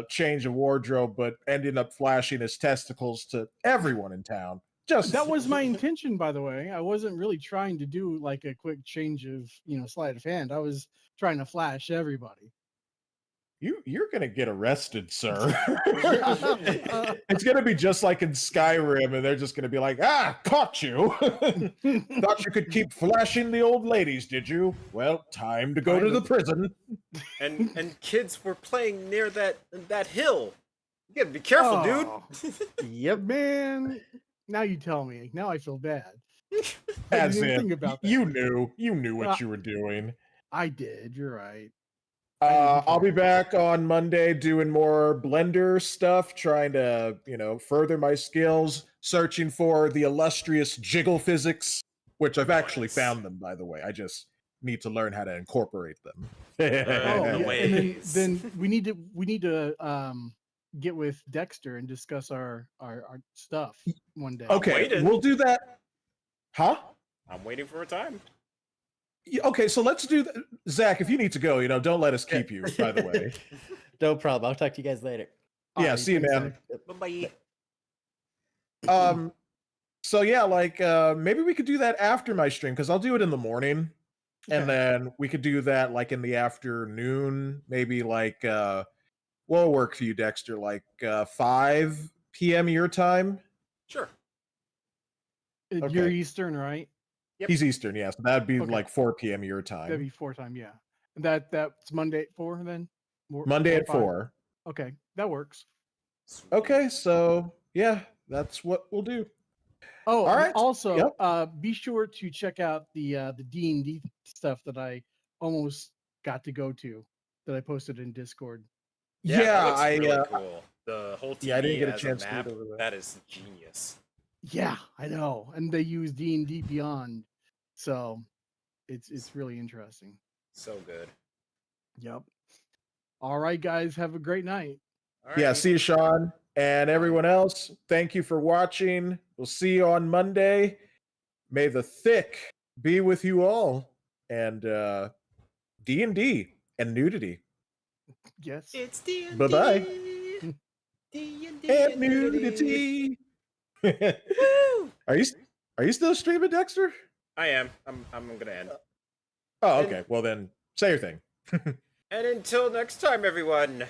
change of wardrobe, but ending up flashing his testicles to everyone in town. Just That was my intention, by the way. I wasn't really trying to do like a quick change of sleight of hand. I was trying to flash everybody. you're gonna get arrested, sir. It's gonna be just like in Skyrim, and they're just gonna be like, caught you. Thought you could keep flashing the old ladies, did you? Well, time to go to the prison. And kids were playing near that hill. You gotta be careful, Oh, Yep. man. Now you tell me. Now I feel bad. I As didn't even in, think about that. you knew what you were doing. I did. You're right. I'll be back on Monday doing more Blender stuff, trying to, further my skills, searching for the illustrious jiggle physics, which I've actually Nice. found them, by the way. I just need to learn how to incorporate them. Oh, The yeah. And ways. then we need to get with Dexter and discuss our stuff one day. Okay, waiting. we'll do that. Huh? I'm waiting for a time. Okay, so let's do that. Zach, if you need to go, don't let us keep you, by the way. No problem. I'll talk to you guys later. All Yeah, right, see you, thanks, man. Zach. Bye-bye. So yeah, like maybe we could do that after my stream, because I'll do it in the morning. And Okay. then we could do that like in the afternoon, maybe like what'll work for you, Dexter? Like 5 p.m. your time? Sure. You're Okay. Eastern, right? Yep. He's Eastern, yes. That'd be Okay. like 4 p.m. your That'd time. be 4 time, yeah. And that's Monday at 4 then? Monday at 5? 4. Okay, that works. Okay, so yeah, that's what we'll do. Oh, All right. also, Yep. be sure to check out the D&D stuff that I almost got to go to that I posted in Discord. Yeah, that looks I really cool. The whole TV I didn't get a as chance to map, read over that. that is genius. Yeah, I know. And they use D&D Beyond. So it's really interesting. So good. Yep. All right, guys, have a great night. All Yeah, right. see you, Sean. And everyone else, thank you for watching. We'll see you on Monday. May the thick be with you all. And D&D and nudity. Yes. It's D&D. Bye-bye. D&D And nudity. Woo! Are you still streaming, Dexter? I am. I'm gonna end. Oh, okay. Well then, say your thing. And until next time, everyone,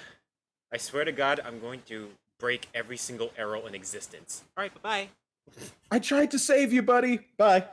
I swear to God, I'm going to break every single arrow in existence. All right, bye-bye. I tried to save you, buddy. Bye.